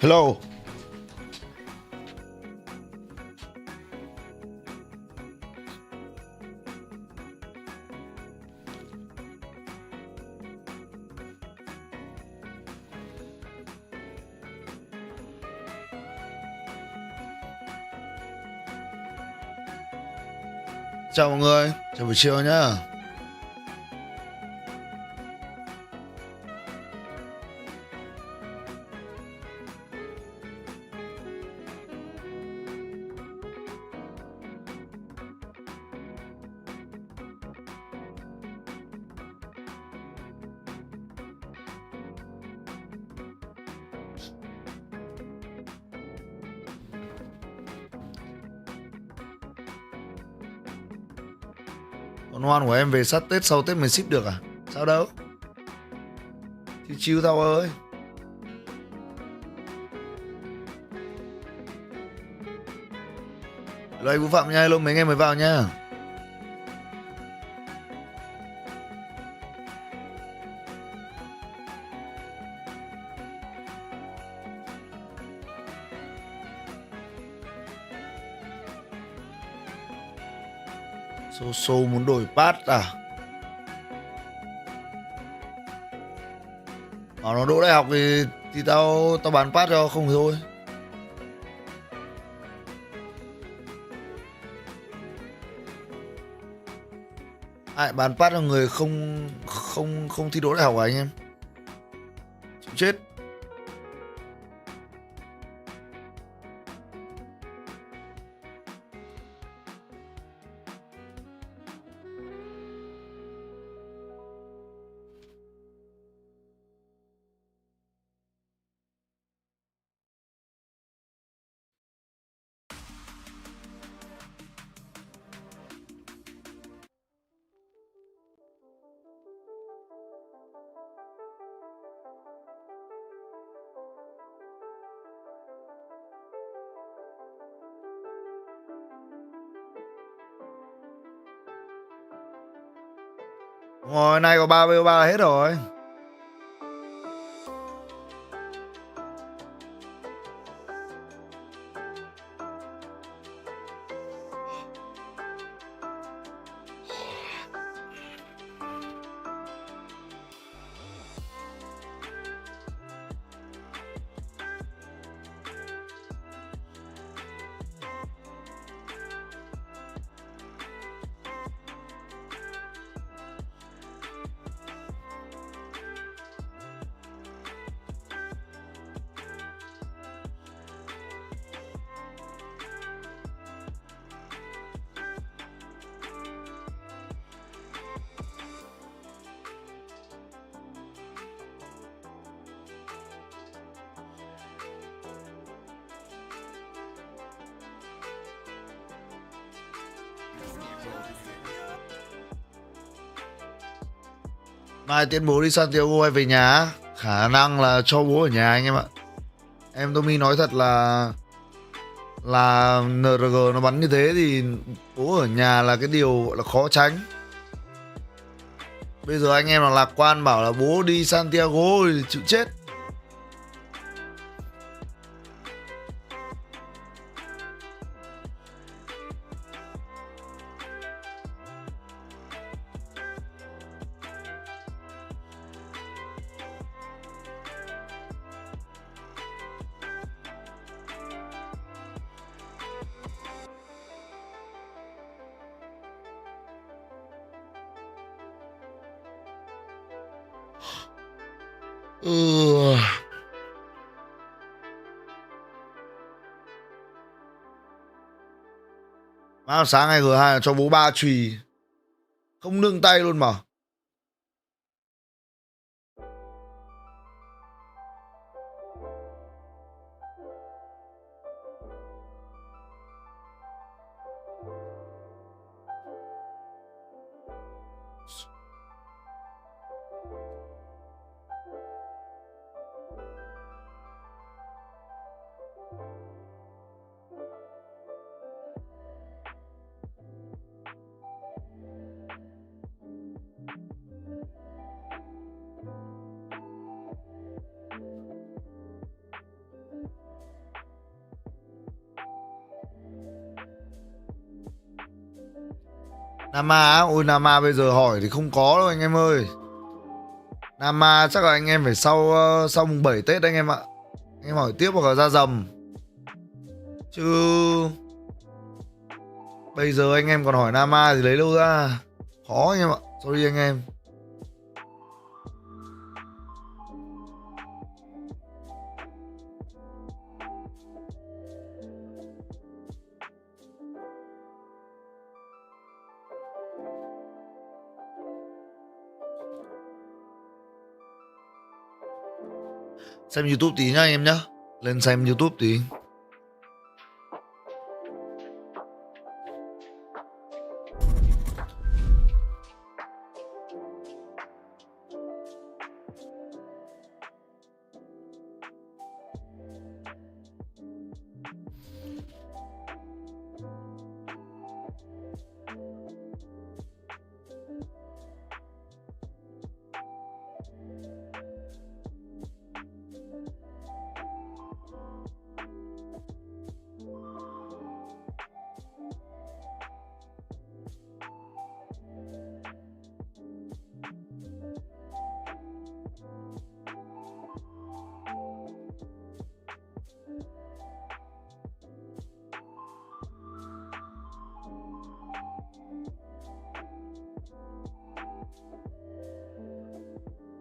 Hello. Chào mọi người, chào buổi chiều nhá. Con ngoan của em về sát Tết, sau Tết mới ship được à? Sao đâu? Chill tao ơi. Hello anh Vũ Phạm nha, hello mấy anh em mới vào nha. So muốn đổi pass à? Bảo nó đỗ đại học thì tao bán pass cho, không thì thôi. Ai bán pass là người không thi đỗ đại học à anh em? Chịu chết. Rồi nay có 3 BO3 hết rồi. Mai tiễn bố đi Santiago hay về nhà? Khả năng là cho bố ở nhà anh em ạ. Em Tommy nói thật là NRG nó bắn như thế thì bố ở nhà là cái điều gọi là khó tránh. Bây giờ anh em là lạc quan bảo là bố đi Santiago thì chịu chết. Ừ. Mà sáng ngày G2 là cho bố 3 chùy, không nương tay luôn mà. Nama á? Ôi Nama bây giờ hỏi thì không có đâu anh em ơi. Nama chắc là anh em phải sau mùng 7 Tết anh em ạ. Anh em hỏi tiếp hoặc là ra rầm. Chứ bây giờ anh em còn hỏi Nama thì lấy đâu ra. Khó anh em ạ. Sorry anh em. Xem YouTube tí nhá anh em nhá. Lên xem YouTube tí.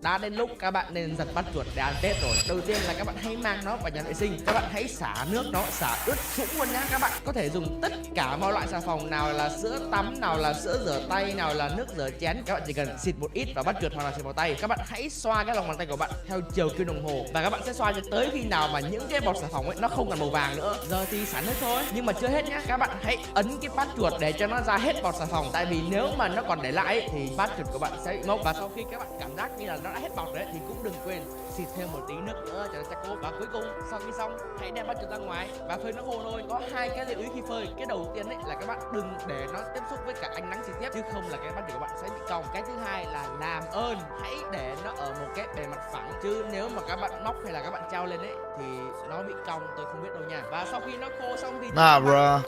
Đã đến lúc các bạn nên giật bắt chuột để ăn Tết rồi. Đầu tiên là các bạn hãy mang nó vào nhà vệ sinh. Các bạn hãy xả nước nó, xả ướt sũng luôn nhá. Các bạn có thể dùng tất cả mọi loại xà phòng, nào là sữa tắm, nào là sữa rửa tay, nào là nước rửa chén. Các bạn chỉ cần xịt một ít vào bắt chuột hoặc là xịt vào tay. Các bạn hãy xoa cái lòng bàn tay của bạn theo chiều kim đồng hồ, và các bạn sẽ xoa cho tới khi nào mà những cái bọt xà phòng ấy nó không còn màu vàng nữa. Giờ thì xả nước thôi. Nhưng mà chưa hết nhá. Các bạn hãy ấn cái bắt chuột để cho nó ra hết bọt xà phòng. Tại vì nếu mà nó còn để lại ấy, thì bắt chuột của bạn sẽ bị mốc. Và sau khi các bạn cảm giác như là nó đã hết bọt đấy thì cũng đừng quên xịt thêm một tí nước nữa cho nó chắc khô. Và cuối cùng sau khi xong, hãy đem bắt chuột ra ngoài và phơi nó khô thôi. Có hai cái lưu ý khi phơi. Cái đầu tiên ấy là các bạn đừng để nó tiếp xúc với cả ánh nắng trực tiếp, chứ không là cái bắt chuột của bạn sẽ bị cong. Cái thứ hai là làm ơn hãy để nó ở một cái bề mặt phẳng, chứ nếu mà các bạn móc hay là các bạn treo lên ấy thì nó bị cong, tôi không biết đâu nha. Và sau khi nó khô xong thì Nah bro.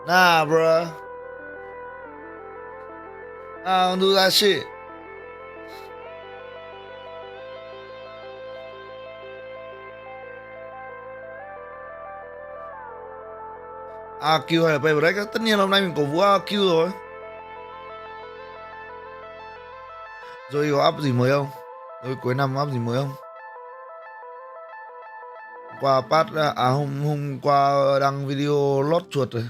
Nah bro. I don't do that shit. RRQ hay là PRX? Tất nhiên hôm nay mình cổ vũ RRQ rồi. Rồi có up gì mới không? Rồi cuối năm up gì mới không? Qua patch hôm qua đăng video lót chuột rồi.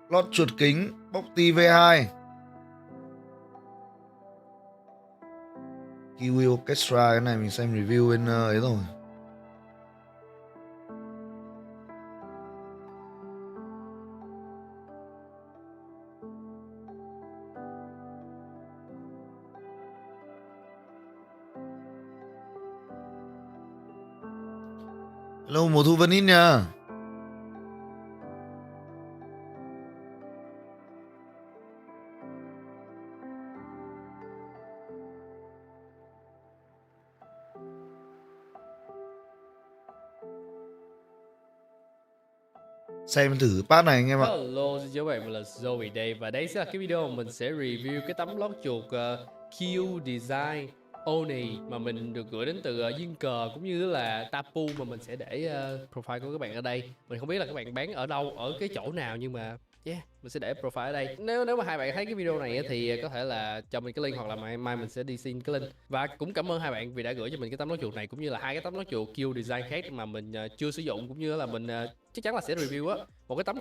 Lót chuột kính bóc ti V2. Kiwi Orchestra, cái này mình xem review bên ấy rồi. Hello mùa thu Vân ít nha. Xem thử patch này anh em ạ. Hello, xin chào các bạn, mình là Zoe đây và đây sẽ là cái video mà mình sẽ review cái tấm lót chuột Q Design Oni mà mình được gửi đến từ Duyên Cờ cũng như là Tapu, mà mình sẽ để profile của các bạn ở đây. Mình không biết là các bạn bán ở đâu, ở cái chỗ nào, nhưng mà mình sẽ để profile ở đây. Nếu mà hai bạn thấy cái video này thì có thể là cho mình cái link, hoặc là mai mình sẽ đi xin cái link. Và cũng cảm ơn hai bạn vì đã gửi cho mình cái tấm lót chuột này, cũng như là hai cái tấm lót chuột Q Design khác mà mình chưa sử dụng, cũng như là mình chắc chắn là sẽ review á. Một cái tấm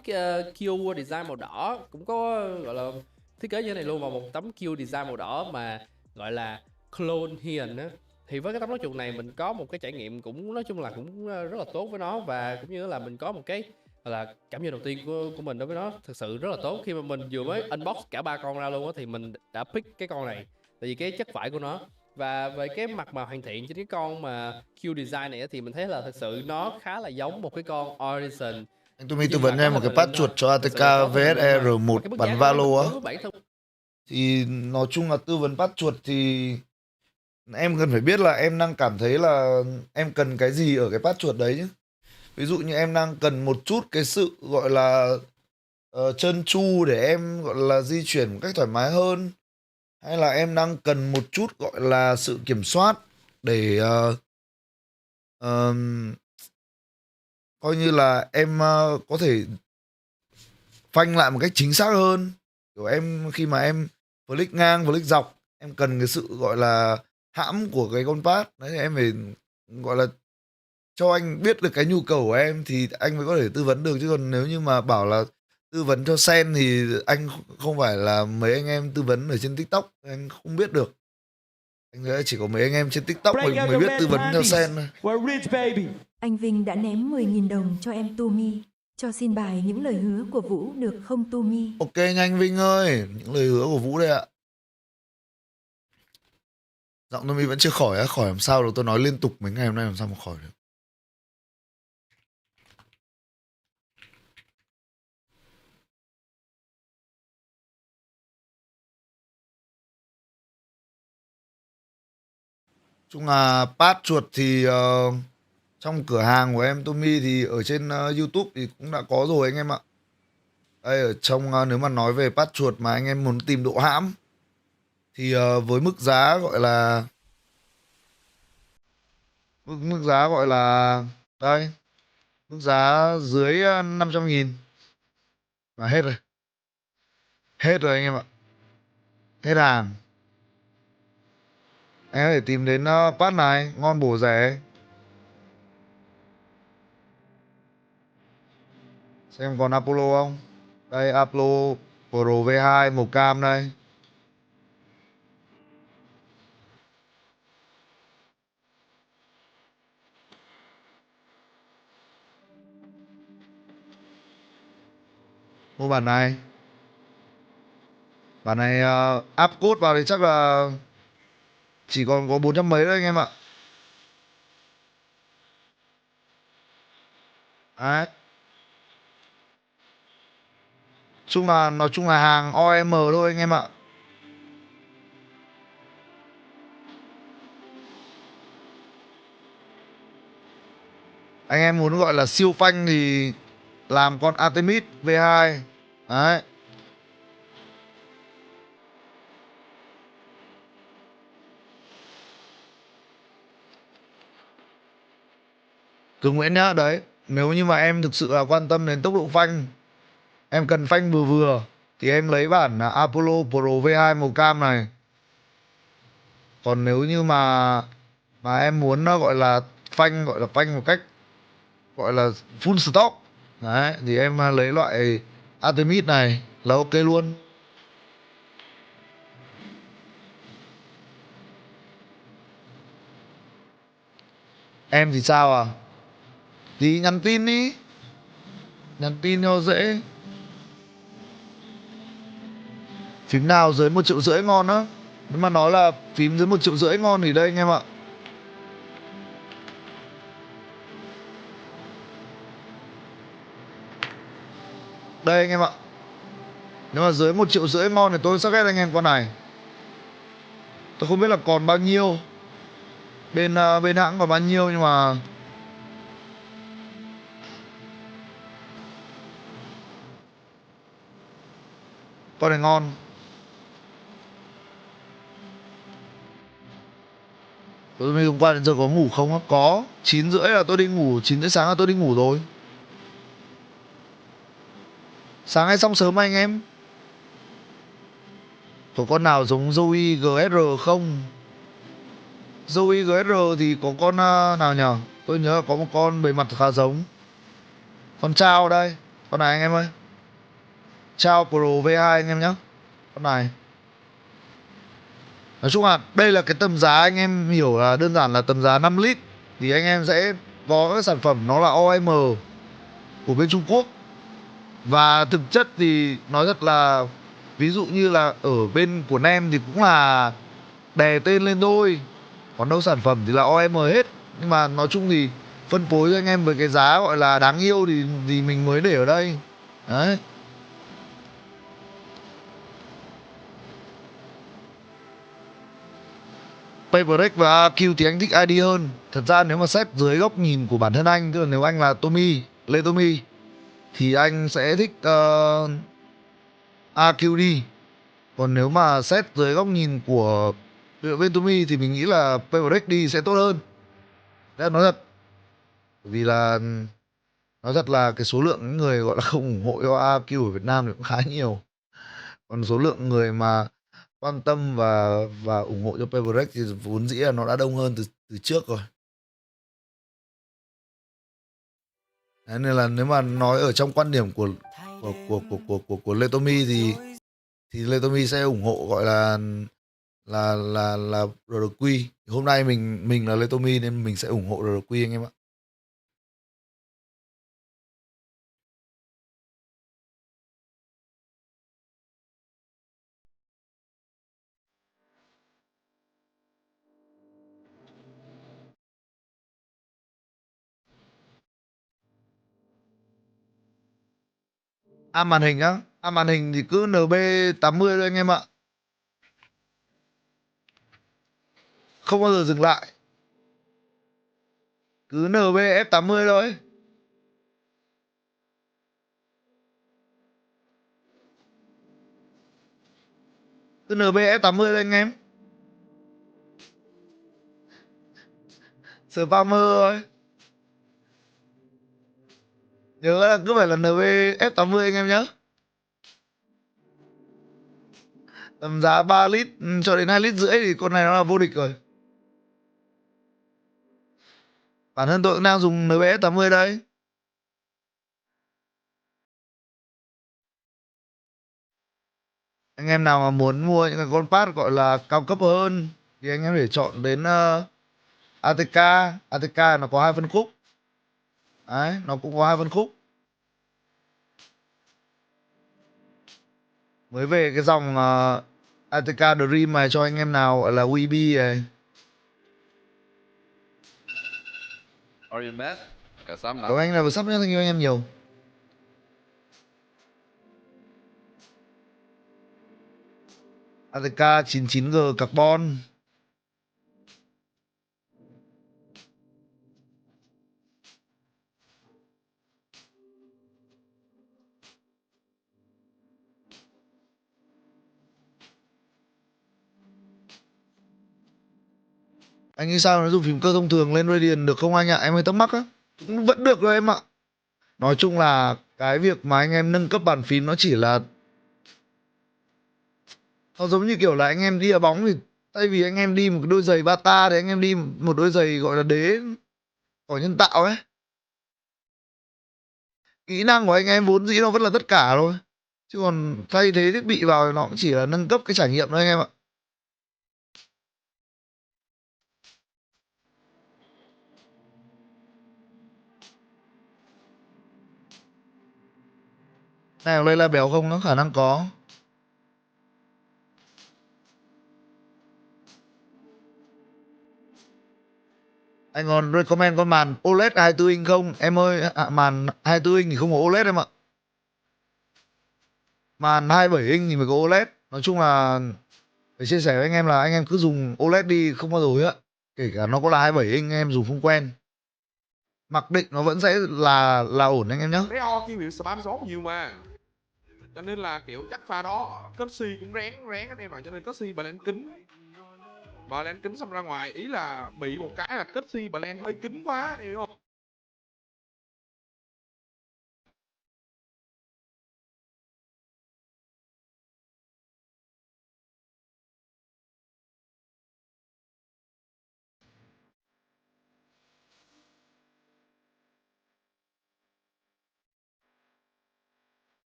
Q Design màu đỏ cũng có gọi là thiết kế như thế này luôn, và một tấm Q Design màu đỏ mà gọi là clone hiền á. Thì với cái tấm lót chuột này mình có một cái trải nghiệm cũng nói chung là cũng rất là tốt với nó, và cũng như là mình có một cái là cảm nhận đầu tiên của mình đối với nó thực sự rất là tốt. Khi mà mình vừa mới unbox cả ba con ra luôn á, thì mình đã pick cái con này tại vì cái chất vải của nó, và về cái mặt mà hoàn thiện trên cái con mà Q Design này thì mình thấy là thực sự nó khá là giống một cái con Ascent. Anh Tumi tư vấn cho em một cái patch chuột cho ATK VSR 1 bắn Valo á. Thì nói chung là tư vấn patch chuột thì em cần phải biết là em đang cảm thấy là em cần cái gì ở cái patch chuột đấy chứ. Ví dụ như em đang cần một chút cái sự gọi là trơn tru để em gọi là di chuyển một cách thoải mái hơn, hay là em đang cần một chút gọi là sự kiểm soát để coi như là em có thể phanh lại một cách chính xác hơn. Kiểu em khi mà em flick ngang flick dọc, em cần cái sự gọi là hãm của cái con pad đấy, em phải gọi là cho anh biết được cái nhu cầu của em thì anh mới có thể tư vấn được. Chứ còn nếu như mà bảo là tư vấn cho sen thì anh không phải là mấy anh em tư vấn ở trên TikTok, anh không biết được. Anh thấy chỉ có mấy anh em trên TikTok mới biết tư vấn cho sen thôi. Anh Vinh đã ném 10.000 đồng cho em Tumi. Cho xin bài những lời hứa của Vũ được không Tumi? Ok anh Vinh ơi, những lời hứa của Vũ đây ạ. Giọng Tumi vẫn chưa khỏi á, khỏi làm sao được, tôi nói liên tục mấy ngày hôm nay làm sao mà khỏi được. Chung là pad chuột thì trong cửa hàng của em Tumi thì ở trên YouTube thì cũng đã có rồi anh em ạ. Đây ở trong nếu mà nói về pad chuột mà anh em muốn tìm độ hãm thì với mức giá gọi là mức giá gọi là đây, mức giá dưới 500.000 và hết rồi. Hết rồi anh em ạ. Hết hàng. Anh có thể tìm đến pad này, ngon bổ rẻ. Xem còn Apollo không? Đây Apollo Pro V2 màu cam đây. Mua bản này. Bản này áp code vào thì chắc là chỉ còn có 400 mấy thôi anh em ạ. Đấy. Nói chung là hàng OEM thôi anh em ạ. Anh em muốn gọi là siêu phanh thì làm con Artemis V2. Đấy. Cường Nguyễn nhá, đấy. Nếu như mà em thực sự là quan tâm đến tốc độ phanh, em cần phanh vừa vừa thì em lấy bản Apollo Pro V2 màu cam này. Còn nếu như mà em muốn nó gọi là phanh một cách gọi là full stock đấy thì em lấy loại Artemis này là ok luôn. Em thì sao à? Thì nhắn tin đi, nhắn tin cho dễ. Phím nào dưới 1,5 triệu ngon á? Nếu mà nói là phím dưới 1,5 triệu ngon thì đây anh em ạ. Đây anh em ạ. Nếu mà dưới 1,5 triệu ngon thì tôi suggest anh em con này. Tôi không biết là còn bao nhiêu, bên hãng còn bao nhiêu, nhưng mà con này ngon. Tối hôm qua đến giờ có ngủ không á? Có. 9:30 là tôi đi ngủ, 9:30 sáng là tôi đi ngủ rồi. Sáng hay xong sớm anh em? Có con nào giống Zoe GSR không? Zoe GSR thì có con nào nhỉ? Tôi nhớ là có một con bề mặt khá giống. Con Trao đây. Con này anh em ơi. Trao Pro V2 anh em nhé. Con này. Nói chung là đây là cái tầm giá anh em hiểu là đơn giản là tầm giá 5 lít. Thì anh em sẽ có các sản phẩm nó là OEM của bên Trung Quốc. Và thực chất thì nói thật là ví dụ như là ở bên của Nem thì cũng là đè tên lên thôi. Còn đâu sản phẩm thì là OEM hết. Nhưng mà nói chung thì phân phối cho anh em với cái giá gọi là đáng yêu thì mình mới để ở đây. Đấy. PRX và RRQ thì anh thích ID hơn. Thật ra nếu mà xét dưới góc nhìn của bản thân anh, tức là nếu anh là Tumi, Lê Tumi, thì anh sẽ thích RRQ đi. Còn nếu mà xét dưới góc nhìn của bên Tumi thì mình nghĩ là PRX đi sẽ tốt hơn. Đấy, nói thật. Bởi vì là nói thật là cái số lượng những người gọi là không ủng hộ cho RRQ ở Việt Nam thì cũng khá nhiều. Còn số lượng người mà quan tâm và ủng hộ cho PRX thì vốn dĩ là nó đã đông hơn từ trước rồi. Đấy, nên là nếu mà nói ở trong quan điểm của Lê Tommy thì Lê Tommy sẽ ủng hộ gọi là RRQ. Hôm nay mình là Lê Tommy nên mình sẽ ủng hộ RRQ anh em ạ. Màn hình á, màn hình thì cứ NB80 thôi anh em ạ. Không bao giờ dừng lại. Cứ NBF80 thôi. Cứ NBF80 thôi anh em. Spammer thôi. Nhớ là cứ phải là NBF80 anh em nhé. Tầm giá 3 lít cho đến 2 lít rưỡi thì con này nó là vô địch rồi. Bản thân tôi cũng đang dùng NBF80 đây. Anh em nào mà muốn mua những cái con pad gọi là cao cấp hơn thì anh em để chọn đến ATK. ATK nó có 2 phân khúc. Đấy, nó cũng có 2 phân khúc. Mới về cái dòng ATK Dream này cho anh em nào gọi là WB này. Cảm anh là vừa sắp nhé, thank you anh em nhiều. ATK 99G carbon. Anh nghĩ sao nó dùng phím cơ thông thường lên Radiant được không anh ạ? Em hơi thắc mắc á. Cũng vẫn được rồi em ạ. Nói chung là cái việc mà anh em nâng cấp bàn phím nó chỉ là nó giống như kiểu là anh em đi đá bóng thì thay vì anh em đi một đôi giày Bata thì anh em đi một đôi giày gọi là đế cỏ nhân tạo ấy. Kỹ năng của anh em vốn dĩ nó vẫn là tất cả thôi. Chứ còn thay thế thiết bị vào thì nó cũng chỉ là nâng cấp cái trải nghiệm thôi anh em ạ. Này đây là béo không? Nó khả năng có. Anh còn recommend con màn OLED 24 inch không? Em ơi, màn 24 inch thì không có OLED em ạ. Màn 27 inch thì mới có OLED. Nói chung là phải chia sẻ với anh em là anh em cứ dùng OLED đi, không bao giờ hối hận. Kể cả nó có là 27 inch em dùng không quen. Mặc định nó vẫn sẽ là ổn anh em nhé. THEO kia bị spam shop nhiều mà, cho nên là kiểu chắc pha đó Cutsy cũng rén anh em ạ, cho nên Cutsy bà lên kính xong ra ngoài, ý là bị một cái là Cutsy bà lên hơi kín quá, hiểu không?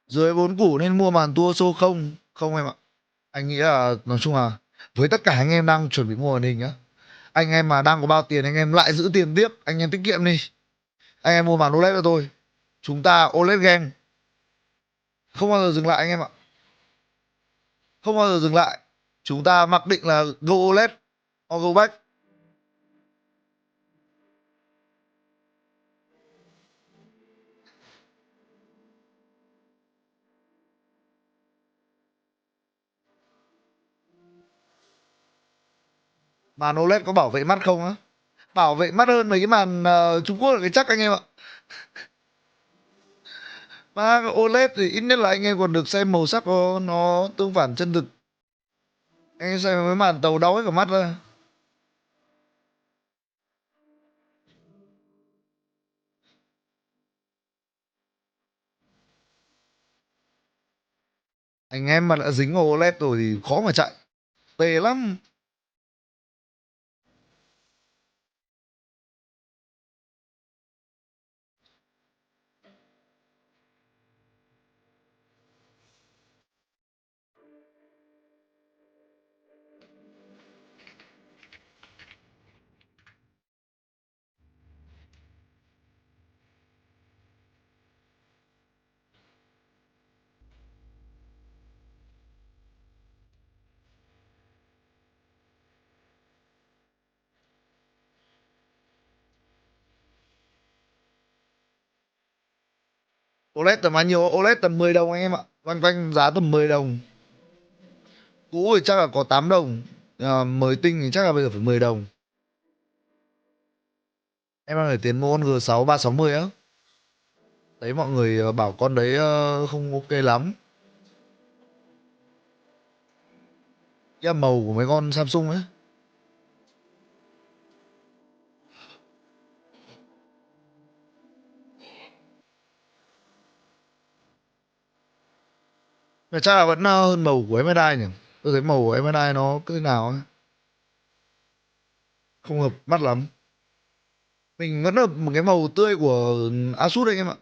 Dưới 4 củ nên mua màn tua xô không? Không em ạ. Anh nghĩ là nói chung là với tất cả anh em đang chuẩn bị mua màn hình nhá, anh em mà đang có bao tiền anh em lại giữ tiền tiếp, anh em tiết kiệm đi. Anh em mua màn OLED cho tôi. Chúng ta OLED gang. Không bao giờ dừng lại anh em ạ. Không bao giờ dừng lại. Chúng ta mặc định là go OLED or go back. Màn OLED có bảo vệ mắt không á? Bảo vệ mắt hơn mấy cái màn Trung Quốc là cái chắc anh em ạ. Mà OLED thì ít nhất là anh em còn được xem màu sắc nó tương phản chân thực. Anh em xem mấy màn tàu đau hết cả mắt ra. Anh em mà đã dính vào OLED rồi thì khó mà chạy. Tệ lắm. OLED tầm bao nhiêu? OLED tầm 10 đồng anh em ạ. Loanh quanh giá tầm 10 đồng. Cũ thì chắc là có 8 đồng. Mới tinh thì chắc là bây giờ phải 10 đồng. Em đang để tiền mua con G6 360 á. Thấy mọi người bảo con đấy không ok lắm. Cái màu của mấy con Samsung ấy. Mà chắc là vẫn hơn màu của MSI nhỉ. Tôi thấy màu của MSI nó cứ thế nào ấy. Không hợp mắt lắm. Mình vẫn là một cái màu tươi của Asus anh em ạ.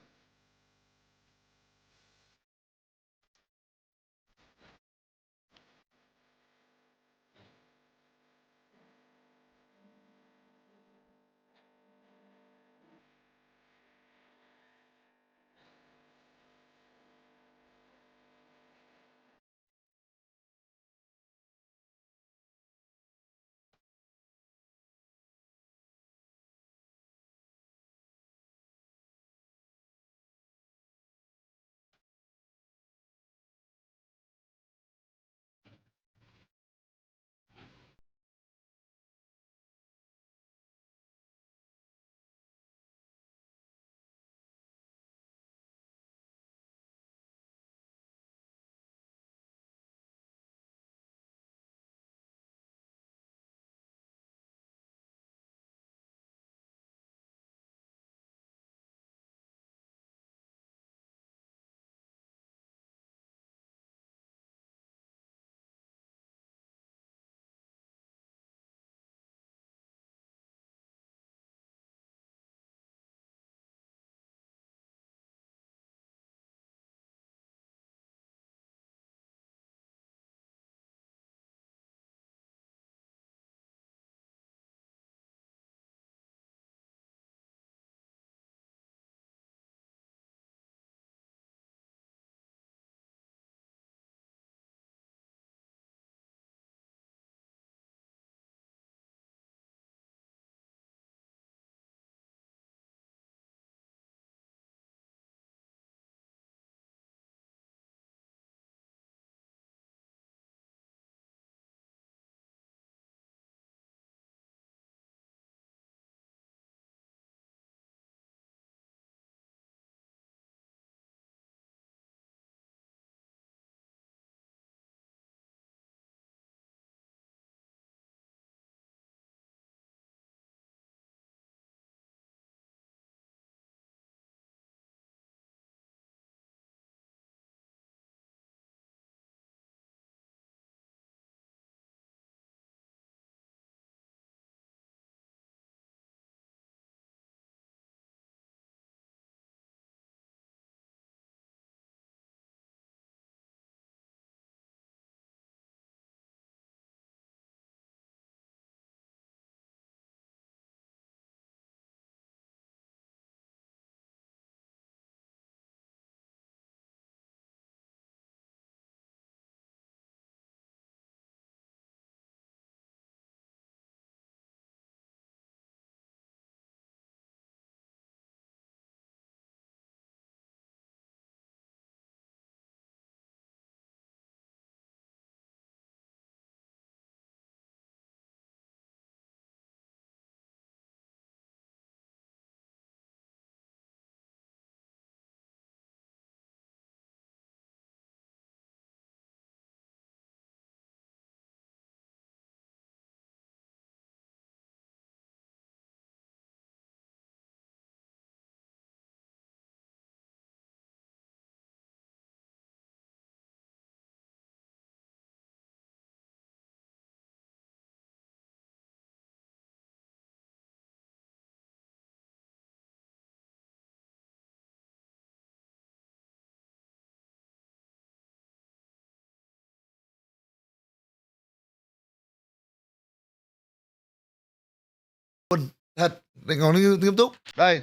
Thật, định có nghiêm túc. Đây.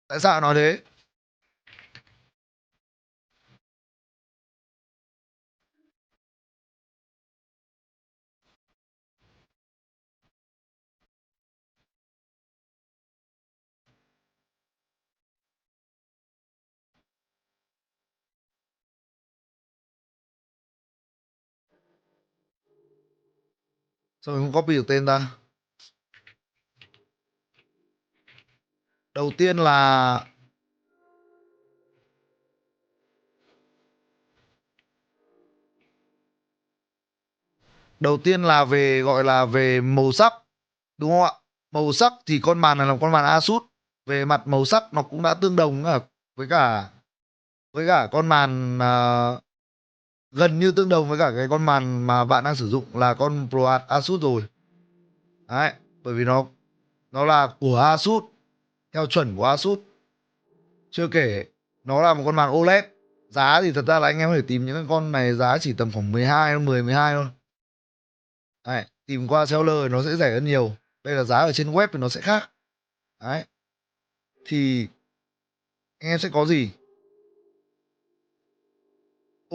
Tại sao nói thế? Sao mình không copy được tên ta? Đầu tiên là về gọi là về màu sắc, đúng không ạ? Màu sắc thì con màn này là con màn Asus. Về mặt màu sắc nó cũng đã tương đồng với cả con màn gần như tương đồng với cả cái con màn mà bạn đang sử dụng là con Pro Asus rồi. Đấy, bởi vì nó là của Asus, theo chuẩn của Asus. Chưa kể nó là một con màn OLED. Giá thì thật ra là anh em có thể tìm những cái con này giá chỉ tầm khoảng 12 thôi. Đấy, tìm qua seller thì nó sẽ rẻ hơn nhiều. Đây là giá ở trên web thì nó sẽ khác. Đấy. Thì anh em sẽ có gì?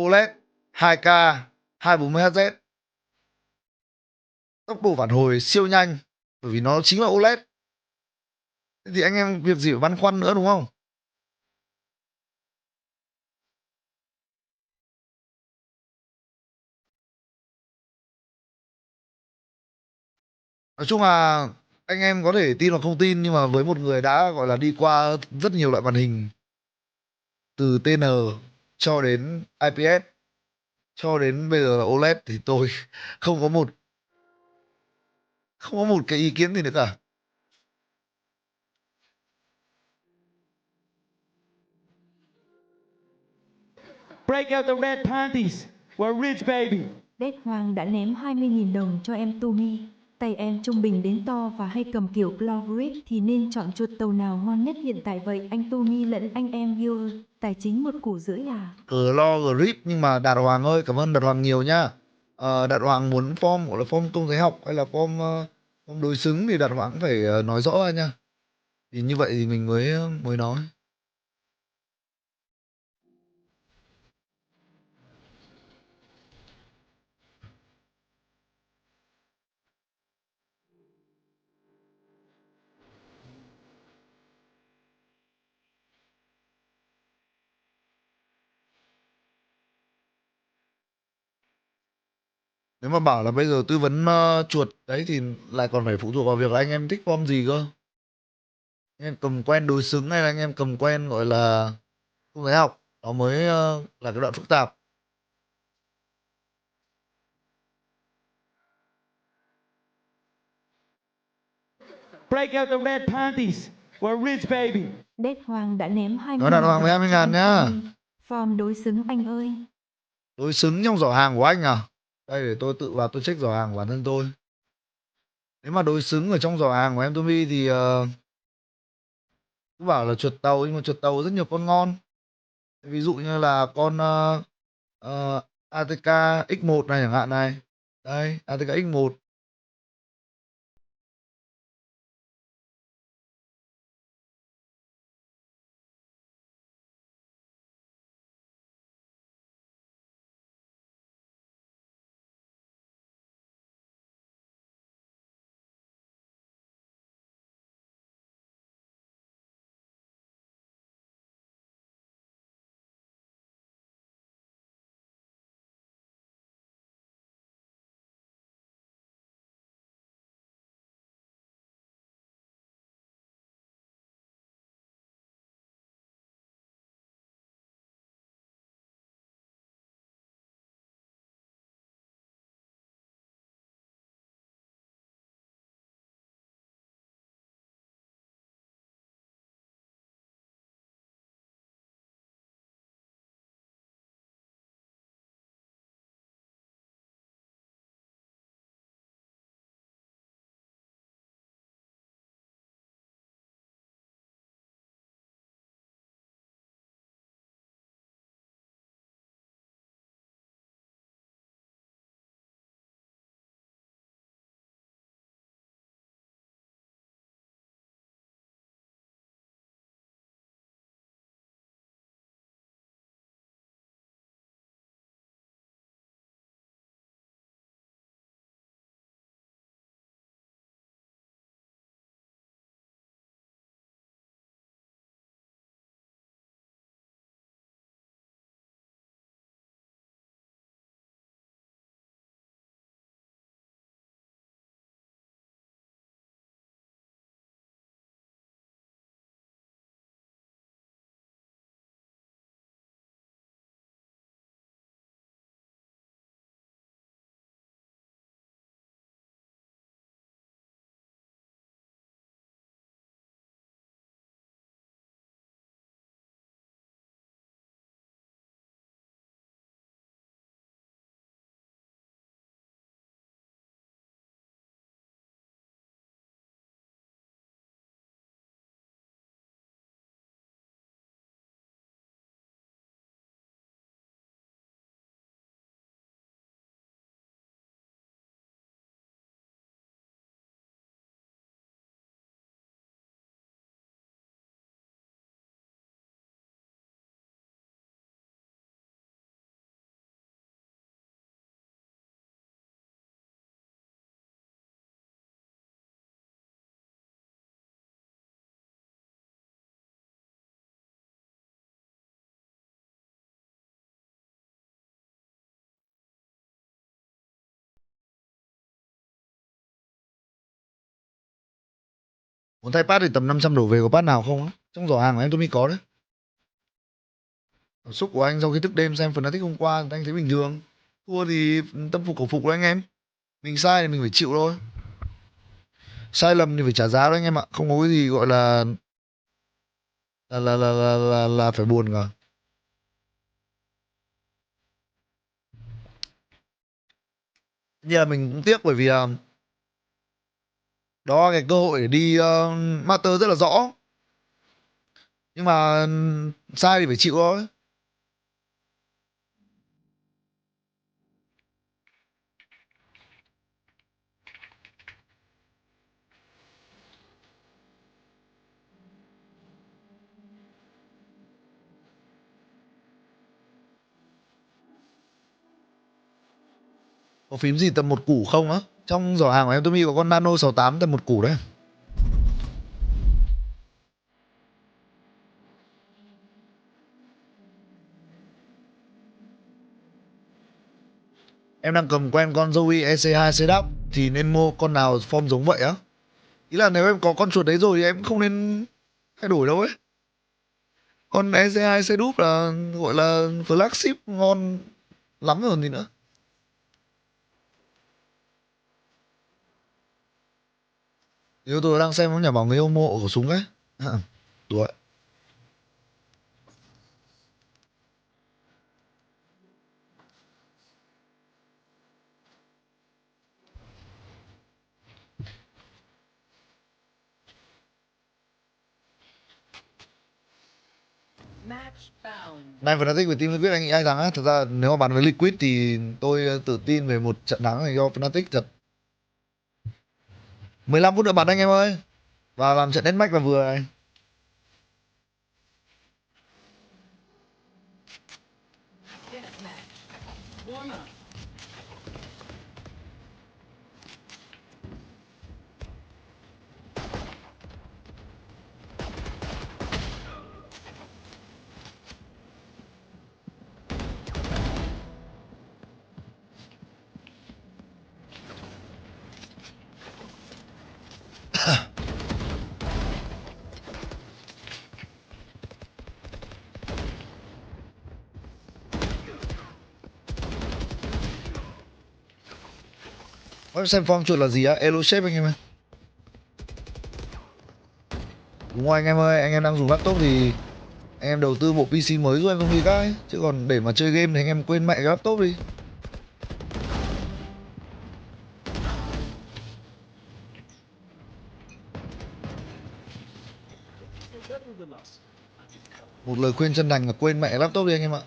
OLED 2K 240Hz, tốc độ phản hồi siêu nhanh bởi vì nó chính là OLED. Thế thì anh em việc gì phải băn khoăn nữa, đúng không? Nói chung là anh em có thể tin hoặc không tin, nhưng mà với một người đã gọi là đi qua rất nhiều loại màn hình, từ TN cho đến IPS cho đến bây giờ là OLED, thì tôi không có một cái ý kiến gì nữa cả. Break out the red panties. We're rich, baby. THêu đã ném 20.000 đồng cho em Tumi. Tay em trung bình đến to và hay cầm kiểu claw grip thì nên chọn chuột tàu nào ngon nhất hiện tại vậy anh Tumi lẫn anh em viewer? Tài chính 1,5 củ à? Lo grip, nhưng mà Đạt Hoàng ơi, cảm ơn Đạt Hoàng nhiều nhá. Đạt Hoàng muốn form gọi là form công giới học hay là form đối xứng thì Đạt Hoàng cũng phải nói rõ ra nha. Thì như vậy thì mình mới nói. Nếu mà bảo là bây giờ tư vấn chuột đấy thì lại còn phải phụ thuộc vào việc là anh em thích form gì cơ. Anh em cầm quen đối xứng hay là anh em cầm quen gọi là công giới học, nó mới là cái đoạn phức tạp. Break out the red panties. We're rich, baby. THêu đã ném 20.000 Nói Đạt Hoàng với đồng 20 cho ngàn em nhá. Tumi. Form đối xứng anh ơi. Đối xứng trong giỏ hàng của anh à? Đây, để tôi tự vào tôi check giỏ hàng của bản thân tôi. Nếu mà đối xứng ở trong giỏ hàng của em Tumi thì cứ bảo là chuột tàu, nhưng mà chuột tàu rất nhiều con ngon. Ví dụ như là con ATK X1 này chẳng hạn này. Đây, ATK X1. Muốn thay pad thì tầm 500 đổ về, có pad nào không á? Trong giỏ hàng của em Tumi có đấy. Cảm xúc của anh sau khi thức đêm xem Fnatic hôm qua thì anh thấy bình thường. Thua thì tâm phục khẩu phục của anh em. Mình sai thì mình phải chịu thôi. Sai lầm thì phải trả giá đó anh em ạ. Không có cái gì gọi là phải buồn cả. Như là mình cũng tiếc bởi vì đó cái cơ hội để đi master rất là rõ. Nhưng mà sai thì phải chịu thôi. Có phím gì tầm 1 củ không á? Trong giỏ hàng của em Tumi có con Nano 68 tầm 1 củ đấy. Em đang cầm quen con Zoe EC2 setup thì nên mua con nào form giống vậy á? Ý là nếu em có con chuột đấy rồi thì em không nên thay đổi đâu ấy. Con EC2 setup là gọi là flagship ngon lắm rồi gì nữa. Nếu tôi đang xem nhà bảo người yêu mộ của súng ấy. Đùa. Nay Fnatic với team biết anh nghĩ ai thắng á? Thật ra nếu mà bàn với Liquid thì tôi tự tin về một trận thắng này cho Fnatic thật. 15 phút nữa bắn anh em ơi. Và làm trận deathmatch là vừa này. Em xem form chuột là gì á? Elo shape anh em ơi. Đúng rồi anh em ơi, anh em đang dùng laptop thì anh em đầu tư bộ PC mới giúp em không đi cái. Chứ còn để mà chơi game thì anh em quên mẹ cái laptop đi. Một lời khuyên chân thành là quên mẹ laptop đi anh em ạ.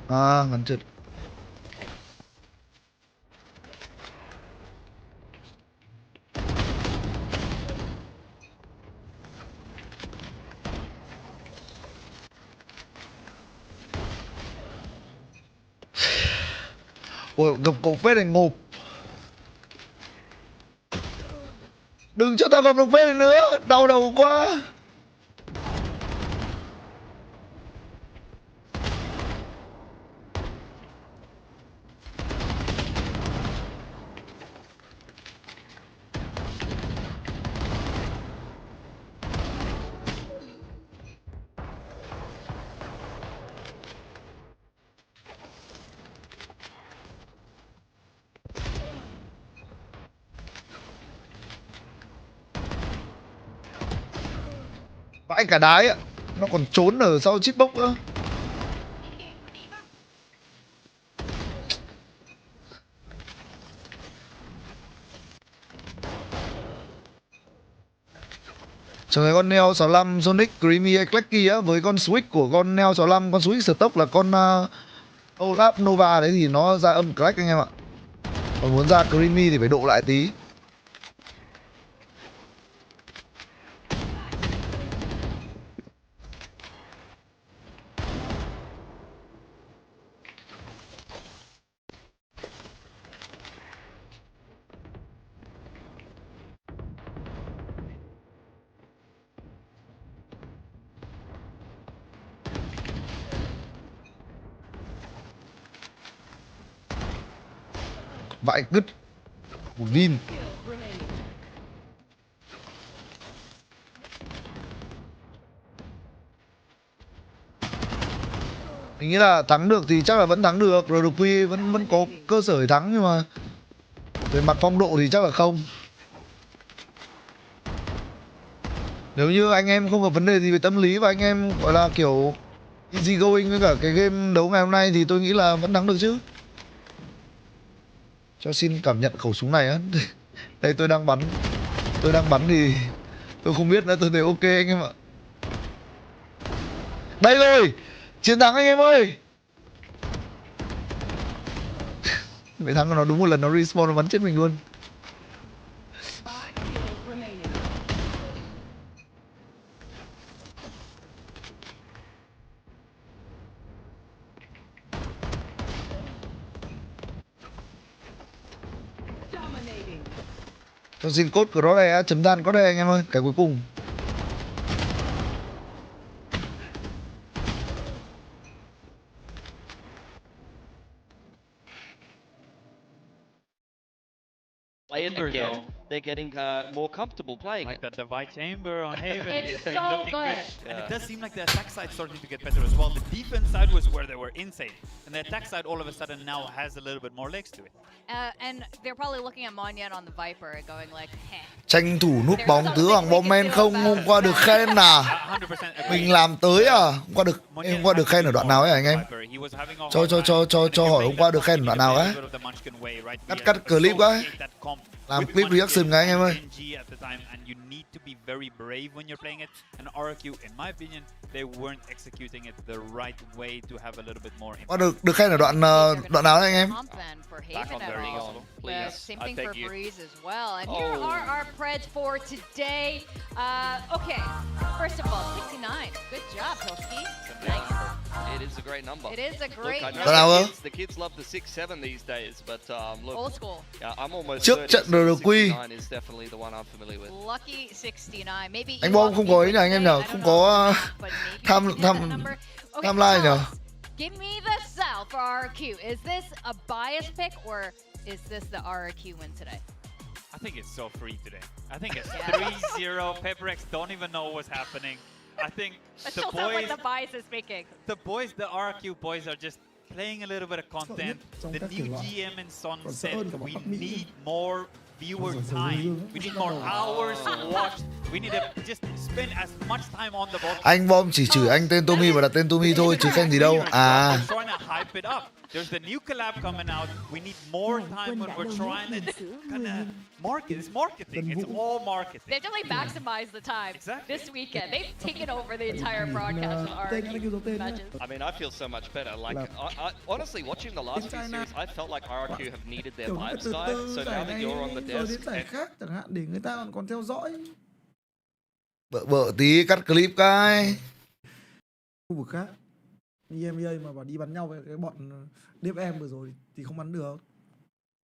À, ngắn trượt. Ôi, gặp cậu phết này ngộp. Đừng cho tao gặp được phết này nữa, đau đầu quá. Vãi cả đái ạ. Nó còn trốn ở sau chip box nữa. Trong cái con Neo 65 Sonic Creamy Eclectic á, với con switch của con Neo 65, con switch stock là con Olaf Nova đấy thì nó ra âm crack anh em ạ. Còn muốn ra Creamy thì phải độ lại tí. Vãi cứt. Một Vin. Mình nghĩ là thắng được thì chắc là vẫn thắng được. RRQ vẫn có cơ sở để thắng, nhưng mà về mặt phong độ thì chắc là không. Nếu như anh em không có vấn đề gì về tâm lý và anh em gọi là kiểu easy going với cả cái game đấu ngày hôm nay thì tôi nghĩ là vẫn thắng được chứ. Cho xin cảm nhận khẩu súng này á. Đây tôi đang bắn. Tôi đang bắn thì tôi không biết nữa, tôi thấy ok anh em ạ. Đây rồi. Chiến thắng anh em ơi. Mẹ thắng của nó đúng một lần nó respawn nó bắn chết mình luôn. Cho xin code của nó đây, chấm than có đây anh em ơi, cái cuối cùng. Play it again. They're getting more comfortable playing Like it. the VIE chamber on Haven. It's is so looking good. great. And it does seem like the attack side starting to get better as well. The defense side was where they were insane. And the attack side all of a sudden now has a little bit more legs to it. And they're probably looking at Monyet on the Viper and going like, heh. Tranh thủ núp bóng tứ hoàng bom men không, hôm qua được khen à? 100% agree. Mình làm tới à? Hôm qua được khen ở đoạn nào ấy anh em? Cho hỏi hôm qua được khen ở đoạn nào ấy? Cắt clip quá. Làm clip reaction cái anh em ơi. You need to be very brave when you're playing it. And RRQ, in my opinion, they weren't executing it the right way to have a little bit more impact. Được khen ở đoạn nào đấy anh em? Back on the ring, please. Same I thing beg for you. Breeze as well. And here are our Preds for today. Okay, first of all, 69. Good job, Toski. Nice. It is a great number. It is a great Look, I number. know the kids love the 6-7 these days, but look, Old school. yeah, I'm almost Trước 30, trận so RRQ. 69 is definitely the one I'm familiar with. Lucky 69. Maybe Anh Bom không có ý nhỉ anh em nhỉ? Không có tham like nhỉ? Give me the sell for RRQ. Is this a bias pick or is this the RRQ win today? I think it's so free today. I think it's 3-0. PRX don't even know what's happening. I think That the still sounds like boys, the bias is speaking. the RRQ boys are just playing a little bit of content. The new GM and Son said we need more viewer time. We need more hours watched. We need to just spend as much time on the ball. Anh Bom chỉ chửi anh tên Tumi và đặt tên Tumi thôi chứ khen gì đâu. À. I'm trying to hype it up. There's the new collab coming out. We need more time when we're trying to kind of market. It's marketing. It's all marketing. They've definitely maximized the time this weekend. They've taken over the entire broadcast of RRQ matches. I mean, I feel so much better. Like, I honestly, watching the last few series, I felt like RRQ have needed their vibes guide. So now that you're on the desk, khác chẳng hạn để người ta còn theo dõi. Vợ tí cắt clip cái. Khu vực khác. EMEA mà bảo đi bắn nhau với cái bọn DFM vừa rồi thì không bắn được.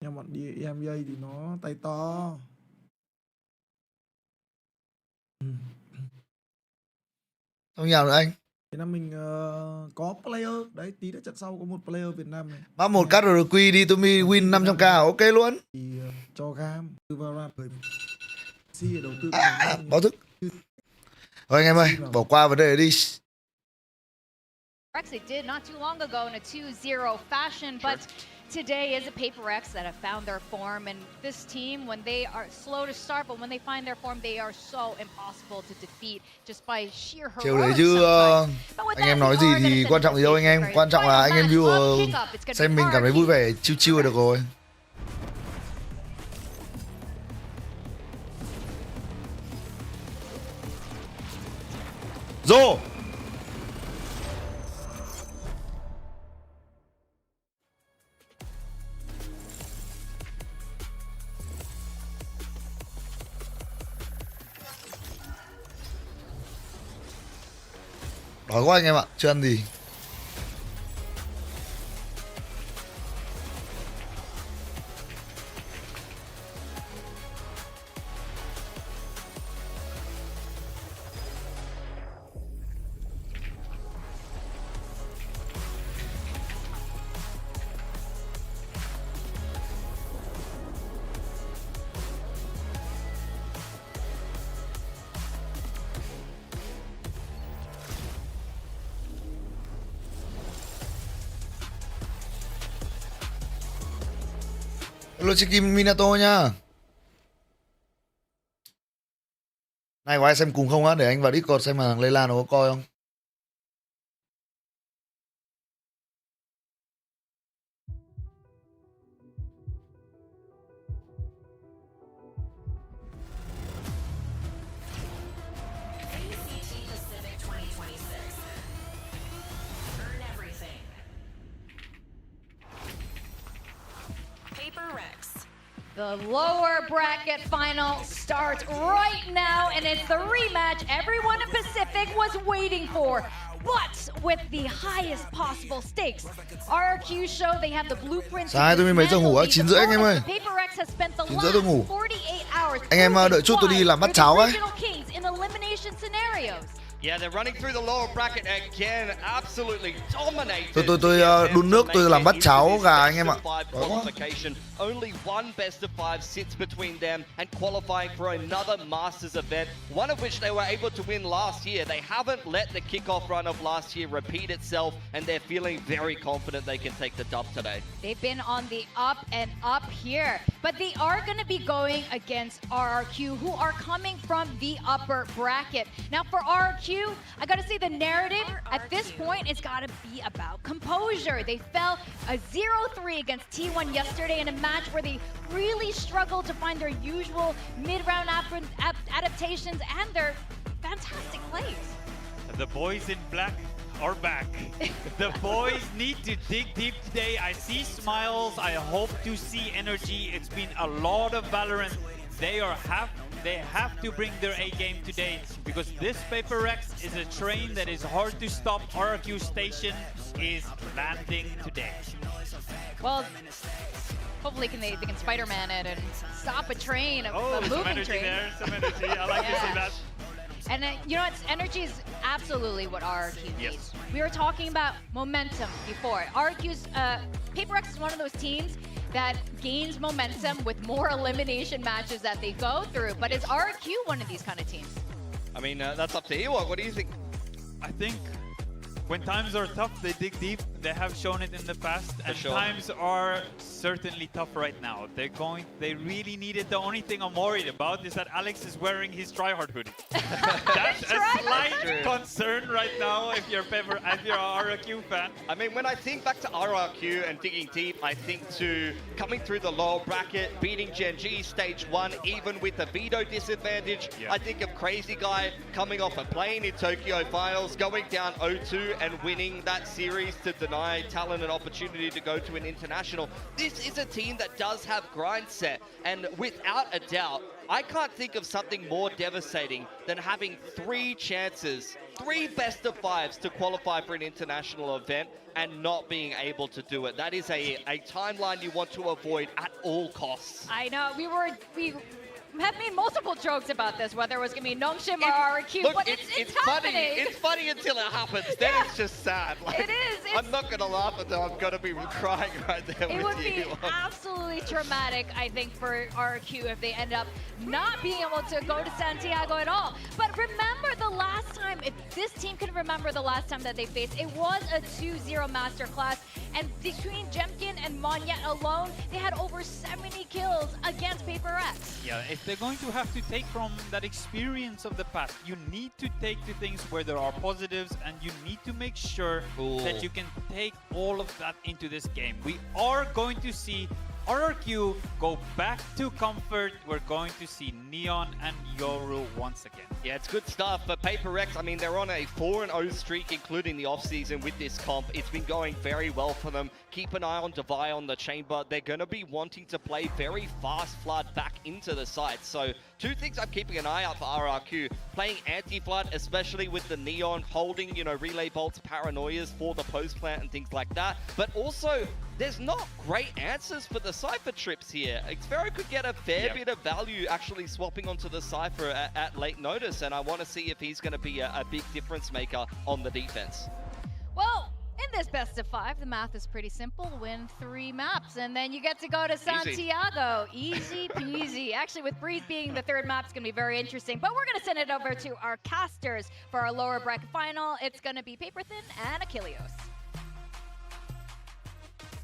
Nhưng bọn đi EMEA thì nó tay to. Không nhào nữa anh. Thế là mình có player. Đấy, tí nữa trận sau có một player Việt Nam này. Bắt một cắt RRQ đi Tumi win 500k, ok luôn. Thì cho gam, từ vào ra khởi đầu tư. Báo thức. Thôi anh em ơi, bỏ qua vấn đề đấy đi. They did not too long ago in a 2-0 fashion, but today is a Paper X that have found their form, and this team, when they are slow to start, but when they find their form, they are so impossible to defeat just by sheer Chiều đấy heroics chứ sometimes. anh em nói gì thì quan trọng gì đâu anh em, quan trọng là anh em viewer xem mình cảm thấy vui vẻ, chill là được rồi. Rồi. Đói quá anh em ạ, chưa ăn gì. Hello Chikim Minato nha. Này có ai xem cùng không á? Để anh vào Discord xem mà thằng Layla nó có coi không. The lower bracket final starts right now, and it's the rematch everyone in Pacific was waiting for. But with the highest possible stakes, RRQ show they have the blueprint. Sai, tôi mấy giờ ngủ á? 9 rưỡi anh em ơi. 9 rưỡi tôi ngủ. Anh em đợi chút tôi đi làm bát cháo ấy. yeah, they're running through the lower bracket again, absolutely dominated. Tôi đun nước, tôi làm bát cháo gà anh em ạ. Only one best of 5 sits between them and qualifying for another Masters event, one of which they were able to win last year. They haven't let the kickoff run of last year repeat itself, and they're feeling very confident they can take the dub today. They've been on the up and up here, but they are going to be going against RRQ, who are coming from the upper bracket. Now for RRQ, I got to say the narrative at this point has got to be about composure. They fell a 0-3 against T1 yesterday in a match where they really struggled to find their usual mid-round adaptations and their fantastic plays. The boys in black are back. The boys need to dig deep today. I see smiles. I hope to see energy. It's been a lot of Valorant. They have to bring their A game today, because this Paper X is a train that is hard to stop. RRQ station is landing today. Well, hopefully they can Spider-Man it and stop a train, a moving energy train. there, some energy. I like to see that. And you know, energy is absolutely what RRQ needs. Yes. We were talking about momentum before. RRQ's Paper X is one of those teams that gains momentum with more elimination matches that they go through. But is RRQ one of these kind of teams? I mean, that's up to you. What do you think? I think when times are tough, they dig deep. They have shown it in the past, and times are certainly tough right now. They really need it. The only thing I'm worried about is that Alex is wearing his tryhard hoodie. That's a slight concern right now if you're a RRQ fan. I mean, when I think back to RRQ and digging deep, I think to coming through the lower bracket, beating Gen G stage 1, even with the veto disadvantage. I think of Crazy Guy coming off a plane in Tokyo Finals, going down 0-2 and winning that series to deny Talent an opportunity to go to an international. This is a team that does have grind set, and without a doubt, I can't think of something more devastating than having 3 chances, 3 best of 5s to qualify for an international event and not being able to do it. That is a timeline you want to avoid at all costs. I know, we have made multiple jokes about this, whether it was going to be Nongshim or RRQ, Look, but it's happening. It's funny until it happens. Then it's just sad. Like, it is. I'm not going to laugh at that. I'm going to be crying right there It with would you. be absolutely traumatic, I think, for RRQ if they end up not being able to go to Santiago at all. But remember the last time, if this team can remember the last time that they faced, it was a 2-0 masterclass. And between Jemkin and Monyet alone, they had over 70 kills against PRX. Yeah, if they're going to have to take from that experience of the past, you need to take the things where there are positives, and you need to make sure that you can take all of that into this game. We are going to see RRQ go back to comfort. We're going to see Neon and Yoru once again. Yeah, it's good stuff. But PRX, I mean, they're on a 4-0 streak, including the off-season with this comp. It's been going very well for them. Keep an eye on DeVi on the chamber. They're going to be wanting to play very fast flood back into the site. So 2 things I'm keeping an eye out for RRQ. Playing anti-flood, especially with the Neon, holding, you know, relay bolts, paranoias for the post-plant and things like that. But also, there's not great answers for the Cypher trips here. Xvero could get a fair bit of value actually swapping onto the Cypher at late notice, and I want to see if he's going to be a big difference maker on the defense. Well, in this best of 5, the math is pretty simple. Win 3 maps, and then you get to go to Santiago. Easy peasy. Actually, with Breeze being the 3rd map, it's going to be very interesting. But we're going to send it over to our casters for our lower bracket final. It's going to be Paperthin and Achilleos.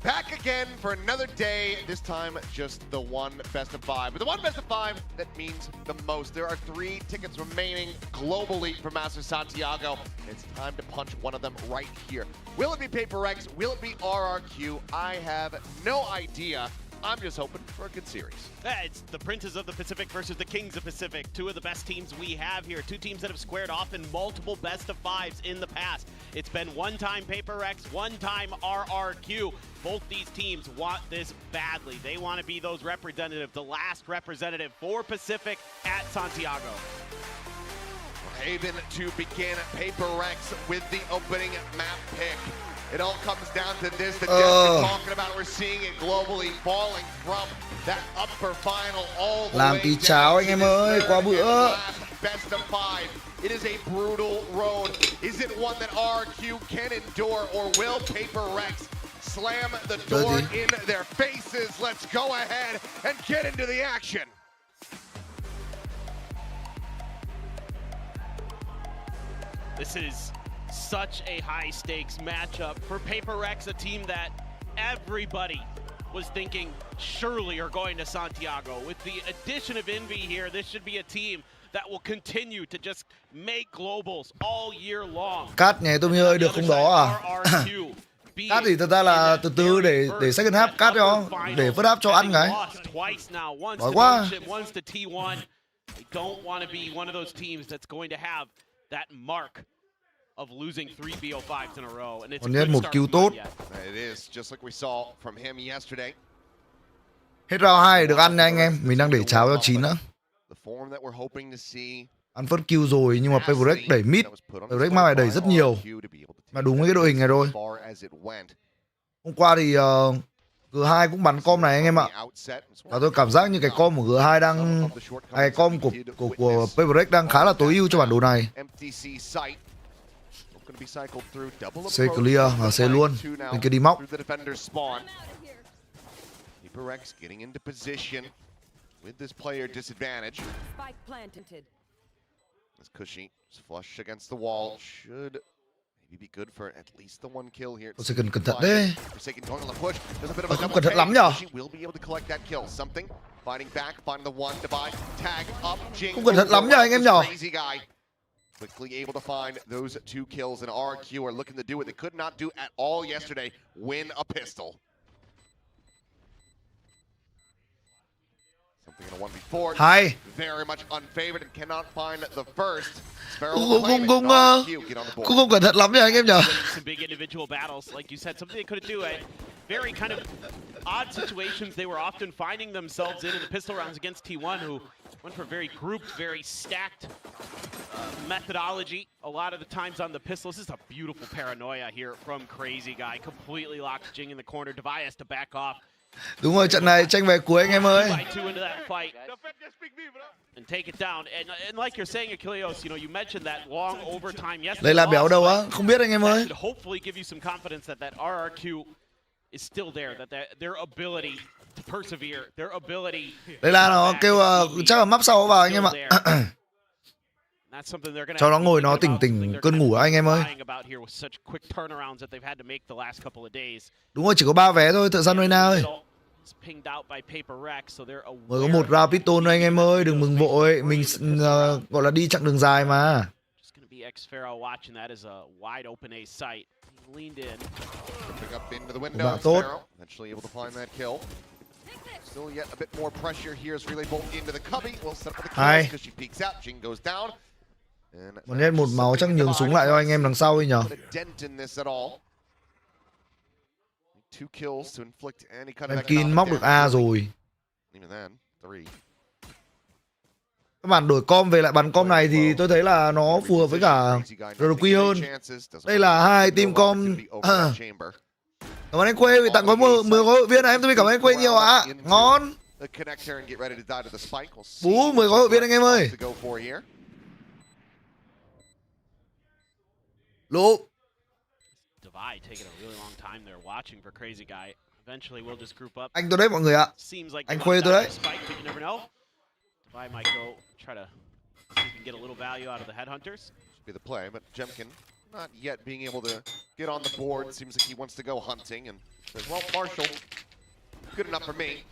Back again for another day, this time just the 1 best of 5. But the 1 best of 5 that means the most. There are 3 tickets remaining globally for Master Santiago. It's time to punch one of them right here. Will it be PRX? Will it be RRQ? I have no idea. I'm just hoping for a good series. It's the Princes of the Pacific versus the Kings of Pacific. 2 of the best teams we have here. 2 teams that have squared off in multiple best of 5s in the past. It's been 1 time PRX, 1 time RRQ. Both these teams want this badly. They want to be those representatives, the last representative for Pacific at Santiago. Haven to begin PRX with the opening map pick. It all comes down to this, the depth we're talking about. We're seeing it globally, falling from that upper final all the Làm way tí down cháo anh to em this ơi, third qua and bữa. last best of 5. It is a brutal road. Is it one that RRQ can endure, or will PRX slam the door in their faces? Let's go ahead and get into the action. This is such a high stakes matchup for PRX, a team that everybody was thinking surely are going to Santiago. With the addition of Envy here, this should be a team that will continue to just make globals all year long. Cắt nhé Tumi ơi, được không đó à? Cắt thì thật ra là từ từ để second half cắt cho, để first half cho ăn cái. Đói quá. They don't want to be one of those teams that's going to have that mark of losing 3 BO5s in a row, and it's a good một start cứu from tốt. It is just like we saw from him yesterday. Hết round 2 được ăn nha anh em, mình đang để cháo cho chín nữa. The form that we're hoping to see. Ăn first kill rồi nhưng mà PRX đẩy mid, PRX mang lại đẩy rất nhiều. Mà đúng với cái đội hình này thôi. Hôm qua thì G2 cũng bắn com này anh em ạ. Và tôi cảm giác như cái com của G2 đang, cái com của PRX đang khá là tối ưu cho bản đồ này. C clear và C luôn. Bên kia đi móc. PRX getting into position with this player disadvantage. Spike planted. As Cushy is flush against the wall, should Forsaken cẩn thận đấy. Không cẩn thận lắm nhở? Không cẩn thận lắm nhở anh em nhở? Quickly able to find those 2 kills, and RRQ are looking to do what they could not do at all yesterday, win a pistol. Something in a 1v4. Hay. Very much unfavored and cannot find the first. Cũng không cẩn thận lắm nhỉ anh em nhở? Some big individual battles, like you said, something they couldn't do. Very kind of odd situations they were often finding themselves in the pistol rounds against T1, who went for very grouped, very stacked methodology. A lot of the times on the pistols. This is a beautiful paranoia here from Crazy Guy. Completely locks Jing in the corner. Devi has to back off. Đúng rồi, trận này tranh về cuối anh em ơi. And take it down. And like you're saying, Achilles, you know, you mentioned that long overtime yesterday. Đây là béo đâu á? Không biết anh em ơi. Hopefully give you some confidence that RRQ is still there, that their ability to persevere, their ability. Đây là nó kêu chắc là map sau vào anh em ạ. Cho nó ngồi nó tỉnh cơn ngủ anh em ơi. Đúng rồi, chỉ có 3 vé thôi, thợ săn Reina ơi. Mới có 1 round pistol thôi anh em ơi, đừng mừng vội, mình gọi là đi chặng đường dài mà. Bạn tốt. Hay. Một nét 1 máu chắc nhường súng lại cho anh em đằng sau đi nhở. Em Kin móc được A rồi. Các bạn đổi com về lại bắn com này thì tôi thấy là nó phù hợp với cả RRQ hơn. Đây là 2 team com. Cảm ơn anh Quê vì tặng có 10 gói hội viên này. Em tôi cảm ơn anh Quê nhiều ạ. Ngon. Bú 10 gói hội viên anh em ơi. Lũ. Anh tôi đấy mọi người ạ. Anh Khuê tôi đấy. Not yet being able to get on the board. Seems like he wants to go hunting and says, well, Marshall, good enough for me.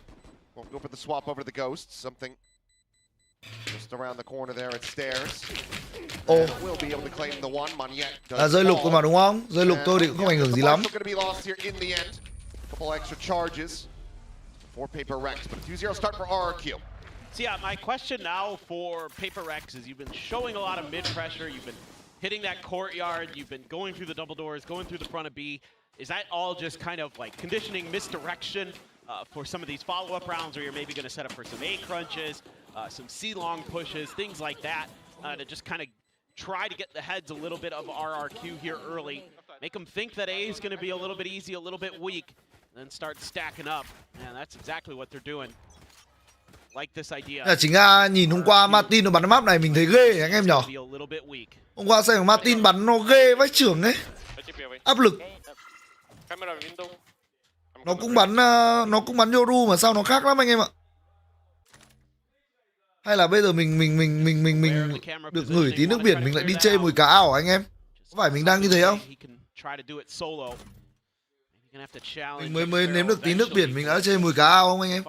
Won't go for the swap over to the Ghost. Something just around the corner there at stairs. Oh. We'll be able to claim the one. Monyet does rơi lục mà đúng không? Rơi lục tôi thì cũng không ảnh hưởng gì lắm. Couple extra charges for PRX, but a 2-0 start for RRQ. So yeah, my question now for PRX is you've been showing a lot of mid pressure. You've been hitting that courtyard, you've been going through the double doors, going through the front of B. Is that all just kind of like conditioning misdirection for some of these follow-up rounds where you're maybe going to set up for some A crunches, some C long pushes, things like that, to just kind of try to get the heads a little bit of RRQ here early, make them think that A is going to be a little bit easy, a little bit weak, and then start stacking up. And that's exactly what they're doing. Like this idea. Chính ra nhìn hôm qua Martin nó bắn map này mình thấy ghê anh em nhở. Hôm qua xem Martin bắn nó ghê vách trưởng ấy. Áp lực. Nó cũng bắn Yoru mà sao nó khác lắm anh em ạ. Hay là bây giờ mình được ngửi tí nước biển mình lại đi chê mùi cá ảo anh em. Có phải mình đang như thế không? Mình mới nếm được tí nước biển mình đã chê mùi cá ao không anh em?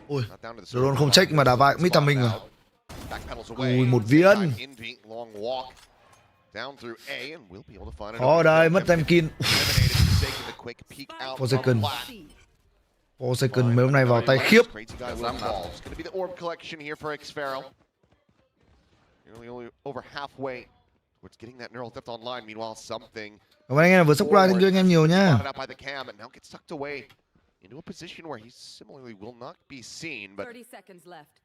Ôi, drone không check mà đá vai mít tầm mình à? Ui, một viên. Khó đây, mất time kill. Forsaken. Forsaken mấy hôm nay vào tay khiếp. Cảm ơn anh em vừa subscribe kênh anh em nhiều nhá. Into a position where he similarly will not be seen, but 30 seconds left.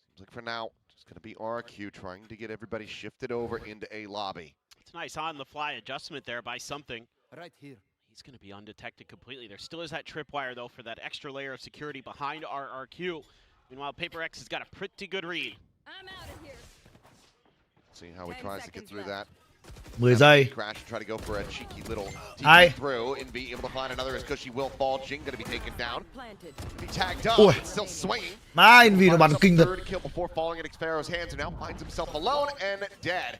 Seems like for now, just going to be RRQ trying to get everybody shifted over into A lobby. It's nice on-the-fly adjustment there by something. Right here. He's going to be undetected completely. There still is that tripwire, though, for that extra layer of security behind RRQ. Meanwhile, PRX has got a pretty good read. I'm out of here. See how he tries to get through that. 10 giây. Crash and try to go for a cheeky little Hai. TP through and be able to find another as Cushy will fall. Jing gonna be taken down. Be tagged up, Ui. but still swinging. Má Envy nó bắn kinh thật. Third kill before falling in Xfero's hands, and now finds himself alone and dead.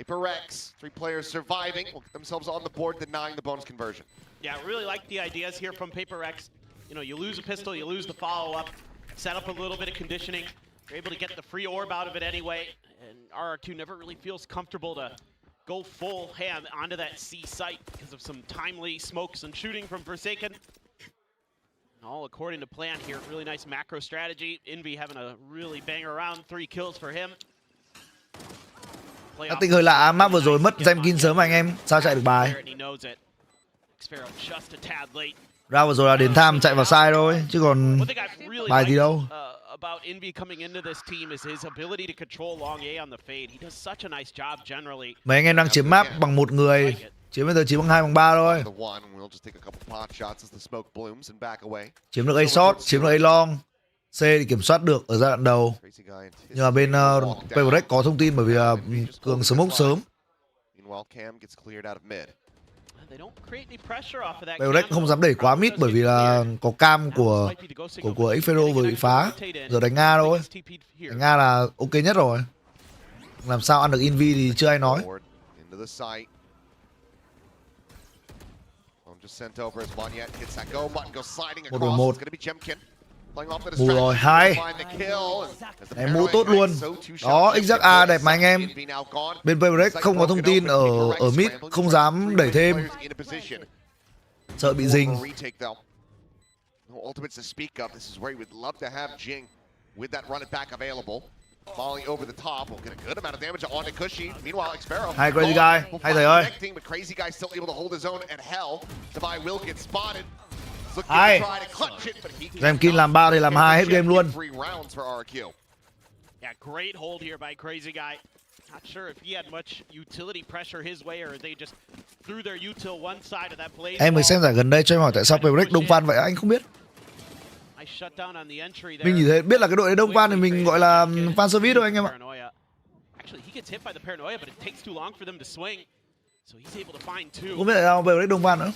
PRX, 3 players surviving, will get themselves on the board, denying the bonus conversion. Yeah, I really like the ideas here from PRX. You know, you lose a pistol, you lose the follow-up, set up a little bit of conditioning. You're able to get the free orb out of it anyway, and RRQ never really feels comfortable to go full ham onto that C site because of some timely smokes and shooting from Forsaken. All according to plan here. Really nice macro strategy. Envy having a really banger round, 3 kills for him. Các tình hơi lạ, map vừa rồi mất Zemkin sớm mà anh em. Sao chạy được bài? Ra vừa rồi là đến tham chạy vào sai thôi, chứ còn bài gì đâu. About Envy coming into this team is his ability to control long A on the fade. He does such a nice job generally. Mấy anh em đang chiếm map bằng một người, chiếm bây giờ chỉ bằng 2 bằng 3 thôi. Chiếm được A short, chiếm được A long. C thì kiểm soát được ở giai đoạn đầu. Nhưng mà bên PRX có thông tin bởi vì Cường smoke sớm. PRX không dám đẩy quá mid bởi vì là có cam của Xfero vừa bị phá. Giờ đánh Nga thôi. Đánh Nga là ok nhất rồi. Làm sao ăn được Envy thì chưa ai nói. 1-1. Mù rồi, 2. Em mũ tốt luôn. Đó, exact A đẹp mà anh em. Bên PRX không có thông tin ở mid, không dám đẩy thêm. Sợ bị dình. Hai Crazy Guy, hai thầy ơi. Hai. Zemkin làm 3 thì làm 2 hết game luôn. Yeah, great hold here by Crazy Guy. Not sure if he had much utility pressure his way or they just threw their util one side of that blaze. Em mới xem giải gần đây cho em hỏi tại sao PRX đông fan vậy, anh không biết. Mình chỉ thấy biết là cái đội đấy đông fan thì mình gọi là fan service thôi anh em ạ. Actually, he gets hit by the paranoia, but it takes too long for them to swing. So he's able to find 2. Không biết tại sao PRX đông fan nữa.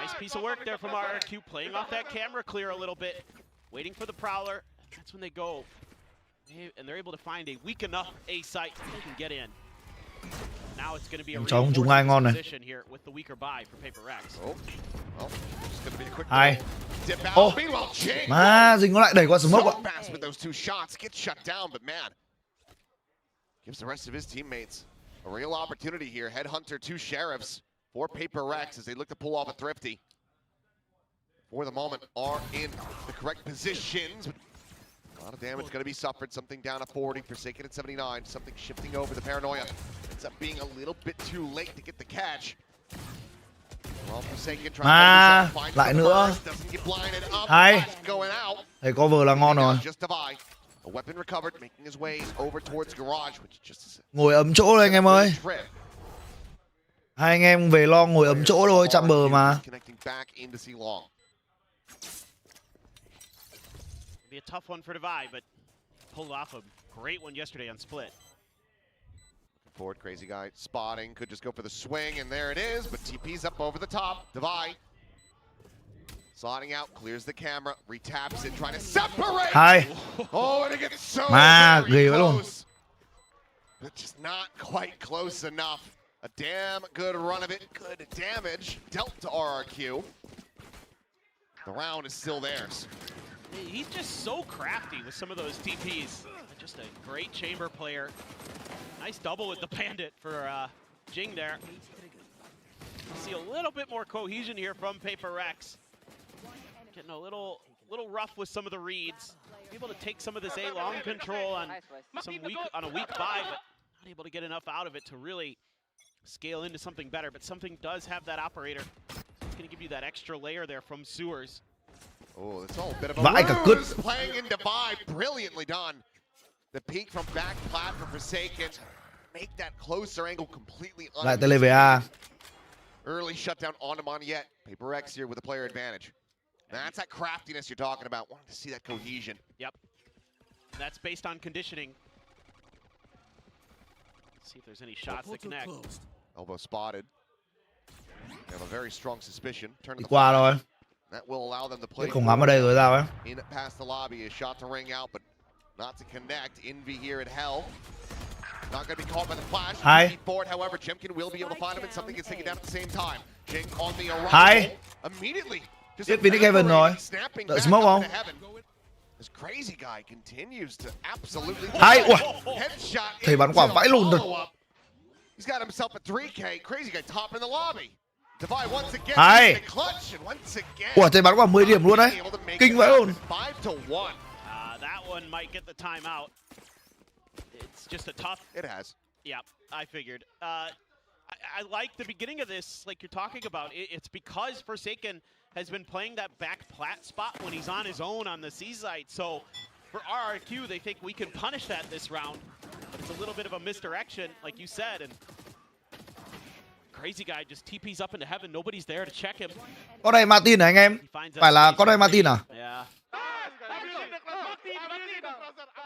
Nice piece of work there from RRQ, playing off that camera clear a little bit, waiting for the prowler. That's when they go, and they're able to find a weak enough A site they can get in. Now it's going to be a reinforced position here with the weaker buy for PRX. Hai. Ô, mà Dình nó lại đẩy qua smoke ạ. Gives the rest of his teammates a real opportunity here. Headhunter, 2 sheriffs for PRX as they look to pull off a thrifty. For the moment, are in the correct positions. A lot of damage going to be suffered. Something down at 40, Forsaken at 79. Something shifting over. The paranoia ends up being a little bit too late to get the catch. Mà lại nữa. Hai. Thầy cover là ngon rồi. Ngồi ấm chỗ thôi anh em ơi. Hai anh em về long ngồi ấm chỗ thôi, chạm bờ mà. Be a tough one for Divide, but pulled off a great one yesterday on split. Forward, Crazy Guy spotting, could just go for the swing, and there it is, but TP's up over the top. Divide. Slotting out, clears the camera, retaps it, trying to separate! Hai. Oh, and it gets so very close. But just not quite close enough. A damn good run of it, good damage dealt to RRQ. The round is still theirs. He's just so crafty with some of those TPs. Just a great chamber player. Nice double with the bandit for Jing there. See a little bit more cohesion here from PRX. Getting a little rough with some of the reads. Able to take some of this A long control on a weak buy, but not able to get enough out of it to really scale into something better. But something does have that operator. It's going to give you that extra layer there from Sewers. Oh, that's all a bit of a ruse. Playing in Divide, brilliantly done. The peek from back plat for Forsaken. Make that closer angle completely unavailable. Early shutdown on him on yet. PRX here with a player advantage. That's that craftiness you're talking about. Wanting to see that cohesion. Yep. That's based on conditioning. See if there's any shots that connect. Elbow spotted. They have a very strong suspicion. Turn Đi the qua flash. rồi. That will allow them to play. Biết không ngắm ở đây rồi sao ấy. In past the lobby, a shot to ring out, but not to connect. Envy here at Hell. Not going to be caught by the flash. Hi. Forward, however, Jemkin will be able to find him, and something gets taken down at the same time. Jing on the arrival. Hi. Immediately. Just Biết Phoenix Heaven rồi. snapping Đợi back smoke up không? into heaven. This crazy guy continues to absolutely. Hi. Ui. Headshot. Thầy bắn quả vãi lùn rồi. He's got himself a 3K. Crazy guy top in the lobby. Divide once again. Hi. Clutch, and once again. Ủa, thầy bắn quả 10 điểm luôn đấy. Kinh vãi luôn. 5-1. That one might get the timeout. It's just a tough. It has. Yeah, I figured. I like the beginning of this, like you're talking about. It's because Forsaken has been playing that back plat spot when he's on his own on the C site. So for RRQ, they think we can punish that this round. But it's a little bit of a misdirection, like you said. And crazy guy just TP's up into heaven. Nobody's there to check him. Có đây Martin à anh em? Phải là có đây Martin à? Yeah.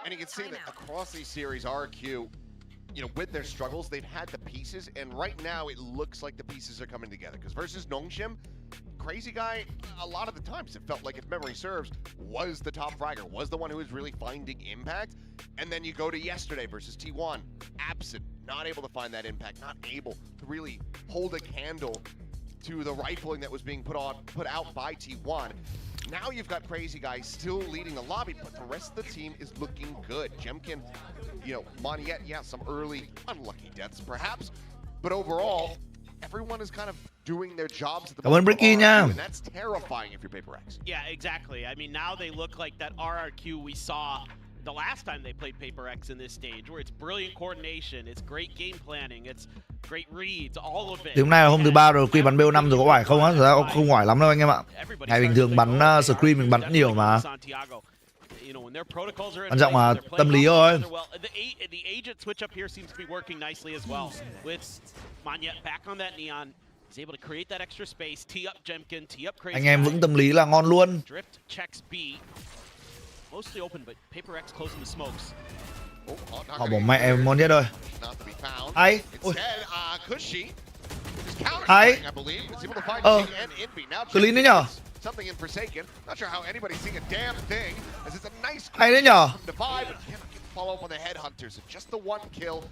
And you can see that across these series, RRQ, you know, with their struggles, they've had the pieces, and right now it looks like the pieces are coming together. Because versus Nongshim, crazy guy, a lot of the times it felt like, if memory serves, was the top fragger, was the one who was really finding impact. And then you go to yesterday versus T1, absent, not able to find that impact, not able to really hold a candle to the rifling that was being put out by T1. Now you've got Crazy Guy still leading the lobby, but the rest of the team is looking good. Jemkin, you know, Moniette, yeah, some early unlucky deaths perhaps, but overall, everyone is kind of doing their jobs at the moment, and that's terrifying if you're PRX. Yeah, exactly. I mean, now they look like that RRQ we saw the last time they played PRX in this stage, where it's brilliant coordination, it's great game planning, it's great reads, all of it. Thì hôm nay là hôm thứ 3 rồi, Quy bắn BO5 rồi có oải không á? Thật ra không oải lắm đâu anh em ạ. Ngày bình thường bắn screen mình bắn nhiều mà. Quan trọng là tâm lý thôi. The agent switch up here seems to be working nicely as well. With Moniette back on that neon, he's able to create that extra space, tee up Jemkin, tee up Crazy. Anh em vững tâm lý là ngon luôn. Drift checks B. Mostly open, but PRX closing the smokes. Họ bỏ mẹ em ngon nhất rồi. Hay. Ui. Hay. Clean đấy nhở. Hay đấy nhở. Follow up on the headhunters, so just the one kill.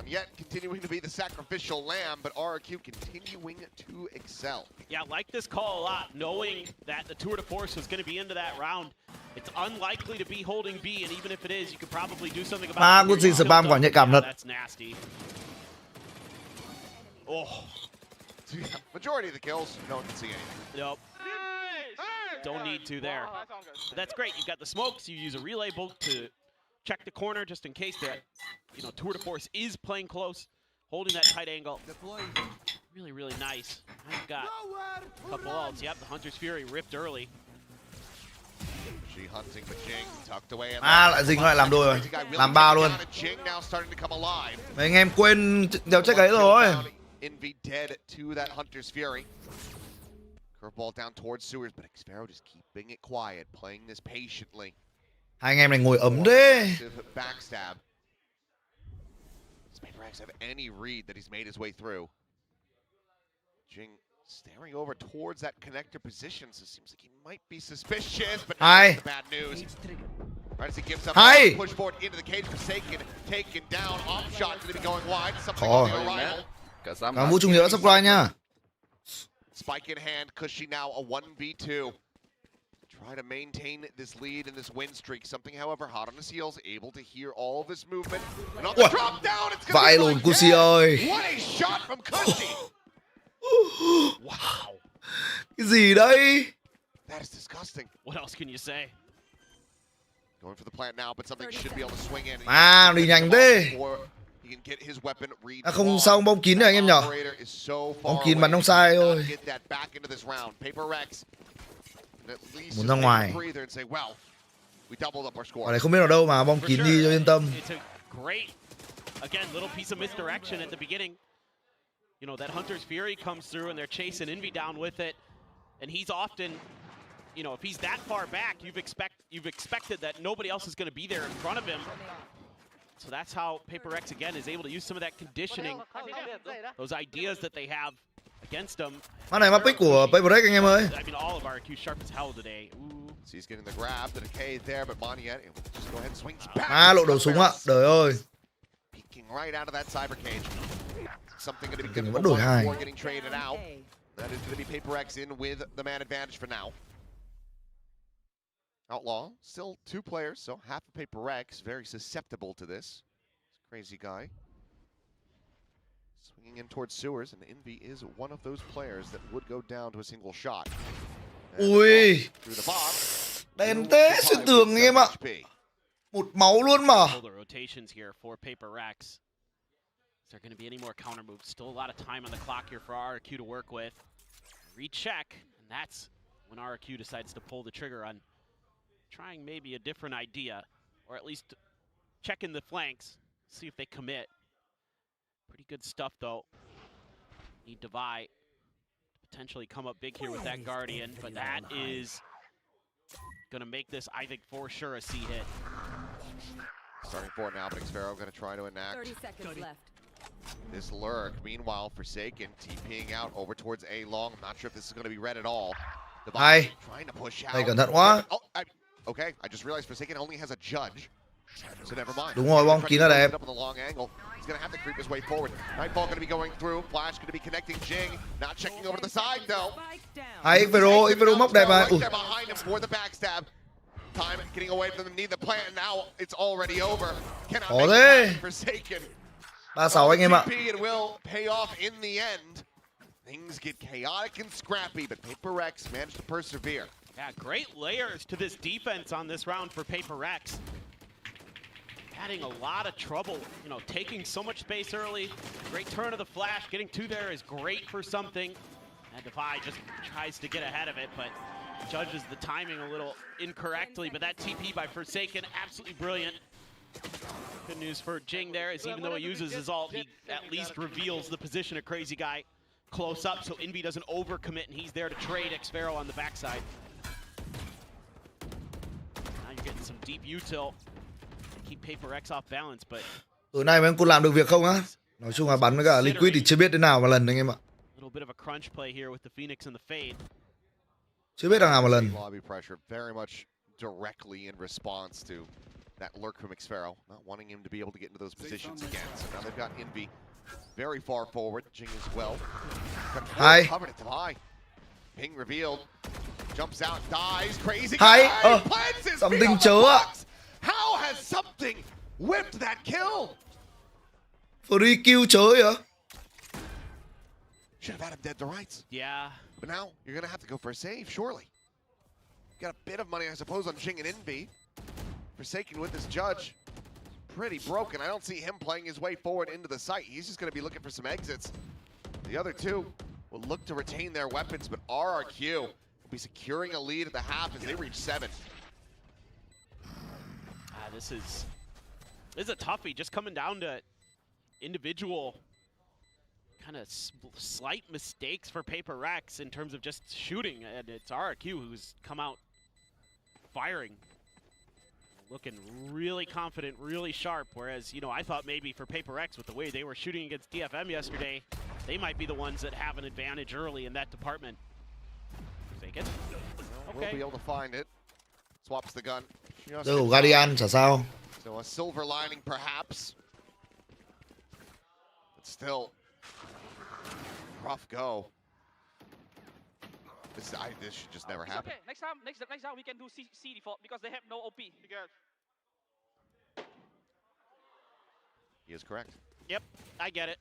Yet continuing to be the sacrificial lamb, but RRQ continuing to excel. Yeah, I like this call a lot, knowing that the tour de force was going to be into that round. It's unlikely to be holding B, and even if it is, you could probably do something about it. Good gì spam quả nhạy cảm thật. That's nasty. Oh. Majority of the kills, no one can see anything. Nope. Don't need to there. But that's great. You've got the smokes. You use a relay bolt to check the corner just in case that, you know, tour de force is playing close, holding that tight angle. Really, really nice. I've got a couple ults. Yep, the Hunter's Fury ripped early. She hunting but Jing tucked away. Lại dính lại làm đôi rồi. Làm ba luôn. Mấy anh em quên đéo check ấy rồi. Envy dead to that Hunter's Fury. Curveball down towards sewers, but Xpharaoh just keeping it quiet, playing this patiently. Hai anh em này ngồi ấm thế. Backstab. Does PRX have any read that he's made his way through? Jing staring over towards that connector position, so it seems like he might be suspicious, but that's the bad news. Right as he gives up, push forward into the cage, Forsaken taken down, off shot going to be going wide, something on the arrival. Cả vũ trung nghĩa supply nha. Spike in hand, Cushy now a 1v2. Try to maintain this lead and this win streak. Something, however, hot on his heels, able to hear all of this movement. And on the drop down, it's gonna vãi luôn Cushy ơi. What a shot from Cushy! Wow. Cái gì đây? That is disgusting. What else can you say? Going for the plant now, but something should be able to swing in. Đi nhanh thế. He can get his weapon read. Không sao bom kín rồi anh em nhở? Bom kín bắn không sai thôi. Muốn ra ngoài. Ở đây không biết ở đâu mà bom kín đi cho yên tâm. Again, little piece of misdirection at the beginning. You know, that Hunter's Fury comes through and they're chasing Envy down with it. And he's often, you know, if he's that far back, you've expected that nobody else is going to be there in front of him. So that's how PRX again is able to use some of that conditioning, those ideas that they have against them. Mắt này mắt pick của PRX anh em ơi. I mean, all of RRQ sharp as hell today. Ooh. So he's getting the grab, the decay there, but Moniet just go ahead and swings back. Lộ đầu súng ạ. Đời ơi. Peeking right out of that cyber cage. Something going to be good Vẫn đổi hai. for getting traded out. That is going to be PRX in with the man advantage for now. Outlaw, still 2 players, so half of PRX, very susceptible to this. Crazy guy. Swinging in towards sewers, and Envy is one of those players that would go down to a single shot. Ui. Đèn té xuyên tường anh em ạ. Một máu luôn mà. The rotations here for PRX. Is there going to be any more counter moves? Still a lot of time on the clock here for RRQ to work with. Recheck, and that's when RRQ decides to pull the trigger on trying maybe a different idea, or at least checking the flanks, see if they commit. Pretty good stuff though. Need DeVi potentially come up big here with that Guardian, but that is gonna make this, I think, for sure a C hit. Starting 4 now, but Xfero gonna try to enact 30 seconds left. this lurk. Meanwhile, Forsaken TPing out over towards A-Long. I'm not sure if this is gonna be red at all. Hai. Trying to push out. Đây cẩn thận quá. Oh, okay, I just realized Forsaken only has a judge. So never mind. Đúng rồi, bom kín là đẹp. Up on the long angle. He's gonna have to creep his way forward. Nightfall gonna be going through. Flash gonna be connecting Jing. Not checking over to the side though. Hai Xfero móc đẹp mà. Ui. Behind him for the backstab. Time getting away from them. Need the plant now. It's already over. Cannot Khó make thế. it. Forsaken. 36 anh em ạ. TP and will pay off in the end. Things get chaotic and scrappy, but PRX managed to persevere. Yeah, great layers to this defense on this round for PRX. Adding a lot of trouble, you know, taking so much space early. Great turn of the flash, getting 2 there is great for something. And DeVi just tries to get ahead of it, but judges the timing a little incorrectly. But that TP by Forsaken, absolutely brilliant. Good news for Jing there is even though he uses his ult, he at least reveals the position of Crazy Guy close up, so Envy doesn't overcommit, and he's there to trade Xfero on the backside. Now you're getting some deep util. Keep PRX off balance, but Tối nay mấy em cô làm được việc không á? Nói chung là bắn với cả Liquid thì chưa biết thế nào một lần anh em ạ. little bit of a crunch play here with the Phoenix and the Fade. Chưa biết thằng nào một lần. Lobby pressure very much directly in response to that lurk from Xfero, not wanting him to be able to get into those positions again. So now they've got Envy very far forward, Jing as well. Hai. Covered it to high. Ping revealed. Jumps out, dies, crazy Hai. guy, plants his feet Something on the chớ ạ. box. How has something whipped that kill? Free kill chớ vậy? Should have had him dead to rights. Yeah. But now you're gonna have to go for a save, surely. Got a bit of money, I suppose, on Jing and Envy. Forsaken with this judge. Pretty broken. I don't see him playing his way forward into the site. He's just gonna be looking for some exits. The other two will look to retain their weapons, but RRQ will be securing a lead at the half as they reach 7. This is a toughie, just coming down to individual kind of slight mistakes for PRX in terms of just shooting, and it's RRQ who's come out firing, looking really confident, really sharp, whereas, you know, I thought maybe for PRX with the way they were shooting against DFM yesterday, they might be the ones that have an advantage early in that department. Take it. We'll be able to find it. Swaps the gun. Đây của Guardian chả sao. So a silver lining perhaps. But still, rough go. This should just never happen. Okay, next time we can do C default because they have no OP. He is correct. Yep, I get it.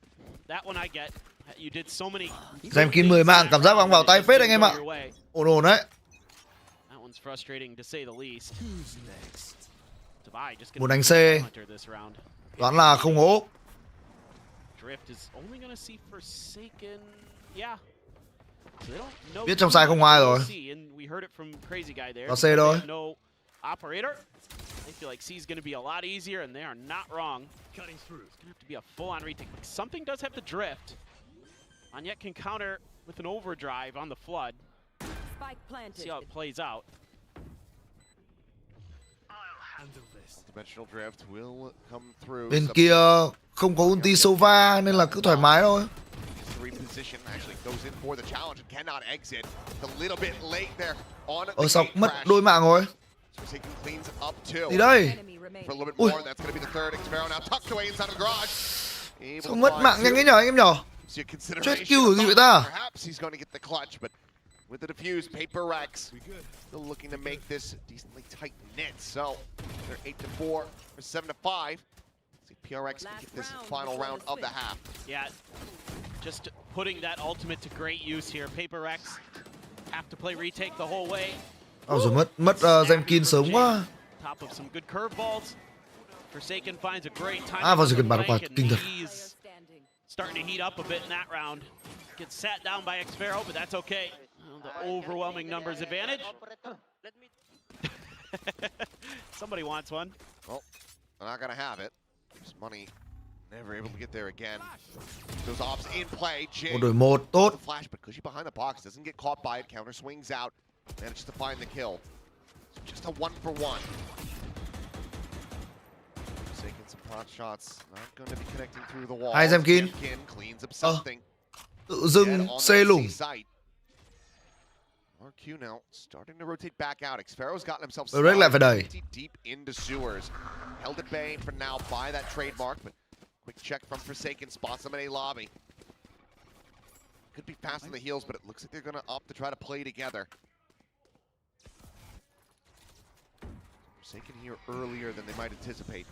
That one I get. You did so many. Xem kín 10 mạng cảm giác băng vào tay phết anh em ạ. Ổn ổn đấy. That one's frustrating to say the least. Một đánh C. Đoán là không hố. Drift is only gonna see Forsaken. Yeah. Biết trong side không ai rồi. We heard it from Crazy Guy there. Có C thôi. No operator. They feel like C is gonna be a lot easier, and they are not wrong. Cutting through. It's gonna have to be a full-on retake. Something does have the drift. Onyet can counter with an overdrive on the flood. Spike planted. See how it plays out. I'll handle this. Dimensional drift will come through. Bên kia không có ulti Sova nên là cứ thoải mái thôi. Reposition actually goes in for the challenge and cannot exit. A little bit late there on the Sao gate mất crash. đôi mạng rồi? Forsaken cleans up too. Đi đây. For a little bit more, that's going to be the third. Xpero now tucked away inside of the garage. Sao mất mạng nhanh thế nhở anh em nhở? Chết kêu gì vậy ta? Perhaps he's going to get the clutch, but with the defuse, PRX still looking to make this decently tight knit. So they're 8-4 or 7-5. See PRX can get this final round of the half. Yeah, just putting that ultimate to great use here. PRX have to play retake the whole way. Rồi mất Zemkin sớm quá. Top of some good curveballs. Forsaken finds a great time. Vào sự gần bắn quả kinh thật. Starting to heat up a bit in that round. Gets sat down by Xpero, but that's okay. The overwhelming numbers advantage. Somebody wants one. Well, they're not gonna have it. There's money. Never able to get there again. Those ops in play. Jing. Đổi một tốt. The flash, but because behind the box doesn't get caught by it. Counter swings out. Manages to find the kill. So just a 1-for-1. Taking some pot shots. Not going to be connecting through the wall. Hai Zemkin. Cleans up something. Tự dưng C lủng. RRQ now starting to rotate back out. Xpero's gotten himself PRX lại phải đẩy. deep into sewers. Held at bay for now by that trademark, but quick check from Forsaken spots him in a lobby. Could be fast on the heels, but it looks like they're going to opt to try to play together. Forsaken here earlier than they might anticipate.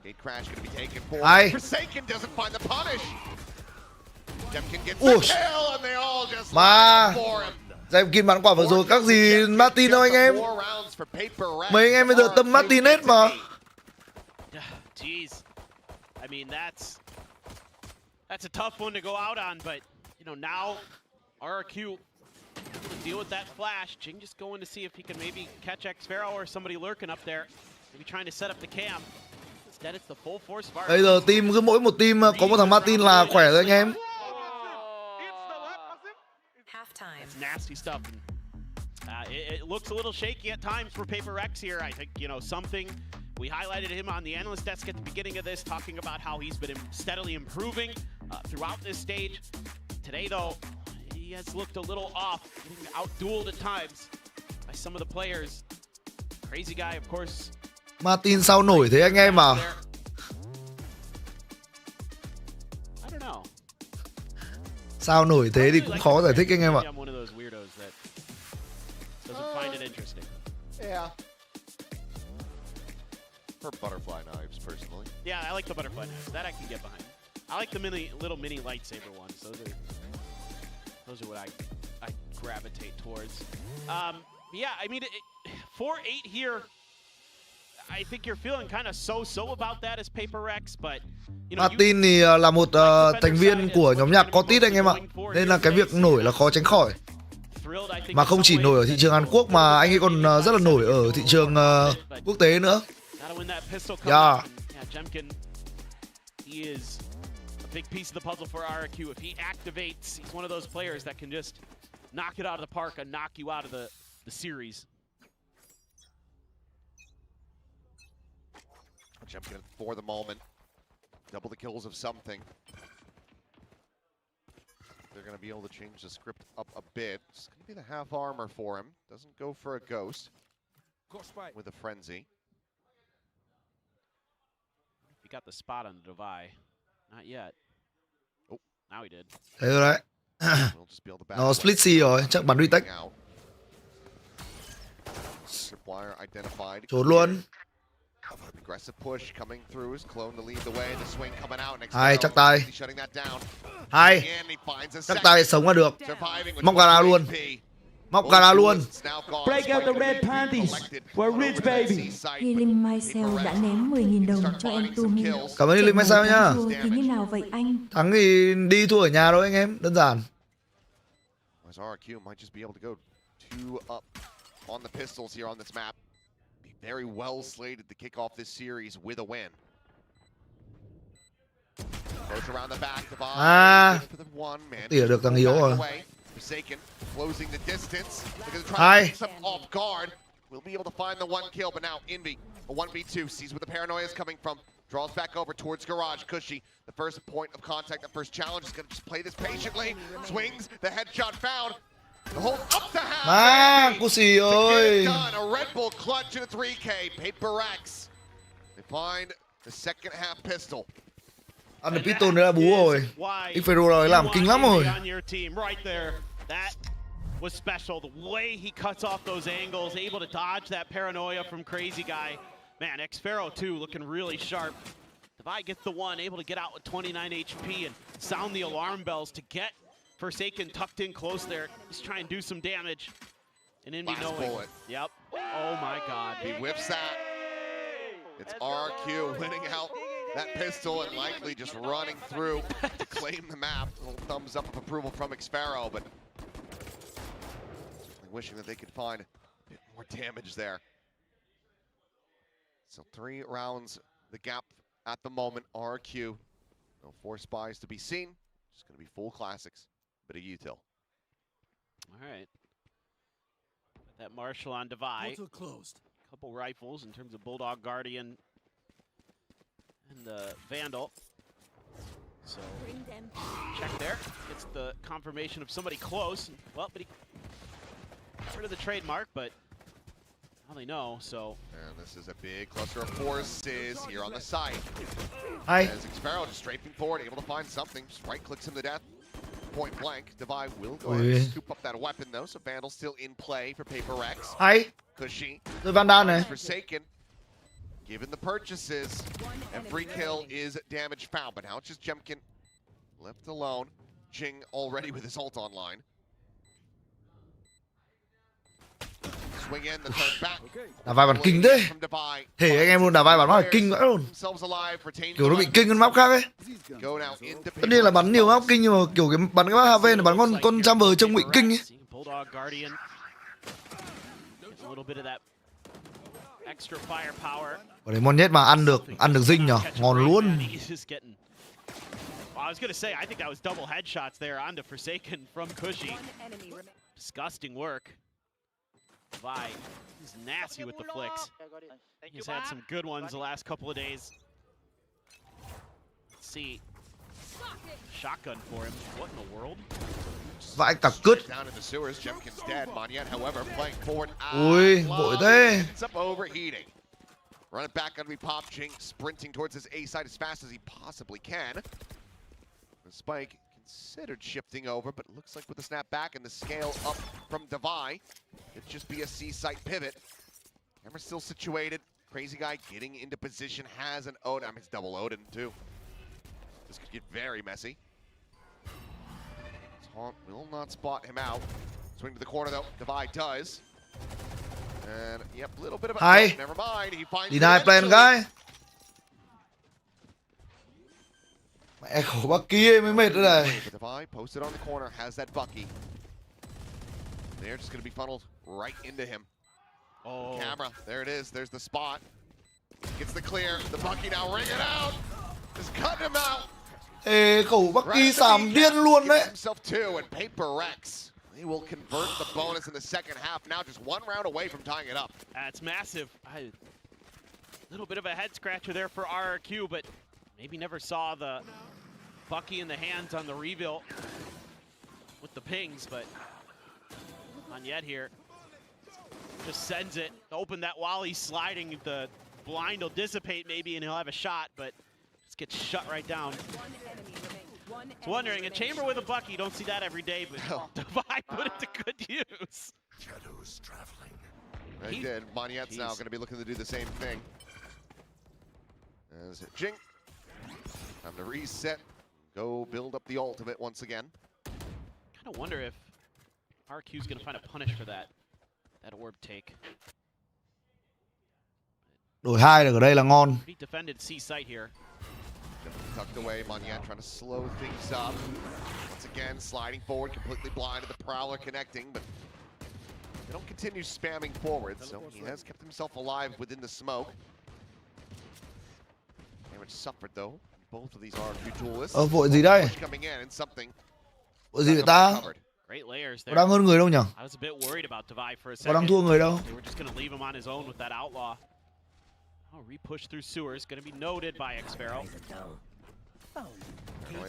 Gate crash going to be taken for. Forsaken doesn't find the punish. Jemkin gets the kill and they all just line up for him. Zemkin bắn quả vừa rồi các gì Martin đâu anh em. Mấy anh em bây giờ tâm Martin hết mà. Jeez. I mean, that's a tough one to go out on, but you know, now RRQ able to deal with that flash. Jing just going to see if he can maybe catch Xpero or somebody lurking up there. Maybe trying to set up the cam. Instead, it's the full force fire. Bây giờ team cứ mỗi một team có một thằng Martin là khỏe rồi anh em. It's nasty stuff. It looks a little shaky at times for PRX here. I think, you know, something. We highlighted him on the analyst desk at the beginning of this, talking about how he's been steadily improving throughout this stage. Today, though, he has looked a little off, getting out-dueled at times by some of the players. Crazy guy, of course. Martin sao nổi thế anh em à? I don't know. Sao nổi thế thì cũng khó giải thích anh em ạ. I'm one of those weirdos that doesn't find it interesting. Yeah. For butterfly knives, personally. Yeah, I like the butterfly knives. That I can get behind. I like the little mini lightsaber ones. Those are what I gravitate towards. Yeah, I mean, 4-8 here. I think you're feeling kind of so about that as PRX, but you know, Martin thì là một thành viên của nhóm nhạc có tít anh em ạ. Nên là cái việc nổi là khó tránh khỏi. Mà không chỉ nổi ở thị trường Hàn Quốc mà anh ấy còn rất là nổi ở thị trường quốc tế nữa. Yeah. Jemkin, he is a big piece of the puzzle for RRQ. If he activates, he's one of those players that can just knock it out of the park and knock you out of the series. Jemkin for the moment. Double the kills of something. They're going to be able to change the script up a bit. It's going to be the half armor for him. Doesn't go for a ghost with a frenzy. He got the spot on the Devi. Not yet. Oh, now he did. Thế rồi đấy. Nó split C rồi, chắc bắn retake. Trốn luôn. Aggressive push coming through his clone to lead the way. The swing coming out next. Hai chắc tay. Shutting that down. Hai. Chắc tay sống là được. Móc gara luôn. Móc gara luôn. Break out the red panties. We're rich baby. Healing Myself đã ném 10.000 đồng cho em Tumi. Cảm ơn Healing Myself nhá. Thì như nào vậy anh? Thắng thì đi thua ở nhà thôi anh em, đơn giản. RRQ might just be able to go 2 up on the pistols here on this map. Be very well slated to kick off this series with a win. Goes around the back. Tỉa được thằng Hiếu rồi. Forsaken closing the distance. Hai. Off guard. We'll be able to find the 1 kill, but now Envy A 1v2, sees where the paranoia is coming from. Draws back over towards garage. Cushy, the first point of contact, the first challenge, is going to just play this patiently. Swings, the headshot found. The hold up to half. Cushy ơi. Done. A Red Bull clutch in a 3K. PRX. They find the second half pistol. Ăn được pistol nữa là bú rồi. Ifero rồi làm kinh lắm rồi. That was special. The way he cuts off those angles, able to dodge that paranoia from Crazy Guy. Man, Xpharaoh too, looking really sharp. THEVI gets the one, able to get out with 29 HP and sound the alarm bells to get Forsaken tucked in close there. Just try and do some damage. And Indy knowing. Bullet. Yep. Oh my God. He whips that. It's RRQ winning out that pistol and likely just running through to claim the map. A little thumbs up of approval from Xpharaoh, but wishing that they could find a bit more damage there. So 3 rounds, the gap at the moment. RRQ, no 4 spies to be seen. Just going to be full classics. Bit of util. All right. That Marshall on THEVI. Closed. Couple rifles in terms of Bulldog Guardian and the Vandal. So check there. Gets the confirmation of somebody close. Well, but he got rid of the trademark, but now they know, so. And this is a big cluster of forces here on the site. Hi. As Xpharaoh just strafing forward, able to find something. Just right clicks him to death. Point blank. THEVI will go ahead and scoop up that weapon though, so Vandal still in play for PRX. Hay. Cushy. Tôi Vandal này. Forsaken. Given the purchases, every kill is damage found, but now it's just Jemkin left alone. Jing already with his ult online. Swing in the third back. Đá vai bản kinh thế. Thể anh em luôn đá vai bản nó kinh vãi luôn. Kiểu nó bị kinh hơn map khác ấy. Tất nhiên là bắn nhiều map kinh nhưng mà kiểu cái bắn cái map HV này bắn con Chamber trông bị kinh ấy. Ở đây mon nhất mà ăn được dinh nhở, ngon luôn. I was gonna say, I think that was double headshots there onto Forsaken from Cushy. Disgusting work. THEVI, he's nasty with the flicks. He's had some good ones the last couple of days. Let's see. Shotgun for him. What in the world? Vãi cả cứt. Down in the sewers, Jemkin's dead. Monyet, however, playing forward. Ui, vội thế. Ends up overheating. Run it back, gonna be Pop. Jing sprinting towards his A side as fast as he possibly can. The spike considered shifting over, but it looks like with the snap back and the scale up from THEVI, it'd just be a C site pivot. Camera still situated. Crazy Guy getting into position, has an Odin. I mean, it's double Odin too. This could get very messy. Taunt will not spot him out. Swing to the corner though. THEVI does. And yep, a little bit of a never mind. He finds Deny plan guy. Mẹ khổ bác kia mới mệt nữa này. THEVI posted on the corner, has that Bucky. They're just going to be funneled right into him. Oh. Camera, there it is. There's the spot. Gets the clear. The Bucky now ring it out. Just cut him out. Ê, khẩu Bucky xàm điên luôn đấy. Himself too, and PRX. They will convert the bonus in the second half. Now just 1 round away from tying it up. That's massive. A little bit of a head scratcher there for RRQ, but maybe never saw the Bucky in the hands on the reveal with the pings, but not yet here. Just sends it. Open that while he's sliding. The blind will dissipate maybe and he'll have a shot, but just gets shut right down. It's wondering, a chamber with a Bucky, you don't see that every day, but THEVI put it to good use. Shadows traveling. They did. Monyet's now going to be looking to do the same thing. As Jing. Time to reset. Go build up the ultimate once again. Kind of wonder if RQ's going to find a punish for that orb take. Đổi 2 được ở đây là ngon. He defended C site here. Tucked away, Monyet trying to slow things up. Once again, sliding forward, completely blind to the Prowler connecting, but they don't continue spamming forward, so he has kept himself alive within the smoke. Damage suffered though. Both of these RRQ duelists. Vội gì đây? Coming in and something. Vội gì vậy ta? Great layers Có there. đang hơn người đâu nhỉ? I was a bit worried about THEVI for a Có second. đang thua người đâu? They were just going to leave him on his own with that outlaw. Oh, repush through sewers, gonna be noted by Xpharaoh.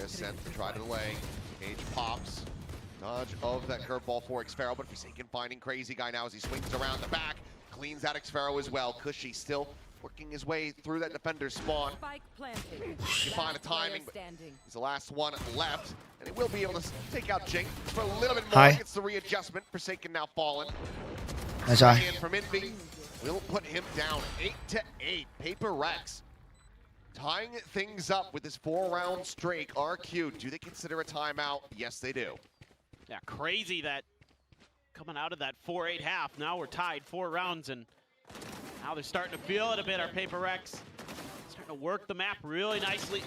Ascent to try to delay. Cage pops. Dodge of that curveball for Xpharaoh, but Forsaken finding Crazy Guy now as he swings around the back. Cleans out Xpharaoh as well. Cushy still working his way through that defender's spawn. You find a timing, but he's the last one left. And he will be able to take out Jink for a little bit more. Gets the readjustment. Forsaken now fallen. Nice try. From Envy will put him down 8-8. PRX tying things up with this 4-round streak. RQ, do they consider a timeout? Yes, they do. Yeah, crazy that coming out of that 4-8 half, now we're tied 4 rounds, and now they're starting to feel it a bit, our PRX. Starting to work the map really nicely.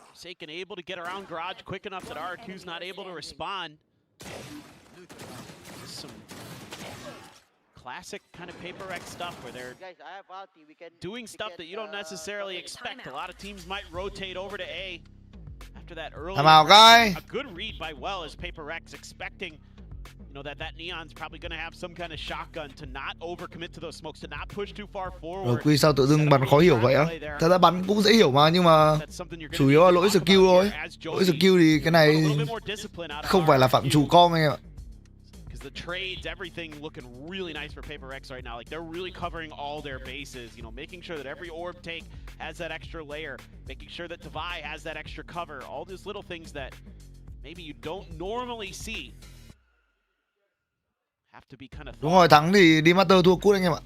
Forsaken able to get around Garage quick enough that RRQ's not able to respond. Some classic kind of PRX stuff where they're doing stuff that you don't necessarily expect. A lot of teams might rotate over to A after that early. I'm out, guy. A good read by Well as PRX expecting, you know, that Neon's probably going to have some kind of shotgun to not overcommit to those smokes, to not push too far forward. Quy sao tự dưng bắn khó hiểu vậy á? Thật ra bắn cũng dễ hiểu mà, nhưng mà chủ yếu là lỗi skill thôi. Lỗi skill thì cái này không phải là phạm trù com anh ạ. The trades, everything looking really nice for PRX right now. Like, they're really covering all their bases, you know, making sure that every orb take has that extra layer, making sure that THEO has that extra cover, all these little things that maybe you don't normally see have to be kind of Đúng rồi, thắng thì đi master, thua cút anh em ạ.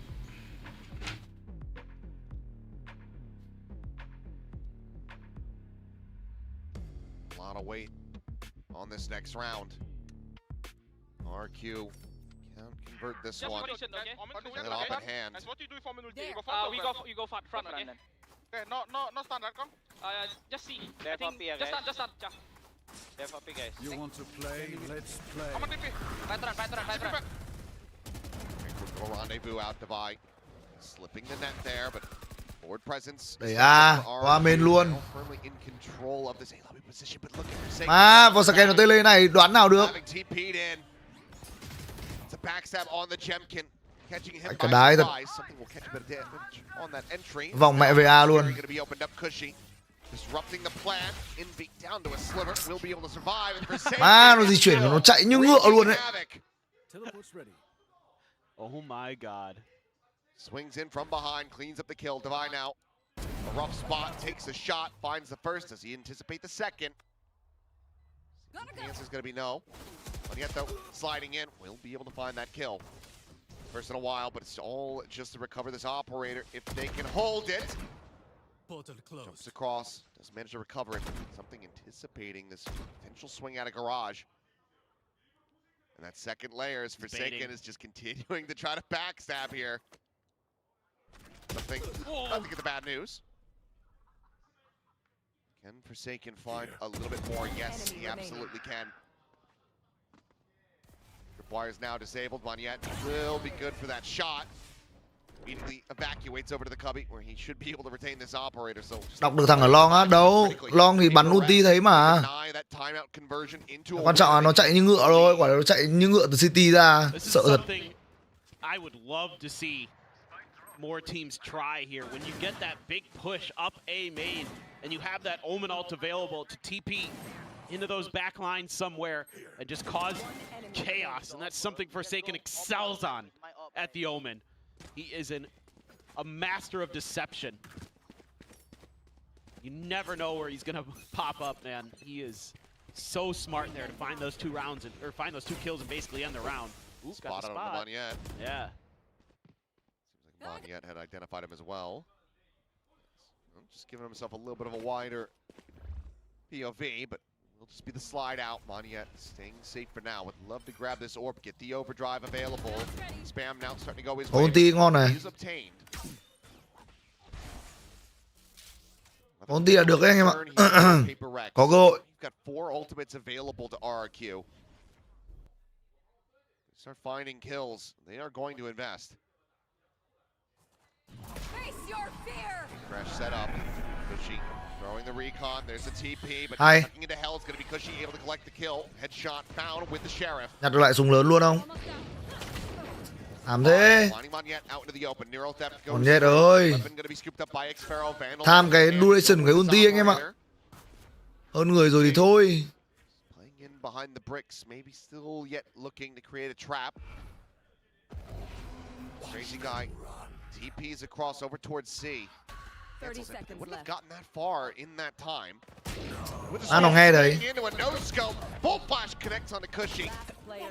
A lot of weight on this next round. RQ can't convert this one. And off at hand. What do you do for me? We go front, okay? Okay, no standard, come. Just see. I think just stand. You want to play? Let's play. Come on, TP. Go rendezvous out Divide. Slipping the net there, but forward presence. Đẩy A, qua main luôn. Firmly in control of this A position, but looking for sake. Forsaken nó tê lên này, đoán nào được. Backstab on the Gemkin, catching him Cả by đái thật. surprise. Something will catch a bit of damage on that entry. Vòng mẹ về A luôn. Going to be opened up Cushy, disrupting the plan. Envy down to a sliver, will be able to survive. And Forsaken Nó di chuyển, nó chạy như ngựa luôn đấy. Oh my god. Swings in from behind, cleans up the kill. Divide now. A rough spot, takes a shot, finds the first. Does he anticipate the second? The answer's going to be no. But yet, though, sliding in, will be able to find that kill. First in a while, but it's all just to recover this operator if they can hold it. Jumps across, does manage to recover it. Something anticipating this potential swing out of Garage. And that second layer is Forsaken is just continuing to try to backstab here. Nothing at the bad news. Can Forsaken find a little bit more? Yes, he absolutely can. Wires now disabled. Vignette will be good for that shot. Immediately evacuates over to the cubby where he should be able to retain this operator. So đọc được thằng ở Long á, đâu Long thì bắn ulti thấy mà. Quan trọng là nó chạy như ngựa thôi, quả nó chạy như ngựa từ City ra, sợ thật. I would love to see more teams try here when you get that big push up A main and you have that Omen ult available to TP into those back lines somewhere and just cause chaos, and that's something Forsaken excels on at the Omen. He is a master of deception. You never know where he's gonna pop up, man. He is so smart there to find those 2 rounds or find those 2 kills and basically end the round. Ooh, spot on Vignette. Yeah. Seems like Vignette had identified him as well. Just giving himself a little bit of a wider POV, but it'll just be the slide out. Vignette staying safe for now. Would love to grab this orb, get the overdrive available. Spam now starting to go his way. Ulti ngon này. Ulti là được đấy anh em ạ. Có cơ hội. You've got 4 ultimates available to RRQ. Start finding kills. They are going to invest. Face your fear. Crash set up. Cushy throwing the recon. There's the TP, but Hay. tucking into hell is going to be Cushy able to collect the kill. Headshot found with the sheriff. Nhặt được lại súng lớn luôn không? Thảm thế. Còn nhét ơi. Tham cái duration cái ulti anh em ạ. Hơn người rồi thì thôi. Behind the bricks, maybe still yet looking to create a trap. Crazy guy TPs across over towards C. 30 seconds Wouldn't have left. gotten that far in that time. Nó nghe đấy. Into a no scope. Full flash connects onto Cushy.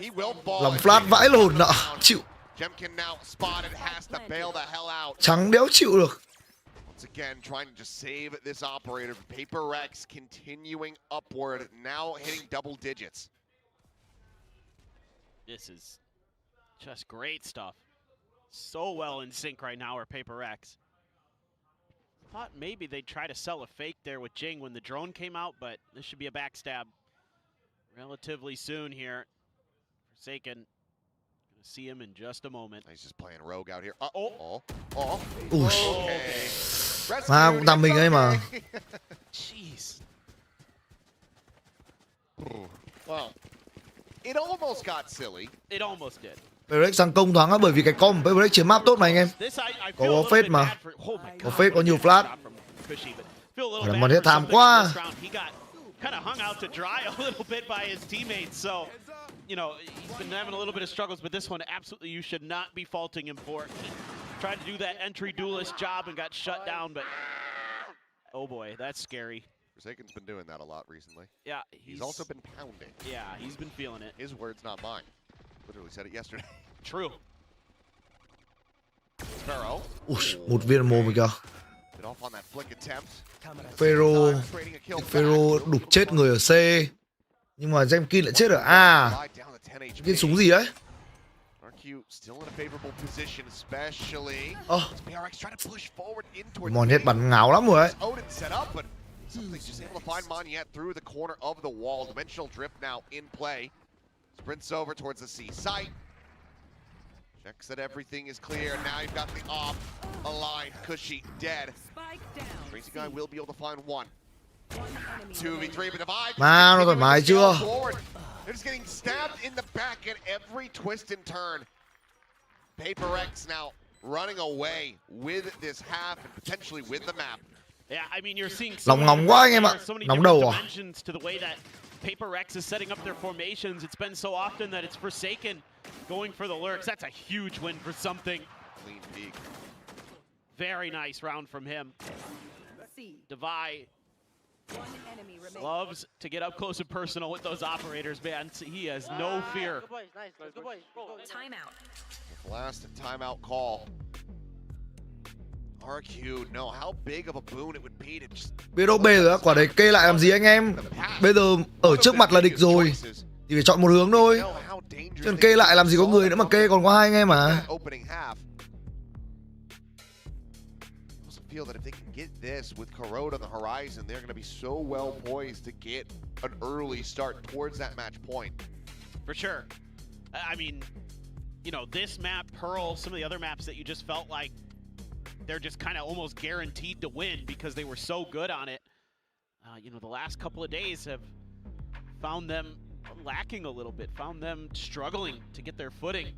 He will fall. Lòng flash vãi lồn nọ. Chịu. Jemkin now spotted, has to bail the hell out. Chẳng đéo chịu được. Once again, trying to just save this operator. PRX continuing upward, now hitting double digits. This is just great stuff. So well in sync right now are PRX. Thought maybe they'd try to sell a fake there with Jing when the drone came out, but this should be a backstab relatively soon here. Forsaken. Gonna see him in just a moment. He's just playing rogue out here. Okay. Mà cũng tầm mình ấy mà. Jeez. Well, it almost got silly. It almost did. PRX sang công thoáng á, bởi vì cái com PRX chiếm map tốt mà anh em. Có phết mà. Có phết, có nhiều flash. Một hết thảm quá. Kind of hung out to dry a little bit by his teammates, so you know he's been having a little bit of struggles, but this one absolutely you should not be faulting him for. He tried to do that entry duelist job and got shut down, but oh boy, that's scary. Forsaken's been doing that a lot recently. Yeah, he's also been pounding. Yeah, he's been feeling it. His words, not mine. Literally said it yesterday. True. Sparrow. Một viên mồm kìa. Get off on that flick attempt. Pharaoh đục chết người ở C. Nhưng mà Jemkin lại chết ở A. Cái súng gì đấy? RRQ still in a favorable position, especially. PRX trying to push forward in towards. Mòn hết bắn ngáo lắm rồi đấy. Odin set up, but something's just able to find Monyet through the corner of the wall. Dimensional drift now in play. Sprints over towards the C site. Checks that everything is clear. Now you've got the off aligned. Cushy dead. Crazy guy will be able to find one. 2v3, but divide. Mà nó thoải mái chưa? They're just getting stabbed in the back at every twist and turn. PRX now running away with this half and potentially with the map. Yeah, I mean you're seeing Lòng ngóng quá anh em ạ. Nóng đầu à? To the way that PRX is setting up their formations. It's been so often that it's Forsaken going for the lurks. That's a huge win for something. Clean peek. Very nice round from him. Divide loves to get up close and personal with those operators, man. He has no fear. Timeout. Last timeout call. RRQ, know how big of a boon it would be to just... Biết đâu B rồi á, quả đấy kê lại làm gì anh em? Bây giờ ở trước mặt là địch rồi thì phải chọn một hướng thôi. Chứ còn kê lại làm gì có người nữa mà kê, còn có hai anh em mà. Feel that if they can get this with Corrode on the horizon, they're going to be so well poised to get an early start towards that match point. For sure. I mean, you know, this map, Pearl, some of the other maps that you just felt like they're just kind of almost guaranteed to win because they were so good on it. You know, the last couple of days have found them lacking a little bit, found them struggling to get their footing.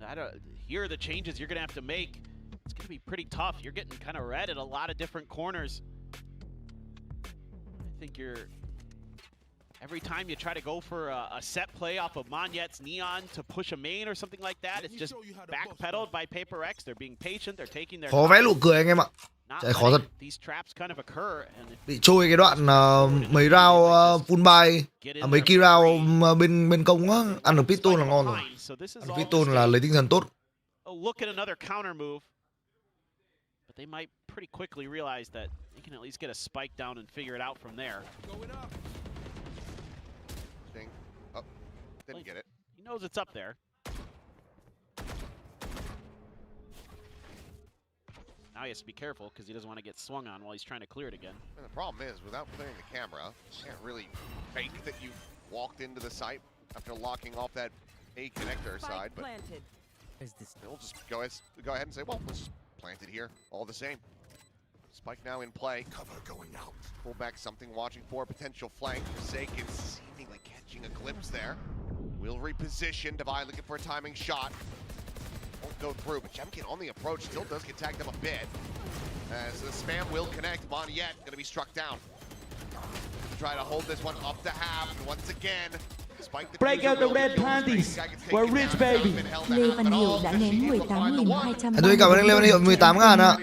And here are the changes you're going to have to make. It's going to be pretty tough. You're getting kind of red at a lot of different corners. I think every time you try to go for a set play off of Monyet's Neon to push a main or something like that, it's just backpedaled by PRX. They're being patient. They're taking their Khó vẽ nụ cười anh em ạ. Chạy khó thật. These traps kind of occur and bị trôi cái đoạn mấy round full buy, mấy key round bên công á, ăn được pistol là ngon rồi. Ăn pistol là lấy tinh thần tốt. Look at another counter move. But they might pretty quickly realize that they can at least get a spike down and figure it out from there. Oh, didn't get it. He knows it's up there. Now he has to be careful because he doesn't want to get swung on while he's trying to clear it again. And the problem is, without clearing the camera, you can't really fake that you walked into the site after locking off that A connector side. But they'll just go ahead and say, well, let's just plant it here, all the same. Spike now in play. Cover going out. Pull back something, watching for a potential flank. Forsaken seemingly catching a glimpse there. will reposition. Divide looking for a timing shot. Won't go through, but Jemkin on the approach still does get tagged up a bit. As the spam will connect, Moniette going to be struck down. Try to hold this one up to half, and once again, despite the Break out the red panties. We're rich, baby. Lê Văn Hiệu đã ném 18.200 Tôi cảm ơn anh Lê Văn Hiệu 18.000 ạ.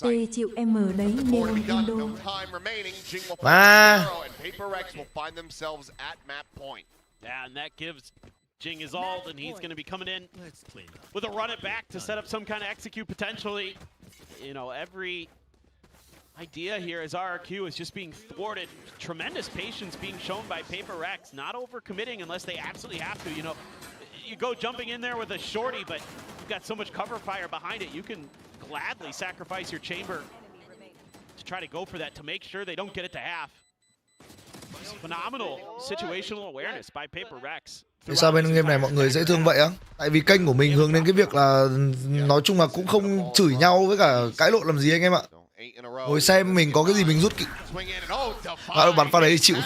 T triệu M đấy Neon Indo. Mà PRX will find themselves at map point. Yeah, and that gives Jing his ult, and he's going to be coming in with a run it back to set up some kind of execute potentially. You know, every idea here is RRQ is just being thwarted. Tremendous patience being shown by PRX, not overcommitting unless they absolutely have to. You know, you go jumping in there with a shorty, but you've got so much cover fire behind it, you can gladly sacrifice your chamber to try to go for that, to make sure they don't get it to half. Phenomenal situational awareness by PRX. Vì sao bên game này mọi người dễ thương vậy á? Tại vì kênh của mình hướng đến cái việc là nói chung là cũng không chửi nhau với cả cãi lộn làm gì anh em ạ. Ngồi xem mình có cái gì mình rút bắn pha đấy thì chịu.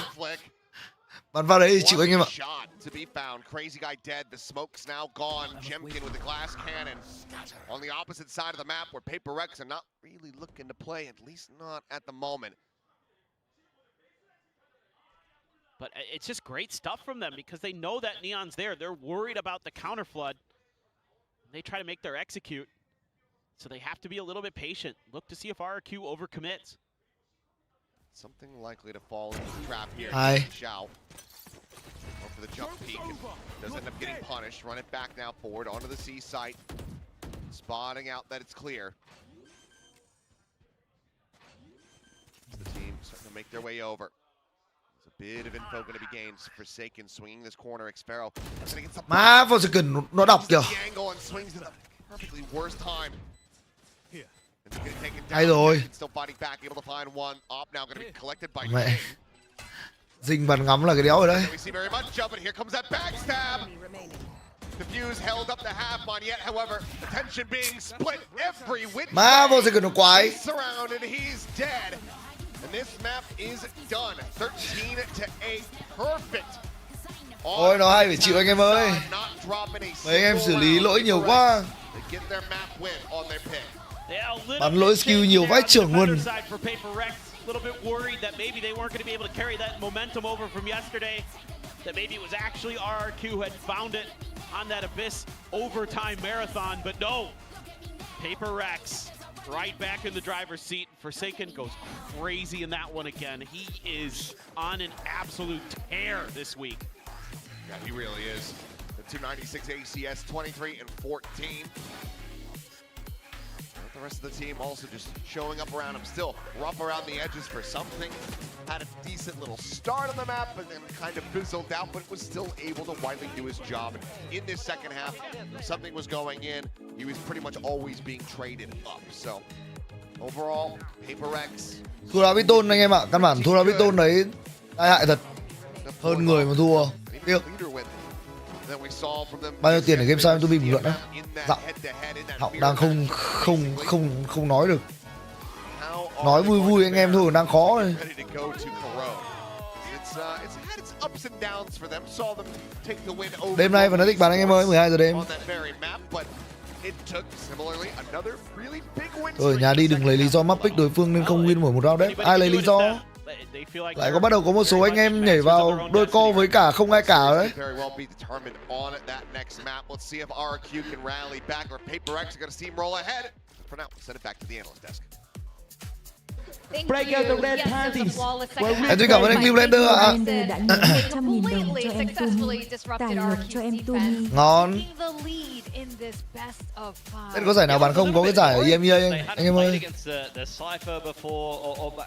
Bắn pha đấy thì chịu anh em ạ. Crazy guy dead. The smoke's now gone. Jemkin with the glass cannon on the opposite side of the map, where PRX are not really looking to play, at least not at the moment. But it's just great stuff from them because they know that Neon's there. They're worried about the counter flood. They try to make their execute. So they have to be a little bit patient. Look to see if RRQ overcommits. Something likely to fall into the trap here. Xiao. Go for the jump peek. Does end up getting punished. Run it back now forward onto the C site. Spotting out that it's clear. The team starting to make their way over. Bit of info going to be gained. Forsaken swinging this corner. Xpharaoh. Má Forsaken nó đọc kìa. Perfectly worst time. Hay rồi. Still fighting back, able to find one. Op now going to be collected by Mẹ. Dinh bắn ngắm là cái đéo rồi đấy. We see very much jumping. Here comes that backstab. The fuse held up the half on yet, however, attention being split every which Má Forsaken nó quái. Surrounded, he's dead. And this map is done. 13-8. Perfect. Ôi nó hay phải chịu anh em ơi. Mấy anh em xử lý lỗi nhiều quá. Bắn lỗi skill nhiều vãi trưởng luôn. Little bit worried that maybe they weren't going to be able to carry that momentum over from yesterday. That maybe it was actually RRQ who had found it on that Abyss overtime marathon, but no. PRX right back in the driver's seat. Forsaken goes crazy in that one again. He is on an absolute tear this week. Yeah, he really is. The 296 ACS, 23 and 14. The rest of the team also just showing up around him, still rough around the edges for something. Had a decent little start on the map, and then kind of fizzled out, but was still able to widely do his job. In this second half, if something was going in, he was pretty much always being traded up. So, overall, PRX. Thua đá Piton anh em ạ, căn bản thua đá Piton đấy tai hại thật. Hơn người mà thua. Tiếc. Bao nhiêu tiền để game sao em tôi bình luận đấy. Giọng đang không nói được. Nói vui vui anh em thôi đang khó rồi. Đêm nay vẫn nói thích bán anh em ơi, 12 giờ đêm. Rồi nhà đi đừng lấy lý do map pick đối phương nên không win mỗi một round đấy. Ai lấy lý do? Lại có bắt đầu có một số anh em nhảy vào đôi co với cả không ai cả đấy. Break out the red panties. Em xin cảm ơn anh LUπαιNG ạ. Đã ném 100.000 đồng cho em Tumi. Tài lộc cho em Tumi. Ngon. Có giải nào bạn không có cái giải ở EMEA anh em ơi?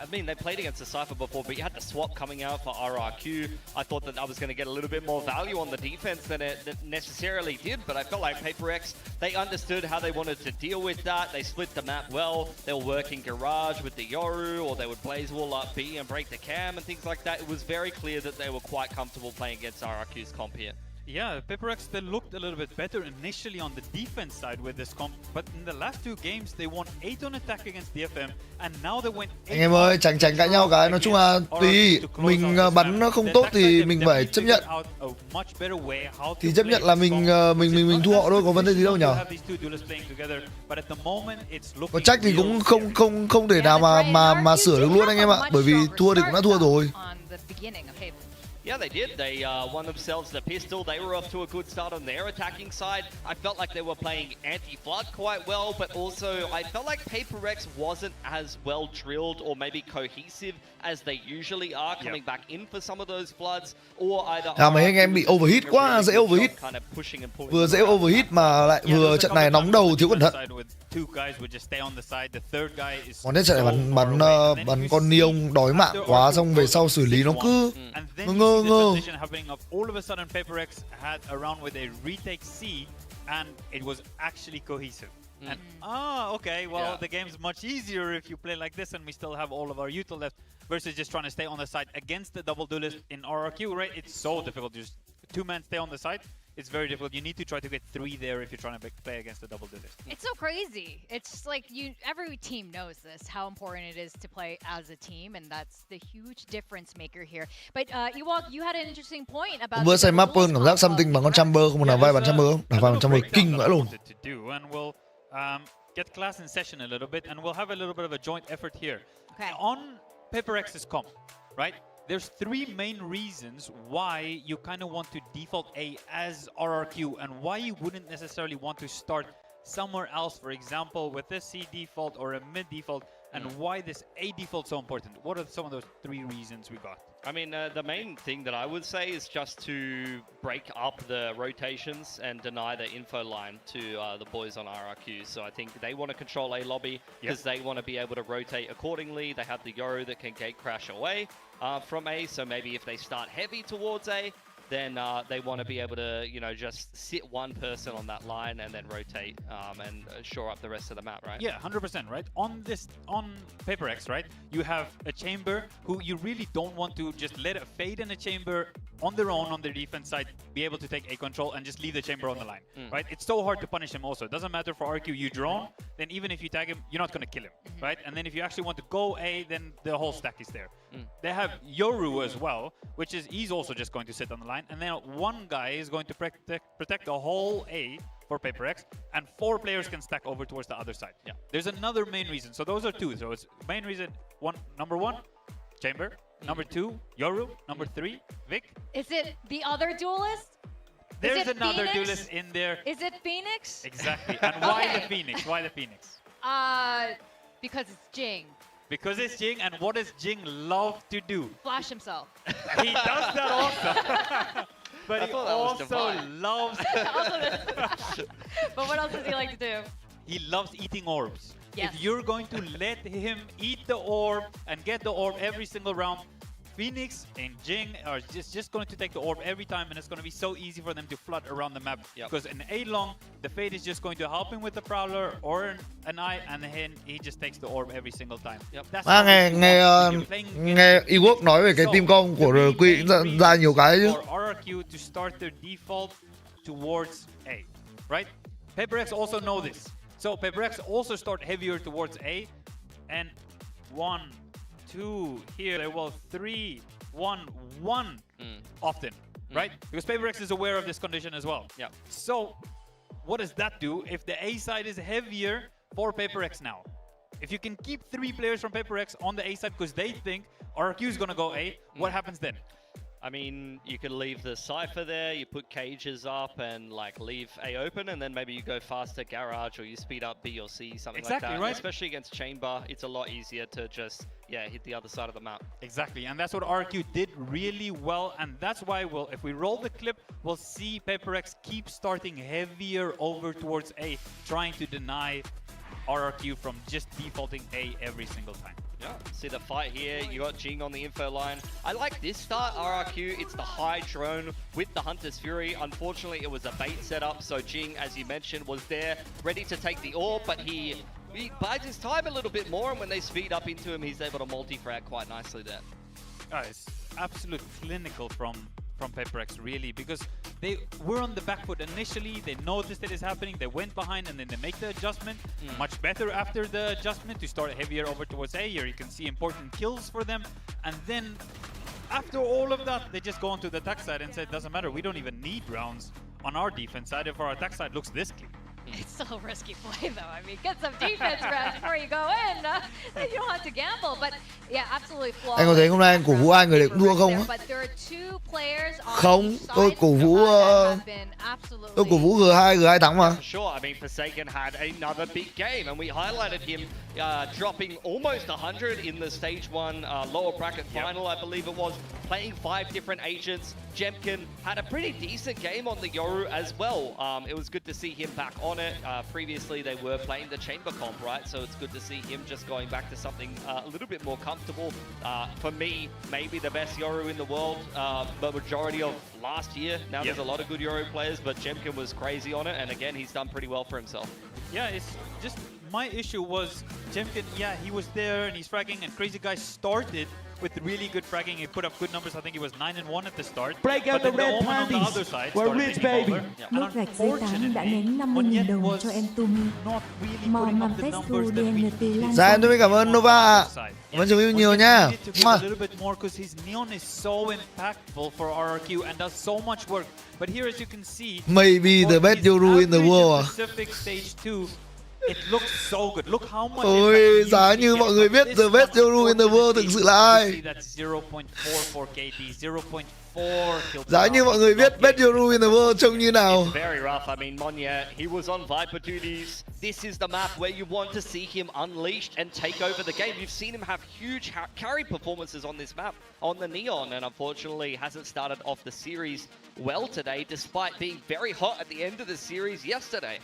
I mean, they played against the Cypher before, but you had the swap coming out for RRQ. I thought that I was going to get a little bit more value on the defense than it necessarily did, but I felt like PRX, they understood how they wanted to deal with that. They split the map well. They were working Garage with the Yoru, or they would blaze wall up B and break the cam and things like that. It was very clear that they were quite comfortable playing against RRQ's comp here. Yeah, PRX, they looked a little bit better initially on the defense side with this comp, but in the last two games they won 8 on attack against DFM, and now they went 8 Anh em ơi, chẳng cãi nhau cái, nói chung là tùy mình bắn nó không tốt thì mình phải chấp nhận. Thì chấp nhận là mình thua họ thôi, có vấn đề gì đâu nhở? Có trách thì cũng không thể nào mà sửa được luôn anh em ạ, bởi vì thua thì cũng đã thua rồi. Yeah, they did. They won themselves the pistol. They were off to a good start on their attacking side. I felt like they were playing anti-flood quite well, but also I felt like PRX wasn't as well drilled or maybe cohesive as they usually are, coming back in for some of those floods, or either... Mấy anh em bị overheat quá, dễ overheat. Vừa dễ overheat mà lại vừa trận này nóng đầu thiếu cẩn thận. Còn nhất trận này bắn con Neon đói mạng quá, xong về sau xử lý nó cứ ngơ. All of a sudden PRX had a round with a retake C, and it was actually cohesive. And okay, well, the game's much easier if you play like this, and we still have all of our util left, versus just trying to stay on the side against the double duelist in RRQ, right? It's so difficult. Just 2 men stay on the side. It's very difficult. You need to try to get 3 there if you're trying to play against the double duelist. It's so crazy. It's like every team knows this, how important it is to play as a team, and that's the huge difference maker here. But you had an interesting point about... Vừa xem map cảm giác something bằng con Chamber, không nào vai bắn Chamber không? Đả vai bắn Chamber kinh vãi luôn. And we'll get class in session a little bit, and we'll have a little bit of a joint effort here. Okay. On PRX's comp, right? There's 3 main reasons why you kind of want to default A as RRQ, and why you wouldn't necessarily want to start somewhere else, for example, with a C default or a mid default, and why this A default so important. What are some of those 3 reasons we got? I mean, the main thing that I would say is just to break up the rotations and deny the info line to the boys on RRQ. So I think they want to control A lobby because they want to be able to rotate accordingly. They have the Yo that can gate crash away from A. So maybe if they start heavy towards A, then they want to be able to, just sit one person on that line and then rotate and shore up the rest of the map, right? Yeah, 100%, right? On PRX, right? You have a chamber who you really don't want to just let it fade in a chamber on their own on their defense side, be able to take A control and just leave the chamber on the line, right? It's so hard to punish him also. It doesn't matter for RQ, you drone, then even if you tag him, you're not going to kill him, right? And then if you actually want to go A, then the whole stack is there. They have Yoru as well, which is, he's also just going to sit on the line, and then one guy is going to protect the whole A for PRX, and 4 players can stack over towards the other side. Yeah. There's another main reason. So those are 2. So it's main reason, number 1, chamber. Number 2, Yoru. Number 3, Vic. Is it the other duelist? There's another duelist in there. Is it Phoenix? Exactly. And why the Phoenix? Why the Phoenix? Because it's Jing. Because it's Jing, and what does Jing love to do? Flash himself. He does that also. But he also loves... But what else does he like to do? He loves eating orbs. Yes. If you're going to let him eat the orb and get the orb every single round, Phoenix and Jing are just going to take the orb every time, and it's going to be so easy for them to flood around the map. Because in A-Long, the Fade is just going to help him with the Prowler or an Eye, and then he just takes the orb every single time. Nghe Ework nói về cái team con của RRQ ra nhiều cái chứ. For RRQ to start their default towards A, right? PRX also know this. So PRX also start heavier towards A, and 1, 2 here. They will 3, 1, 1 often, right? Because PRX is aware of this condition as well. Yeah. So what does that do if the A side is heavier for PRX now? If you can keep 3 players from PRX on the A side because they think RRQ is going to go A, what happens then? I mean, you could leave the Cypher there, you put cages up and leave A open, and then maybe you go faster garage or you speed up B or C, something like that. Right? Especially against Chamber, it's a lot easier to just, hit the other side of the map. Exactly, and that's what RRQ did really well, and that's why if we roll the clip, we'll see PRX keep starting heavier over towards A, trying to deny RRQ from just defaulting A every single time. Yeah, see the fight here. You got Jing on the info line. I like this start, RRQ. It's the high drone with the Hunter's Fury. Unfortunately, it was a bait setup, so Jing, as you mentioned, was there ready to take the orb, but he bides his time a little bit more, and when they speed up into him, he's able to multi-frag quite nicely there. It's absolute clinical from PRX, really, because they were on the back foot initially. They noticed it is happening. They went behind and then they make the adjustment. Much better after the adjustment to start heavier over towards A. Here you can see important kills for them. And then after all of that, they just go onto the attack side and say, it doesn't matter. We don't even need rounds on our defense side if our attack side looks this clean. It's still a risky play, though. I mean, get some defense rounds before you go in. You don't have to gamble, but yeah, absolutely flawless. Anh có thấy hôm nay anh cổ vũ ai người đấy cũng thua không á? Không, tôi cổ vũ G2, G2 thắng mà. Sure, I mean, Forsaken had another big game, and we highlighted him dropping almost 100 in the stage 1 lower bracket final, I believe it was, playing 5 different agents. Jemkin had a pretty decent game on the Yoru as well. It was good to see him back on it. Previously, they were playing the chamber comp, right? So it's good to see him just going back to something a little bit more comfortable. For me, maybe the best Yoru in the world, the majority of last year. Now there's a lot of good Yoru players, but Jemkin was crazy on it, and again, he's done pretty well for himself. Yeah, it's just my issue was Jemkin, yeah, he was there and he's fragging, and Crazy Guy started with really good fragging. He put up good numbers. I think he was 9-1 at the start. Break out the red panties. We're rich, baby. Nốt gạch dưới 8 đã ném 50.000 đồng cho em Tumi. Mò mầm Festu DNT Lan. Dạ em Tumi cảm ơn Nova. Cảm ơn chúng yêu nhiều nha. A little bit more because his neon is so impactful for RRQ and does so much work. But here, as you can see, maybe the best Yoru in the world. Pacific stage 2. It looks so good. Look how much. Ôi, giá như mọi người biết the best Yoru in the world thực sự là ai? Giá như mọi người biết best Yoru in the world trông như nào? It's very rough. I mean, Monya, he was on Viper duties. This is the map where you want to see him unleashed and take over the game. You've seen him have huge carry performances on this map, on the Neon, and unfortunately hasn't started off the series well today, despite being very hot at the end of the series yesterday.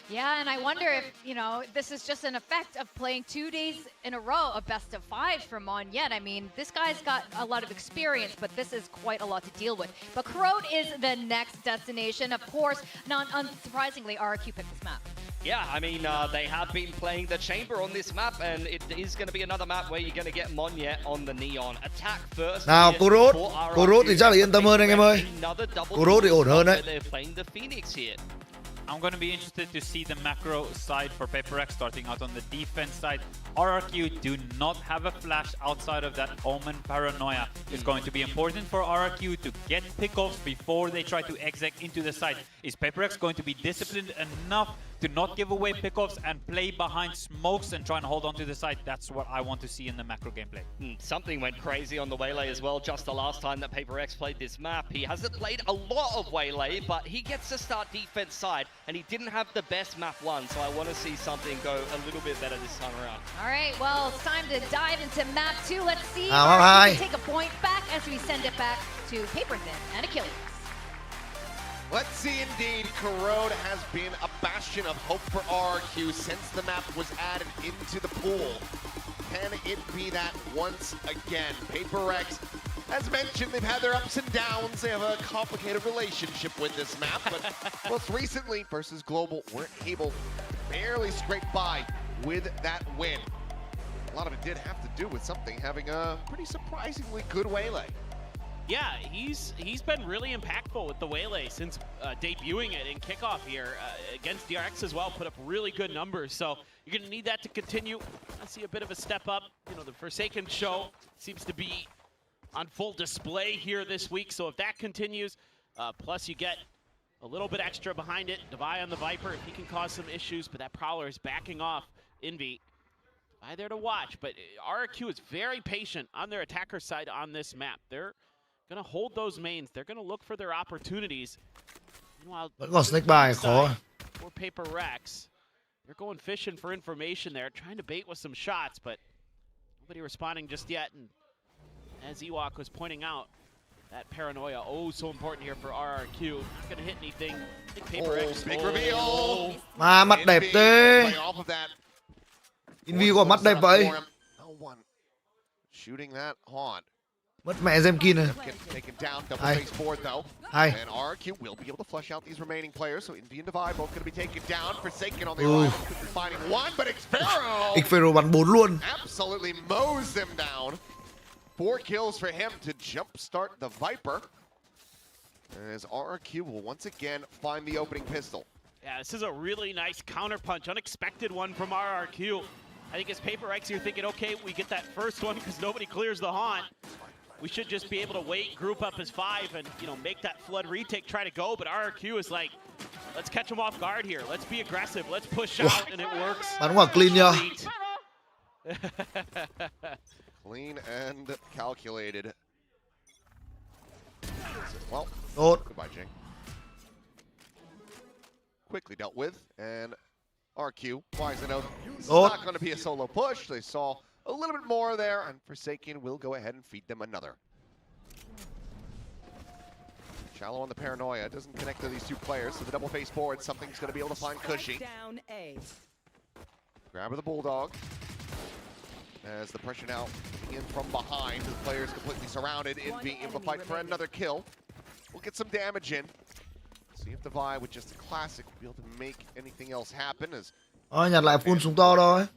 Yeah, and I wonder if, you know, this is just an effect of playing 2 days in a row of best of 5 for Monyet. I mean, this guy's got a lot of experience, but this is quite a lot to deal with. But Corrode is the next destination. Of course, not unsurprisingly, RRQ picked this map. Yeah, I mean, they have been playing the chamber on this map, and it is going to be another map where you're going to get Monyet on the Neon. Attack first. Nào, Corrode thì chắc là yên tâm hơn anh em ơi. Corrode thì ổn hơn đấy. They're playing the Phoenix here. I'm going to be interested to see the macro side for PRX starting out on the defense side. RRQ do not have a flash outside of that Omen Paranoia. It's going to be important for RRQ to get pickoffs before they try to exec into the side. Is PRX going to be disciplined enough to not give away pickoffs and play behind smokes and try and hold on to the side? That's what I want to see in the macro gameplay. Something went crazy on the Waylay as well, just the last time that PRX played this map. He hasn't played a lot of Waylay, but he gets to start defense side, and he didn't have the best map one, so I want to see something go a little bit better this time around. All right, well, it's time to dive into map 2. Let's see if we can take a point back as we send it back to Paperthin and Achilles. Let's see indeed. Corrode has been a bastion of hope for RRQ since the map was added into the pool. Can it be that once again? PRX, as mentioned, they've had their ups and downs. They have a complicated relationship with this map, but most recently versus Global weren't able to barely scrape by with that win. A lot of it did have to do with something having a pretty surprisingly good Waylay. Yeah, he's been really impactful with the Waylay since debuting it in kickoff here against DRX as well. Put up really good numbers, so you're going to need that to continue. I see a bit of a step up. You know, the Forsaken show seems to be on full display here this week, so if that continues, plus you get a little bit extra behind it, Devi on the Viper, if he can cause some issues, but that Prowler is backing off Envy. Devi there to watch, but RRQ is very patient on their attacker side on this map. They're going to hold those mains. They're going to look for their opportunities. Meanwhile, vẫn còn snake bài khó. For PRX, they're going fishing for information there, trying to bait with some shots, but nobody responding just yet. And as Ewok was pointing out, that paranoia, so important here for RRQ. Not going to hit anything. I think PRX. Big reveal. Mà mặt đẹp thế. Envy có mắt đẹp vậy. Shooting that haunt. Mất mẹ Zemkin này. Taken down, double face board though. Hay. And RRQ will be able to flush out these remaining players. So Envy and Devi both going to be taken down. Forsaken on the line. Could be finding one, but Xpharaoh. Xpharaoh bắn 4 luôn. Absolutely mows them down. 4 kills for him to jumpstart the Viper. as RRQ will once again find the opening pistol. Yeah, this is a really nice counterpunch, unexpected one from RRQ. I think as PRX, you're thinking, okay, we get that first one because nobody clears the haunt. We should just be able to wait, group up as 5, and make that flood retake, try to go. But RRQ is like, let's catch them off guard here. Let's be aggressive. Let's push out, and it works. Bắn quả clean nhá. Clean and calculated. Well, goodbye, Jing. Quickly dealt with, and RQ, wise to know, it's not going to be a solo push. They saw a little bit more there, and Forsaken will go ahead and feed them another. Shallow on the paranoia, doesn't connect to these two players, so the double face forward, something's going to be able to find Cushy. Down A. Grab of the Bulldog. As the pressure now in from behind, the players completely surrounded in being able to fight for another kill. We'll get some damage in. See if the VIE with just a classic will be able to make anything else happen. As nhặt lại full súng to thôi.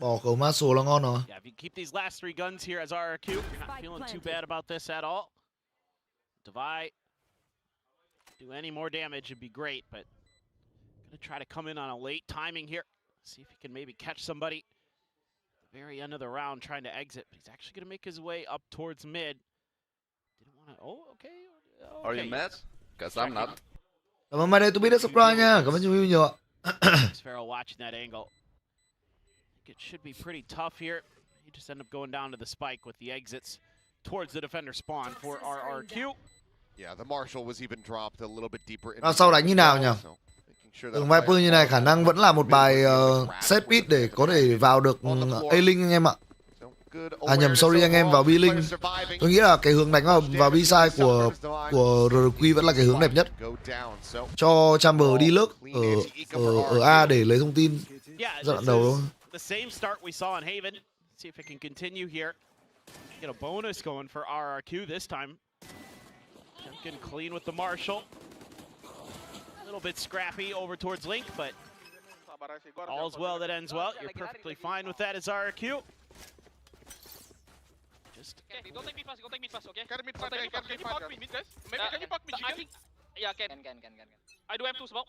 Bỏ khẩu Maso là ngon rồi. Yeah, if you keep these last 3 guns here as RRQ, you're not feeling too bad about this at all. VIE, do any more damage would be great, but gonna try to come in on a late timing here. See if he can maybe catch somebody. Very end of the round trying to exit, but he's actually going to make his way up towards mid. Didn't want to... Oh, okay. Are you mad? Because I'm not. Cảm ơn Mai Tumi đã subscribe nha. Cảm ơn nhiều nhiều ạ. Sparrow watching that angle. I think it should be pretty tough here. He just ended up going down to the spike with the exits towards the defender spawn for RRQ. Yeah, the Marshal was even dropped a little bit deeper. Sau đánh như nào nhỉ? Từng Viper như này khả năng vẫn là một bài set piece để có thể vào được A-Link anh em ạ. À nhầm, sorry anh em, vào B-Link. Tôi nghĩ là cái hướng đánh vào B-side của RRQ vẫn là cái hướng đẹp nhất. Cho Chamber đi lướt ở A để lấy thông tin giai đoạn đầu thôi. The same start we saw in Haven. See if it can continue here. Get a bonus going for RRQ this time. Getting clean with the Marshal. A little bit scrappy over towards Link, but all's well that ends well. You're perfectly fine with that as RRQ. Just don't take me fast, don't take me fast, okay? Can you pop me mid, guys? Maybe can you pop me chicken? I think, yeah, can. I do have 2 smoke.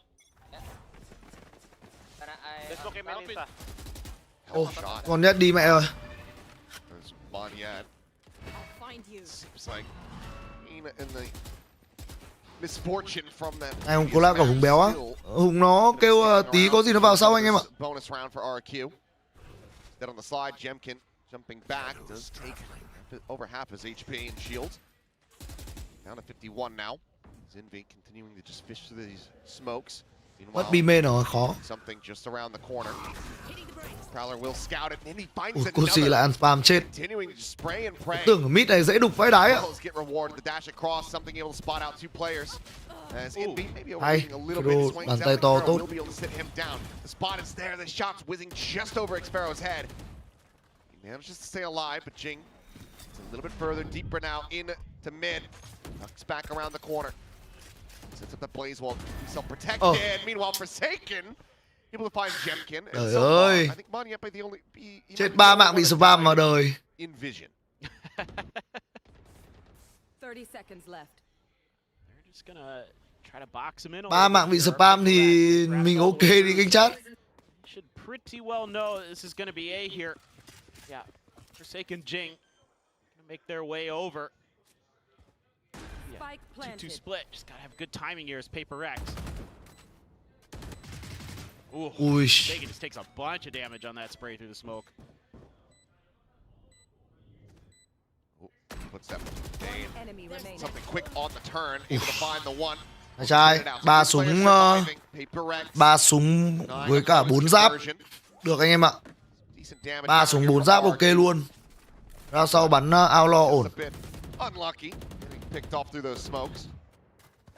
Let's smoke him in Insta. Còn nhất đi mẹ ơi. Seems like in the misfortune from that. Này Hùng collab cả Hùng béo á. Hùng nó kêu tí có gì nó vào sau anh em ạ. Bonus round for RRQ. Then on the slide, Jemkin jumping back does take over half his HP and shield. Down to 51 now. Zinvi continuing to just fish through these smokes. Mất bi mê nó khó. Something just around the corner. Prowler will scout it and he finds it. Cô xì lại ăn spam chết. Continuing to just spray and pray. Tưởng mid này dễ đục vãi đái ạ. Get rewarded the dash across, something able to spot out 2 players. As Invi maybe overheating a little bit, swings out. Xparrow will be able to sit him down. The spot is there. The shot's whizzing just over Xparrow's head. He manages to stay alive, but Jing is a little bit further, deeper now into mid. Tucks back around the corner. Sets up the blaze wall, self-protected. Meanwhile, Forsaken able to find Jemkin. Trời ơi. I think Mania by the only Chết 3 mạng bị spam vào đời. In vision. 30 seconds left. They're just gonna try to box him in. 3 mạng bị spam thì mình ok đi kênh chat. Should pretty well know that this is gonna be A here. Yeah, Forsaken Jing gonna make their way over. Spike planted. 2-2 split. Just gotta have good timing here as PRX. Ooh, Forsaken just takes a bunch of damage on that spray through the smoke. Puts that something quick on the turn, able to find the one. Trai, 3 súng với cả 4 giáp. Được anh em ạ. 3 súng 4 giáp ok luôn. Ra sau bắn outlaw ổn. Unlucky. Picked off through those smokes.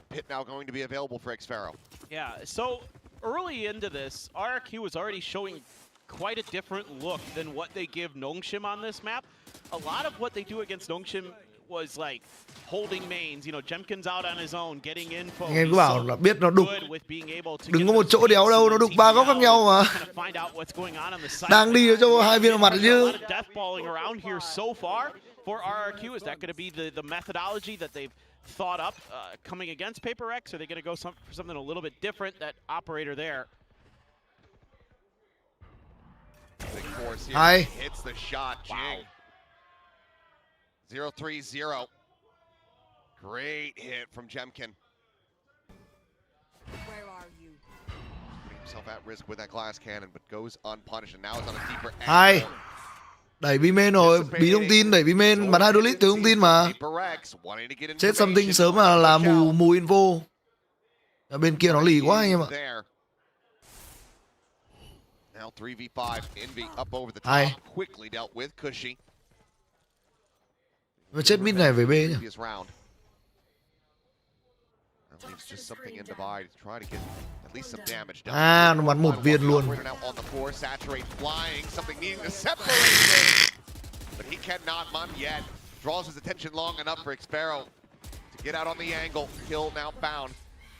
Pit now going to be available for Xparrow. Yeah, so early into this, RRQ was already showing quite a different look than what they give Nongshim on this map. A lot of what they do against Nongshim was like holding mains, you know, Jemkin's out on his own, getting info. Anh em cứ bảo là biết nó đục. Đừng có một chỗ đéo đâu, nó đục 3 góc khác nhau mà. Đang đi cho 2 viên vào mặt chứ. Deathballing around here so far for RRQ. Is that going to be the methodology that they've thought up coming against PRX? Are they going to go for something a little bit different? That operator there. Big force here. Hi. Hits the shot. Jing. 0-3-0. Great hit from Jemkin. Where are you? Putting himself at risk with that glass cannon, but goes unpunished, and now it's on a deeper Hai. angle. Đẩy B-main rồi, bí thông tin, đẩy B-main, bắn Hydraulic từ thông tin mà. Set something sớm là mù info. Ở bên kia nó lì quá anh em ạ. Now 3v5, Envy up over the top, Hai. quickly dealt with Cushy. Mà chết mid này về B nhá. Previous round. That leaves just something in divide to try to get at least some damage done. À, nó bắn một viên luôn. Now on the floor, saturate flying, something needing to separate it. But he cannot mun yet. Draws his attention long enough for Xpero to get out on the angle. Kill now found.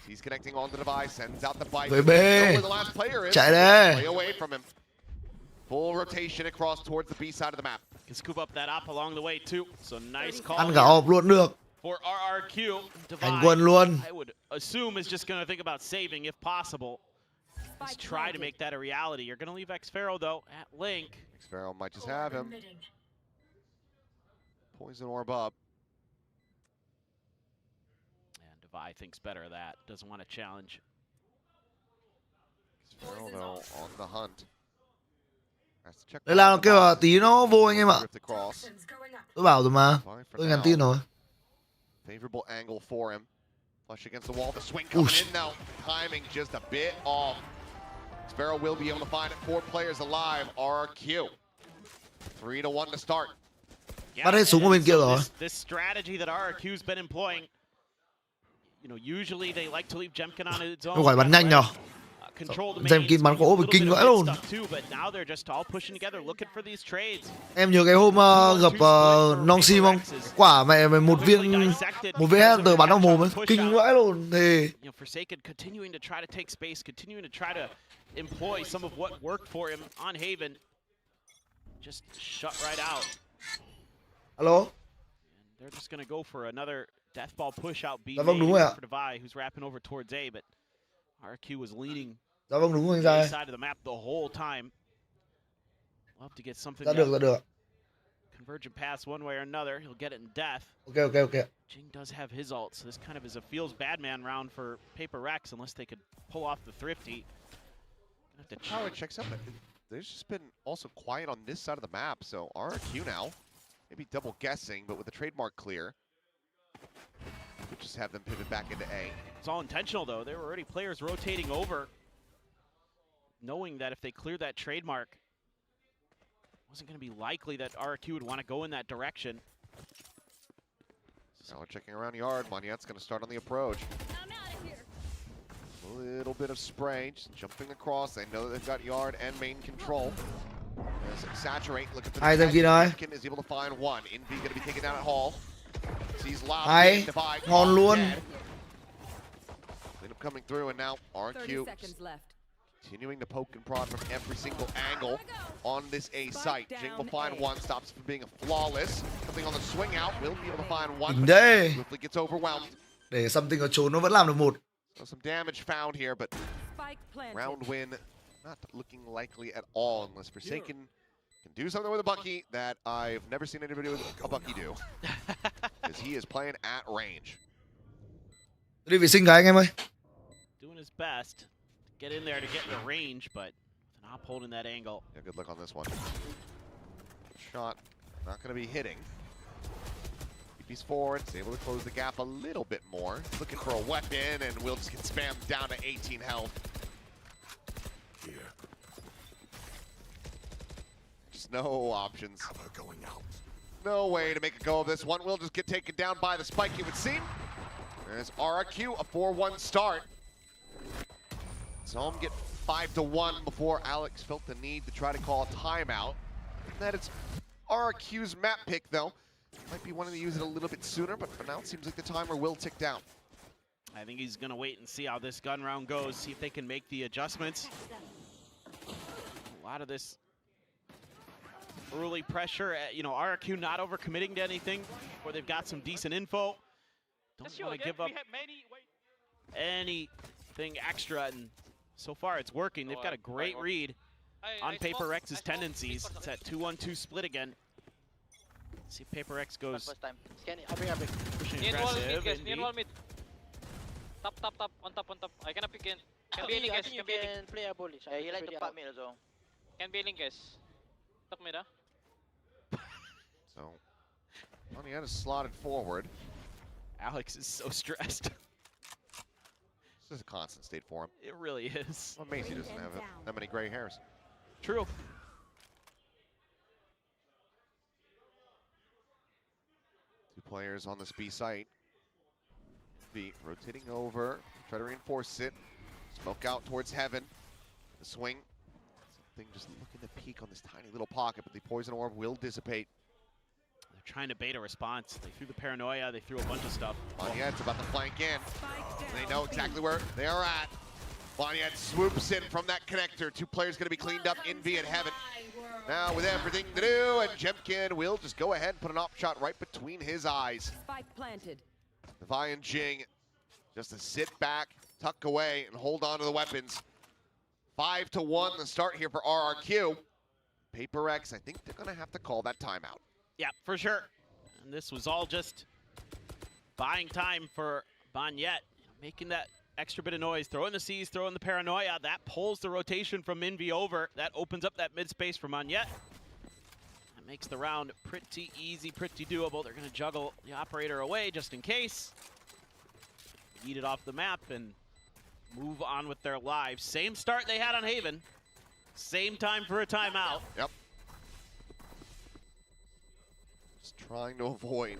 He's connecting on the device, sends out the bite. Về B. Where the last player is. Chạy đây. Play away from him. Full rotation across towards the B side of the map. Can scoop up that op along the way too. So nice call. Ăn cả hộp luôn được. For RRQ, Hành quân luôn. I would assume is just going to think about saving if possible. Let's try to make that a reality. You're going to leave Xpharaoh though at Link. Xpharaoh might just have him. Poison orb up. And Devi thinks better of that. Doesn't want to challenge. Xpharaoh though on the hunt. Đây là nó kêu là tí nó vô anh em ạ. Tôi bảo rồi mà. Tôi nhắn tin rồi. Favorable angle for him. Flush against the wall. The swing coming in now. Timing just a bit off. Xpharaoh will be able to find it. 4 players alive. RRQ. 3-1 to start. Bắt hết súng ở bên kia rồi. This strategy that RRQ's been employing, you know, usually they like to leave Jemkin on its own. Nó gọi bắn nhanh nhờ. Jemkin bắn có ốp về kinh vãi luôn. Em nhớ cái hôm gặp Non Sim không? Quả mẹ một viên một VS từ bắn vào mồm ấy, kinh vãi luôn thì. Forsaken continuing to try to take space, continuing to try to employ some of what worked for him on Haven. Just shut right out. Alo. And they're just going to go for another death ball push out B. Dạ vâng đúng rồi ạ. For Devi, who's wrapping over towards A, but RRQ was leaning. Dạ vâng đúng rồi anh Giai. Side of the map the whole time. Love to get something. Ra được. Convergent pass one way or another. He'll get it in death. Okay. Jing does have his ult, so this kind of is a feels bad man round for PRX unless they could pull off the thrifty. Power checks up. There's just been also quiet on this side of the map, so RRQ now maybe double guessing, but with the trademark clear, could just have them pivot back into A. It's all intentional though. There were already players rotating over, knowing that if they cleared that trademark, it wasn't going to be likely that RRQ would want to go in that direction. Now we're checking around yard. Moniette's going to start on the approach. I'm out of here. A little bit of spray, just jumping across. They know that they've got yard and main control. There's Saturate, look at the Jemkin is able to find one. Envy going to be taken down at Hall. Sees Lob. Ngon luôn. Cleanup coming through, and now RRQ continuing to poke and prod from every single angle on this A site. Jing will find one, stops from being a flawless. Something on the swing out, will be able to find one. Swiftly gets overwhelmed. Để something ở trốn nó vẫn làm được một. So some damage found here, but round win not looking likely at all unless Forsaken can do something with a Bucky that I've never seen anybody with a Bucky do. Because he is playing at range. Đi vệ sinh cái anh em ơi. Doing his best to get in there to get in the range, but with an op holding that angle. Yeah, good luck on this one. Shot not going to be hitting. He's forward, he's able to close the gap a little bit more. Looking for a weapon, and will just get spammed down to 18 health. Just no options. No way to make a go of this. One will just get taken down by the spike, it would seem. There's RRQ, a 4-1 start. Saw him get 5-1 before Alex felt the need to try to call a timeout. And that it's RRQ's map pick, though. Might be wanting to use it a little bit sooner, but for now it seems like the timer will tick down. I think he's going to wait and see how this gun round goes, see if they can make the adjustments. A lot of this early pressure, you know, RRQ not overcommitting to anything, or they've got some decent info. don't want to give up anything extra, and so far it's working. They've got a great read on PRX's tendencies. It's at 2-1-2 split again. Let's see if PRX goes pushing aggressive. Near wall mid. Top, on top. I cannot pick in. Can be guys, can be play a bullish. I like to pop mid as well. Can be guys. Top mid, So, Monia is slotted forward. Alex is so stressed. This is a constant state for him. It really is. Well, Macy doesn't have that many gray hairs. True. Two players on this B site. B rotating over, try to reinforce it. Smoke out towards heaven. The swing. Something just looking to peek on this tiny little pocket, but the poison orb will dissipate. They're trying to bait a response. They threw the paranoia, they threw a bunch of stuff. Bonyet's about to flank in. They know exactly where they are at. Bonyet swoops in from that connector. Two players going to be cleaned up in V at heaven. Now with everything to do, and Jemkin will just go ahead and put an op shot right between his eyes. Spike planted. The VIE-ENG just to sit back, tuck away, and hold on to the weapons. 5-1 the start here for RRQ. PRX, I think they're going to have to call that timeout. Yeah, for sure. And this was all just buying time for Bonyet, making that extra bit of noise, throwing the C's, throwing the paranoia. That pulls the rotation from Envy over. That opens up that mid space for Bonyet. That makes the round pretty easy, pretty doable. They're going to juggle the operator away just in case. Eat it off the map and move on with their lives. Same start they had on Haven. Same time for a timeout. Yep. Just trying to avoid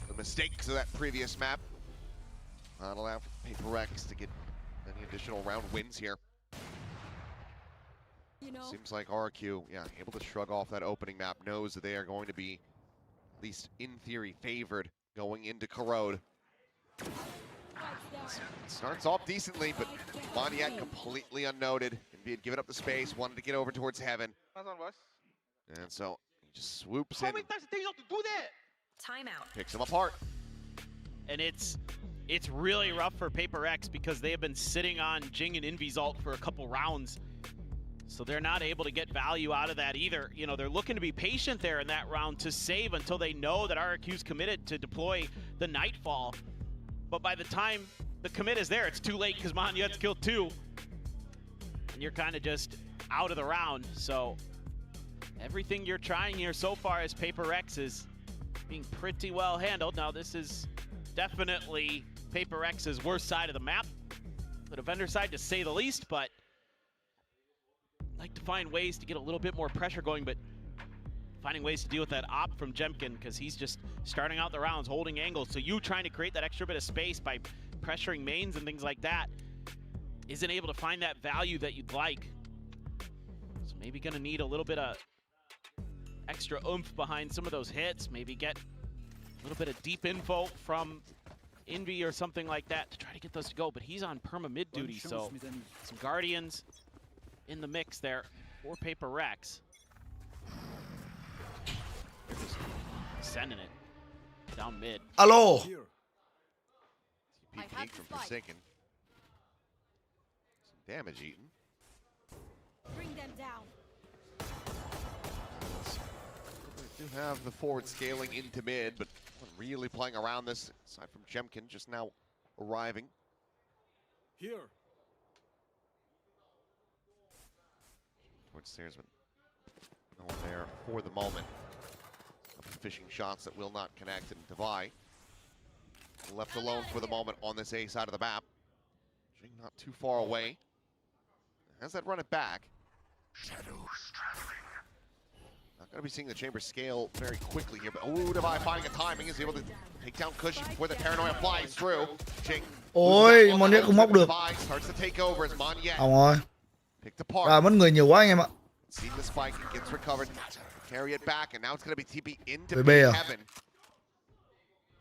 the mistakes of that previous map. Not allow for PRX to get any additional round wins here. Seems like RRQ, yeah, able to shrug off that opening map, knows that they are going to be, at least in theory, favored going into Corrode. Starts off decently, but Bonyet completely unnoted. And he had given up the space, wanted to get over towards heaven. And so he just swoops in. How many times did they not do that? Timeout. Picks him apart. And it's really rough for PRX because they have been sitting on Jing and Envy's ult for a couple rounds. So they're not able to get value out of that either. You know, they're looking to be patient there in that round to save until they know that RRQ's committed to deploy the Nightfall. But by the time the commit is there, it's too late because Bonyet's killed 2. And you're kind of just out of the round. So everything you're trying here so far as PRX is being pretty well handled. Now this is definitely PRX's worst side of the map. The defender side to say the least, but like to find ways to get a little bit more pressure going, but finding ways to deal with that op from Jemkin because he's just starting out the rounds, holding angles. So you trying to create that extra bit of space by pressuring mains and things like that isn't able to find that value that you'd like. So maybe gonna need a little bit of extra oomph behind some of those hits, maybe get a little bit of deep info from Envy or something like that to try to get those to go, but he's on perma mid duty, so some Guardians in the mix there for PRX. They're just sending it down mid. Hello. TP peek from Forsaken. Some damage eaten. Bring them down. They do have the forward scaling into mid, but really playing around this, aside from Jemkin just now arriving. Here. Towards stairs, but no one there for the moment. Couple fishing shots that will not connect, and Devi left alone for the moment on this A side of the map. Jing not too far away. Has that run it back? Shadows traveling. Not going to be seeing the chamber scale very quickly here, but oh, Devi finding a timing, is able to take down Cushy before the paranoia flies through. Jing. Ôi, Monyet không móc được. Starts to take over as Monyet. Không rồi. Picked apart. À, mất người nhiều quá anh em ạ. Seen the spike, it gets recovered. Carry it back, and now it's going to be TP into heaven.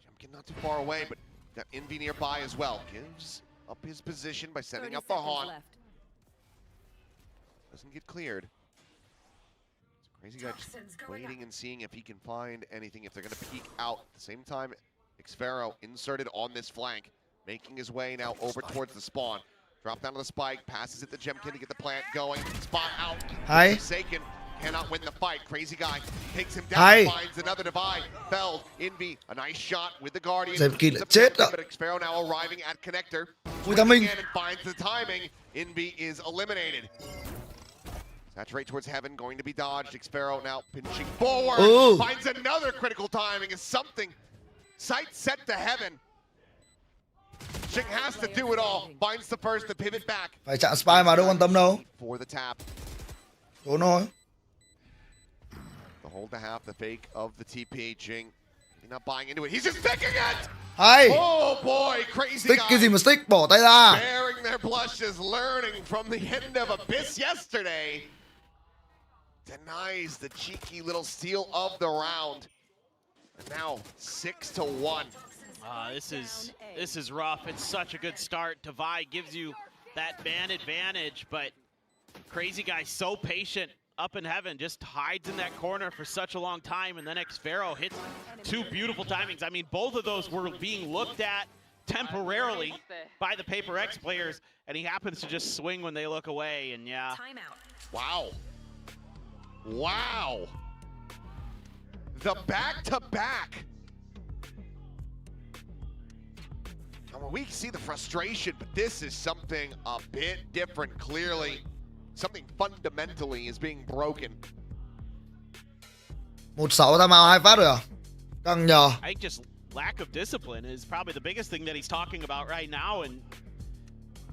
Jemkin not too far away, but got Envy nearby as well. Gives up his position by setting up the haunt. Doesn't get cleared. Crazy guy just waiting and seeing if he can find anything, if they're going to peek out. At the same time, Xfero inserted on this flank, making his way now over towards the spawn. Drop down to the spike, passes it to Jemkin to get the plant going. Spot out. Hay. Forsaken cannot win the fight. Crazy guy takes him down, finds another divide. Felled. Envy, a nice shot with the Guardian. Jemkin lại chết đó. But Xfero now arriving at connector. Ui thằng mình. And finds the timing. Envy is eliminated. Saturate towards heaven, going to be dodged. Xfero now pinching forward. Ooh. Finds another critical timing. Is something. Sight set to heaven. Jing has to do it all. Finds the first to pivot back. Phải chạm spy mà đâu quan tâm đâu. For the tap. Trốn thôi. The hold to half, the fake of the TP. Jing, he's not buying into it. He's just sticking it. Hay. Oh boy, crazy Stick guy. cái gì mà stick, bỏ tay ra. Bearing their blushes, learning from the end of Abyss yesterday. Denies the cheeky little steal of the round. And now 6-1. This is rough. It's such a good start. VIE gives you that man advantage, but Crazy Guy so patient up in heaven, just hides in that corner for such a long time, and then Xfero hits two beautiful timings. I mean, both of those were being looked at temporarily by the PRX players, and he happens to just swing when they look away, and yeah. Wow. Wow. The back-to-back. We see the frustration, but this is something a bit different, clearly. Something fundamentally is being broken. 1-6 ta mau 2 phát rồi à? Căng nhờ. I think just lack of discipline is probably the biggest thing that he's talking about right now, and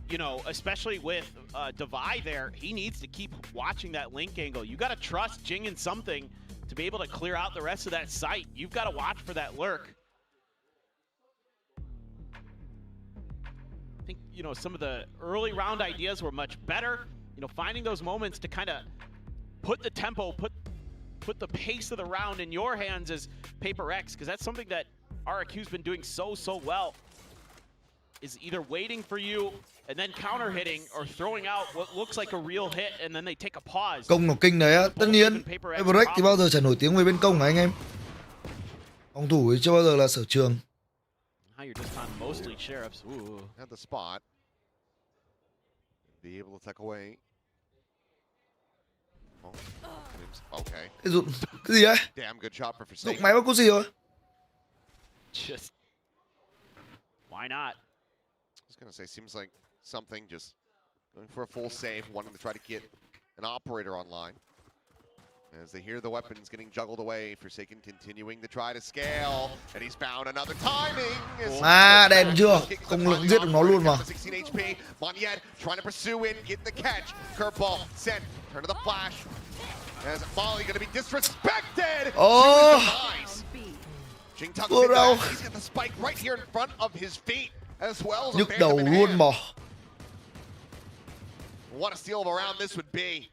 you know, especially with VIE there, he needs to keep watching that link angle. You got to trust Jing in something to be able to clear out the rest of that site. You've got to watch for that lurk. I think, you know, some of the early round ideas were much better. You know, finding those moments to kind of put the tempo, put the pace of the round in your hands as PRX, because that's something that RRQ's been doing so well. Is either waiting for you and then counter hitting, or throwing out what looks like a real hit and then they take a pause. Công nó kinh đấy á, tất nhiên. PRX thì bao giờ chả nổi tiếng về bên công mà anh em. Phòng thủ thì chưa bao giờ là sở trường. How you're just on mostly sheriffs. Ooh. At the spot. Be able to tuck away. Oh, okay. Cái gì ấy? Damn good shot for Forsaken. Dụng máy có gì rồi? Just why not? I was gonna say, seems like something, just going for a full save, wanting to try to get an operator online. As they hear the weapons getting juggled away, Forsaken continuing to try to scale, and he's found another timing. Đèn chưa? Không lượng giết được nó luôn mà. 16 HP, Monyet trying to pursue in, getting the catch. Curveball sent, turn to the flash. As Molly gonna be disrespected. Jing tucks it back. He's got the spike right here in front of his feet, as well as nhức đầu luôn mà. What a steal of a round this would be.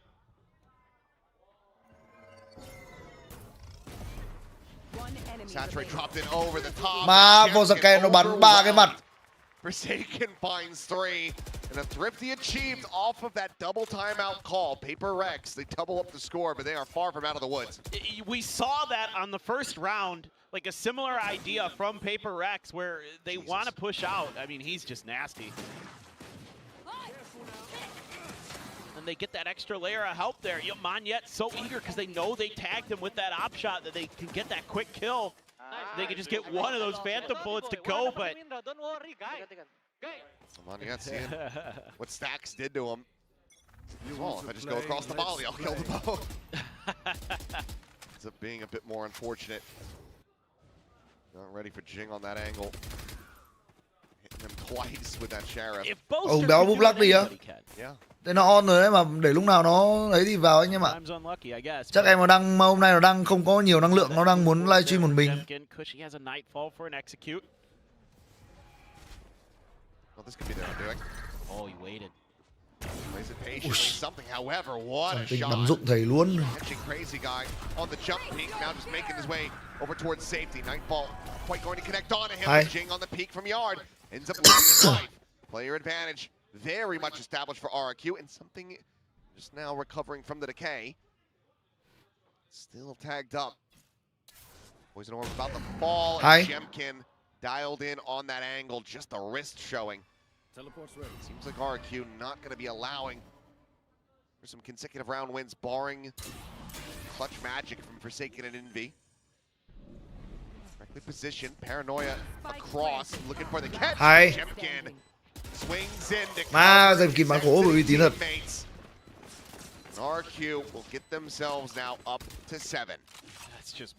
Saturate dropped in over the top. Mà Forsaken nó bắn 3 cái mặt. Forsaken finds 3, and a thrifty achieved off of that double timeout call. PRX, they double up the score, but they are far from out of the woods. We saw that on the first round, like a similar idea from PRX where they want to push out. I mean, he's just nasty. And they get that extra layer of help there. Monyet so eager because they know they tagged him with that op shot that they can get that quick kill. They can just get one of those phantom bullets to go, but Monyet seeing what Stacks did to him. Well, if I just go across the volley, I'll kill the both. Ends up being a bit more unfortunate. Not ready for Jing on that angle. Hitting him twice with that Sheriff. Ông béo búp lắc đi á. Thế nó on rồi đấy, mà để lúc nào nó lấy thì vào anh em ạ. Chắc em nó đang hôm nay nó đang không có nhiều năng lượng, nó đang muốn livestream một mình. Something nắm dụng thầy luôn. Crazy guy on the jump peak, now just making his way over towards safety. Nightfall quite going to connect on to him. Jing on the peak from yard ends up losing his life. Player advantage very much established for RRQ, and something just now recovering from the decay. Still tagged up. Poison Orb about to fall, and Jemkin dialed in on that angle, just the wrist showing. Teleport's ready. Seems like RRQ not going to be allowing for some consecutive round wins, barring clutch magic from Forsaken and Envy. Correctly positioned, Paranoia across, looking for the catch. Hay. Jemkin swings in to Mà cover dành kịp bắn khổ bởi uy tín thật. teammates. RRQ will get themselves now up to 7. That's just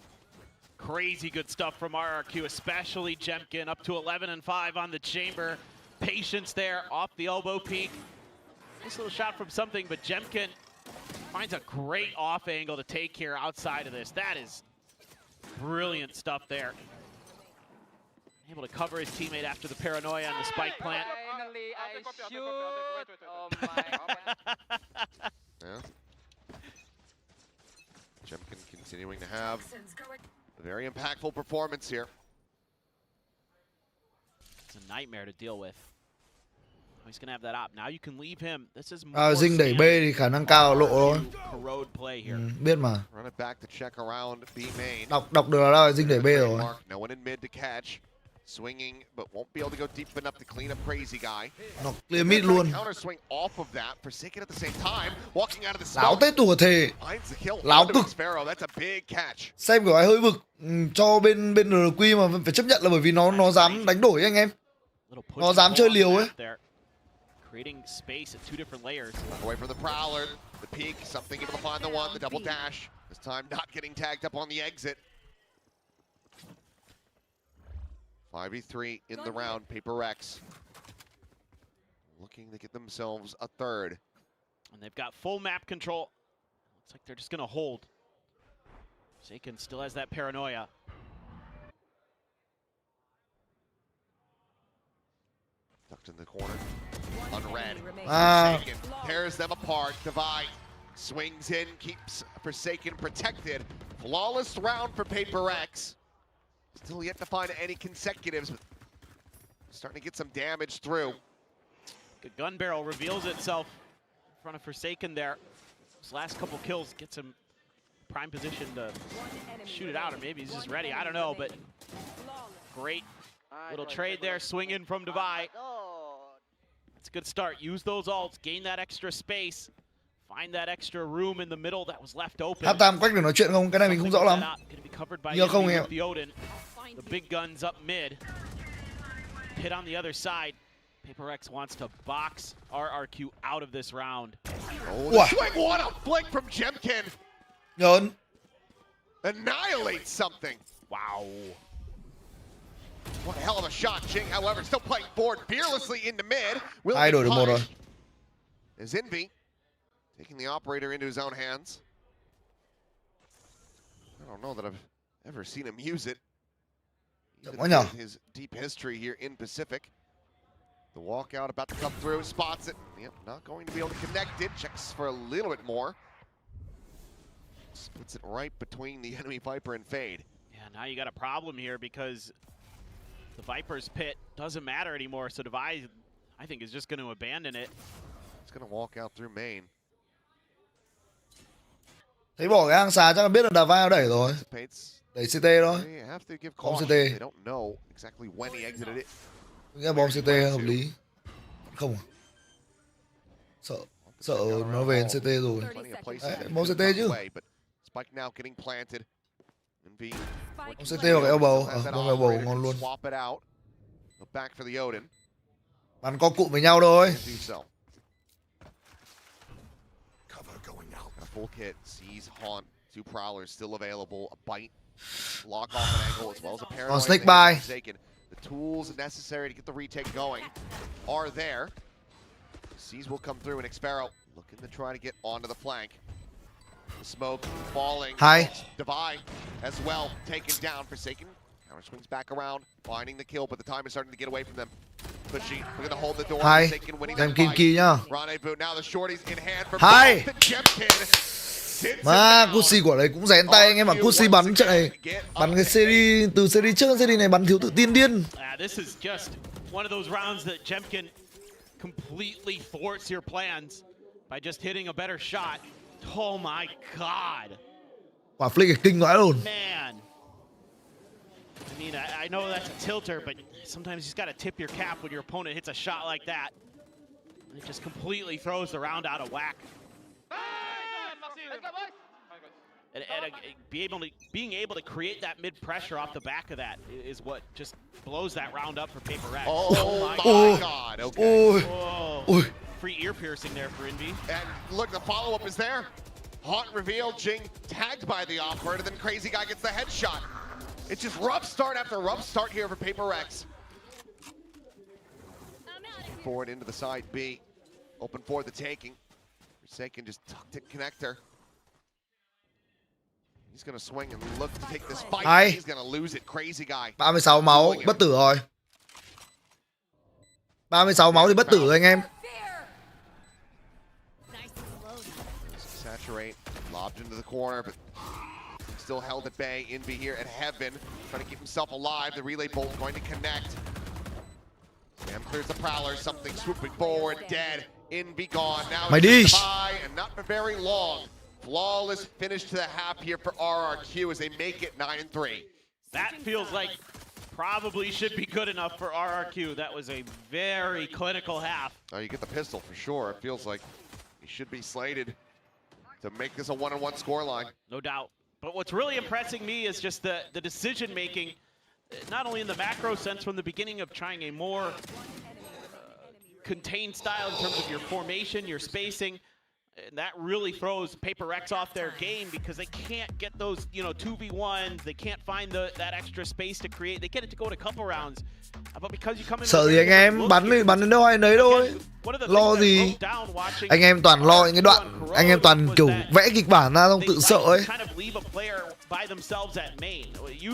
crazy good stuff from RRQ, especially Jemkin, up to 11 and 5 on the chamber. Patience there off the elbow peak. Nice little shot from something, but Jemkin finds a great off angle to take here outside of this. That is brilliant stuff there. Able to cover his teammate after the paranoia on the spike plant. Finally, I shoot. Oh my god. Yeah. Jemkin continuing to have a very impactful performance here. It's a nightmare to deal with. Oh, he's gonna have that op. Now you can leave him. This is Dinh đẩy B thì khả năng cao lộ thôi. corrode play here. Biết mà. Run it back to check around B main. Đọc được là Dinh đẩy B rồi. No one in mid to catch. Swinging, but won't be able to go deep enough to clean up Crazy Guy. Nó clear mid luôn. Counter swing off of that. Forsaken at the same time, walking out of the Láo smoke. tết tủa thề. Finds the kill. Láo Onto cực. Sparrow. That's a big catch. Xem kiểu ai hơi vực cho bên RRQ mà phải chấp nhận là bởi vì nó dám đánh đổi anh em. Nó dám chơi liều ấy. Creating space at two different layers. Away from the Prowler, the peek, something able to find the one, the double dash. This time not getting tagged up on the exit. 5v3 in the round, PRX. Looking to get themselves a third. And they've got full map control. Looks like they're just gonna hold. Forsaken still has that paranoia. Tucked in the corner. Unread. Ah. Forsaken tears them apart. Divide swings in, keeps Forsaken protected. Flawless round for PRX. Still yet to find any consecutives, but starting to get some damage through. The gun barrel reveals itself in front of Forsaken there. His last couple kills gets him prime position to shoot it out, or maybe he's just ready. I don't know, but great little trade there. Swing in from Divide. It's a good start. Use those ults, gain that extra space, find that extra room in the middle that was left open. Halftime Quách được nói chuyện không? Cái này mình không rõ lắm. Nhiều không em? The big guns up mid. Hit on the other side. PRX wants to box RRQ out of this round. Oh, the swing, what a flick from Jemkin. Nhớn. Annihilates something. Wow. What a hell of a shot. Jing, however, still playing forward fearlessly into mid. Will Hai be đổi được một rồi. punished. Is Envy taking the operator into his own hands. I don't know that I've ever seen him use it. Even with his deep history here in Pacific. The walkout about to come through, spots it. Yep, not going to be able to connect it. Checks for a little bit more. Puts it right between the enemy Viper and Fade. Yeah, now you got a problem here because the Viper's pit doesn't matter anymore. So Divide, I think, is just going to abandon it. It's going to walk out through main. Thấy bỏ cái hang xà chắc là biết là Davao đẩy rồi. Đẩy CT thôi. Bom CT. They don't know exactly when he exited it. Nghe bom CT hợp lý. Không à? Sợ nó về CT rồi. Bom CT chứ. Spike now getting planted. Bom CT hoặc elbow. Bom elbow ngon luôn. Swap it out. Back for the Odin. Bắn co cụm với nhau thôi. Full kit, sees Haunt, 2 Prowlers still available, a bite, lock off an angle, as well as a paranoid. On snake by. The tools necessary to get the retake going are there. Seas will come through, and Xparrow looking to try to get onto the flank. The smoke falling. Hi. Divide as well, taken down. Forsaken counter swings back around, finding the kill, but the time is starting to get away from them. Pushy, we're gonna hold the door. Hi. Xem kim kỳ nhá. Rendezvous, now the shorties in hand for Hi. Jemkin. Mà Cusi quả đấy cũng rén tay anh em ạ. Cusi bắn trận này, bắn cái series từ series trước đến series này bắn thiếu tự tin điên. This is just one of those rounds that Jemkin completely thwarts your plans by just hitting a better shot. Oh my god. Quả flick kinh vãi luôn. Man. I mean, I know that's a tilter, but sometimes you just got to tip your cap when your opponent hits a shot like that. And it just completely throws the round out of whack. And being able to create that mid pressure off the back of that is what just blows that round up for PRX. Oh my God! Okay. Whoa. Free ear piercing there for Envy. And look, the follow-up is there. Haunt reveal, Jing tagged by the off-bird, and then Crazy Guy gets the headshot. It's just rough start after rough start here for PRX. Forward into the side B. Open for the taking. Forsaken just tucked it connector. He's gonna swing and look to take this fight. Hay. He's gonna lose it. Crazy Guy. 36 máu, bất tử rồi. 36 máu thì bất tử rồi anh em. Saturate, lobbed into the corner, but still held at bay. Envy here at Heaven, trying to keep himself alive. The relay bolt going to connect. Sam clears the Prowler, something swooping forward, dead. Envy gone. Now My it's dish. goodbye, and not for very long. Flawless finish to the half here for RRQ as they make it 9-3. That feels like probably should be good enough for RRQ. That was a very clinical half. Oh, you get the pistol for sure. It feels like he should be slated to make this a 1-on-1 scoreline. No doubt. But what's really impressing me is just the decision making, not only in the macro sense from the beginning of trying a more contained style in terms of your formation, your spacing, and that really throws PRX off their game because they can't get those, 2v1s. They can't find that extra space to create. They get it to go in a couple rounds. But because you come in, Sợ gì anh em, bắn thì bắn đến đâu hay nấy thôi. Lo gì? Anh em toàn lo những cái đoạn, anh em toàn kiểu vẽ kịch bản ra không tự sợ ấy.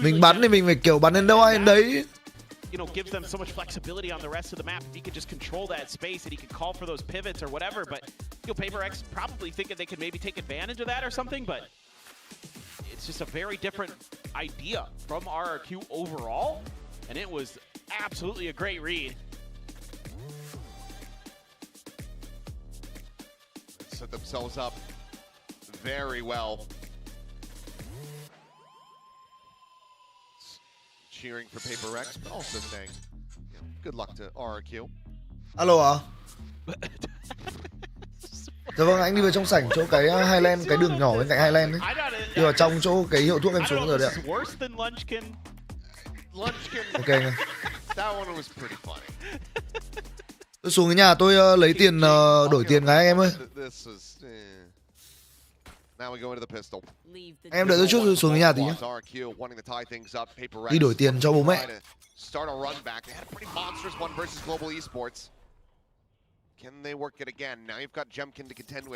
Mình bắn thì mình phải kiểu bắn đến đâu hay đến đấy. Gives them so much flexibility on the rest of the map. If he could just control that space and he could call for those pivots or whatever, but PRX probably thinking they could maybe take advantage of that or something, but it's just a very different idea from RRQ overall, and it was absolutely a great read. Set themselves up very well. Cheering for PRX, but also saying, good luck to RRQ. Alo à? Dạ vâng, anh đi vào trong sảnh chỗ cái Highland, cái đường nhỏ bên cạnh Highland ấy. Đi vào trong chỗ cái hiệu thuốc em xuống rồi đấy ạ. Ok anh ơi. Tôi xuống cái nhà tôi lấy tiền đổi tiền cái anh em ơi. Now we go into the pistol. Em đợi tôi chút rồi xuống cái nhà tí nhé. Đi đổi tiền cho bố mẹ. Start a run back. They had a pretty monstrous one versus Global Esports. Can they work it again? Now you've got Jemkin to contend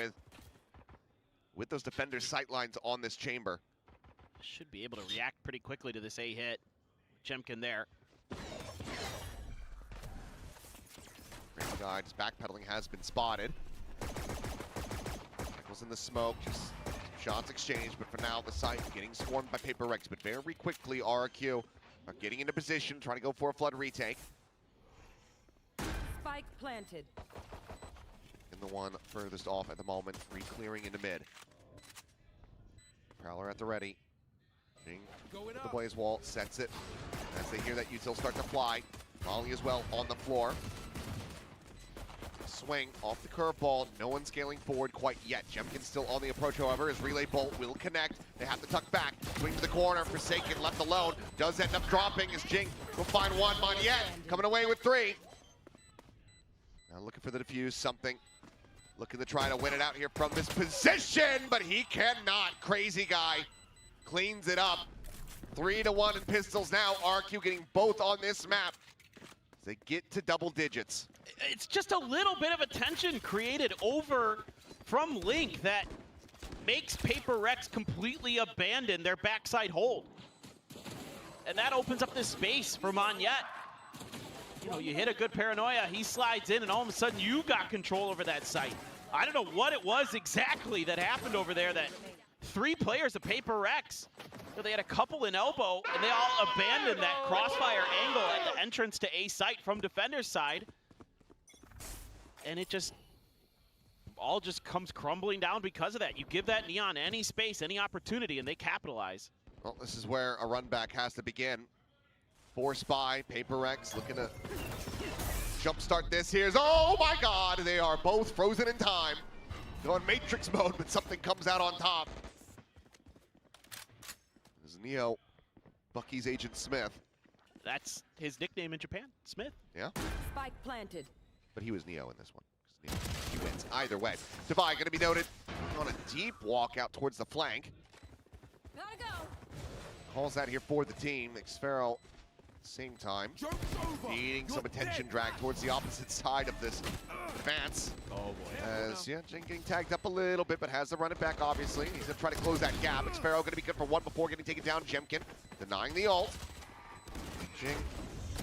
with those defenders' sightlines on this chamber. Should be able to react pretty quickly to this A hit. Jemkin there. Crazy Guy's backpedaling has been spotted. Michael's in the smoke, just shots exchanged, but for now the site getting swarmed by PRX, but very quickly RRQ are getting into position, trying to go for a flood retake. Spike planted. And the one furthest off at the moment, re-clearing into mid. Prowler at the ready. Jing with the blaze wall, sets it. As they hear that util start to fly. Molly as well on the floor. Swing off the curveball. No one scaling forward quite yet. Jemkin's still on the approach, however, as relay bolt will connect. They have to tuck back. Swing to the corner. Forsaken left alone. Does end up dropping as Jing will find one. Moniette coming away with 3. Now looking for the defuse. Something. Looking to try to win it out here from this position, but he cannot. Crazy Guy cleans it up. 3-1 in pistols now. RQ getting both on this map. They get to double digits. It's just a little bit of a tension created over from Link that makes PRX completely abandon their backside hold. And that opens up this space for Moniette. You hit a good paranoia, he slides in, and all of a sudden you got control over that site. I don't know what it was exactly that happened over there that 3 players of PRX, they had a couple in elbow, and they all abandoned that crossfire angle at the entrance to A site from defender's side. And it all just comes crumbling down because of that. You give that Neon any space, any opportunity, and they capitalize. Well, this is where a run back has to begin. Force by PRX looking to jumpstart this. Here's, oh my god, they are both frozen in time. Going Matrix mode, but something comes out on top. This is THEO, Bucky's Agent Smith. That's his nickname in Japan, Smith. Yeah. Spike planted. But he was THEO in this one. He wins either way. THEO going to be noted on a deep walk out towards the flank. Gotta go. Calls that here for the team. Xfero, same time, needing some attention drag towards the opposite side of this advance. Oh boy. As, yeah, Jing getting tagged up a little bit, but has to run it back, obviously. He's going to try to close that gap. Xfero going to be good for one before getting taken down. Jemkin denying the ult. Jing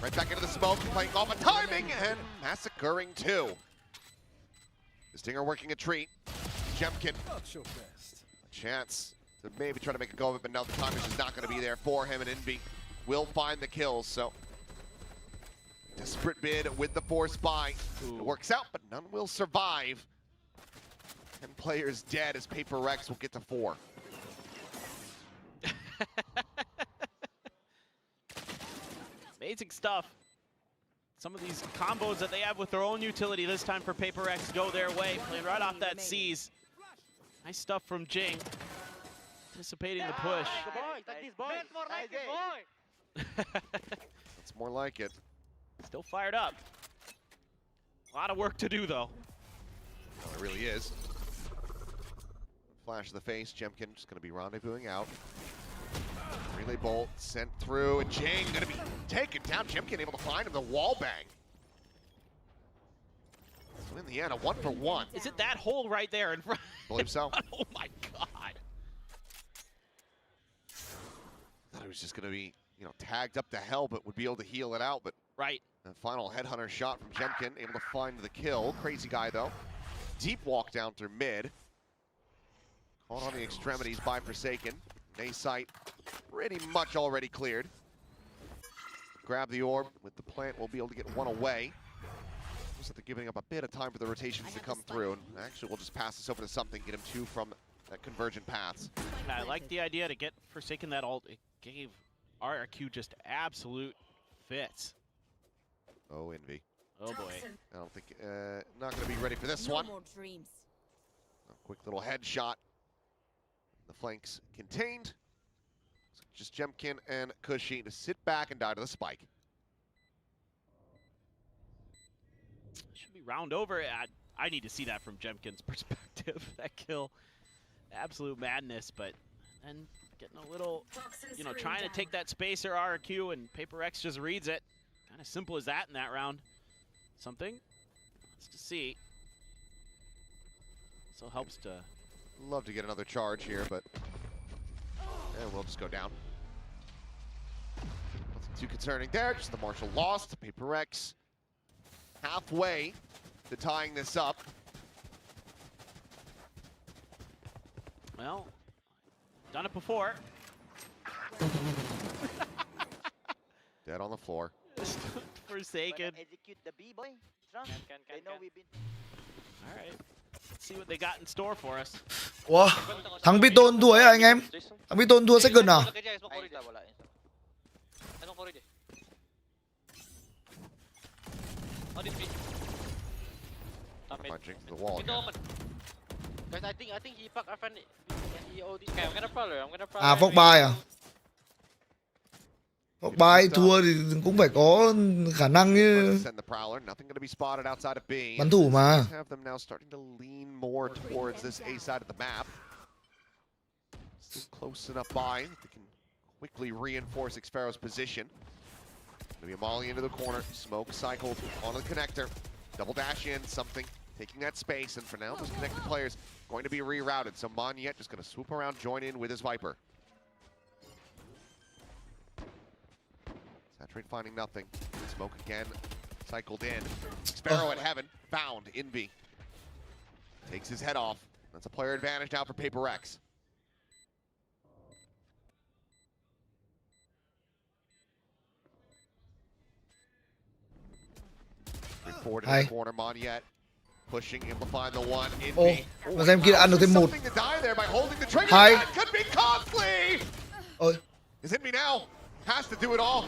right back into the smoke, playing off a timing, and massacring two. The Stinger working a treat. Jemkin, a chance to maybe try to make a go of it, but no, the time is just not going to be there for him, and Envy will find the kills, so desperate bid with the force buy. It works out, but none will survive. 10 players dead as PRX will get to 4. Amazing stuff. Some of these combos that they have with their own utility this time for PRX go their way, playing right off that C's. Nice stuff from Jing. Anticipating the push. That's more like it. Still fired up. A lot of work to do, though. Well, it really is. Flash of the face, Jemkin just going to be rendezvousing out. Relay bolt sent through, and Jing going to be taken down. Jemkin able to find him, the wall bang. So in the end, a 1-for-1. Is it that hole right there in front? I believe so. Oh my god. Thought it was just going to be, you know, tagged up to hell, but would be able to heal it out. But right. The final headhunter shot from Jemkin, able to find the kill. Crazy guy, though. Deep walk down through mid. Caught on the extremities by Forsaken. A site pretty much already cleared. Grab the orb with the plant. We'll be able to get one away. Looks like they're giving up a bit of time for the rotations to come through. And actually, we'll just pass this over to something, get him 2 from that convergent paths. Yeah, I like the idea to get Forsaken that ult. It gave RRQ just absolute fits. Oh, Envy. Oh boy. I don't think, not going to be ready for this one. A quick little headshot. The flanks contained. So just Jemkin and Cushy to sit back and die to the spike. Should be round over. I need to see that from Jemkin's perspective. That kill, absolute madness. But then getting a little, you know, trying to take that spacer RRQ, and PRX just reads it. Kind of simple as that in that round. Something let's to see. So helps to. Love to get another charge here, but we'll just go down. Nothing too concerning there. Just the Marshal lost. PRX halfway to tying this up. Well, done it before. Dead on the floor. Forsaken. Execute the B boy. They know we've been. All right. Let's see what they got in store for us. Ủa, thằng Piton thua ấy à anh em? Thằng Piton thua second à? Punching the wall again. Guys, I think he fucked our friend. He OD. Okay, I'm gonna probably. À, Fox Bay à? Fox Bay thua thì cũng phải có khả năng như bắn thủ mà. Have them now starting to lean more towards this A side of the map. Still close enough by. They can quickly reinforce Xfero's position. Gonna be a molly into the corner. Smoke cycled on the connector. Double dash in, something taking that space, and for now those connected players going to be rerouted. So Monyet just gonna swoop around, join in with his Viper. Saturate finding nothing. Smoke again, cycled in. Xfero at heaven, found Envy. Takes his head off. That's a player advantage now for PRX. Forward in the corner, Monyet pushing, amplifying the one. Envy. Mà xem kia đã ăn được thêm 1. 2. Is Envy now? Has to do it all.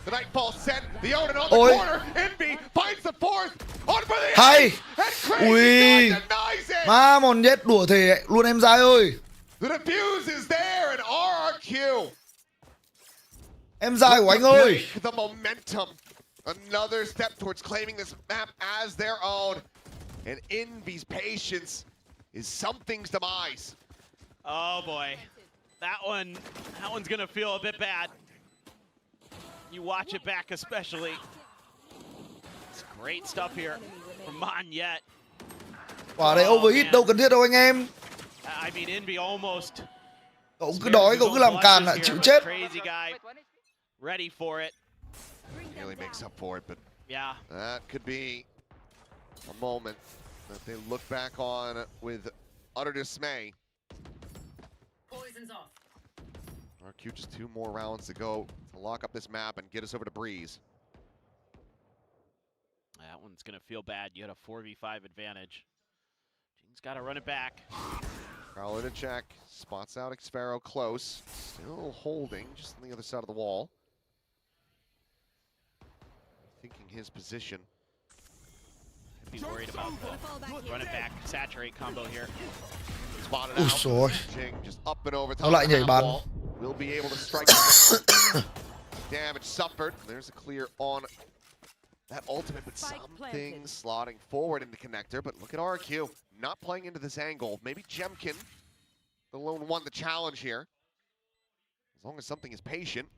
The Nightfall sent the Odin on the Ôi. corner. Envy finds the fourth. On for the Hay. ace. And Crazy Ui. God denies it. Má mòn nhét đùa thề luôn em dai ơi. The defuse is there and RRQ. Em dai của anh ơi. The momentum. Another step towards claiming this map as their own. And Envy's patience is something's demise. Oh boy. That one's gonna feel a bit bad. You watch it back especially. It's great stuff here from Monyet. Quả này overhit đâu cần thiết đâu anh em. I mean, Envy almost. Cậu cứ đói, cậu cứ làm càn lại chịu chết. Crazy guy, ready for it. Nearly makes up for it, but yeah, that could be a moment that they look back on with utter dismay. Poison's off. RQ just 2 more rounds to go to lock up this map and get us over to Breeze. That one's gonna feel bad. You had a 4v5 advantage. Jing's gotta run it back. Prowler to check, spots out Xfero close, still holding just on the other side of the wall. Thinking his position. I'd be worried about the run it back, saturate combo here. Spotted Ui out. xồi. Jing just up and over top Nó lại of the nhảy half bắn. wall. Will be able to strike it down. Damage suffered. There's a clear on that ultimate, but something slotting forward into connector. But look at RRQ, not playing into this angle. Maybe Jemkin, the lone one, the challenge here. As long as something is patient,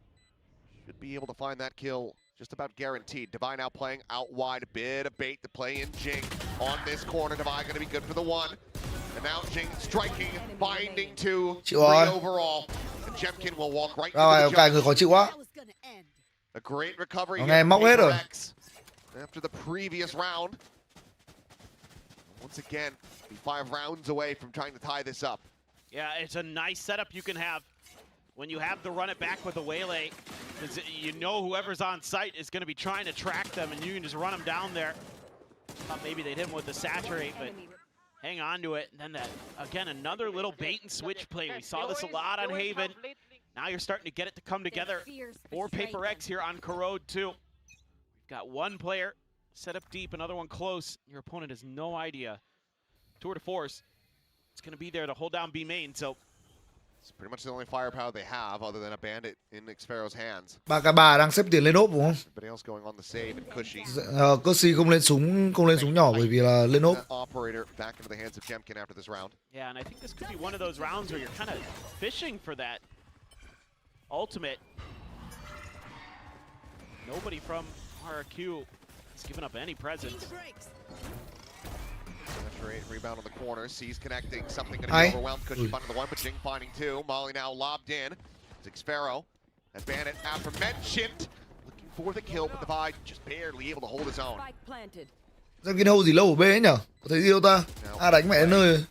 should be able to find that kill just about guaranteed. Divine now playing out wide, a bit of bait to play in Jing on this corner. Divine gonna be good for the one. And now Jing striking, binding to 3 overall. And Jemkin will walk right Rồi, into the cả người jungle. khó chịu quá. A great recovery Nghe here móc from hết rồi. PRX after the previous round. Once again, be 5 rounds away from trying to tie this up. Yeah, it's a nice setup you can have when you have to run it back with a waylay. Because you know whoever's on site is going to be trying to track them, and you can just run them down there. Thought maybe they'd hit him with the saturate, but hang on to it. And then that, again, another little bait and switch play. We saw this a lot on Haven. Now you're starting to get it to come together for PRX here on Corrode too. We've got one player set up deep, another one close. Your opponent has no idea. Tour de force. It's going to be there to hold down B main, so it's pretty much the only firepower they have other than a bandit in Xfero's hands. Bà đang xếp tiền lên ốp đúng không? Everybody else going on the save and Cushy. Cushy không lên súng nhỏ bởi vì là lên ốp. Operator back into the hands of Jemkin after this round. Yeah, and I think this could be one of those rounds where you're kind of fishing for that ultimate. Nobody from RRQ has given up any presence. Rebound on the corner, sees connecting, something going to be overwhelmed. Cushy finding the one, but Jing finding 2. Molly now lobbed in. It's Xfero. That bandit aforementioned. Looking for the kill, but Divide just barely able to hold his own. Dân cái gì lâu ở B ấy nhở? Có thấy gì đâu ta? Đánh mẹ đến nơi.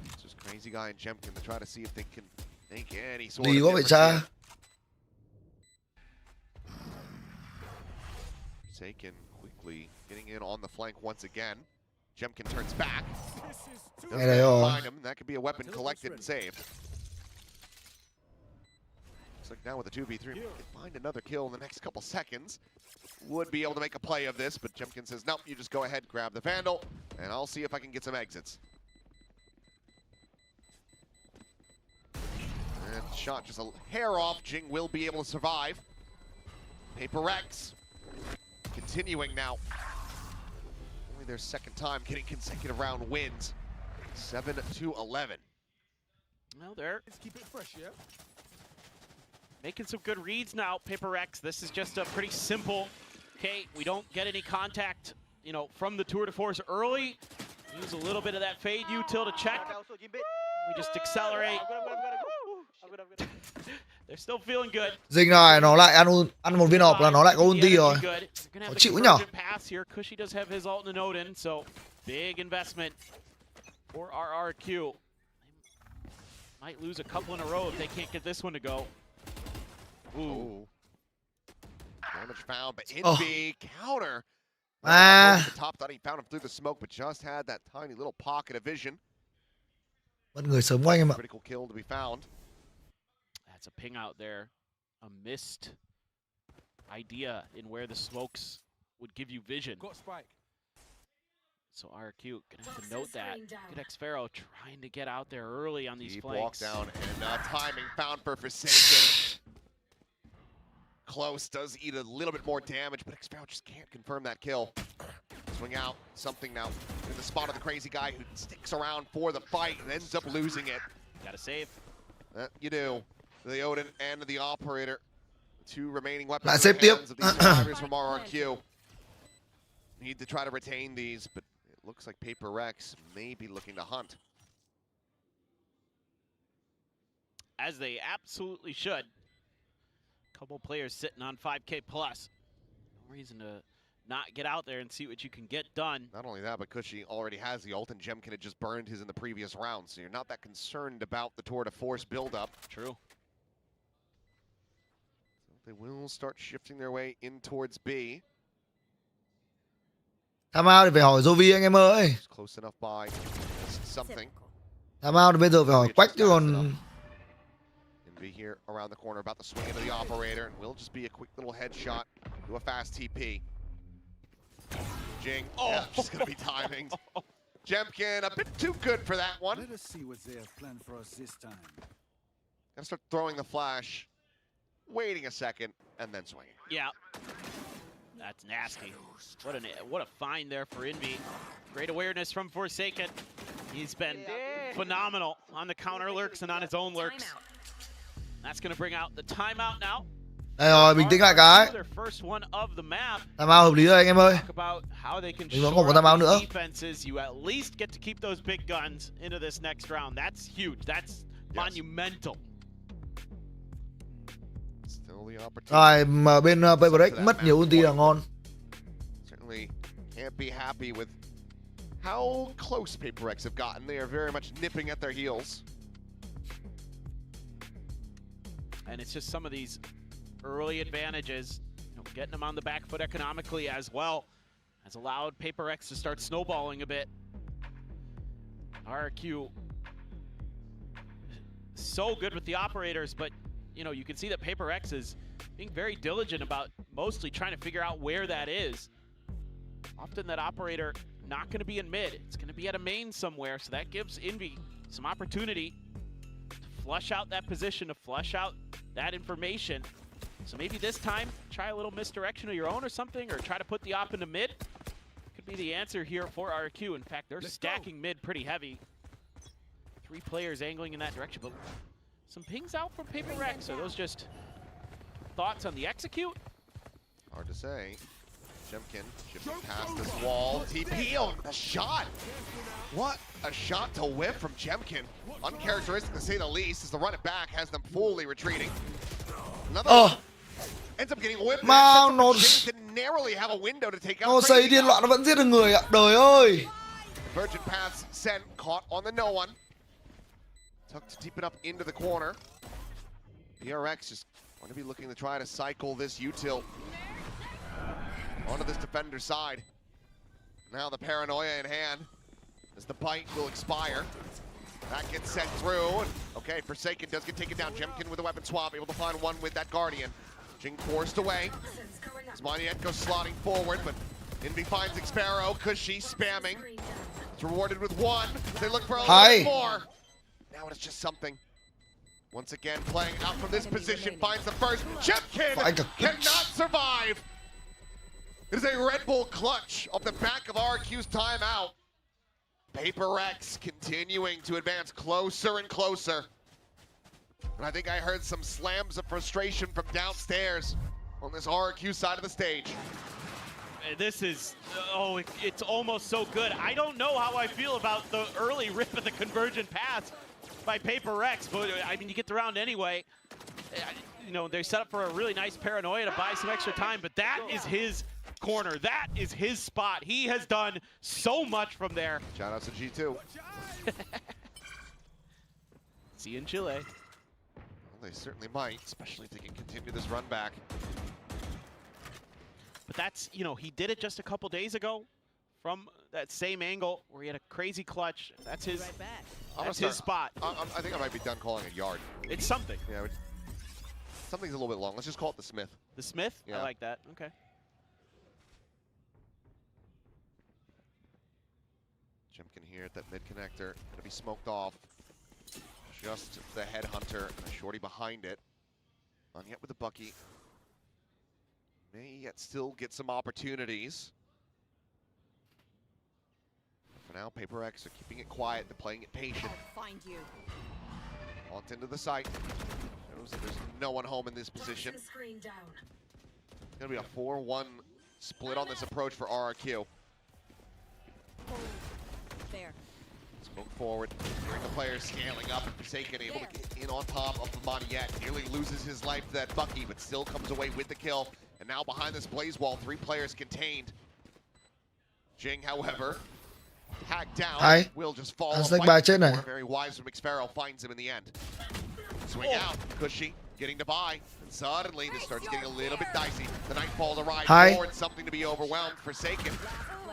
It's just Crazy Guy and Jemkin to try to see if they can make any sort Đi of quá vậy difference cha. here. Taken quickly, getting in on the flank once again. Jemkin turns back. Doesn't find him. That could be a weapon collected and saved. Looks like now with a 2v3, we can find another kill in the next couple seconds. Would be able to make a play of this, but Jemkin says, nope, you just go ahead, grab the Vandal, and I'll see if I can get some exits. And shot just a hair off. Jing will be able to survive. PRX continuing now. Only their second time getting consecutive round wins. 7-11. Well, they're making some good reads now, PRX. This is just a pretty simple, okay, we don't get any contact, you know, from the tour de force early. Use a little bit of that fade util to check. We just accelerate. They're still feeling good. Dinh này nó lại ăn một viên hộp là nó lại có ulti rồi. Khó chịu nhở. Pass here. Cushy does have his ult and Odin, so big investment for RRQ. They might lose a couple in a row if they can't get this one to go. Ooh. Damage found, but Envy counter. The top thought he found him through the smoke, but just had that tiny little pocket of vision. Mất người sớm quá anh em ạ. Critical kill to be found. That's a ping out there. A missed idea in where the smokes would give you vision. Got spike. So RRQ gonna have to note that. Good X-Pharaoh trying to get out there early on these Deep flanks. walk down and timing found for Forsaken. Close does eat a little bit more damage, but X-Pharaoh just can't confirm that kill. Swing out, something now in the spot of the crazy guy who sticks around for the fight and ends up losing it. Gotta save. You do. The Odin and the Operator. The two remaining weapons Lại in xếp the tiếp. hands of these survivors from RRQ. Need to try to retain these, but it looks like PRX may be looking to hunt. As they absolutely should. Couple players sitting on 5K plus. No reason to not get out there and see what you can get done. Not only that, but Cushy already has the ult, and Jemkin had just burned his in the previous round, so you're not that concerned about the tour de force buildup. True. So they will start shifting their way in towards B. Tham out thì phải hỏi Jovi anh em ơi. Close enough by something. Tham out thì bây giờ phải hỏi Quách chứ còn. Be here around the corner, about to swing into the Operator, and will just be a quick little headshot to a fast TP. Jing, yeah, just gonna be timing. Jemkin, a bit too good for that one. Let us see what they have planned for us this time. Gotta start throwing the flash, waiting a second, and then swinging. Yeah, that's nasty. What a find there for Envy. Great awareness from Forsaken. He's been phenomenal on the counter lurks and on his own lurks. That's going to bring out the timeout now. Đây rồi, bình tĩnh lại cái. Their first one of the map. Timeout hợp lý rồi anh em ơi. Talk about how they can Mình vẫn còn có timeout nữa. Defenses. You at least get to keep those big guns into this next round. That's huge. That's monumental. Still the opportunity. Rồi, mà bên PRX mất nhiều ulti là ngon. Certainly can't be happy with how close PRX have gotten. They are very much nipping at their heels. And it's just some of these early advantages, getting them on the back foot economically as well, has allowed PRX to start snowballing a bit. RRQ so good with the operators, but you can see that PRX is being very diligent about mostly trying to figure out where that is. Often that operator not going to be in mid, it's going to be at a main somewhere, so that gives Envy some opportunity to flush out that position, to flush out that information. So maybe this time, try a little misdirection of your own or something, or try to put the op into mid. Could be the answer here for RRQ. In fact, they're stacking mid pretty heavy. 3 players angling in that direction, but some pings out from PRX. Are those just thoughts on the execute? Hard to say. Jemkin shifting past this wall. TP on the shot. What a shot to whip from Jemkin. Uncharacteristic to say the least, as the run it back has them fully retreating. Another ends up getting whipped. Nó to narrowly have a window to take out. Nó xây điên loạn nó vẫn giết được người ạ. Đời ơi. Virgin Paths sent, caught on the no one. Tucked deep enough into the corner. PRX just going to be looking to try to cycle this util onto this defender side. Now the paranoia in hand as the bite will expire. That gets sent through. Okay, Forsaken does get taken down. Jemkin with a weapon swap, able to find one with that Guardian. Jing forced away. Zmanietko slotting forward, but Envy finds X-Pharaoh. Cushy spamming. It's rewarded with one. They look for a little bit more. Now it's just something. Once again, playing out from this position, finds the first. Jemkin cannot survive. It is a Red Bull clutch off the back of RRQ's timeout. PRX continuing to advance closer and closer. And I think I heard some slams of frustration from downstairs on this RRQ side of the stage. This is, it's almost so good. I don't know how I feel about the early rip of the convergent pass by PRX, but I mean, you get the round anyway. They set up for a really nice paranoia to buy some extra time, but that is his corner. That is his spot. He has done so much from there. Shout out to G2. See you in Chile. Well, they certainly might, especially if they can continue this run back. But that's, he did it just a couple days ago from that same angle where he had a crazy clutch. That's his, that's his spot. I think I might be done calling it yard. It's something. Yeah, Something's a little bit long. Let's just call it the Smith. The Smith? Yeah. I like that. Okay. Jemkin here at that mid connector. Gonna be smoked off. Just the headhunter and a shorty behind it. On yet with the Bucky. May yet still get some opportunities. For now, PRX are keeping it quiet. They're playing it patient. I'll find you. Launched into the site. Shows that there's no one home in this position. Screen down. It's gonna be a 4-1 split on this approach for RRQ. There. Smoke forward, hearing the players scaling up, and Forsaken able to get in on top of Yet. Nearly loses his life to that Bucky, but still comes away with the kill. And now behind this blaze wall, 3 players contained. Jing, however, hacked down. Hay. Will just fall. Ascent bài chết này. Very wise from McSparrow, finds him in the end. Swing out, Cushy getting to buy. And suddenly this starts getting a little bit dicey. The Nightfall to ride forward, something to be overwhelmed. Forsaken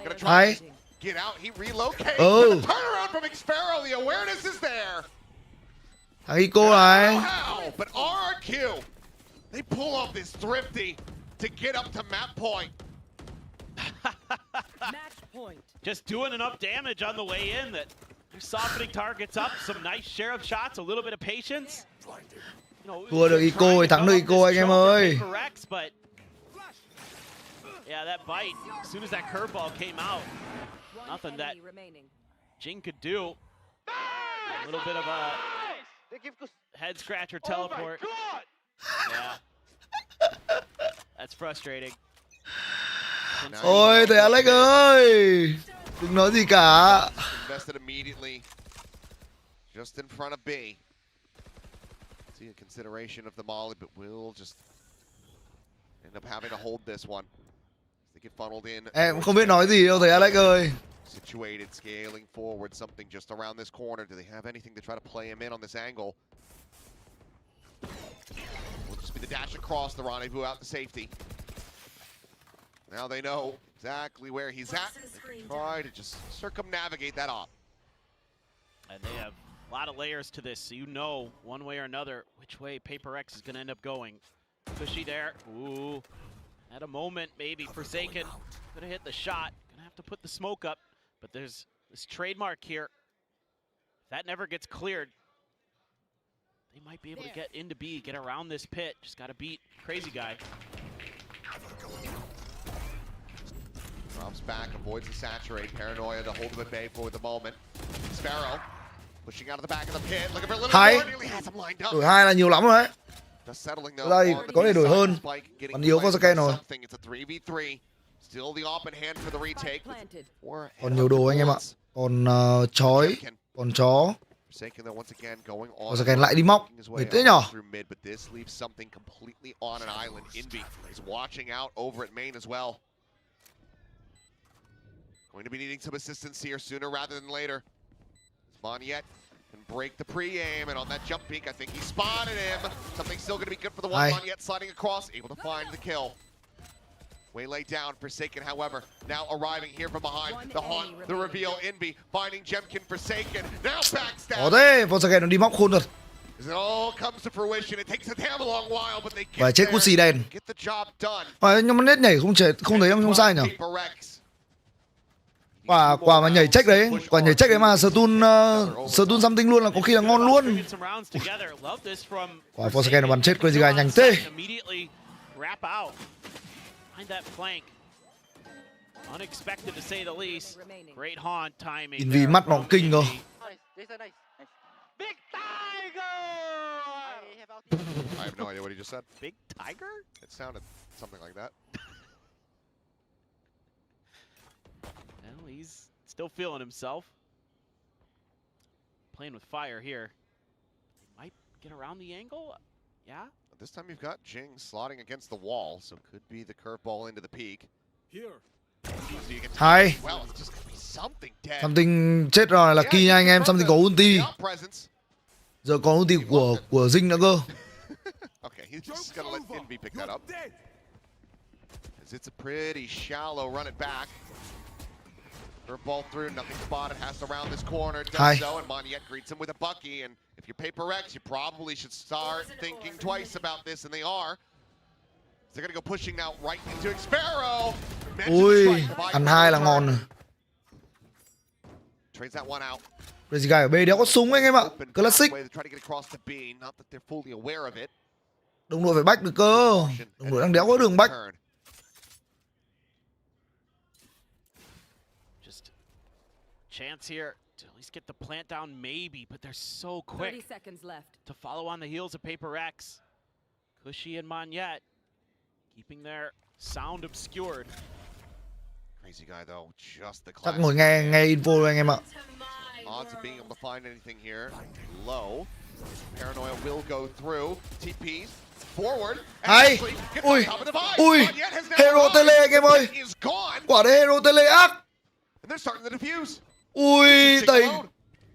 gonna try to get out. He relocates. Oh. Turnaround from McSparrow. The awareness is there. Thằng Ico này. How? But RRQ, they pull off this thrifty to get up to map point. Match point. Just doing enough damage on the way in that they're softening targets up. Some nice share of shots, a little bit of patience. Thua được Ico thì thắng được Ico anh em ơi. PRX, but yeah, that bite, as soon as that curveball came out, nothing that Jing could do. A little bit of a head scratcher teleport. Yeah. That's frustrating. Ôi thầy Alex ơi, đừng nói gì cả. Invested immediately, just in front of B. See a consideration of the molly, but will just end up having to hold this one. They get funneled in. Em không biết nói gì đâu thầy Alex ơi. Situated, scaling forward, something just around this corner. Do they have anything to try to play him in on this angle? Will just be the dash across the rendezvous out to safety. Now they know exactly where he's at. They can try to just circumnavigate that op. And they have a lot of layers to this, so you know one way or another which way PRX is going to end up going. Cushy there. Ooh. At a moment, maybe Forsaken could have hit the shot. Gonna have to put the smoke up, but there's this trademark here. If that never gets cleared, they might be able to get into B, get around this pit. Just got to beat Crazy Guy. Drops back, avoids the saturate. Paranoia to hold him at bay for the moment. Sparrow pushing out of the back of the pit. Looking for a little more. Nearly has him lined up. Đổi 2 là nhiều lắm rồi đấy. Just settling Ở đây có thể đổi hơn. Còn yếu có scan rồi. It's a 3v3. Still the open hand for the retake. Còn nhiều đồ anh em ạ. Còn chói, còn chó. Còn scan lại đi móc. Mệt thế nhở? But this leaves something completely on an island. Envy is watching out over at main as well. Going to be needing some assistance here sooner rather than later. Yet can break the pre-aim, and on that jump peek, I think he spotted him. Something's still going to be good for the one. Yet sliding across, able to find the kill. Way laid down, Forsaken, however, now arriving here from behind. The haunt, the reveal, Envy, finding Jemkin, Forsaken, now backstab. Có thế, Forsaken nó đi móc khôn thật. As it all comes to fruition, it takes a damn long while, but they Và get chết there, cút xì đèn. get the job done. Nhưng mà nét nhảy không thấy không sai nhỉ? Quả mà nhảy check đấy, quả nhảy check đấy mà stun something luôn là có khi là ngon luôn. Quả Forsaken nó bắn chết Crazy Guy nhanh thế. Unexpected to say the least. Great haunt timing. Nhìn vì mắt nó kinh cơ. Big Tiger! I have no idea what he just said. Big Tiger? It sounded something like that. Well, he's still feeling himself. Playing with fire here. He might get around the angle. Yeah? This time you've got Jing slotting against the wall, so could be the curveball into the peak. Here. Hay. Well, it's just gonna be something dead. Something chết rồi là Kỳ nha anh em, something có ulti. Giờ còn ulti của Dinh nữa cơ. Okay, he's just gonna let Envy pick that up. As it's a pretty shallow run it back. Curveball through, nothing spotted, has to round this corner, does so, and Yet greets him with a Bucky, and If you're PRX, you probably should start thinking twice about this, and they are. They're gonna go pushing now right into Xpero. Ui, ăn hai là ngon rồi. Trades that one out. Crazy Guy ở B đéo có súng anh em ạ. Classic. Đồng đội phải bách được cơ. Đồng đội đang đéo có đường bách. Chance here to at least get the plant down, maybe, but they're so quick 30 seconds left. to follow on the heels of PRX. Cushy and Monyet keeping their sound obscured. Crazy Guy though, just the Chắc ngồi nghe info anh em ạ. Odds of being able to find anything here low. Paranoia will go through. TPs forward. Hay. Ui. Ui. Hero tele anh em ơi. Quả đấy Hero tele ác. And they're starting to defuse. Ui, tẩy.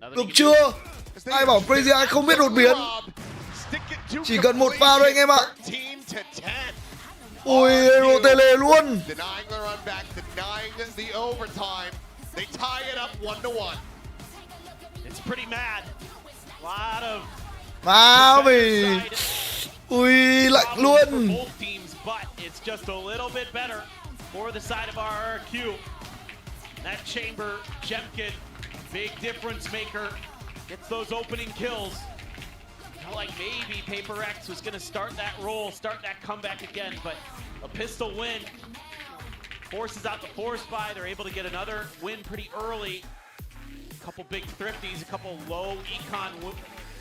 Được chưa? Ai bảo Crazy Eye không biết đột biến. Chỉ cần một pha thôi anh em ạ. Ui, Hero tele luôn. Denying the run back, denying the overtime. They tie it up 1-1. It's pretty mad. A lot of Má mì. Ui, lạnh luôn. both teams, but it's just a little bit better for the side of RRQ. That chamber, Jemkin, big difference maker, gets those opening kills. Felt like maybe PRX was going to start that roll, start that comeback again, but a pistol win forces out the force buy. They're able to get another win pretty early. A couple big thrifties, a couple low econ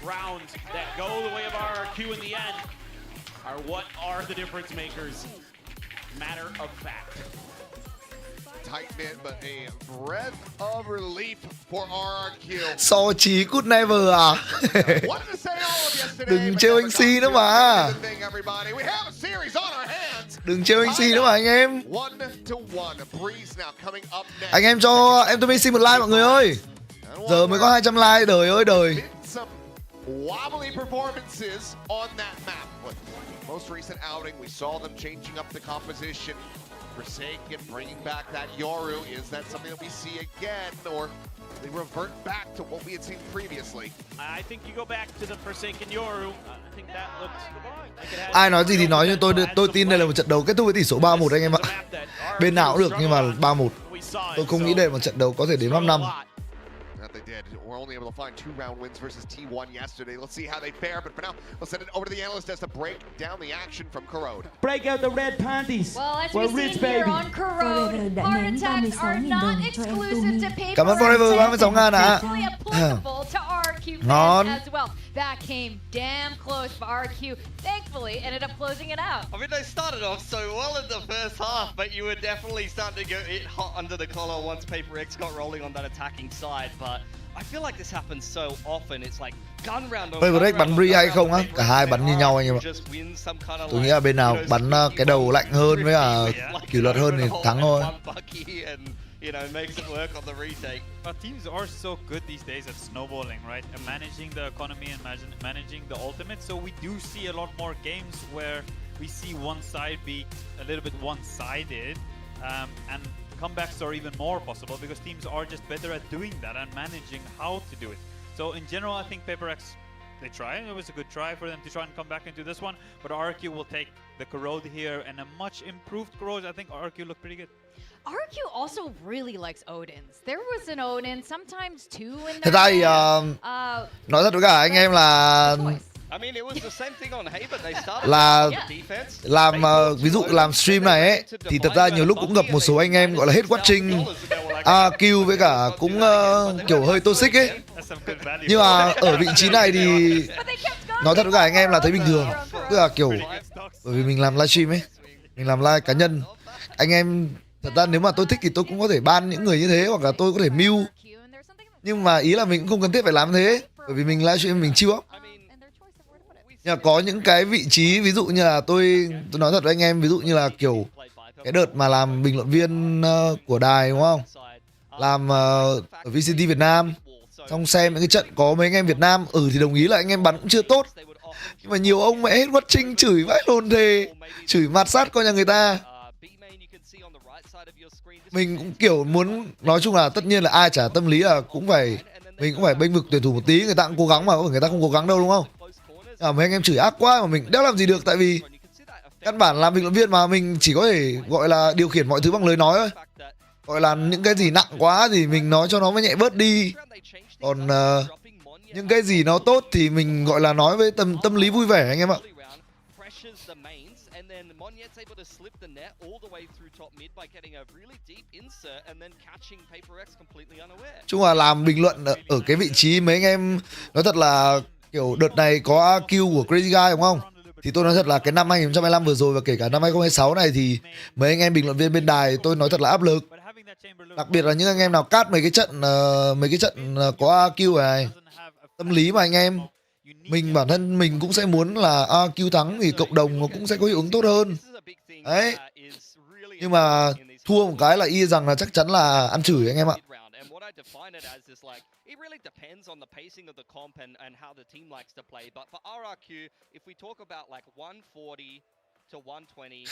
rounds that go the way of RRQ in the end are what are the difference makers. Matter of fact. Tight mid, but a breath of relief for RRQ. So chí good never à. Đừng trêu anh Si nữa mà. Đừng trêu anh Si nữa mà anh em. Anh em cho em Tumi xin một like mọi người ơi. Giờ mới có 200 like, đời ơi đời. Wobbly performances on that map. Most recent outing, we saw them changing up the composition. Forsaken bringing back that Yoru. Is that something that we see again, or they revert back to what we had seen previously? I think you go back to the Forsaken Yoru. I think that looks like it has. Ai nói gì thì nói, nhưng tôi tin đây là một trận đấu kết thúc với tỷ số 3-1 anh em ạ. Bên nào cũng được nhưng mà 3-1. Tôi không nghĩ đây là một trận đấu có thể đến 5-5. They did. We're only able to find 2-round wins versus T1 yesterday. Let's see how they fare, but for now, let's send it over to the analyst as to break down the action from Corrode. Break out the red panties. Well, as We're we see rich, here baby. on Corrode, heart attacks are not exclusive to PRX. Cảm ơn Forever 36.000 ạ. Applicable to RRQ Ngon. fans as well. That came damn close, but RRQ thankfully ended up closing it out. I mean, they started off so well in the first half, but you were definitely starting to get hot under the collar once PRX got rolling on that attacking side. But I feel like this happens so often. It's like gun round on gun PRX bắn round Bree on hay gun không á? round. Cả hai bắn như nhau anh em ạ. Tôi nghĩ là bên nào bắn cái đầu lạnh hơn với kỷ luật hơn thì thắng thôi. You know, makes it work on the retake. But teams are so good these days at snowballing, right? And managing the economy and managing the ultimate. So we do see a lot more games where we see one side be a little bit one-sided, and comebacks are even more possible because teams are just better at doing that and managing how to do it. So in general, I think PRX, they try. It was a good try for them to try and come back into this one. But RRQ will take the Corrode here, and a much improved Corrode. I think RRQ looked pretty good. RRQ also really likes Odins. There was an Odin, sometimes two in Thật ra thì nói thật với cả anh em là I mean, it was the same thing on Hay, but they started là defense. làm ví dụ làm stream này ấy thì thật ra nhiều lúc cũng gặp một số anh em gọi là hết watching kill với cả cũng kiểu hơi toxic ấy, nhưng mà ở vị trí này thì nói thật với cả anh em là thấy bình thường, tức là kiểu bởi vì mình làm livestream ấy, mình làm live cá nhân, anh em thật ra nếu mà tôi thích thì tôi cũng có thể ban những người như thế hoặc là tôi có thể mute, nhưng mà ý là mình cũng không cần thiết phải làm thế bởi vì mình livestream mình chill up. Nhưng mà có những cái vị trí ví dụ như là tôi nói thật với anh em, ví dụ như là kiểu cái đợt mà làm bình luận viên của đài đúng không, làm ở VCT Việt Nam, xong xem những cái trận có mấy anh em Việt Nam thì đồng ý là anh em bắn cũng chưa tốt, nhưng mà nhiều ông mẹ hết watching chửi vãi lồn thề, chửi mạt sát con nhà người ta. Mình cũng kiểu muốn nói chung là tất nhiên là ai trả tâm lý là cũng phải Mình cũng phải bênh vực tuyển thủ một tí, người ta cũng cố gắng mà, người ta không cố gắng đâu đúng không? Mấy anh em chửi ác quá mà mình đéo làm gì được, tại vì căn bản làm bình luận viên mà, mình chỉ có thể gọi là điều khiển mọi thứ bằng lời nói thôi. Gọi là những cái gì nặng quá thì mình nói cho nó mới nhẹ bớt đi. Còn những cái gì nó tốt thì mình gọi là nói với tâm lý vui vẻ anh em ạ. Chung là làm bình luận ở cái vị trí mấy anh em nói thật là kiểu đợt này có AQ của Crazy Guy đúng không? Thì tôi nói thật là cái năm 2025 vừa rồi và kể cả năm 2026 này thì mấy anh em bình luận viên bên đài tôi nói thật là áp lực. Đặc biệt là những anh em nào cắt mấy cái trận có AQ này. Tâm lý mà anh em. Mình bản thân mình cũng sẽ muốn là AQ thắng thì cộng đồng nó cũng sẽ có hiệu ứng tốt hơn. Đấy. Nhưng mà thua một cái là y rằng là chắc chắn là ăn chửi anh em ạ. It really depends on the pacing of the comp and how the team likes to play. But for RRQ, if we talk about like 140 to 120,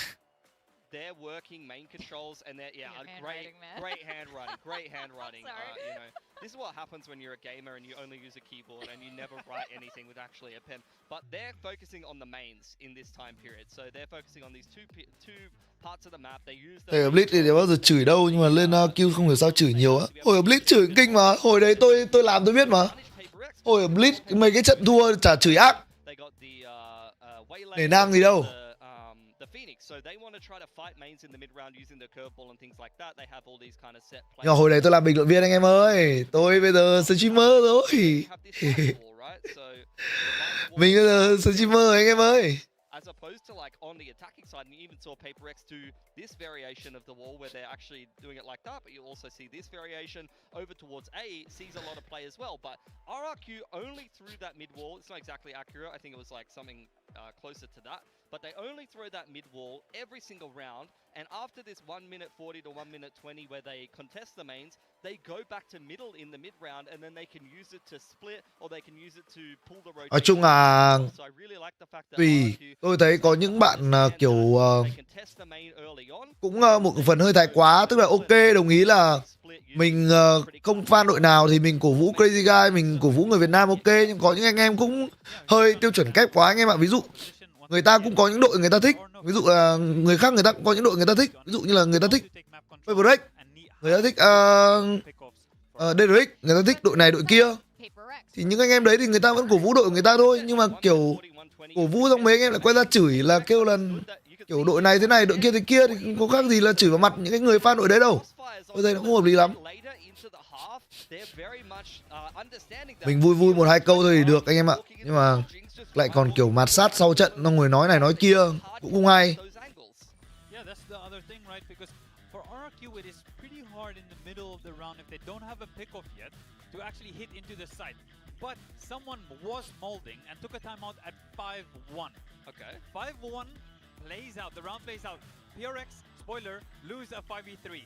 they're working main controls and they're great handwriting. You know, this is what happens when you're a gamer and you only use a keyboard and you never write anything with actually a pen. But they're focusing on the mains in this time period. So they're focusing on these two parts of the map. They use Ở Blitz thì bao giờ chửi đâu, nhưng mà lên Q không hiểu sao chửi nhiều á. Hồi ở Blitz chửi kinh mà, hồi đấy tôi làm tôi biết mà. Hồi ở Blitz mấy cái trận thua chả chửi ác. Để nang gì đâu. Nhưng mà hồi đấy tôi làm bình luận viên anh em ơi. Tôi bây giờ streamer rồi. Mình bây giờ streamer anh em ơi. As opposed to like on the attacking side, and you even saw PRX do this variation of the wall where they're actually doing it like that, but you also see this variation over towards A, sees a lot of play as well. But RRQ only threw that mid wall. It's not exactly accurate. I think it was like something closer to that. But they only throw that mid wall every single round. And after this 1 minute 40 to 1 minute 20 where they contest the mains, they go back to middle in the mid round and then they can use it to split or they can use it to pull the rotation. Nói chung là tùy, tôi thấy có những bạn kiểu cũng một phần hơi thái quá, tức là ok đồng ý là mình không fan đội nào thì mình cổ vũ Crazy Guy, mình cổ vũ người Việt Nam ok, nhưng có những anh em cũng hơi tiêu chuẩn kép quá anh em ạ. Ví dụ người ta cũng có những đội người ta thích, ví dụ là người khác người ta cũng có những đội người ta thích, ví dụ như là người ta thích PRX, người ta thích TRX, người ta thích đội này đội kia, thì những anh em đấy thì người ta vẫn cổ vũ đội của người ta thôi. Nhưng mà kiểu cổ vũ xong mấy anh em lại quay ra chửi là kêu là kiểu đội này thế này đội kia thế kia thì không có khác gì là chửi vào mặt những cái người fan đội đấy đâu. Tôi thấy nó không hợp lý lắm. Mình vui vui một hai câu thôi thì được anh em ạ, nhưng mà lại còn kiểu mạt sát sau trận nó ngồi nói này nói kia cũng không hay. But someone was molding and took a timeout at 5-1. Okay. 5-1 plays out, the round plays out. PRX, spoiler, lose a 5v3.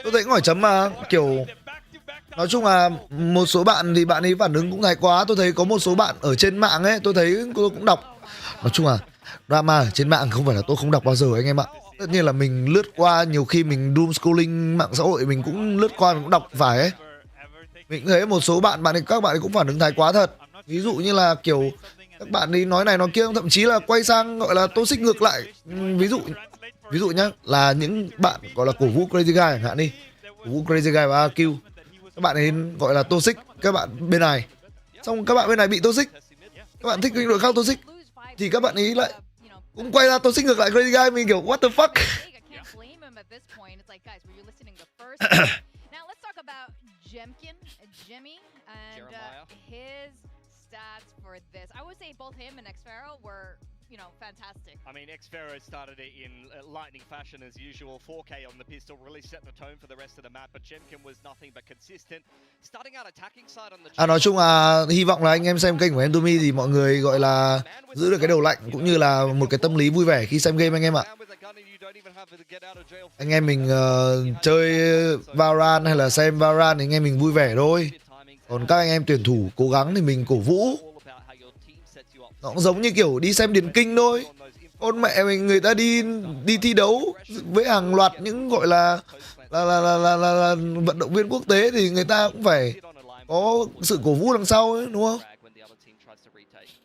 Tôi thấy hỏi chấm mà kiểu nói chung là một số bạn thì bạn ấy phản ứng cũng thái quá. Tôi thấy có một số bạn ở trên mạng ấy, tôi thấy tôi cũng đọc. Nói chung là drama ở trên mạng không phải là tôi không đọc bao giờ anh em ạ. Tất nhiên là mình lướt qua, nhiều khi mình doom scrolling mạng xã hội mình cũng lướt qua, mình cũng đọc phải ấy. Mình thấy một số bạn các bạn ấy cũng phản ứng thái quá thật. Ví dụ như là kiểu các bạn ấy nói này nói kia, thậm chí là quay sang gọi là toxic ngược lại. Ví dụ nhá, là những bạn gọi là cổ vũ Crazy Guy chẳng hạn đi, cổ vũ Crazy Guy và AQ, các bạn ấy gọi là toxic các bạn bên này, xong các bạn bên này bị toxic, các bạn thích những đội khác toxic thì các bạn ấy lại cũng quay ra toxic ngược lại Crazy Guy. Mình kiểu what the fuck. This. I would say both him and Xfero were, fantastic. I mean, Xfero started it in lightning fashion as usual. 4K on the pistol really set the tone for the rest of the map, but Jemkin was nothing but consistent. Starting out attacking side on the nói chung là hy vọng là anh em xem kênh của em Tumi thì mọi người gọi là giữ được cái đầu lạnh cũng như là một cái tâm lý vui vẻ khi xem game anh em ạ. Anh em mình chơi Valorant hay là xem Valorant thì anh em mình vui vẻ thôi. Còn các anh em tuyển thủ cố gắng thì mình cổ vũ. Nó cũng giống như kiểu đi xem điền kinh thôi. Ôn mẹ mình, người ta đi thi đấu với hàng loạt những gọi là vận động viên quốc tế thì người ta cũng phải có sự cổ vũ đằng sau ấy, đúng không?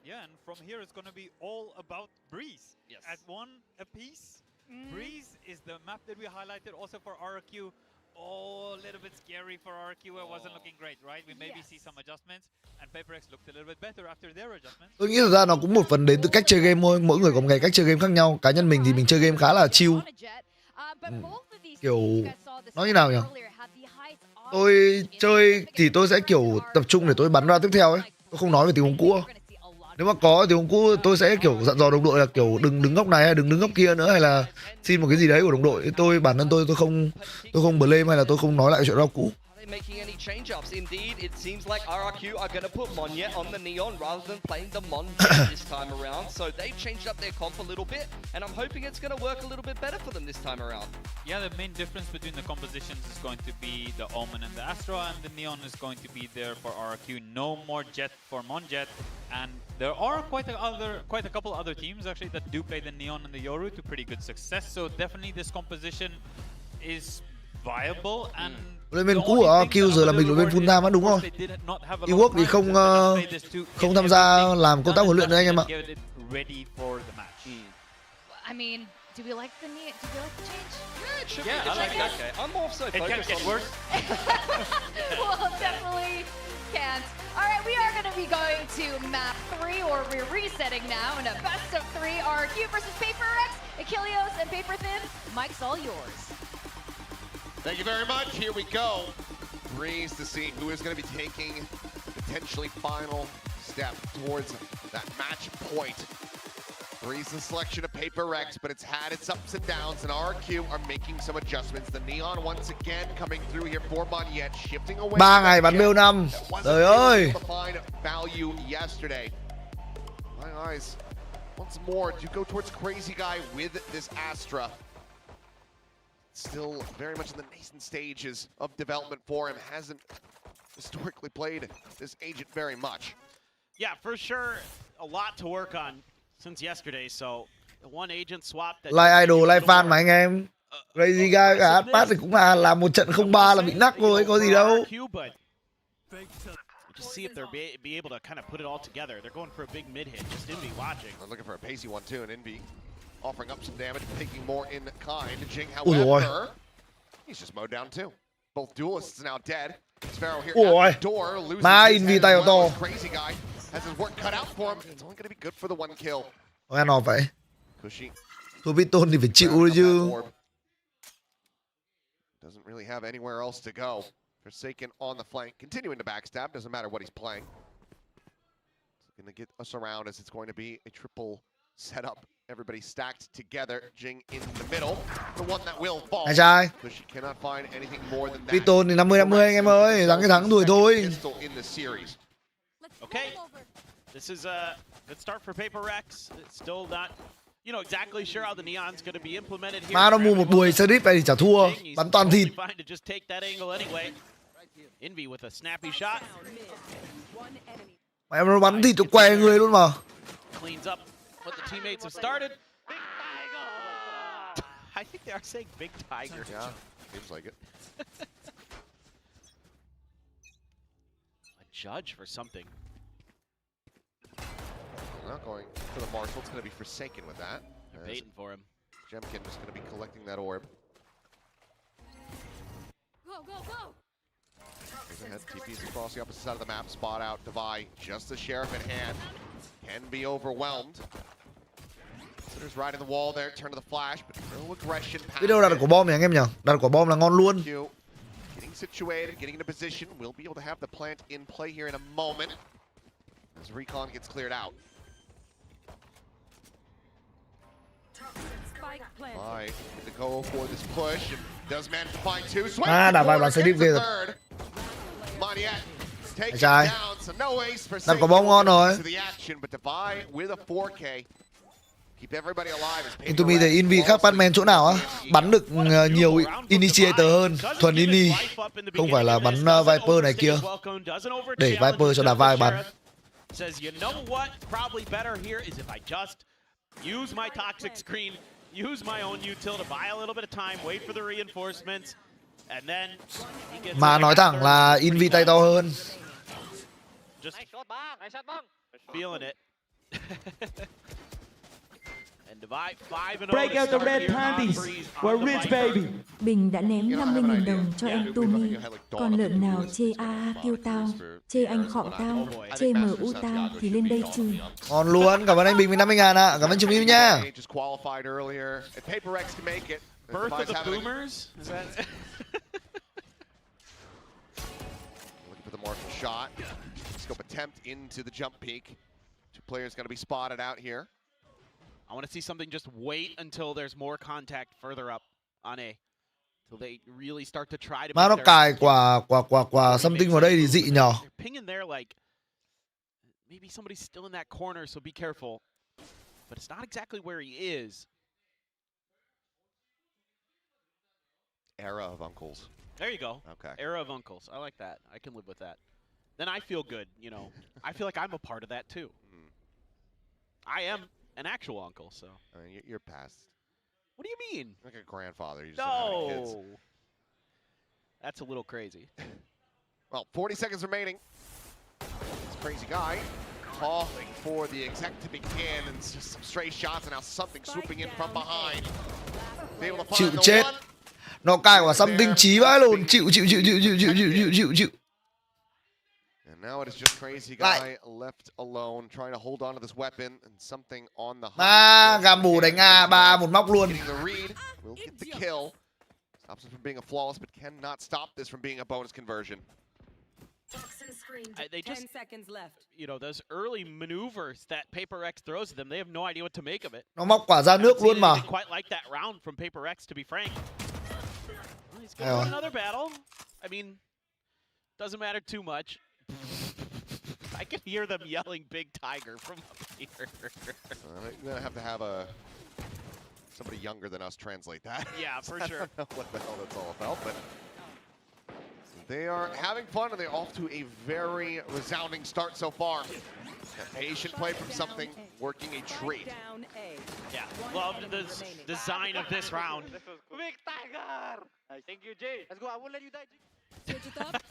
Yeah, and from here it's going to be all about Breeze. At one apiece. Breeze is the map that we highlighted also for RRQ. Oh, a little bit scary for RRQ. It wasn't looking great, right? We maybe see some adjustments, and PRX looked a little bit better after their adjustments. Tôi nghĩ thực ra nó cũng một phần đến từ cách chơi game thôi. Mỗi người có một cái cách chơi game khác nhau. Cá nhân mình thì mình chơi game khá là chill. Kiểu nói như nào nhỉ? Tôi chơi thì tôi sẽ kiểu tập trung để tôi bắn ra tiếp theo ấy. Tôi không nói về tình huống cũ. Nếu mà có tình huống cũ tôi sẽ kiểu dặn dò đồng đội là kiểu đừng đứng góc này hay đừng đứng góc kia nữa, hay là xin một cái gì đấy của đồng đội. Bản thân tôi không blame hay là tôi không nói lại chuyện rau cũ. Making any change-ups. Indeed, it seems like RRQ are going to put Monyet on the Neon rather than playing the Mon this time around. So they've changed up their comp a little bit, and I'm hoping it's going to work a little bit better for them this time around. Yeah, the main difference between the compositions is going to be the Omen and the Astra, and the Neon is going to be there for RRQ. No more Jet for Monjet, and there are quite a couple other teams actually that do play the Neon and the Yoru to pretty good success. So definitely this composition is viable and Lên bên cũ của RRQ giờ là bình luận viên full time á, đúng không? KICKOFF thì không tham gia làm công tác huấn luyện nữa anh em ạ. I mean, do we like the change? Yeah, it should yeah, be. I like that. Okay. I'm more so It focused can't get on worse. Well, definitely can't. All right, we are going to be going to map 3, or we're resetting now in a best of 3 RRQ versus PRX, Achilles and Paper Thin. Mike's all yours. Thank you very much. Here we go. Breeze to see who is going to be taking potentially final step towards that match point. Breeze's selection of PRX, but it's had its ups and downs, and RRQ are making some adjustments. The Neon once again coming through here for Monyet, shifting away. 3 ngày bắn BO5. Trời ơi. Find value yesterday. My eyes once more do go towards Crazy Guy with this Astra. Still very much in the nascent stages of development for him. Hasn't historically played this agent very much. Yeah, for sure, a lot to work on since yesterday. So the one agent swap that Like idol, like fan mà anh em. Crazy Guy cả Atpat thì cũng là làm một trận 0-3 là bị nắc thôi, có gì đâu. Just see if they're be able to kind of put it all together. They're going for a big mid hit. Just Envy watching. They're looking for a pacey one too, and Envy offering up some damage, taking more in kind. Jing, however, he's just mowed down too. Both duelists now dead. Sparrow here at the door, loses his head as well. Crazy Guy has his work cut out for him. It's only going to be good for the one kill. Nghe nó vậy. Cushy. Thua Piton thì phải chịu thôi chứ. Doesn't really have anywhere else to go. Forsaken on the flank, continuing to backstab. Doesn't matter what he's playing. It's going to get us around as it's going to be a triple setup. Everybody stacked together. Jing in the middle. The one that will fall. Because she cannot find anything more than that. Piton thì 50-50 anh em ơi. Thắng cái thắng đuổi thôi. In the series. Okay. This is a good start for PRX. It's still not, exactly sure how the Neon's going to be implemented here. Mà nó mua một buổi Serif này thì chả thua. Bắn toàn thịt. Fine to just take that angle anyway. Envy with a snappy shot. Mà em nó bắn thịt nó què người luôn mà. Cleans up what the teammates have started. I think they are saying Big Tiger. Yeah, seems like it. A judge for something. Not going for the Marshall. It's going to be Forsaken with that. They're baiting for him. Jemkin just going to be collecting that orb. Go. Ahead, TP's across the opposite side of the map. Spot out Devi. Just the Sheriff in hand. Can be overwhelmed. Considers riding the wall there. Turn to the flash, but no aggression. Video đặt quả bom này anh em nhỉ? Đặt quả bom là ngon luôn. Getting situated, getting into position. We'll be able to have the plant in play here in a moment. As Recon gets cleared out. Right, to go for this push. And does manage to find two. Đã vai vào Serif ghê rồi. Monyet takes it down, so no ace for đặt quả bom ngon rồi. to the action, but Devi with a 4K. Keep everybody alive as Tumi thì Envy khác Batman chỗ nào á? Bắn được nhiều initiator hơn, thuần ini. Không phải là bắn Viper này kia. Để Viper cho đà vai bắn. Says, you know what? Probably better here is if I just use my toxic screen, use my own util to buy a little bit of time, wait for the reinforcements, and then he gets. Mà nói thẳng là Envy tay to hơn. Just Nice shot, bang. Nice shot, bang. feeling it. And Divide 5-0 Break to out the start red here on panties. Breeze We're on the rich, Viper. baby. Bình đã ném You know, I 50.000 have an đồng idea. cho Yeah, em we Tumi. had, like, Dawn Còn of lợn nào Influence chê is gonna AA have kêu a tao, boost for chê PRX anh and khọ whatnot. tao, I chê think MU Masters tao Santiago thì should lên be đây Dawn chơi. of the Ngon luôn, cảm ơn anh Bình vì 50.000 ạ. Cảm ơn Trung Yêu nha. Just qualified earlier. If PRX can make it, Birth of the having- Boomers? Is that? Looking for the martial shot. Scope attempt into the jump peak. Two players going to be spotted out here. I want to see something just wait until there's more contact further up on A. Till they really start to try to Má make nó their cài execute. quả something vào đây thì dị nhờ. They're pinging there like maybe somebody's still in that corner, so be careful. But it's not exactly where he is. Era of uncles. There you go. Okay. Era of uncles. I like that. I can live with that. Then I feel good, you know. I feel like I'm a part of that too. I am an actual uncle, so. I mean, you're past. What do you mean? Like a grandfather. You just don't have any kids. No. That's a little crazy. Well, 40 seconds remaining. This crazy guy calling for the exec to begin, and just some stray shots, and now something swooping in from behind. Be able to Chịu find the chết. one. Nó cài quả something chí vãi luôn. Chịu. And now it is just crazy guy left alone, trying to hold on to this weapon, and something on the Mà gà mù đánh A3 một móc luôn. Getting the read will get the kill. Stops it from being a flawless, but cannot stop this from being a bonus conversion. They just, 10 seconds left. you know, those early maneuvers that PRX throws at them, they have no idea what to make of it. Nó móc quả ra nước luôn mà. I didn't quite like that round from PRX, to be frank. Well, he's going to win another battle. I mean, doesn't matter too much. I can hear them yelling "Big Tiger" from up here. You're gonna have somebody younger than us translate that. Yeah, for I sure. don't know what the hell that's all about, but they are having fun, and they're off to a very resounding start so far. A patient play from something, working a trade. Yeah, loved the design of this round. Big Tiger. Thank you, Jay. Let's go. I won't let you die, Jay. Switch it up.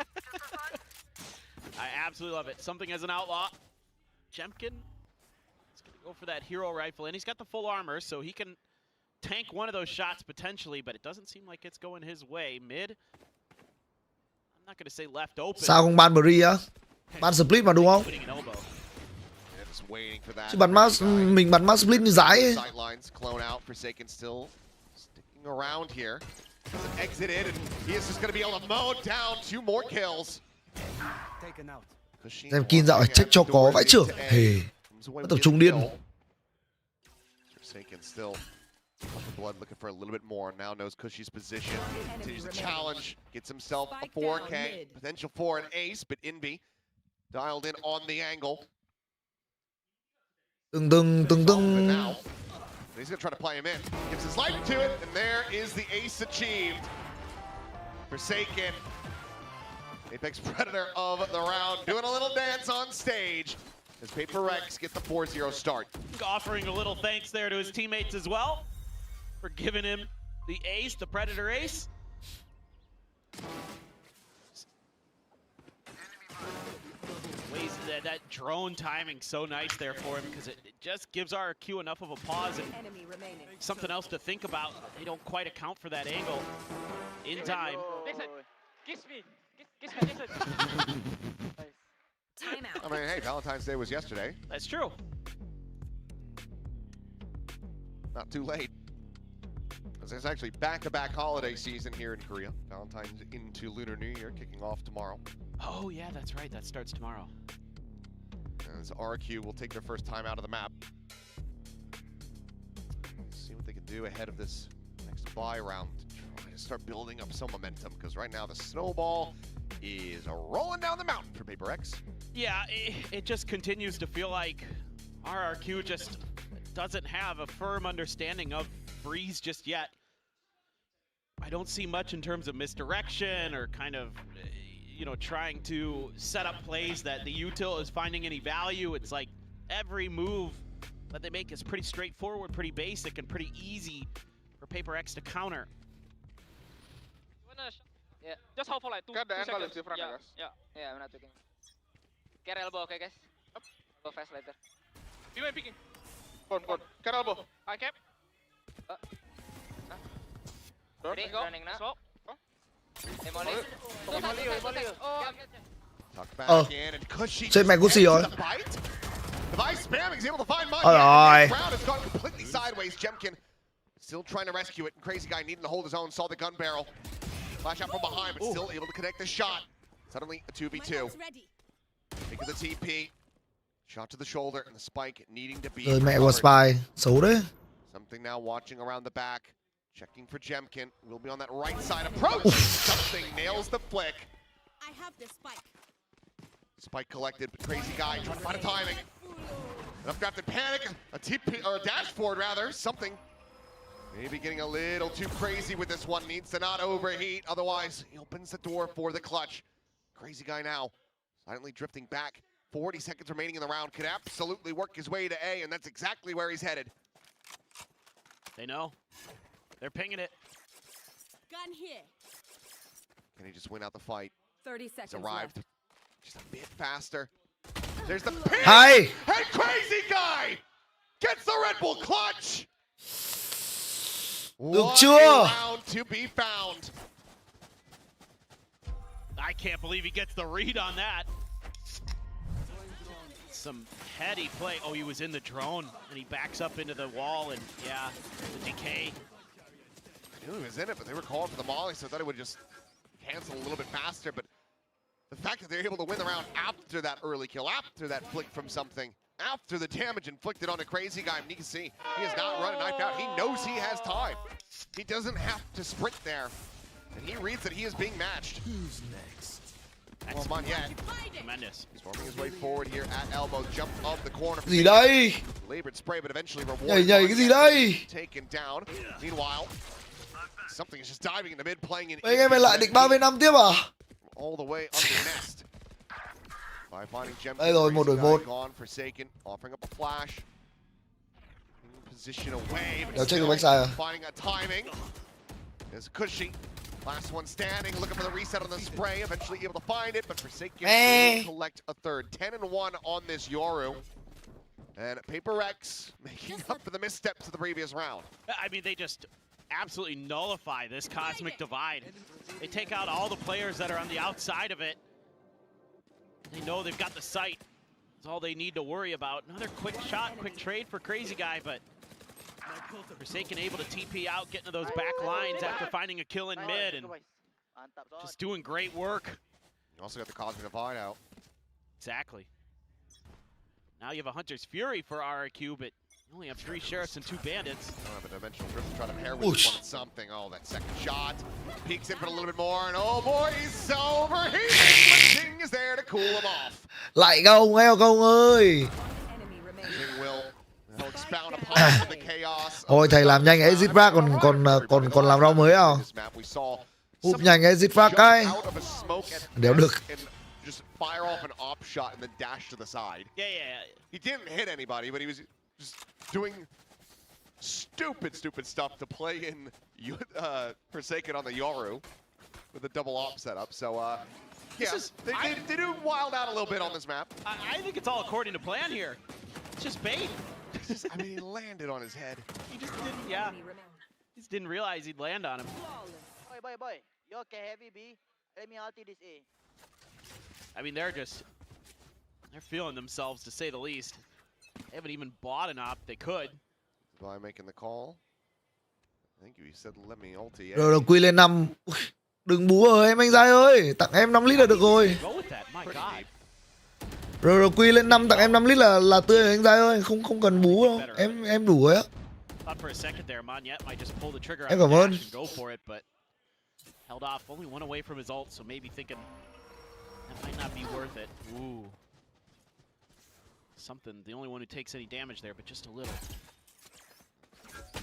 I absolutely love it. Something as an outlaw. Jemkin is going to go for that hero rifle, and he's got the full armor, so he can tank one of those shots potentially, but it doesn't seem like it's going his way. Mid, I'm not going to say left open. Sao không ban Bri á? Ban split mà đúng không? Just waiting for that. Chứ mình bắn mắt split như dái ấy. Sightlines, clone out, Forsaken still sticking around here. Doesn't exited, and he is just going to be able to mow down 2 more kills. Xem Kin dạo check cho có vãi trưởng. Hề. Nó tập trung điên. Forsaken still blood looking for a little bit more. Now knows Cushy's position. Continues to challenge. Gets himself a 4K. Potential for an ace, but Inby dialed in on the angle. Từng. Now, he's going to try to play him in. Gives his life to it, and there is the ace achieved. Forsaken, Apex Predator of the round, doing a little dance on stage as PRX get the 4-0 start. Offering a little thanks there to his teammates as well for giving him the ace, the Predator ace. Ways that drone timing so nice there for him, because it just gives RRQ enough of a pause and something else to think about. They don't quite account for that angle in time. Listen, kiss me. Kiss me, listen. I mean, hey, Valentine's Day was yesterday. That's true. Not too late. It's actually back-to-back holiday season here in Korea. Valentine's into Lunar New Year, kicking off tomorrow. Oh yeah, that's right. That starts tomorrow. As RRQ will take their first time out of the map. See what they can do ahead of this next bye round. Try to start building up some momentum, because right now the snowball is rolling down the mountain for PRX. Yeah, it just continues to feel like RRQ just doesn't have a firm understanding of Breeze just yet. I don't see much in terms of misdirection or kind of, you know, trying to set up plays that the util is finding any value. It's like every move that they make is pretty straightforward, pretty basic, and pretty easy for PRX to counter. Yeah. Just hold for like two seconds. Yeah, I'm not taking. Get elbow, okay, guys. Up. Go fast later. Be my picking. Con. Get elbow. I cap. Ready? Go. Running now. Smoke. Emoli. Tuck back in and Cushy Chết mẹ Gucci rồi. The VIE spamming is able to find money. Ôi ôi. This round has gone completely sideways. Jemkin still trying to rescue it. Crazy guy needing to hold his own. Saw the gun barrel. Flash out from behind, but still able to connect the shot. Suddenly a 2v2. Think of the TP. Shot to the shoulder and the spike needing to be Rồi mẹ của Spy. Xấu đấy. Something now watching around the back. Checking for Jemkin. Will be on that right side approach. Something nails the flick. I have the spike. Spike collected, but Crazy guy trying to find a timing. Enough drafted panic, a TP or a dash forward rather, something. Maybe getting a little too crazy with this one. Needs to not overheat, otherwise he opens the door for the clutch. Crazy guy now silently drifting back. 40 seconds remaining in the round. Could absolutely work his way to A, and that's exactly where he's headed. They know. They're pinging it. Gun here. Can he just win out the fight? 30 seconds He's arrived left. just a bit faster. There's the ping! Hay. Hey, Crazy guy! Gets the Red Bull clutch! Được What chưa? a round to be found. I can't believe he gets the read on that. Some heady play. Oh, he was in the drone, and he backs up into the wall, and yeah, the decay. I knew he was in it, but they were calling for the molly, so I thought it would just cancel a little bit faster. But the fact that they're able to win the round after that early kill, after that flick from something, after the damage inflicted on a Crazy guy, and you can see he has not run a knife out. He knows he has time. He doesn't have to sprint there, and he reads that he is being matched. Who's next? Well, Monette. Tremendous. He's working his way forward here at elbow, jumped off the corner. Gì đây? Labored spray, but eventually Nhảy rewarded. nhảy cái gì đây? Taken down. Meanwhile, something is just diving in the mid, playing in. Mấy anh em mày lại định 3v5 tiếp à? All the way under nest. By finding Gem. Đây rồi, 1-1. Gone, Forsaken, offering up a flash. Position away, but Đéo check được still backside à? finding a timing. There's Cushy. Last one standing, looking for the reset on the spray, eventually able to find it, but Forsaken will collect a third. 10-1 on this Yoru. And PRX making up for the missteps of the previous round. I mean, they just absolutely nullify this cosmic divide. They take out all the players that are on the outside of it. They know they've got the sight. That's all they need to worry about. Another quick shot, quick trade for Crazy guy, but Forsaken able to TP out, get into those back lines after finding a kill in mid, and just doing great work. You also got the Cosmic Divide out. Exactly. Now you have a Hunter's Fury for RRQ, but you only have 3 Sheriffs and 2 Bandits. Don't have a Dimensional Drift to try to pair with this one. Something. Oh, that second shot. Peeks in for a little bit more, and oh boy, he's overheating. But King is there to cool him off. Lại không eo không ơi. King will expound upon the chaos. Thôi thầy làm nhanh exit frag còn làm rau mới à? Húp nhanh exit frag cái. Đéo được. Just fire off an op shot and then dash to the side. Yeah. He didn't hit anybody, but he was just doing stupid stuff to play in Forsaken on the Yoru with a double op setup. So, yeah, they do wild out a little bit on this map. I think it's all according to plan here. It's just bait. I mean, he landed on his head. He just didn't, yeah. He just didn't realize he'd land on him. Boy. You okay, heavy B? Let me ulti this A. I mean, they're feeling themselves, to say the least. They haven't even bought an op. They could. By making the call. I think you said let me ulti. Rồi quy lên 5. Đừng bú ở em anh Giai ơi. Tặng em 5 lít là được rồi. Go with that. My God. Rồi quy lên 5 tặng em 5 lít là tươi anh Giai ơi, không cần bú đâu. Em đủ rồi á. Em cảm ơn. Held off, only one away from his ult, so maybe thinking that might not be worth it. Ooh. Something, the only one who takes any damage there, but just a little.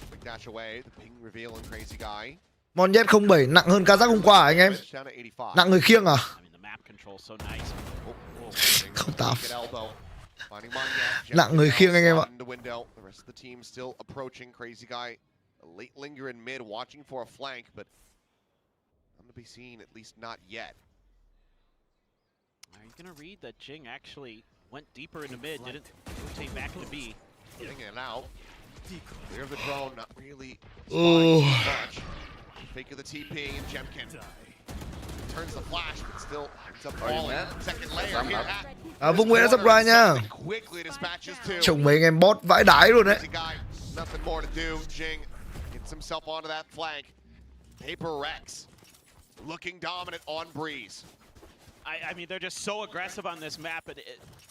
Quick dash away, the ping reveal and Crazy guy. Monjet 07 nặng hơn Kazakh hôm qua anh em. Nặng người khiêng à? 08. Nặng người khiêng anh em ạ. The rest of the team still approaching. Crazy guy, a late linger in mid, watching for a flank, but none to be seen, at least not yet. You're gonna read that Jing actually went deeper into mid, didn't rotate back into B. Getting it out. Clear of the drone, not really Oh. much. Fake of the TP and Jemkin. Turns the flash, but still ends up falling. Second layer here at Vung Nguyễn đã subscribe nha. quickly dispatches two. Trông mấy anh em bot vãi đái luôn đấy. Nothing more to do. Jing gets himself onto that flank. PRX looking dominant on Breeze. I mean, they're just so aggressive on this map, and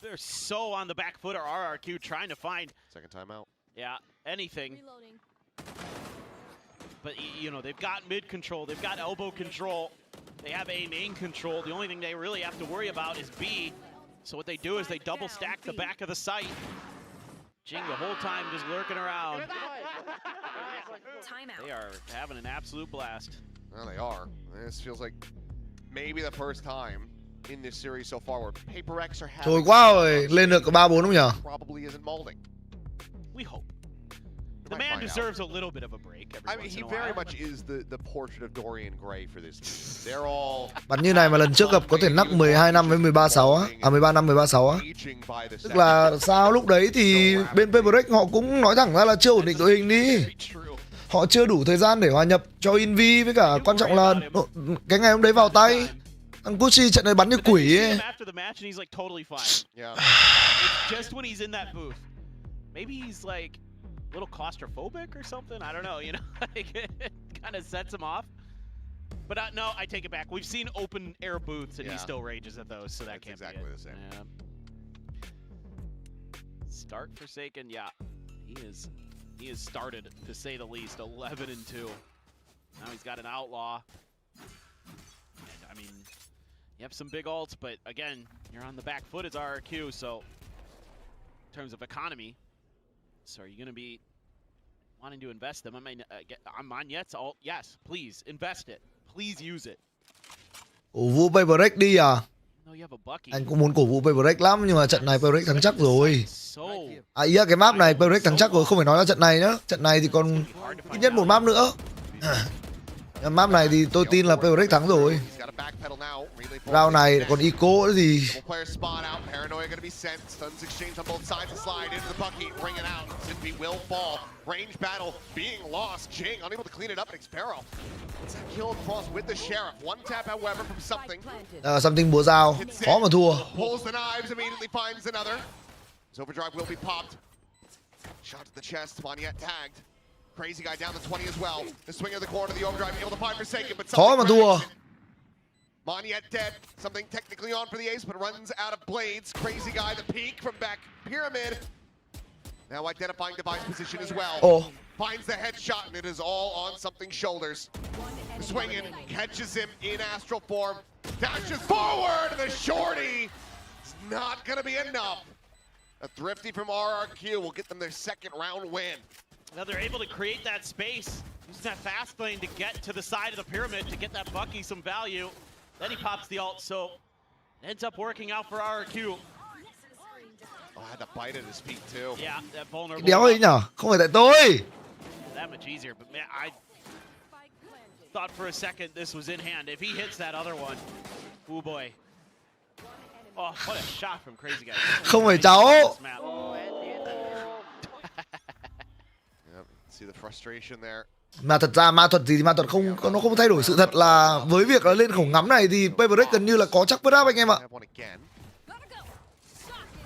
they're so on the back foot of RRQ trying to find... Second timeout. Yeah, anything. But, you know, they've got mid control, they've got elbow control, they have A main control. The only thing they really have to worry about is B. So what they do is they double stack the back of the site. Jing the whole time just lurking around. They are having an absolute blast. Well, they are. This feels like maybe the first time in this series so far where PRX are having... Thôi quá rồi, lên được 3-4 không nhỉ? Probably isn't molding. We hope. The man deserves a little bit of a break. I mean, he very much is the portrait of Dorian Gray for this team. They're all... Bắn như này mà lần trước gặp có thể nắc 12 năm với 13-6 á. À 13 năm 13-6 á. Tức là sao lúc đấy thì bên PRX họ cũng nói thẳng ra là chưa ổn định đội hình đi. Họ chưa đủ thời gian để hòa nhập cho Invi, với cả quan trọng là cái ngày hôm đấy vào tay. Thằng Gucci trận này bắn như quỷ ấy. Just when he's in that booth. Maybe he's like a little claustrophobic or something. I don't know, you know, like it kind of sets him off. But no, I take it back. We've seen open air booths and he still rages at those, so that can't exactly be it. The same. Yeah. Start Forsaken, yeah. He has started, to say the least, 11-2. Now he's got an outlaw. And, I mean, you have some big ults, but again, you're on the back foot as RRQ, so in terms of economy, so are you going to be wanting to invest them? I mean, on Monyet's ult, yes, please, invest it. Please use it. Cổ vũ PRX đi à? No, you have a Bucky. Anh cũng muốn cổ vũ PRX lắm, nhưng mà trận này PRX thắng chắc rồi. À ý là cái map này PRX thắng chắc rồi, không phải nói là trận này nữa. Trận này thì còn ít nhất một map nữa. Map này thì tôi tin là PRX thắng rồi. Round này còn Eco nữa gì. Something búa dao, khó mà thua. Overdrive will be popped. Shot to the chest, Monyet tagged. Crazy guy down the 20 as well. The swing of the corner, the overdrive able to find Forsaken, but khó mà thua. Monyet dead. Something technically on for the ace, but runs out of blades. Crazy guy, the peak from back pyramid. Now identifying device position as well. Finds the headshot, and it is all on something's shoulders. Swinging, catches him in astral form. Dashes forward, the shorty. It's not gonna be enough. A thrifty from RRQ will get them their second round win. Now they're able to create that space, using that fast lane to get to the side of the pyramid to get that Bucky some value. Then he pops the ult, so it ends up working out for RRQ. Oh, I had to bite at his feet too. Yeah, that vulnerable. Đéo ấy nhở, không phải tại tôi. That much easier, but man, I thought for a second this was in hand. If he hits that other one, oh boy. Oh, what a shot from Crazy Guy. Không phải cháu. See the frustration there. Mà thật ra ma thuật gì thì ma thuật không, nó không thay đổi sự thật là với việc là lên khổng ngắm này thì PRX gần như là có chắc vớt up anh em ạ.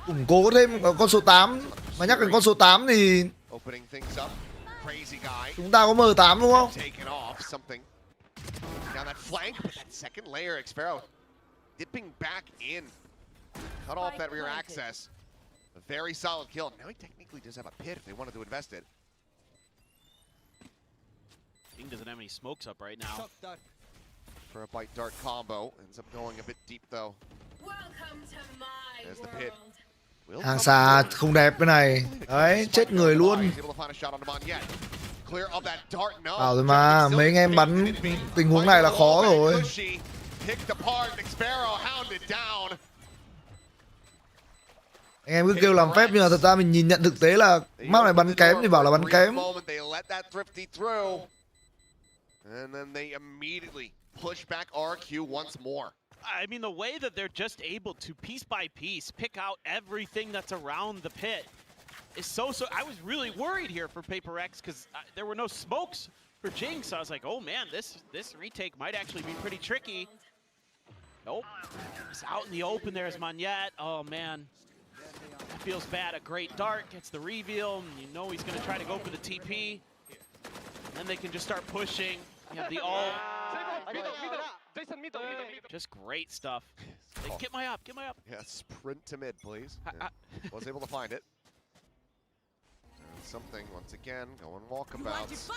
Củng cố thêm con số 8. Mà nhắc đến con số 8 thì chúng ta có M8 đúng không? Dipping back in. Cut off that rear access. A very solid kill. Now he technically does have a pit if they wanted to invest it. King doesn't have any smokes up right now. For a bite dart combo. Ends up going a bit deep though. There's the pit. Hàng xa không đẹp cái này. Đấy, chết người luôn. Bảo rồi mà, mấy anh em bắn tình huống này là khó rồi. Anh em cứ kêu làm phép nhưng mà thật ra mình nhìn nhận thực tế là map này bắn kém thì bảo là bắn kém. And then they immediately push back RQ once more. I mean, the way that they're just able to piece by piece pick out everything that's around the pit is so. I was really worried here for PRX because there were no smokes for Jinx. So I was like, oh man, this retake might actually be pretty tricky. Nope, he's out in the open. There's Monyet. Oh man, that feels bad. A great dart gets the reveal. And you know he's gonna try to go for the TP. And then they can just start pushing. You have the all. Just great stuff. Like, get my up. Yeah, sprint to mid, please. Yeah. Was able to find it. And something, once again, going walkabouts.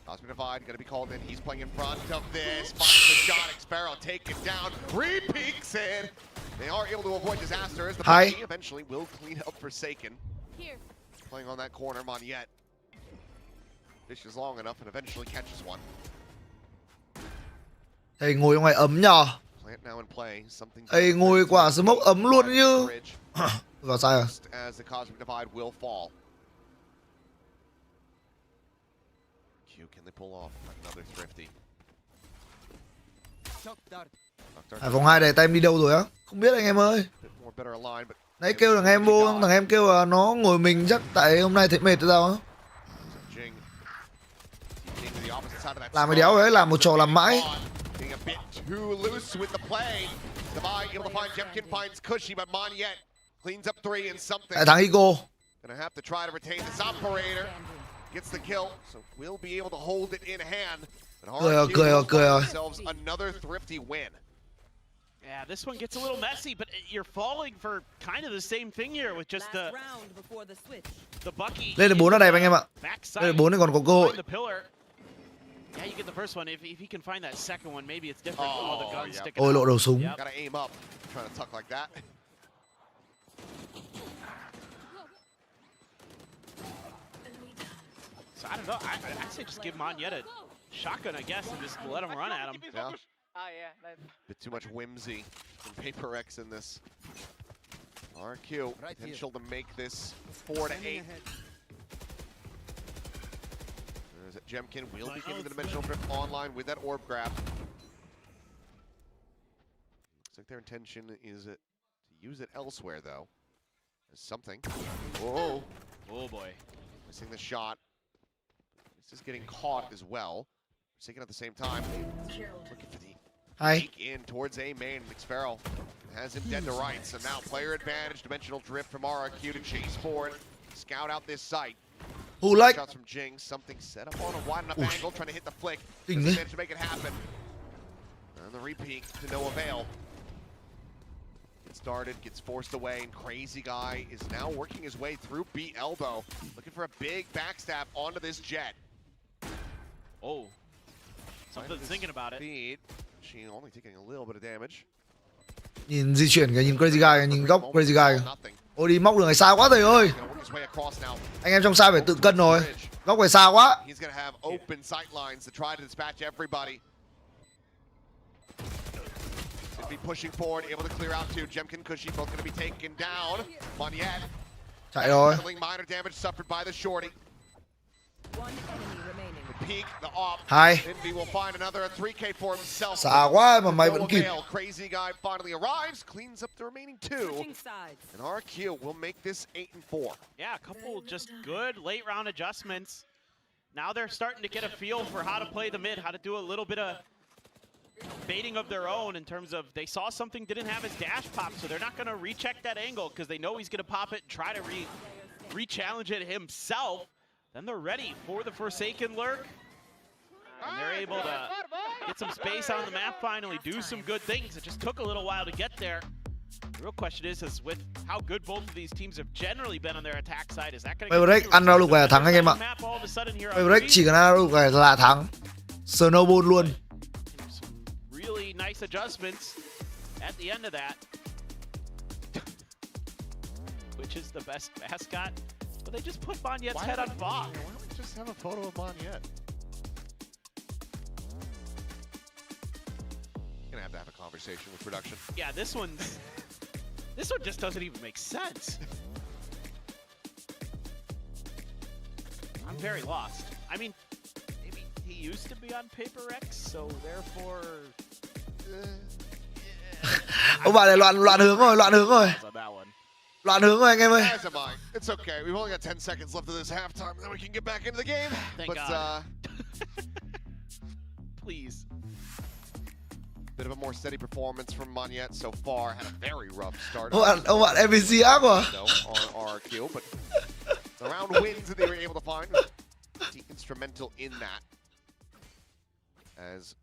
Cosmic Divide, gonna be called in. He's playing in front of this. Finds the shot, Xparrow taken down. Re-peeks in. They are able to avoid disaster as the BLV eventually will clean up Forsaken. Here. Playing on that corner, Monyet. Fishes long enough and eventually catches one. Thầy ngồi ngoài ấm nhờ. Plant now in play. Something. Thầy ngồi quả smoke ấm luôn như. Vào sai à? As the Cosmic Divide will fall. Q, can they pull off another thrifty? À, vòng 2 này tay em đi đâu rồi á? Không biết anh em ơi. Nãy kêu thằng em vô, thằng em kêu là nó ngồi mình chắc tại hôm nay thấy mệt hay sao á. Làm cái đéo ấy, làm một trò làm mãi. Too loose with the play. Divide able to find Jemkin, finds Cushy, but Monyet cleans up 3 and something. Thằng Igo. Gonna have to try to retain this operator. Gets the kill, so we'll be able to hold it in hand. Cười. Themselves another thrifty win. Yeah, this one gets a little messy, but you're falling for kind of the same thing here with just the Bucky. Lên được 4 là đẹp anh em ạ. Lên được 4 thì còn có cơ hội. Yeah, you get the first one. If he can find that second one, maybe it's different. Oh, the gun sticking Ôi lộ đầu súng. Gotta aim up. Trying to tuck like that. So I don't know. I say just give Monyet a shotgun, I guess, and just let him run at him. Yeah. Bit too much whimsy from PRX in this. RRQ potential to make this 4-8. Jemkin will be given the dimensional drift online with that orb grab. Looks like their intention is to use it elsewhere, though. As something. Whoa. Oh, boy. Missing the shot. This is getting caught as well. Forsaken at the same time. Looking for the peek in towards A main. Xparrow has him dead to rights. So now player advantage. Dimensional drift from RRQ to chase forward. Scout out this site. Who like? Shots from Jinx. Something set up on a wide enough angle, trying to hit the flick. Managed to make it happen. And the repeat to no avail. Gets started, gets forced away, and Crazy Guy is now working his way through B elbow, looking for a big backstab onto this Jet. Oh, something's thinking about it. Speed. She only taking a little bit of damage. Nhìn di chuyển kìa, nhìn Crazy Guy kìa, nhìn góc Crazy Guy kìa. Ôi đi móc đường này xa quá thầy ơi. Anh em trong xa phải tự cân rồi. Góc này xa quá. He's gonna have open sight lines to try to dispatch everybody. He'll be pushing forward, able to clear out two. Jemkin, Cushy both gonna be taken down. Monyet. Chạy rồi. Minor damage suffered by the shorty. The peak, the off. Hai. Envy will find another 3K for himself. Xa quá mà mày vẫn kịp. Crazy Guy finally arrives, cleans up the remaining 2. And RRQ will make this 8-4. Yeah, a couple just good late round adjustments. Now they're starting to get a feel for how to play the mid, how to do a little bit of baiting of their own in terms of they saw something didn't have his dash pop, so they're not going to recheck that angle because they know he's going to pop it and try to re-challenge it himself. Then they're ready for the Forsaken lurk. And they're able to get some space on the map finally, do some good things. It just took a little while to get there. The real question is with how good both of these teams have generally been on their attack side, is that going to PRX ăn ra lục này là thắng anh em ạ. PRX chỉ cần ăn ra lục này là thắng. Snowball luôn. Really nice adjustments at the end of that. Which is the best mascot? But they just put Monyet's head on Fox. Why don't we just have a photo of Monyet? Gonna have a conversation with production. Yeah, this one just doesn't even make sense. I'm very lost. I mean, maybe he used to be on PRX, so therefore, Ông bạn này loạn hướng rồi, loạn hướng rồi. Loạn hướng rồi anh em ơi. As am I. It's okay. We've only got 10 seconds left of this halftime, then we can get back into the game. Thank But God. Please. bit of a more steady performance from Monyet so far. Had a very rough start. Ông bạn MVC ác quá. On RRQ, but it's around wins that they were able to find. Instrumental in that. As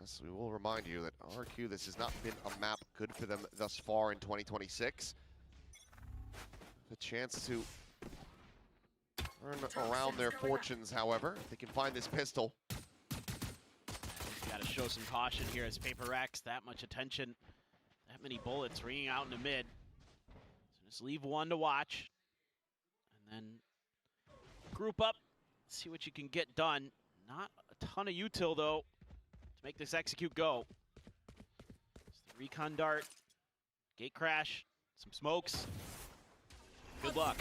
yes, we will remind you that RRQ, this has not been a map good for them thus far in 2026. A chance to turn around their fortunes, however, if they can find this pistol. Got to show some caution here as PRX, that much attention, that many bullets ringing out in the mid. So just leave one to watch, and then group up, see what you can get done. Not a ton of util though to make this execute go. It's the recon dart, gate crash, some smokes. Good luck.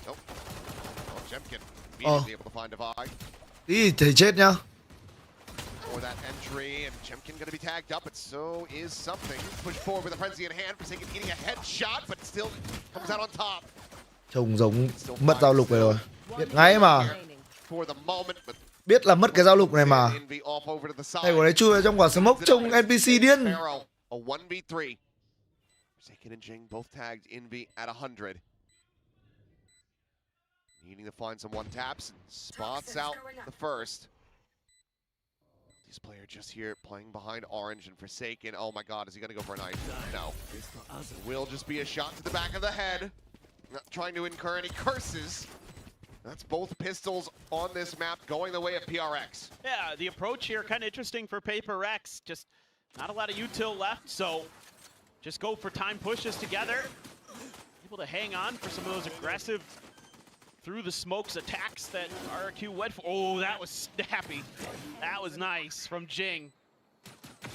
Nope. Oh, Jemkin immediately able to find a VIE. Đi thì chết nhá. For that entry, and Jemkin going to be tagged up, but so is something. Push forward with a frenzy in hand, Forsaken getting a headshot, but still comes out on top. Trông giống mất giao lục này rồi. Biết ngay mà. For the moment, but Biết là mất cái giao lục này mà. Envy off over to the side. Đây của đấy chui vào trong quả smoke trông NPC điên. A 1v3. Forsaken and Jing both tagged Envy at 100. Needing to find some one taps and spots out the first. This player just here playing behind Orange and Forsaken. Oh my god, is he going to go for a knife? No. It will just be a shot to the back of the head. Not trying to incur any curses. That's both pistols on this map going the way of PRX. Yeah, the approach here kind of interesting for PRX. Just not a lot of util left, so just go for time pushes together. Able to hang on for some of those aggressive through the smokes attacks that RRQ went for. Oh, that was snappy. That was nice from Jing.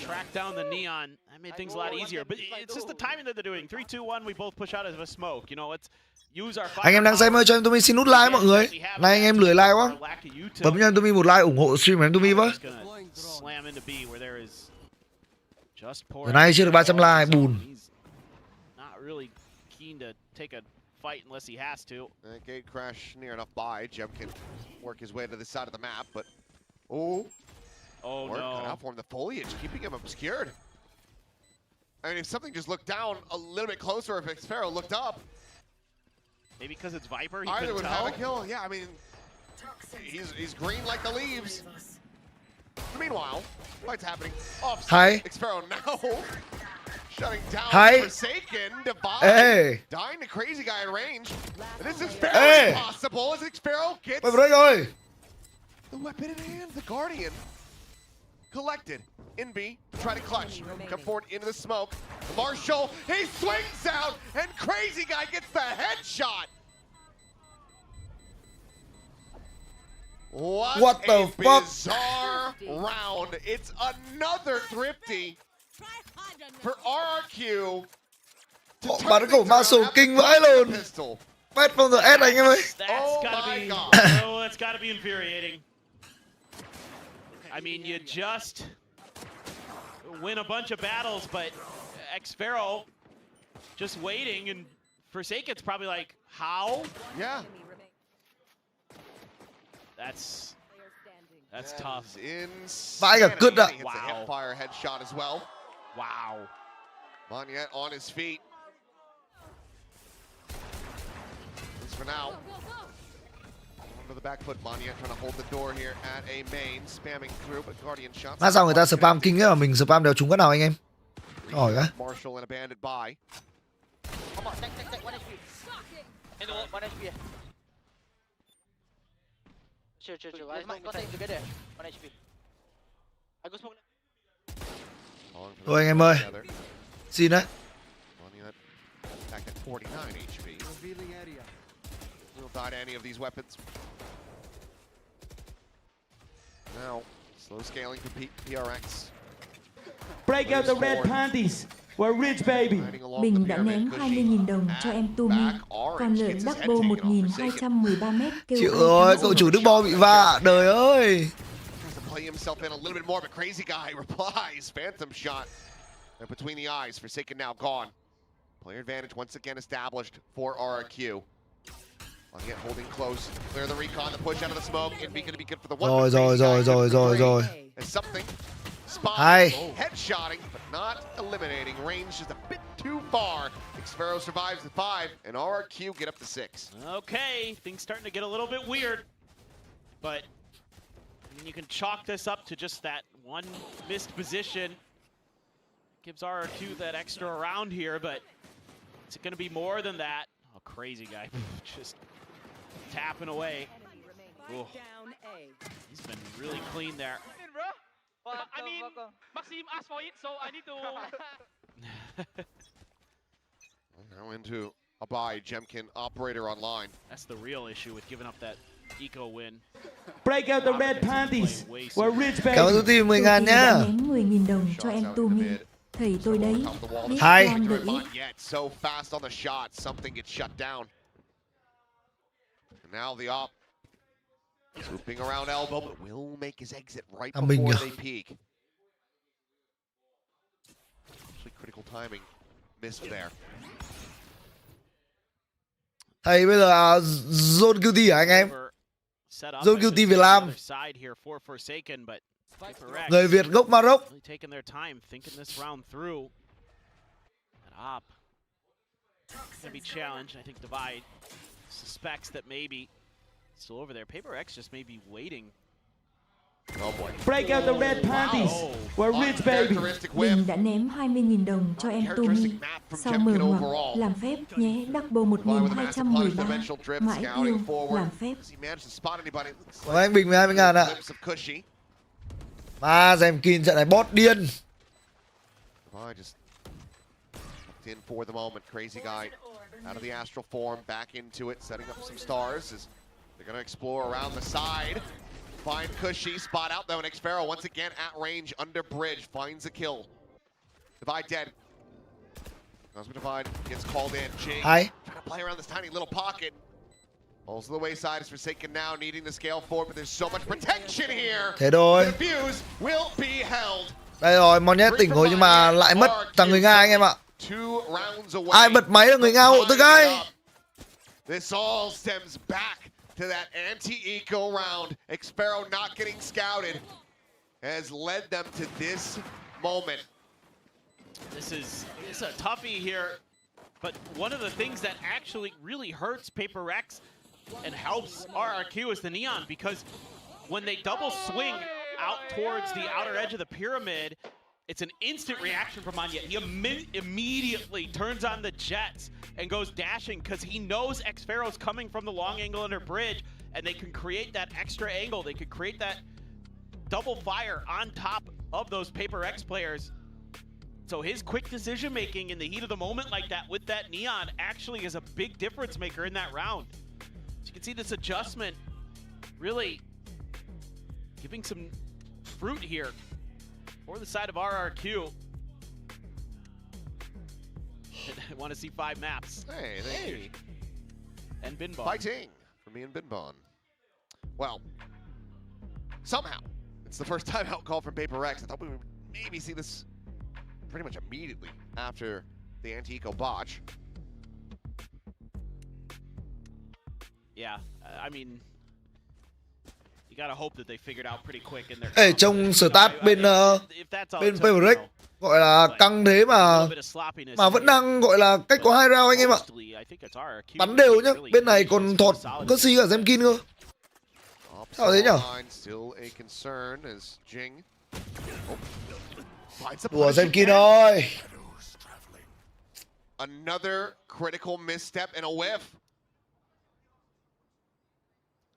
Track down the neon. That made things a lot easier. But it's just the timing that they're doing. 3, 2, 1, we both push out of a smoke. You know, let's use our fire. Anh em đang xem ơi, cho em Tumi xin nút like mọi người. Nay anh em lười like quá. Bấm cho em Tumi một like ủng hộ stream của em Tumi với. Slam into B where there is just Giờ nay chưa được 300 like, bùn. Not really keen to take a fight unless he has to. Gate crash near enough by. Jem can work his way to the side of the map, but oh work no. cut out for him. The foliage keeping him obscured. I mean, if something just looked down a little bit closer, if Xpharaoh looked up, maybe because it's Viper, he either couldn't would tell. have a kill. Yeah, I mean, he's green like the leaves. Meanwhile, what's happening? Off Xpharaoh now. Shutting down Forsaken, Divide, dying to Crazy Guy in range. And this is very possible as Xpharaoh gets the weapon in hand, the Guardian. Collected. Envy, try to clutch. Come forward into the smoke. Marshall, he swings out, and Crazy Guy gets the headshot. What the fuck? Bizarre round. It's another thrifty for RRQ. Bắn khẩu Marshall kinh vãi luôn. Quét from the edge anh em ơi. That's gotta be infuriating. I mean, you just win a bunch of battles, but Xpharaoh just waiting, and Forsaken's probably like, how? Yeah. That's tough. Vãi cả cứt ạ. It's a hipfire headshot as well. Wow. Monyet on his feet. At least for now. Onto the back foot, Monyet trying to hold the door here at a main, spamming through, but Guardian shots. Mà sao người ta spam kinh ấy mà mình spam đều trúng cái nào anh em? Hỏi cái. Marshall and a bandit by. Come on, take, 1 HP. And 1 HP. Chill. I go take together. 1 HP. I go smoke. Thôi anh em ơi. Xin đấy. Monyet back at 49 HP. We'll die to any of these weapons. Now, slow scaling for PRX. Break out the red panties. We're rich, baby. Bình đã ném 20.000 đồng cho em Tumi. Còn lợi Double 1.213m kêu chịu rồi, cậu chủ Đức Bo bị vạ. Đời ơi. Tries to play himself in a little bit more, but Crazy Guy replies. Phantom shot. They're between the eyes. Forsaken now gone. Player advantage once again established for RRQ. Yet holding close. Clear the recon, the push out of the smoke. It'd be gonna be good for the one. Rồi. As something Hai. spotting, headshotting, but not eliminating. Range just a bit too far. Xfero survives the 5, and RRQ get up to 6. Okay, things starting to get a little bit weird, but I mean, you can chalk this up to just that one missed position. Gives RRQ that extra round here, but is it going to be more than that? Oh, crazy guy, just tapping away. Ooh. He's been really clean there. I mean, Maxime asked for it, so I need to. Now into a bye, Jemkin operator online. That's the real issue with giving up that eco win. Break out the red panties. We're rich, baby. Cảm ơn Tuti 10.000 nhá. Ném 10.000 đồng cho em Tumi. Thầy tôi đấy. Biết Hai. con đợi ít. Yet so fast on the shot, something gets shut down. And now the op swooping around elbow, but will make his exit right before they peak. Actually, critical timing missed there. Thầy bây giờ zone guilty hả anh em? Zone guilty Việt Nam. Người Việt gốc Maroc. Taking their time, thinking this round through. That op gonna be challenged. I think Divide suspects that maybe still over there. PRX just may be waiting. Oh boy. Break out the red panties. We're rich, baby. Mình đã ném 20.000 đồng cho em Tumi. Sau mở ngoặc, làm phép nhé. Double 1.213. Mãi yêu, làm phép. Rồi anh Bình với 20.000 ạ. Mà Zemkin trận này bot điên. In for the moment, crazy guy out of the astral form, back into it, setting up some stars as they're gonna explore around the side. Find Cushy, spot out though, and Xfero once again at range, under bridge, finds a kill. Divide dead. Cosmic Divide gets called in. Jing trying to play around this tiny little pocket. Falls to the wayside is Forsaken now, needing to scale forward, but there's so much protection here. Thế thôi. The fuse will be held. Đây rồi, Monet tỉnh rồi nhưng mà lại mất thằng người Nga anh em ạ. Ai bật máy là người Nga hộ tôi cái. This all stems back to that anti-eco round. Xfero not getting scouted has led them to this moment. This is a toughie here, but one of the things that actually really hurts PRX and helps RRQ is the Neon, because when they double swing out towards the outer edge of the pyramid, it's an instant reaction from Anya. He immediately turns on the jets and goes dashing because he knows Xfero's coming from the long angle under bridge, and they can create that extra angle. They could create that double fire on top of those PRX players. So his quick decision making in the heat of the moment like that with that Neon actually is a big difference maker in that round. So you can see this adjustment really giving some fruit here for the side of RRQ. I want to see 5 maps. Hey, thank you. And Binbon. Fighting for me and Binbon. Well, somehow, it's the first time out call from PRX. I thought we would maybe see this pretty much immediately after the anti-eco botch. Yeah, I mean, you gotta hope that they figured out pretty quick in their. Ê, trong stat bên bên PRX gọi là căng thế mà vẫn đang gọi là cách có 2 round anh em ạ. Bắn đều nhá. Bên này còn thọt Cushy cả Zemkin cơ. Sao thế nhở? Đùa Zemkin ơi. Another critical misstep and a whiff.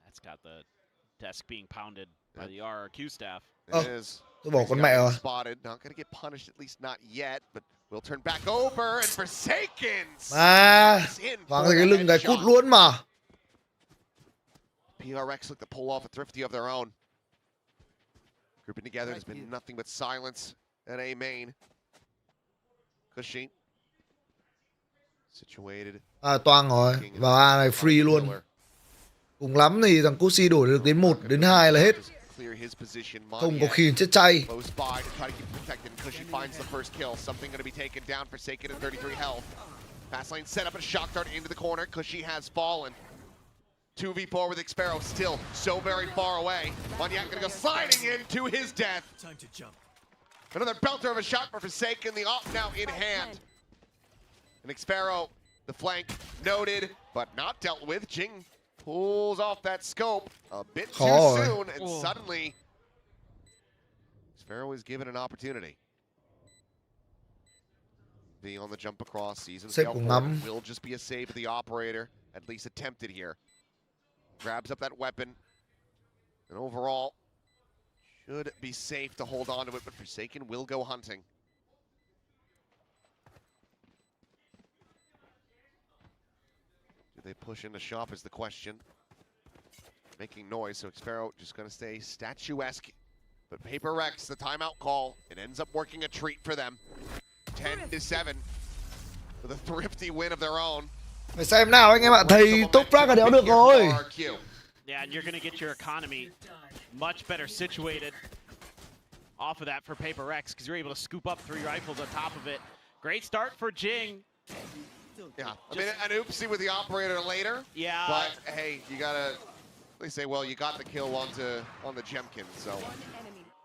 That's got the desk being pounded by the RRQ staff. Tôi bỏ con mẹ rồi. Spotted, not gonna get punished, at least not yet, but we'll turn back over and Forsaken. À, vắng cái lưng cái cút luôn mà. PRX look to pull off a thrifty of their own. Grouping together, there's been nothing but silence at A main. Cushy. Situated. À, toang rồi. Vào A này free luôn. Cùng lắm thì thằng Cushy đổi được đến 1 đến 2 là hết. clear his position. Không có khi chết chay. Close by to try to keep protected until she finds the first kill. Something going to be taken down, Forsaken at 33 health. Fast lane set up a shock dart into the corner. Cushy has fallen. 2v4 with Xpero still so very far away. Maniac going to go sliding into his death. Time to jump. Another belter of a shot for Forsaken. The op now in hand. And Xpero, the flank noted, but not dealt with. Jing pulls off that scope a bit too soon, and suddenly Xpero is given an opportunity. Being on the jump across, sees himself will just be a save of the operator, at least attempted here. Grabs up that weapon, and overall should be safe to hold on to it, but Forsaken will go hunting. Do they push into shop is the question. Making noise, so Xpero just gonna stay statuesque. But PRX, the timeout call, it ends up working a treat for them. 10-7 with a thrifty win of their own. Phải xem nào anh em ạ, thầy top frag là đéo được rồi. Yeah, and you're going to get your economy much better situated off of that for PRX because you're able to scoop up 3 rifles on top of it. Great start for Jing. Yeah, I mean, an oopsie with the operator later. Yeah. But hey, you gotta, they say, well, you got the kill on the Jemkin, so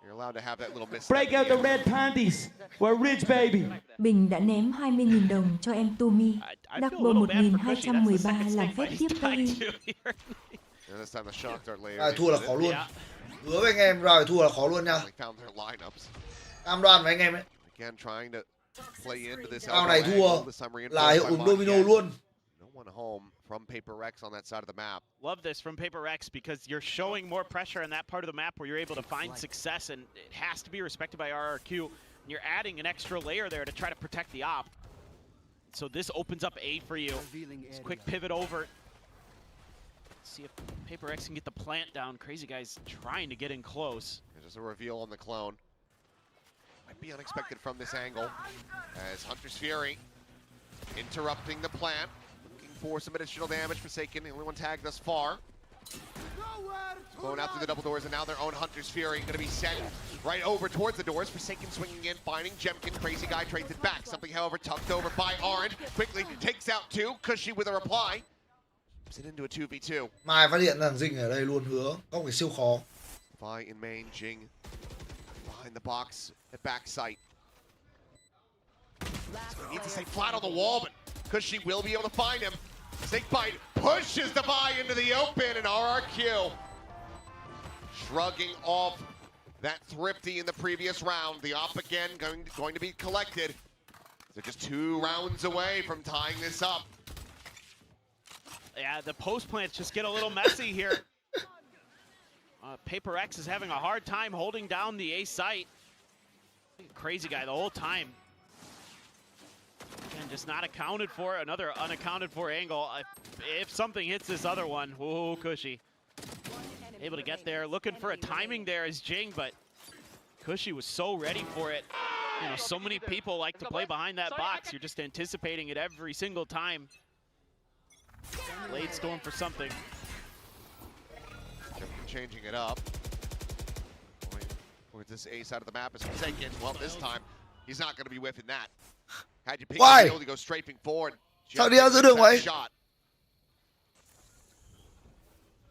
you're allowed to have that little miss. Break out the red panties. We're rich, baby. Bình đã ném 20.000 đồng cho em Tumi. Double 1.213 làm phép tiếp tay. And this time the shock dart later. Thua là khó luôn. Hứa với anh em rồi, thua là khó luôn nha. Cam đoan với anh em ấy. Again trying to play into this. Round này thua là hiệu ứng domino luôn. No one home from PRX on that side of the map. Love this from PRX because you're showing more pressure in that part of the map where you're able to find success, and it has to be respected by RRQ. And you're adding an extra layer there to try to protect the op. So this opens up A for you. Just quick pivot over. See if PRX can get the plant down. Crazy Guy's trying to get in close. There's a reveal on the clone. Might be unexpected from this angle as Hunter's Fury interrupting the plant. Looking for some additional damage. Forsaken, the only one tagged thus far. Going out through the double doors, and now their own Hunter's Fury going to be sent right over towards the doors. Forsaken swinging in, finding Jemkin. Crazy Guy trades it back. Something, however, tucked over by Orange. Quickly takes out 2. Cushy with a reply. It into a 2v2. Mai phát hiện rằng Jing ở đây luôn, hứa có một cái siêu khó. VIE in main, Jing behind the box at backside. So he needs to stay flat on the wall, but Cushy will be able to find him. Snakebite pushes the VIE into the open, and RRQ shrugging off that thrifty in the previous round. The op again going to be collected. They're just 2 rounds away from tying this up. Yeah, the post plants just get a little messy here. PRX is having a hard time holding down the A site. Crazy Guy the whole time. Again, just not accounted for. Another unaccounted for angle. If something hits this other one, whoa, Cushy. Able to get there. Looking for a timing there as Jing, but Cushy was so ready for it. You know, so many people like to play behind that box. You're just anticipating it every single time. Blade Storm for something. Changing it up. Going towards this A side of the map is Forsaken. Well, this time he's not going to be whiffing that. Had you pick the field to go strafing forward. Sao đi giữa đường vậy? Shot.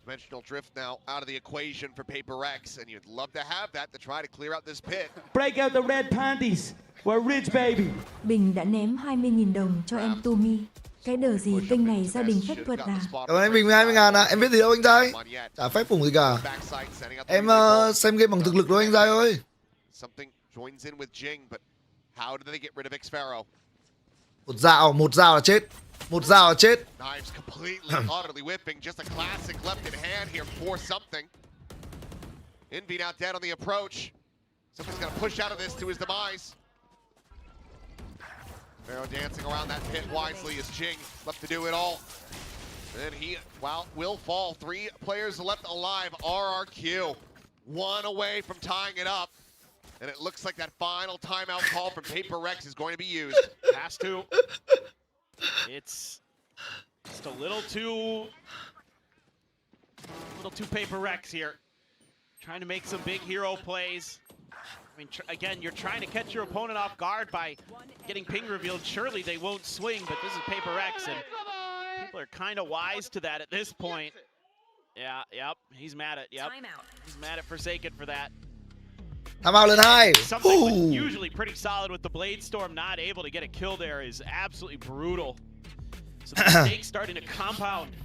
Dimensional drift now out of the equation for PRX, and you'd love to have that to try to clear out this pit. Break out the red panties. We're rich, baby. Bình đã ném 20.000 đồng cho em Tumi. Cái đờ gì kênh này gia đình phép thuật à? Cảm ơn anh Bình 20.000 à? Em biết gì đâu anh trai? Chả phép phủng gì cả. Em xem game bằng thực lực thôi anh trai ơi. Something joins in with Jing, but how did they get rid of Xpero? Một dao là chết. Một dao là chết. Knives completely, utterly whipping. Just a classic left in hand here for something. Envy now dead on the approach. Something's gonna push out of this to his demise. Pharaoh dancing around that pit wisely as Jing left to do it all. And he, will fall. 3 players left alive. RRQ, 1 away from tying it up. And it looks like that final timeout call from PRX is going to be used. Has to. It's just a little too PRX here. Trying to make some big hero plays. I mean, again, you're trying to catch your opponent off guard by getting ping revealed. Surely they won't swing, but this is PRX, and people are kind of wise to that at this point. Yeah, yep, he's mad at, he's mad at Forsaken for that. Tham out lên 2. Something usually pretty solid with the Blade Storm, not able to get a kill there is absolutely brutal. So the mistakes starting to compound.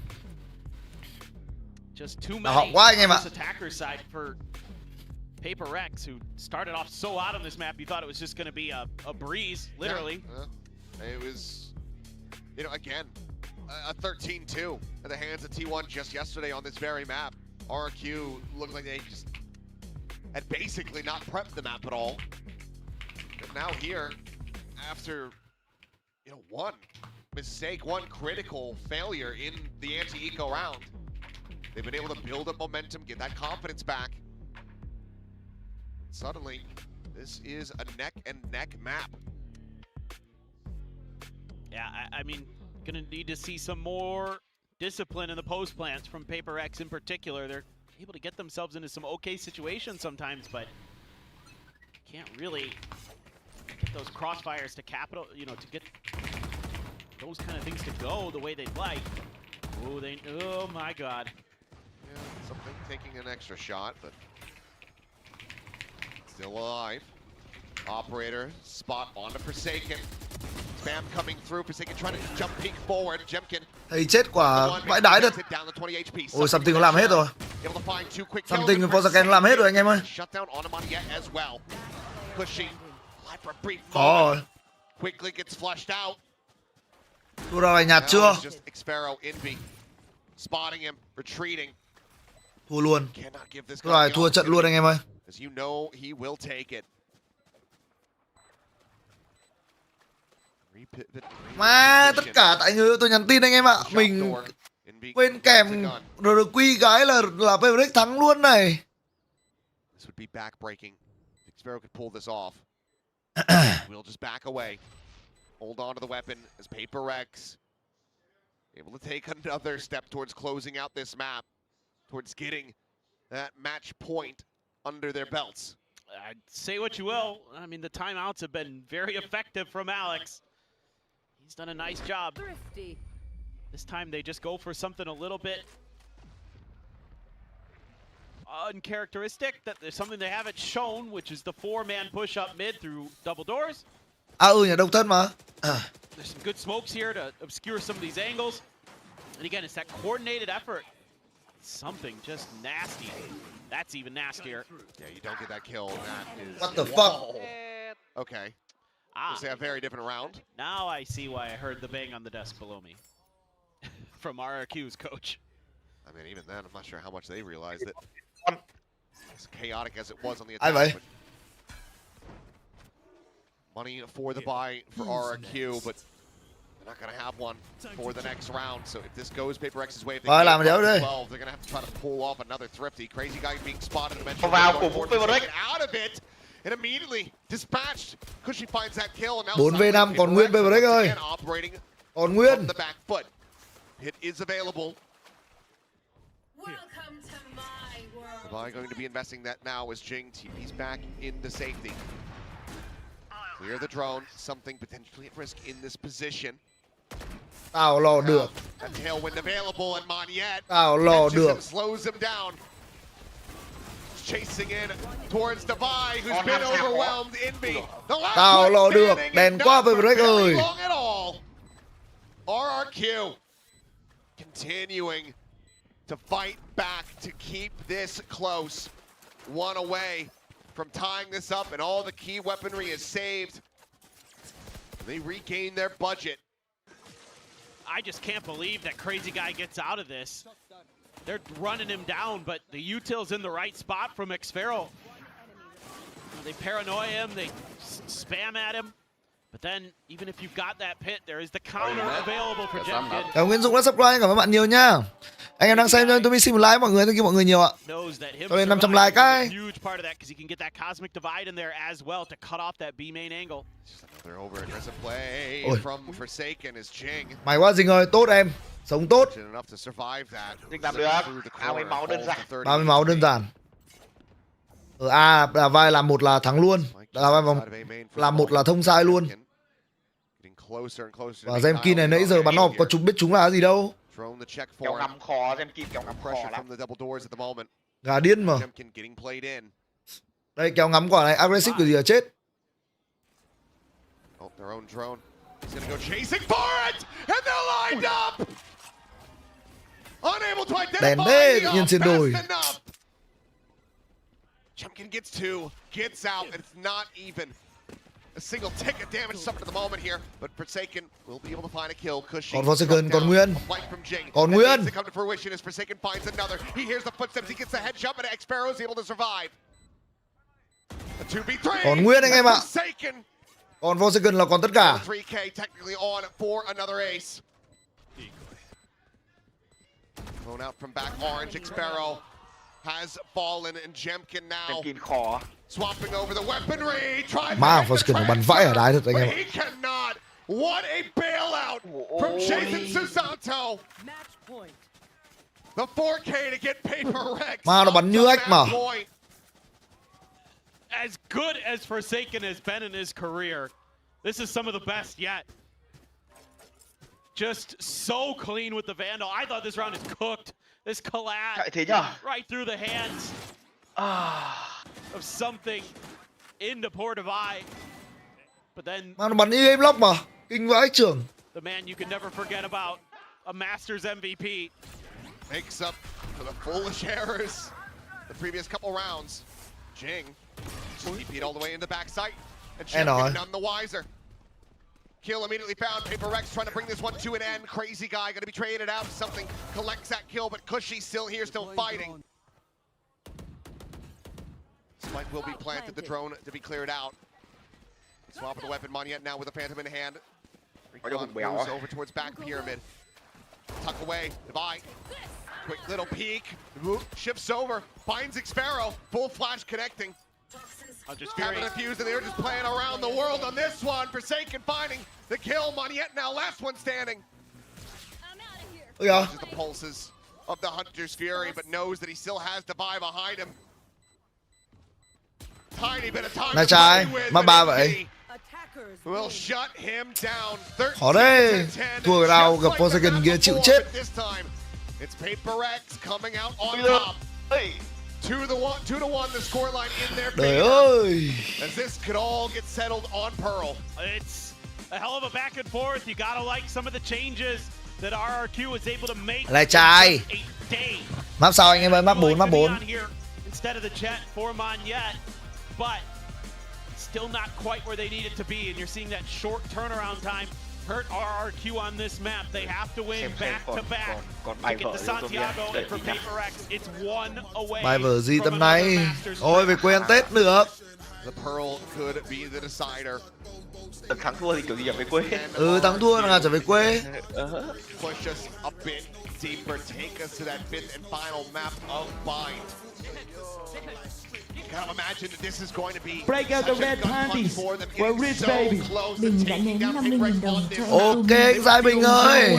Just too many on this attacker side for PRX, who started off so out on this map, you thought it was just going to be a breeze, literally. Yeah, it was, you know, again, a 13-2 at the hands of T1 just yesterday on this very map. RRQ looked like they just had basically not prepped the map at all. But now here, after, you know, one mistake, one critical failure in the anti-eco round, they've been able to build up momentum, get that confidence back. Suddenly, this is a neck and neck map. Yeah, I mean, gonna need to see some more discipline in the post plants from PRX in particular. They're able to get themselves into some okay situations sometimes, but can't really get those crossfires to capital, you know, to get those kind of things to go the way they'd like. Oh my God. Yeah, something taking an extra shot, but still alive. Operator, spot on to Forsaken. Spam coming through, Forsaken trying to jump peek forward. Jemkin. Thầy chết quả vãi đái được. Ôi, Something nó làm hết rồi. Something Forsaken làm hết rồi anh em ơi. Khó rồi. Quickly gets flushed out. Thua rồi nhạt chưa? Spotting him, retreating. Thua luôn. Rồi, thua trận luôn anh em ơi. As you know, he will take it. Mà tất cả tại người tôi nhắn tin anh em ạ. Mình quên kèm RRQ cái là PRX thắng luôn này. This would be backbreaking. Xpero could pull this off. We'll just back away. Hold on to the weapon as PRX able to take another step towards closing out this map, towards getting that match point under their belts. Say what you will. I mean, the timeouts have been very effective from Alex. He's done a nice job. Thrifty. This time they just go for something a little bit uncharacteristic. That there's something they haven't shown, which is the 4-man push up mid through double doors. Nhà độc thân mà. There's some good smokes here to obscure some of these angles. And again, it's that coordinated effort. Something just nasty. That's even nastier. Yeah, you don't get that kill. That is... What the fuck? Okay. It's a very different round. Now I see why I heard the bang on the desk below me. From RRQ's coach. I mean, even then, I'm not sure how much they realized it. As chaotic as it was on the attack. But money for the buy for RRQ, but they're not going to have one for the next round. So if this goes PRX's way, if they get 12, they're going to have to try to pull off another Thrifty. Crazy guy being spotted. Get out of it. And immediately dispatched because she finds that kill. And now 4v5 còn nguyên PRX ơi. Còn nguyên. The back foot. Hit is available. Welcome to my world. The buy going to be investing that now as Jing TP's back into safety. Clear the drone, something potentially at risk in this position. Tao lo được. A tailwind available and Moniette Tao lo được. Slows him down. Chasing in towards the VIE, who's been overwhelmed. Inby. Tao lo được. Đèn quá PRX ơi. RRQ continuing to fight back to keep this close. One away from tying this up, and all the key weaponry is saved. They regain their budget. I just can't believe that crazy guy gets out of this. They're running him down, but the util's in the right spot from Xpero. They paranoia him, they spam at him. But then, even if you've got that pit, there is the counter available for Jemkin. Cảm ơn Nguyễn Dũng đã subscribe, cảm ơn bạn nhiều nha. Anh em đang xem cho Tumi xin một like mọi người, thank you mọi người nhiều ạ. Cho lên 500 like cái. Huge part of that because he can get that cosmic divide in there as well to cut off that B main angle. Another over aggressive play from Forsaken is Jing. Mày quá Dinh ơi, tốt em, sống tốt. Enough to survive that. Dinh làm được. 30 máu đơn giản. 30 máu đơn giản. Ở A là vai làm một là thắng luôn, là vai vòng làm một là thông sai luôn. Và Zemkin này nãy giờ bắn hộp có chúng biết chúng là gì đâu. Kéo ngắm khó, Zemkin kéo ngắm khó lắm. Gà điên mà. Đây kéo ngắm quả này aggressive kiểu gì là chết. Đèn thế tự nhiên trên đồi. Jumpkin gets two, gets out, and it's not even a single ticket damage suffered at the moment here, but Forsaken will be able to find a kill. Còn Forsaken, còn Nguyên. Còn Nguyên. Come to fruition as Forsaken finds another. He hears the footsteps, he gets the head jump, and X-Sparrow is able to survive. A 2v3. Còn Nguyên anh em ạ. Còn Forsaken là còn tất cả. 3K technically on for another ace. Thrown out from back orange, X-Sparrow has fallen and Jemkin now swapping over the weaponry. Má Forsaken bắn vãi ở đáy thật anh em ạ. He cannot. What a bailout from Jason Susanto. The 4K to get PRX. Má nó bắn như ếch mà. As good as Forsaken has been in his career, this is some of the best yet. Just so clean with the Vandal. I thought this round is cooked. This collapse right through the hands of something into Port of VIE. But then nó bắn như game lock mà. Kinh vãi trưởng. The man you can never forget about, a Masters MVP. Makes up for the foolish errors the previous couple rounds. Jing TP'd all the way into backside. And Jemkin none the wiser. Kill immediately found. PRX trying to bring this one to an end. Crazy guy going to be traded out. Something collects that kill, but Cushy still here, still fighting. Spike will be planted. The drone to be cleared out. Swap the weapon. Monyet now with a Phantom in hand. Moves over towards back pyramid. Tuck away. Divide. Quick little peek. Shifts over. Finds X-Sparrow. Full flash connecting. Having a fuse, and they're just playing around the world on this one. Forsaken finding the kill. Monyet now last one standing. Watches the pulses of the Hunter's Fury, but knows that he still has Divide behind him. Tiny bit of time to play with, and will shut him down. Khó đấy. Thua rao gặp Forsaken kia chịu chết. It's PRX coming out on top. 2-1, the scoreline in their favor. As this could all get settled on Pearl. It's a hell of a back and forth. You gotta like some of the changes that RRQ was able to make. Lại trai. Map sao anh em ơi, map 4, map 4. Instead of the jet for Monyet, but still not quite where they need it to be, and you're seeing that short turnaround time hurt RRQ on this map. They have to win back to back to get to Santiago, and for PRX, it's one away. Bài vở gì tầm này? Ôi về quê ăn Tết được. The Pearl could be the decider. Thắng thua thì kiểu gì về quê. Thắng thua là trở về quê. Push us a bit deeper, take us to that fifth and final map of Bind. Can't imagine that this is going to be break out the red panties. We're rich baby. Bình đã ném 50.000 đồng cho em. Ok anh Giai Bình ơi.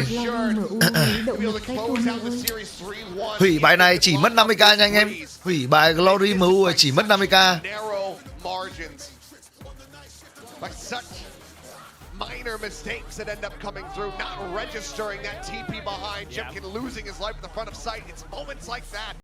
Hủy bài này chỉ mất 50k nha anh em. Hủy bài Glory MU chỉ mất 50k. Like such minor mistakes that end up coming through, not registering that TP behind. Jemkin losing his life at the front of sight. It's moments like that.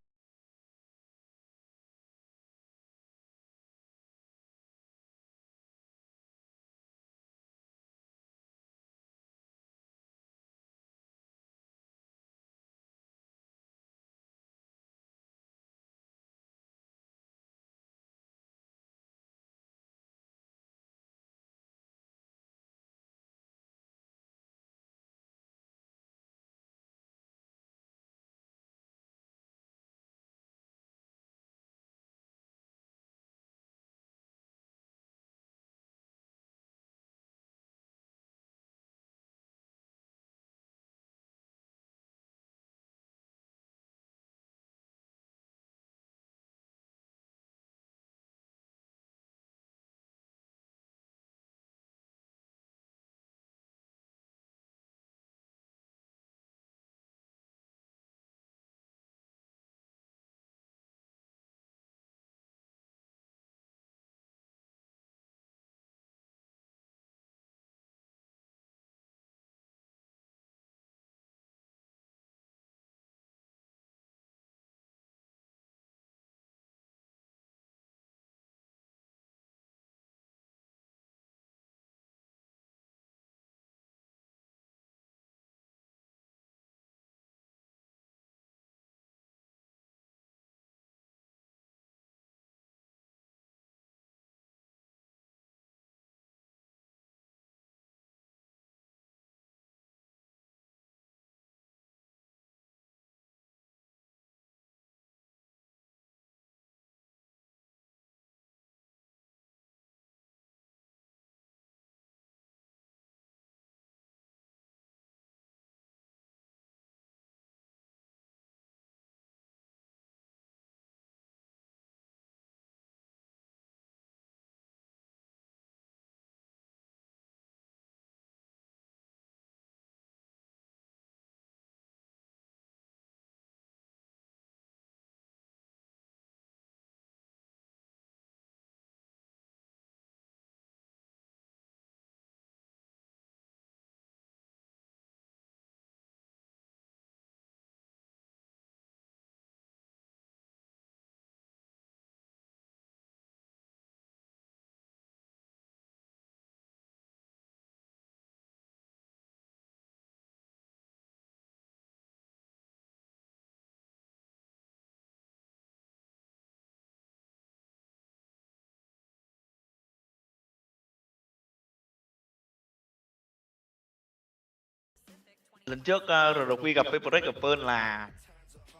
Lần trước RRQ gặp với PRX ở Pearl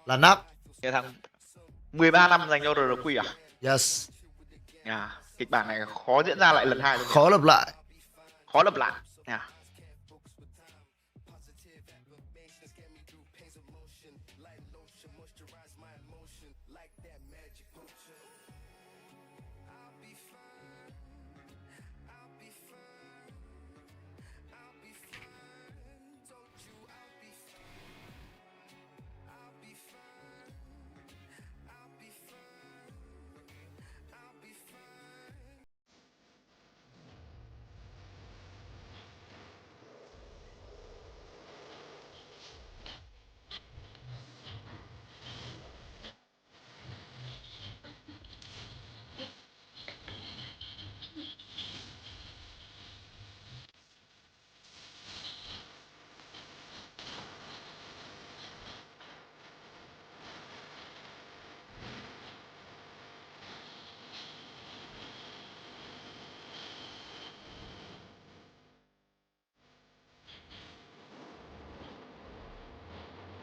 là nắp. cái thằng 13 năm dành cho RRQ à? Yes. Kịch bản này khó diễn ra lại lần hai luôn. Khó lập lại. Khó lập lại.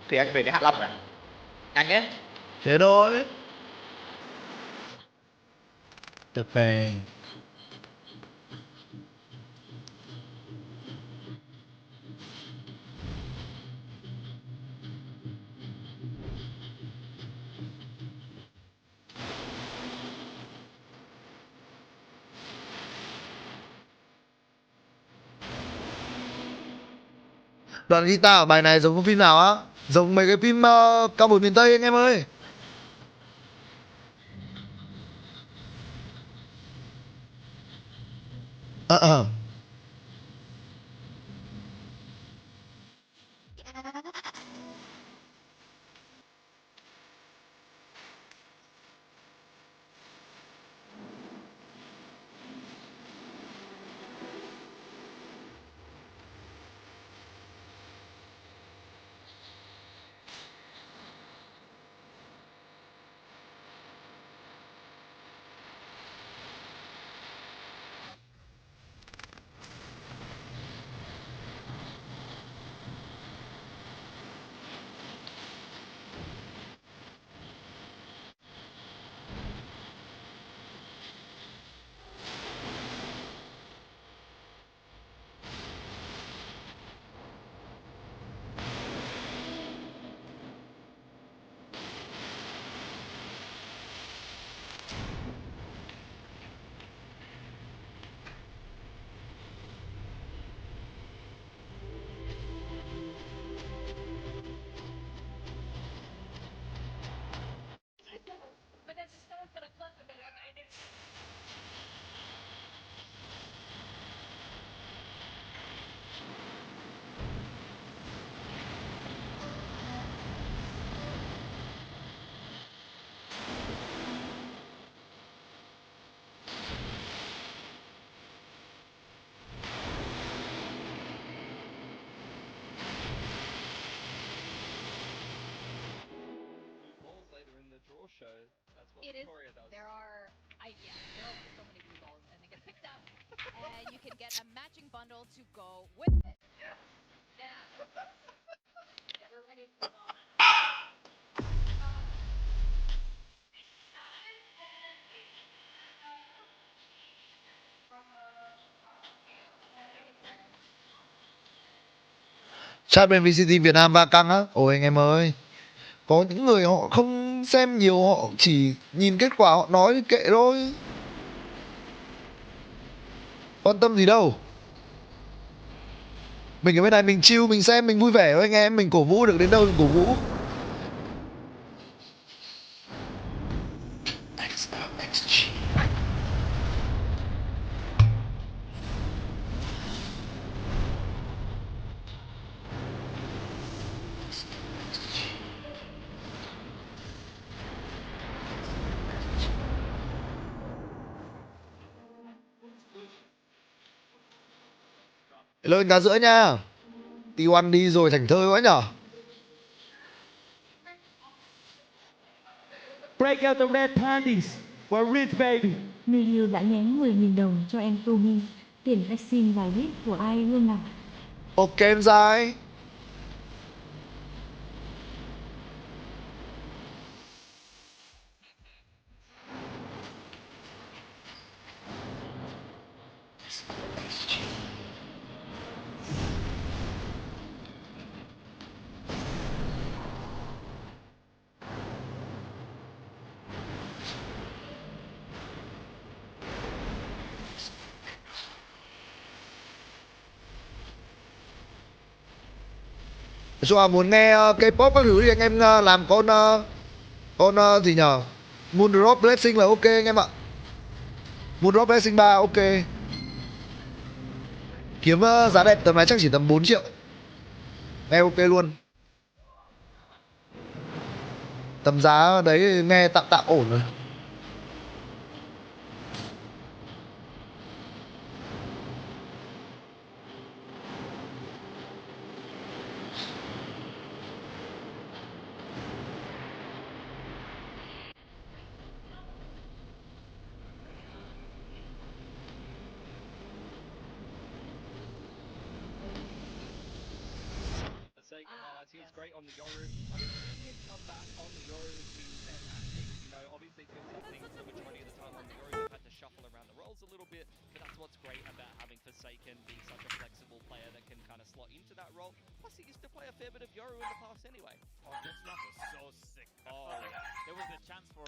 Thì anh về đến Hạ Long à? Nhanh ấy. Thế thôi. Được về. Đoạn guitar ở bài này giống với phim nào á? Giống mấy cái phim Cao Bồi Miền Tây anh em ơi. It is. There are so many loopholes, and they get picked up, and you can get a matching bundle to go with it. Chat bên VCT Việt Nam va căng á. Ôi anh em ơi, có những người họ không xem nhiều, họ chỉ nhìn kết quả họ nói thì kệ thôi, quan tâm gì đâu. Mình ở bên này mình chill, mình xem, mình vui vẻ với anh em, mình cổ vũ được đến đâu mình cổ vũ. Lên cá giữa nha. T1 đi rồi thành thơi quá nhở. Break out the red panties. We're rich baby. Lưu đã nhén 10.000 đồng cho em Tumi. Tiền vaccine và lít của ai luôn à? Ok em dài. chung là muốn nghe K-pop các thứ thì anh em làm con gì nhở, Moondrop Blessing là ok anh em ạ. Moondrop Blessing 3 ok. Kiếm giá đẹp tầm này chắc chỉ tầm 4 triệu. Nghe ok luôn. Tầm giá đấy nghe tạm tạm ổn rồi. There was a chance for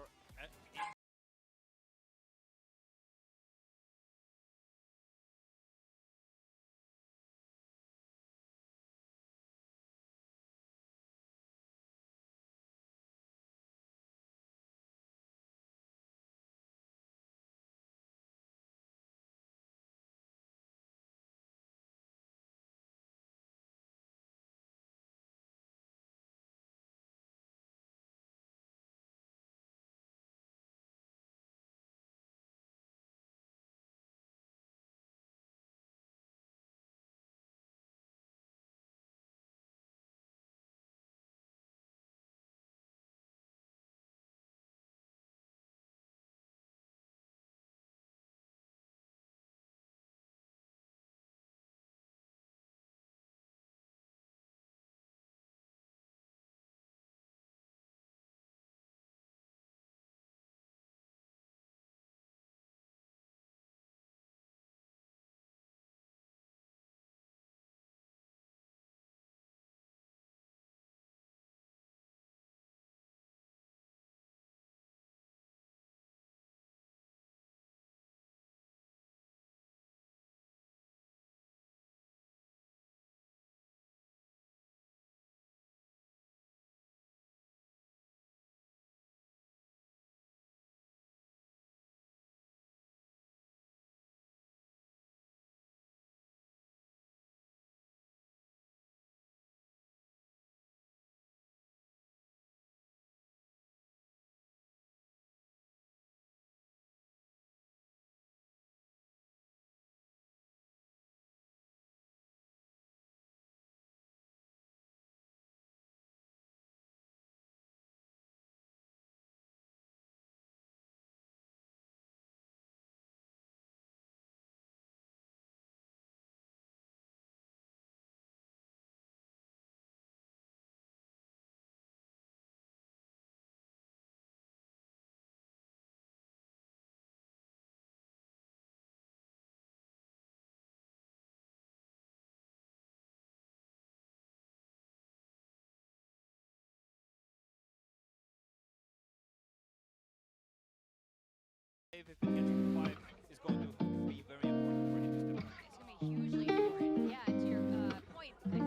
if he gets to 5 is going to be very important for him to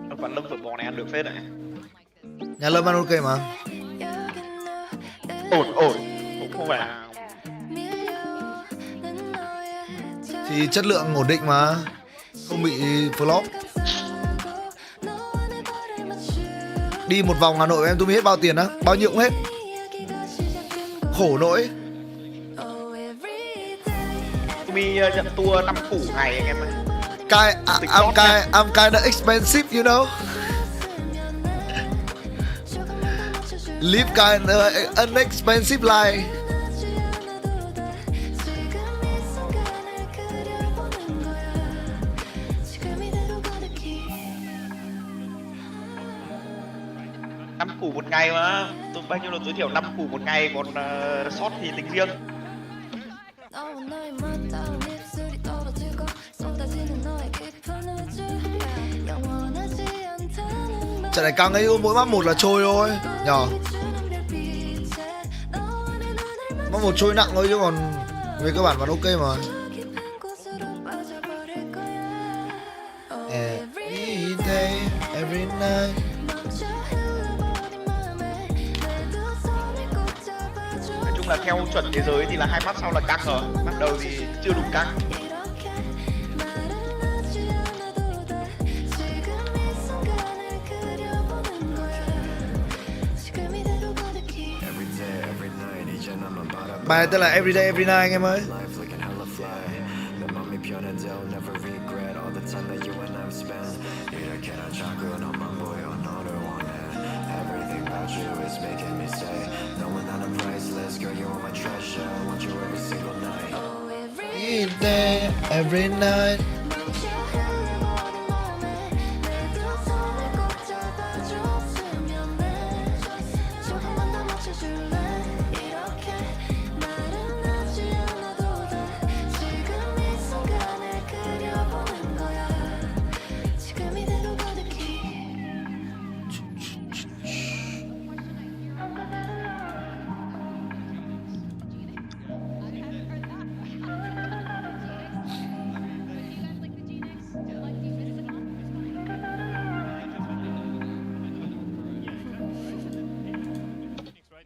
step up. Và Lâm vượt bò này ăn được phết này. Nhà Lâm ăn ok mà. Ổn cũng không phải là thì chất lượng ổn định mà, không bị flop. Đi một vòng Hà Nội em Tumi hết bao tiền á, bao nhiêu cũng hết, khổ nỗi. Tumi nhận tour 5 củ ngày anh em ơi. I'm kinda expensive, you know. Live kinda unexpensive life. Năm củ một ngày mà, tôi bao nhiêu lần tối thiểu 5 củ một ngày, còn short thì tính riêng. Trận này căng ấy, mỗi map một là trôi thôi nhở. Map một trôi nặng thôi chứ còn về cơ bản vẫn ok mà. Every day, every night. chung là theo chuẩn thế giới thì là 2 map sau là căng rồi, map đầu thì chưa đủ căng. Bài tên là Everyday Every Night anh em ơi. Every day, every night.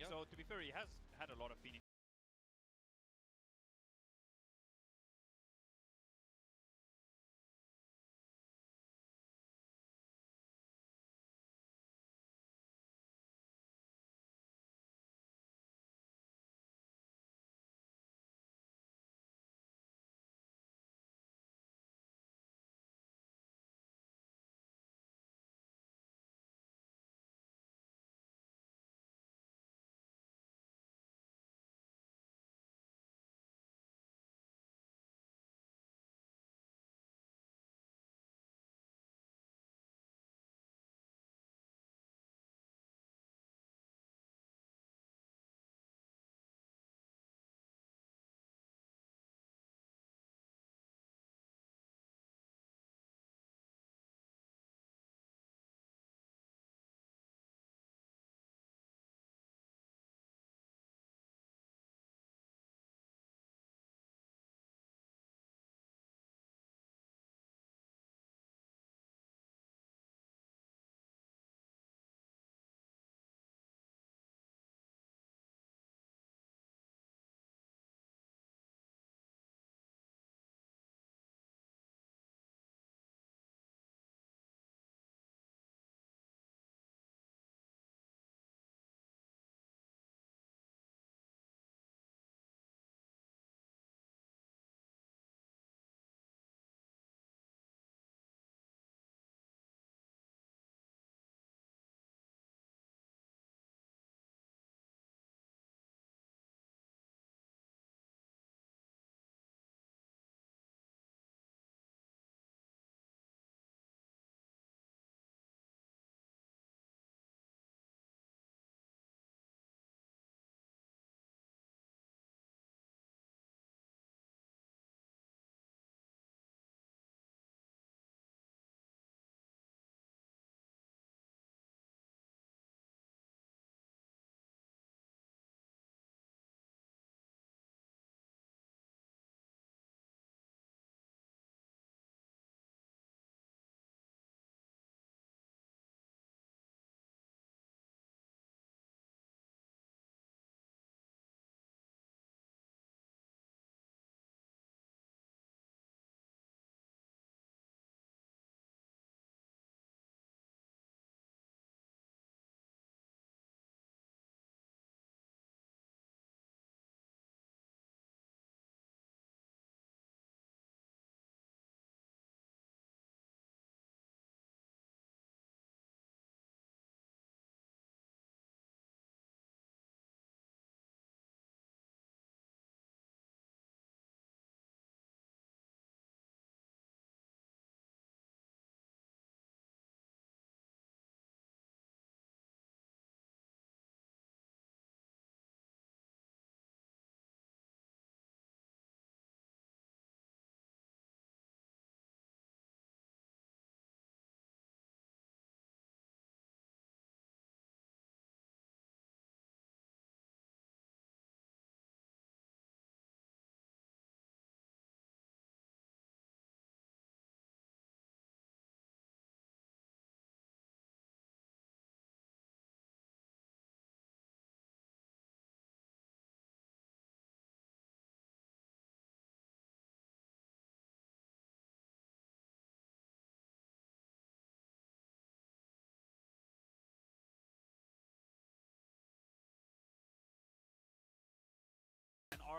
So to be fair, he has had a lot of Phoenix.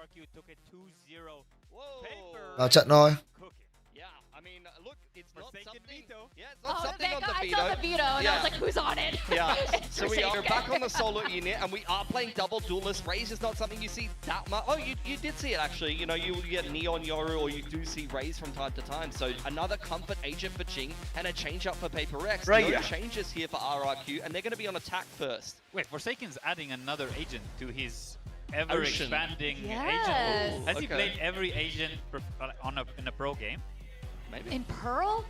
RRQ took it 2-0. Vào trận thôi. Yeah, I mean, look, it's not Forsaken something. veto. Yeah, it's not Oh, something thank on God, the I veto. saw the veto, and I was like, who's on it? Yeah, It's so we are Forsaken. back on the solo unit, and we are playing double duelist. Raze is not something you see that much. Oh, you did see it actually. You know, you get Neon Yoru, or you do see Raze from time to time. So another comfort agent for Jing, and a change up for PaperX. Right. No changes here for RRQ, and they're going to be on attack first. Wait, Forsaken's adding another agent to his ever-expanding Yes. agent pool. Has he Okay. played every agent in a pro game? Maybe. In Pearl?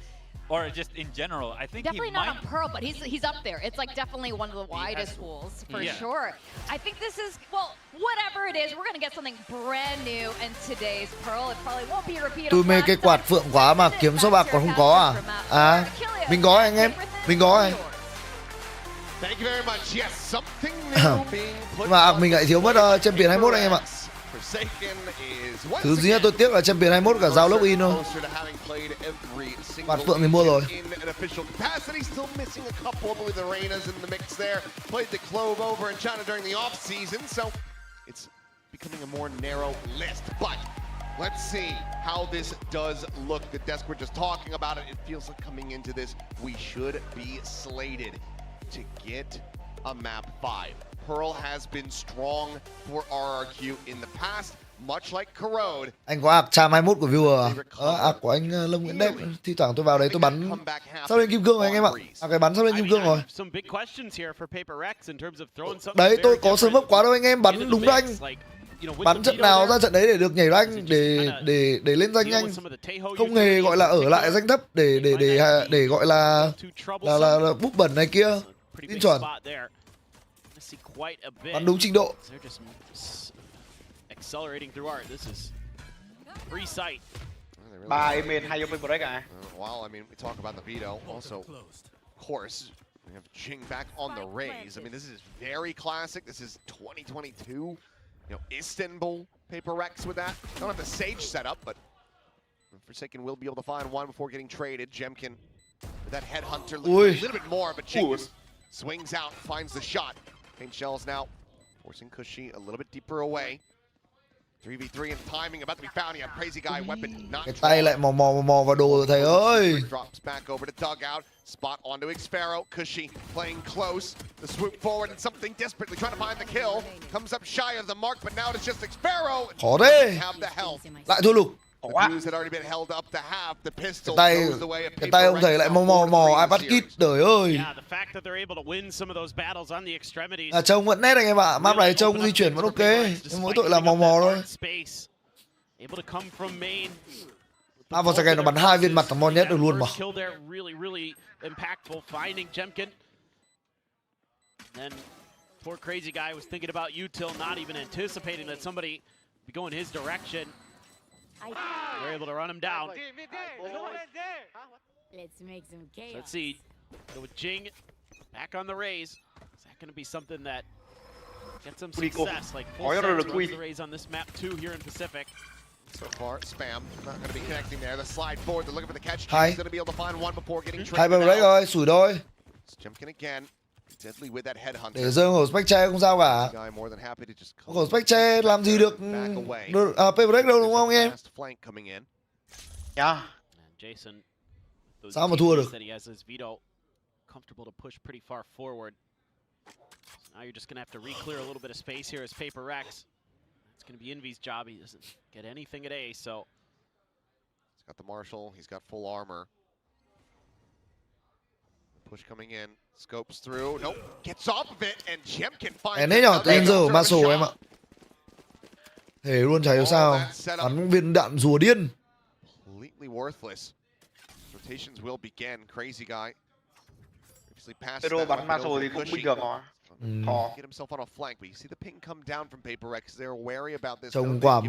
Or just in general? I think Definitely he not might. on Pearl, but he's up there. It's like definitely one of the widest pools for sure. I think this is, well, whatever it is, we're gonna get something brand new in today's Pearl. It probably won't be a repeat Tôi of mê last cái time. quạt phượng quá mà kiếm số bạc còn không có à? Mình có anh em, mình có anh. Thank you very much. Yes, something new being put Mà mình lại thiếu mất champion 21 anh em ạ. Forsaken is once Thứ duy nhất tôi tiếc là champion 21 cả giao lốc in thôi. closer to having played every single Quạt phượng thì mua rồi. in an official capacity, still missing a couple. I believe the Reyna's in the mix there. Played the Clove over in China during the off season, so it's becoming a more narrow list. But let's see how this does look. The desk we're just talking about it. It feels like coming into this, we should be slated to get a map 5. Pearl has been strong for RRQ in the past, much like Corrode. Anh có ạc Cham 21 của viewer à? Ạc của anh LUπαιNG đẹp. Thi thoảng tôi vào đấy tôi bắn sắp lên kim cương rồi anh em ạ. Cái bắn sắp lên kim cương rồi. Đấy tôi có sớm ấp quá đâu anh em, bắn đúng rank. Bắn trận nào ra trận đấy để được nhảy rank, để lên danh nhanh. Không hề gọi là ở lại danh thấp để gọi là búp bẩn này kia. Tin chuẩn. Bắn đúng trình độ. Ba Amen hay cho PRX à? Well, I mean, we talk about the veto. Also, of course, we have Jing back on the Raze. I mean, this is very classic. This is 2022. You know, Istanbul PaperX with that. Don't have the Sage setup, but Forsaken will be able to find one before getting traded. Jemkin with that Headhunter, a little bit more, but Jing swings out, finds the shot. Paint Shells now forcing Cushy a little bit deeper away. 3v3 and timing about to be found. He had Crazy Guy weapon not Cái tay lại mò vào đồ rồi thầy ơi. Drops back over to dugout. Spot onto Xpharaoh. Cushy playing close. The swoop forward and something desperately trying to find the kill. Comes up shy of the mark, but now it's just Xpharaoh. Khó thế. Have the health. Lại thua lục. The Blues had already been held up to half. The pistol Cái goes the way of tay ông thầy lại mò iPad Kit, đời ơi. Trông vẫn nét anh em ạ, map này trông di chuyển vẫn ok, mỗi tội là mò thôi. Vào cái nó bắn 2 viên mặt thằng Mon nhất được luôn mà. Poor Crazy Guy was thinking about Util, not even anticipating that somebody be going his direction. They're able to run him down. Let's make some chaos. So let's see. Go with Jing back on the Raze. Is that going to be something that gets some success? Like full sense runs the Raze on this map too here in Pacific. So far, Spam not going to be connecting there. The slide forward, they're looking for the catch. He's going to be able to find one before getting Hai traded bên đấy out. rồi, sủi đôi. Jemkin again. Deadly with that Headhunter. Để rơi khẩu Spectre không sao cả. Guy more than happy to just Khẩu Spectre làm gì được PRX đâu đúng không em? Yeah. Jason, Sao mà thua được? that he has his veto comfortable to push pretty far forward. So now you're just going to have to re-clear a little bit of space here as PaperX. It's going to be Envy's job. He doesn't get anything at A, so he's got the Marshal, he's got full armor. Push coming in, scopes through, nope, gets off of it, and Jemkin finds Đấy nhỏ tự nhiên giờ ở Marshall em ạ. Thể luôn chả hiểu sao. Bắn viên đạn rùa điên. Completely worthless. Rotations will begin. Crazy Guy. Pero bắn Marshall thì cũng bình thường rồi. Get himself on a flank, but you see the ping come down from PaperX. They're wary about this. Trông quả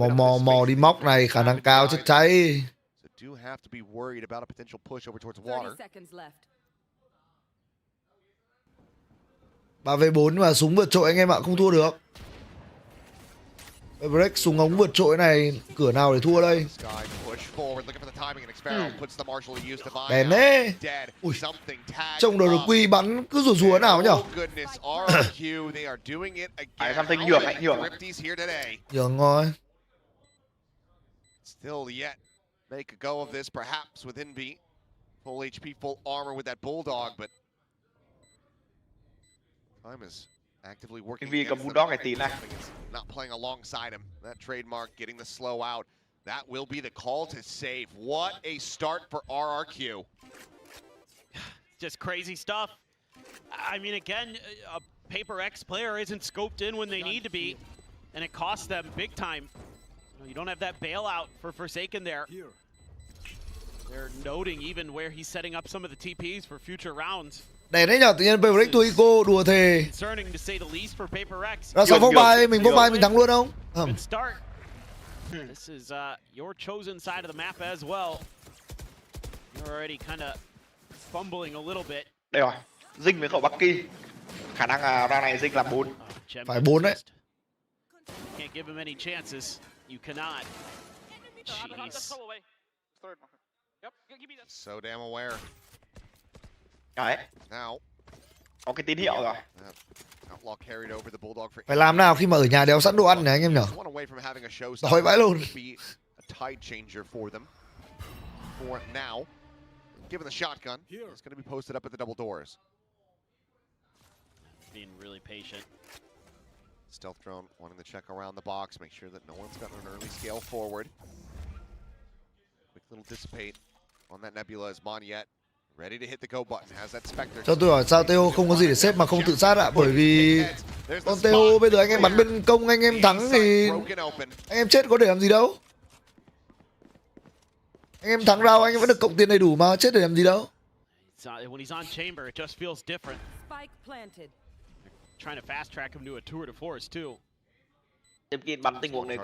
mò đi móc này khả năng cao chết cháy. So do have to be worried about a potential push over towards water. 30 seconds left. 3v4 mà súng vượt trội anh em ạ, không thua được. Break súng ống vượt trội này, cửa nào để thua đây? Bèn đấy. Ui, trông RRQ bắn cứ rùa nào nhở? Phải something nhường. Nhường rồi. Still yet make a go of this, perhaps with Envy. Full HP, full armor with that Bulldog, but time is actively working Vì cầm against Bulldog them. này tí này. Not playing alongside him. That trademark getting the slow out. That will be the call to save. What a start for RRQ. Just crazy stuff. I mean, again, a PRX player isn't scoped in when they need to be, and it costs them big time. You don't have that bailout for Forsaken there. They're noting even where he's setting up some of the TPs for future rounds. Để đấy nhở, tự nhiên PRX thua Eco, đùa thề. Concerning to say the least for PRX. Ra 6 phóc bài, mình phóc bài mình thắng luôn không? Good start. This is your chosen side of the map as well. You're already kind of fumbling a little bit. Đây rồi, Dinh với khẩu Bucky. Khả năng ra này Dinh làm 4. Phải 4 đấy. Can't give him any chances. You cannot. Jeez. So damn aware. Đấy. Now. Có cái tín hiệu rồi. Outlaw carried over the Bulldog for Phải làm nào khi mà ở nhà đéo sẵn đồ ăn này anh em nhở? Đói vãi luôn. A tide changer for them. For now. Given the shotgun, it's going to be posted up at the double doors. Being really patient. Stealth drone wanting to check around the box, make sure that no one's gotten an early scale forward. Quick little dissipate on that Nebula as Monyet ready to hit the go button. Has that Spectre. Cho tôi hỏi sao THEO không có gì để xếp mà không tự sát ạ? Bởi vì con THEO bây giờ anh em bắn bên công anh em thắng thì anh em chết có để làm gì đâu. Anh em thắng round anh em vẫn được cộng tiền đầy đủ mà, chết để làm gì đâu. When he's on chamber, it just feels different. Spike planted. Trying to fast track him to a tour de force too. Em kia bắn tình huống này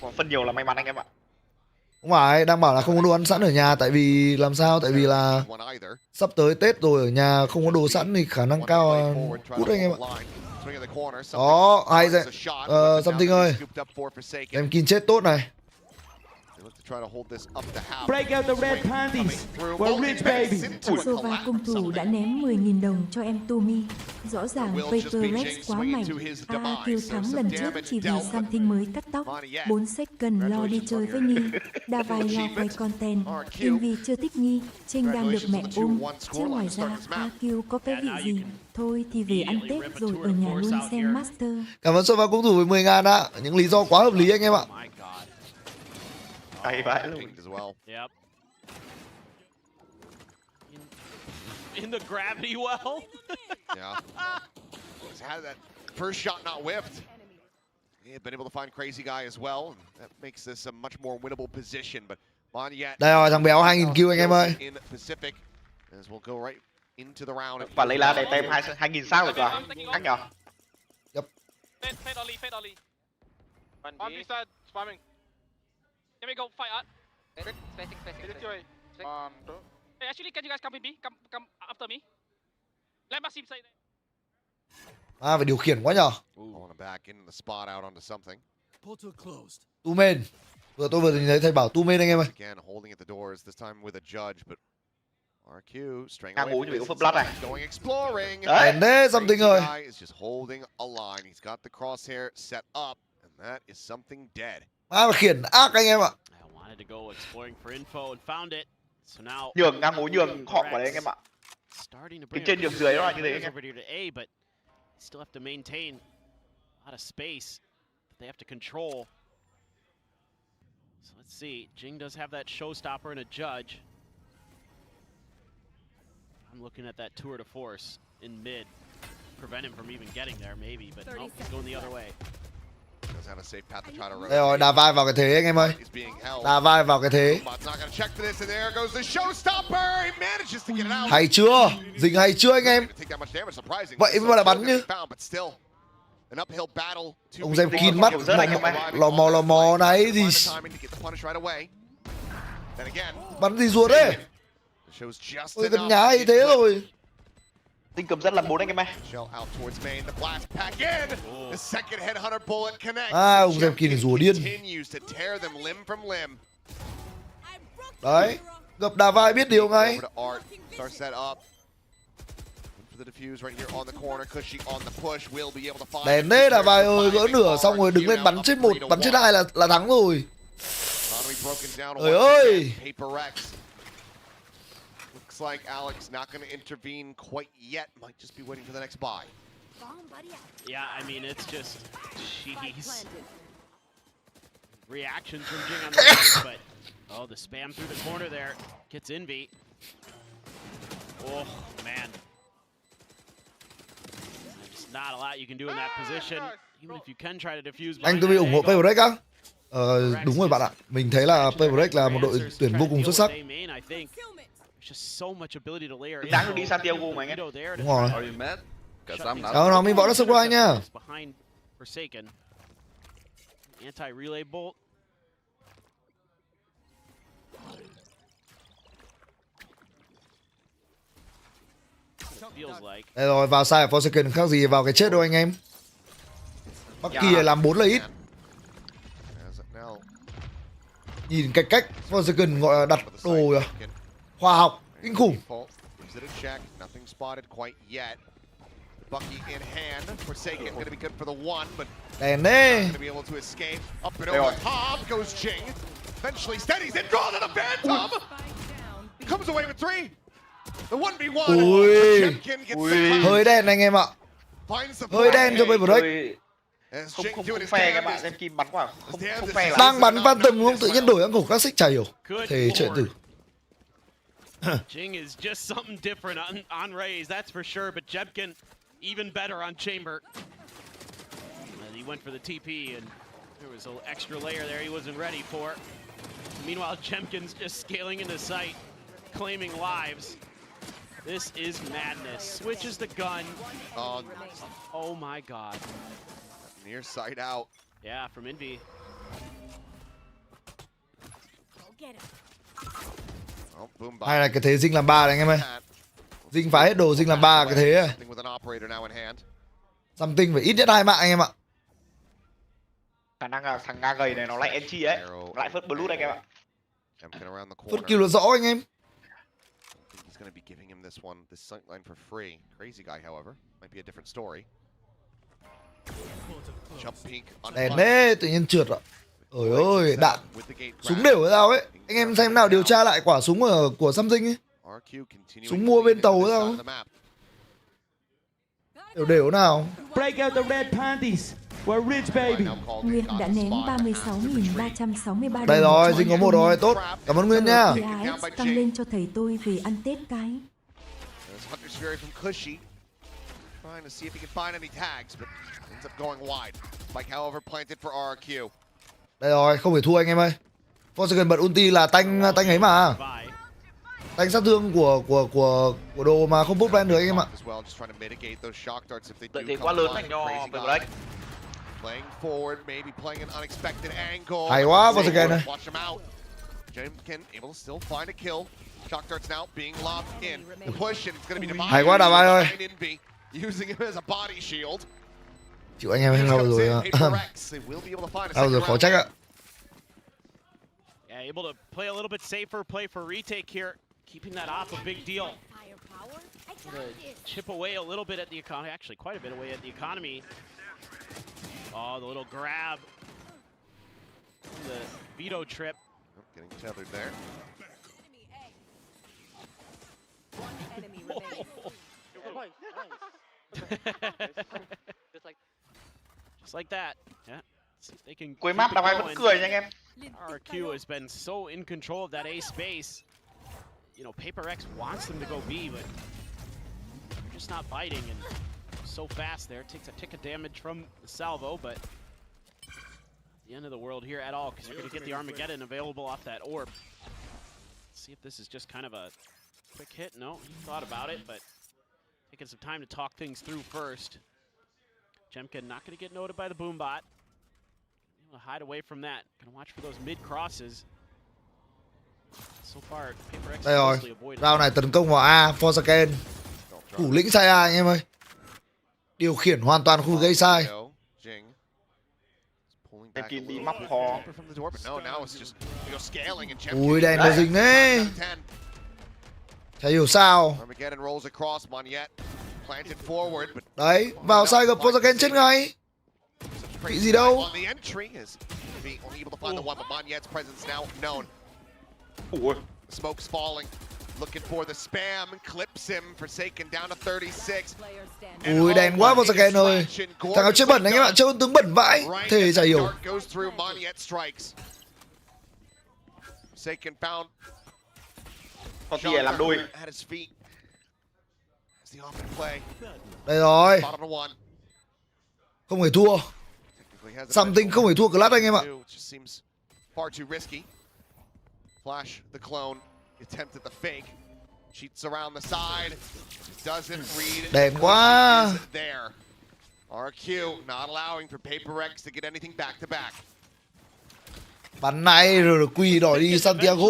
cũng phân nhiều là may mắn anh em ạ. Không phải, đang bảo là không có đồ ăn sẵn ở nhà, tại vì làm sao? Tại vì là sắp tới Tết rồi, ở nhà không có đồ sẵn thì khả năng cao cút anh em ạ. Đó, hay rồi. Something ơi. Em kin chết tốt này. Break out the red panties. We're rich baby. Sova cung thủ đã ném 10.000 đồng cho em Tumi. Rõ ràng PRX quá mạnh. RRQ thắng lần trước chỉ vì something mới cắt tóc. 4 second lo đi chơi với Nhi. Davai lo quay content. Envy chưa thích Nhi. Trinh đang được mẹ ôm. Chứ ngoài ra RRQ có cái vị gì? Thôi thì về ăn Tết rồi ở nhà luôn xem Master. Cảm ơn Sova cung thủ với 10.000 ạ. Những lý do quá hợp lý anh em ạ. Hay vãi luôn. Yep. In the gravity well. Yeah. He's had that first shot not whiffed. He had been able to find Crazy Guy as well. And that makes this a much more winnable position. But Monyet. Đây rồi, thằng béo 2.000 kill anh em ơi. In Pacific, as we'll go right into the round. Và lấy lá để tem 2.000 sao được rồi. Khác nhờ. Yep. Fade Oli. One B side spamming. Let me go fight out. Spacing. One, two. Hey, actually, can you guys come with me? Come after me. Let Maxim say that. Phải điều khiển quá nhở. Back into the spot out onto something. Tu main. Tôi vừa nhìn thấy thầy bảo tu main anh em ơi. Again, holding at the doors, this time with a judge, but RQ straying away from his position, going exploring. And there's something rồi. Guy is just holding a line. He's got the crosshair set up, and that is something dead. Khiển ác anh em ạ. I wanted to go exploring for info and found it. So now nhường ngang hối nhường họ vào đấy anh em ạ. Cái trên nhường dưới nó là như thế anh em. Over here to A, but still have to maintain a lot of space that they have to control. So let's see. Jing does have that showstopper and a judge. I'm looking at that tour de force in mid. Prevent him from even getting there, maybe, but nope, he's going the other way. Đây rồi, đá vai vào cái thế anh em ơi. Đá vai vào cái thế. Hay chưa? Dình hay chưa anh em? Vậy mà là bắn chứ. Ông xem kin mắt lò mò này gì. Bắn gì ruột đấy. Ôi gần nhá hay thế rồi. Tinh cầm rất là 4 anh em ơi. Ông xem kia rùa điên. Đấy, gặp đà vai biết điều ngay. Đèn đấy đà vai ơi, gỡ nửa xong rồi đứng lên bắn chết 1, bắn chết 2 là thắng rồi. broken down Ôi once ơi. again. PRX. Looks like Alex not going to intervene quite yet. Might just be waiting for the next buy. Yeah, I mean, it's just, jeez. Reactions from Jing on the raise, but, oh, the spam through the corner there. Gets Envy. Oh, man. There's not a lot you can do in that position, even if you can try to defuse. Anh Tumi ủng hộ PRX á? Đúng rồi bạn ạ. Mình thấy là PRX là một đội tuyển vô cùng xuất sắc. Đáng được đi sang THEO mà anh em. Đúng rồi. Are you mad? Cause I'm not. Chào nó mình võ đã subscribe nha. Anti-relay bolt. Đây rồi, vào sai ở Forsaken khác gì vào cái chết đâu anh em. Bắc Kỳ làm 4 là ít. Nhìn cách Forsaken gọi là đặt đồ khoa học kinh khủng. Đèn đấy. Ui, hơi đen anh em ạ. Hơi đen cho PRX. Không phe các bạn, em Kim bắn quả không phe. Đang bắn Phantom không tự nhiên đổi ăn khổ các xích chả hiểu. Thế chuyện tử. Jing is just something different on Raze, that's for sure, but Jebkin even better on Chamber. And he went for the TP, and there was an extra layer there he wasn't ready for. Meanwhile, Jemkin's just scaling into sight, claiming lives. This is madness. Switches the gun. Oh my god. Near sight out. Yeah, from Envy. Hay là cái thế Dinh làm 3 này anh em ơi. Dinh phá hết đồ, Dinh làm 3 cái thế. Something phải ít nhất 2 mạng anh em ạ. Khả năng là thằng Nga gầy này nó lại entry ấy. Lại first blood anh em ạ. Phút kill là rõ anh em. He's going to be giving him this one, this sight line for free. Crazy guy, however, might be a different story. Jump peek. Đèn đấy, tự nhiên trượt ạ. Ôi ơi, đạn súng đều hay sao ấy. Anh em xem nào, điều tra lại quả súng của Something ấy. Súng mua bên tàu hay sao? Đều nào. Break out the red panties. We're rich baby. Nguyên đã ném 36.363 đồng. Đây rồi, Dinh có một rồi, tốt. Cảm ơn Nguyên nha. PRX tăng lên cho thầy tôi về ăn Tết cái. Trying to see if he can find any tags, but ends up going wide. Spike, however, planted for RRQ. Đây rồi, không phải thua anh em ơi. Forsaken bật ulti là tanh ấy mà. Tanh sát thương của đồ mà không bút ban được anh em ạ. Lợi thế quá lớn dành cho PRX. Playing forward, maybe playing an unexpected angle. Hay quá Forsaken này. Watch him out. Jamkin able to still find a kill. Shock darts now being locked in. The push and it's going to be divided. Hay quá Đào Mai ơi. Using him as a body shield. Chịu anh em hết lâu rồi. Lâu rồi khó trách ạ. Yeah, able to play a little bit safer, play for retake here, keeping that off a big deal. Chip away a little bit at the economy, actually quite a bit away at the economy. Oh, the little grab. The veto trip. Getting tethered there. Just like that. Yeah. See if they can Cuối map Đào Mai vẫn cười nha anh em. RRQ has been so in control of that A space. You know, PRX wants them to go B, but they're just not biting, and so fast there. Takes a tick of damage from the salvo, but the end of the world here at all, because you're going to get the Armageddon available off that orb. Let's see if this is just kind of a quick hit. No, he thought about it, but taking some time to talk things through first. Jemkin not going to get noted by the boombot. Able to hide away from that. Going to watch for those mid crosses. So far, PRX đây rồi, mostly avoided. round này tấn công vào A, Forsaken. Thủ lĩnh sai A anh em ơi. Điều khiển hoàn toàn khu gây sai. Em Kim đi móc khó. Ui đèn là dính đấy. Chả hiểu sao. Planted forward, but đấy, vào sai gặp Forsaken chết ngay. Bị gì đâu. On the entry is being only able to find the one, but Monyet's presence now known. Smoke's falling. Looking for the spam, clips him, Forsaken down to 36. Ui đèn quá Forsaken ơi. Thằng áo chơi bẩn anh em ạ, chơi con tướng bẩn vãi. Thế chả hiểu. Goes through, Monyet strikes. Forsaken found. Con tỉa làm đôi. At his feet. It's the offense play. Đây rồi. Bottom of one. Không thể thua. Something không thể thua Clash anh em ạ. Just seems far too risky. Flash the clone. Attempted the fake. Cheats around the side. Doesn't read. Đèn quá. There. RRQ not allowing for PRX to get anything back to back. Bắn này rồi quỳ đòi đi Santiago.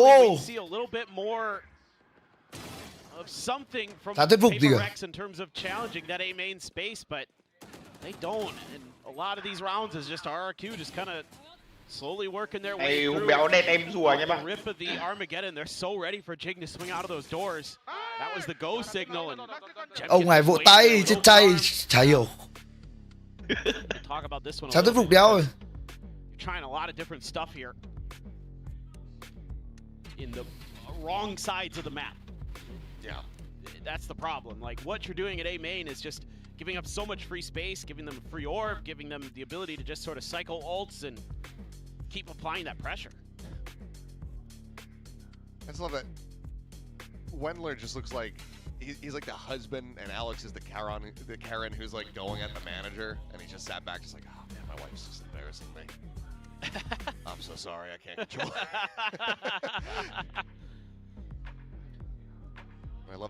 Khá thuyết phục gì cả. In terms of challenging that A main space, but they don't. And a lot of these rounds is just RRQ just kind of slowly working their way through. Béo đen em rùa nhá bạn. Rip of the Armageddon. They're so ready for Jing to swing out of those doors. That was the go signal. And ông này vỗ tay chết chay, chả hiểu. Talk about this one. Chả thuyết phục đéo rồi. Trying a lot of different stuff here in the wrong sides of the map. Yeah, that's the problem. Like what you're doing at A main is just giving up so much free space, giving them a free orb, giving them the ability to just sort of cycle ults and keep applying that pressure. I just love that. Wendler just looks like he's like the husband, and Alex is the Karen who's like going at the manager, and he just sat back, just like, oh man, my wife's just embarrassing me. I'm so sorry, I can't control.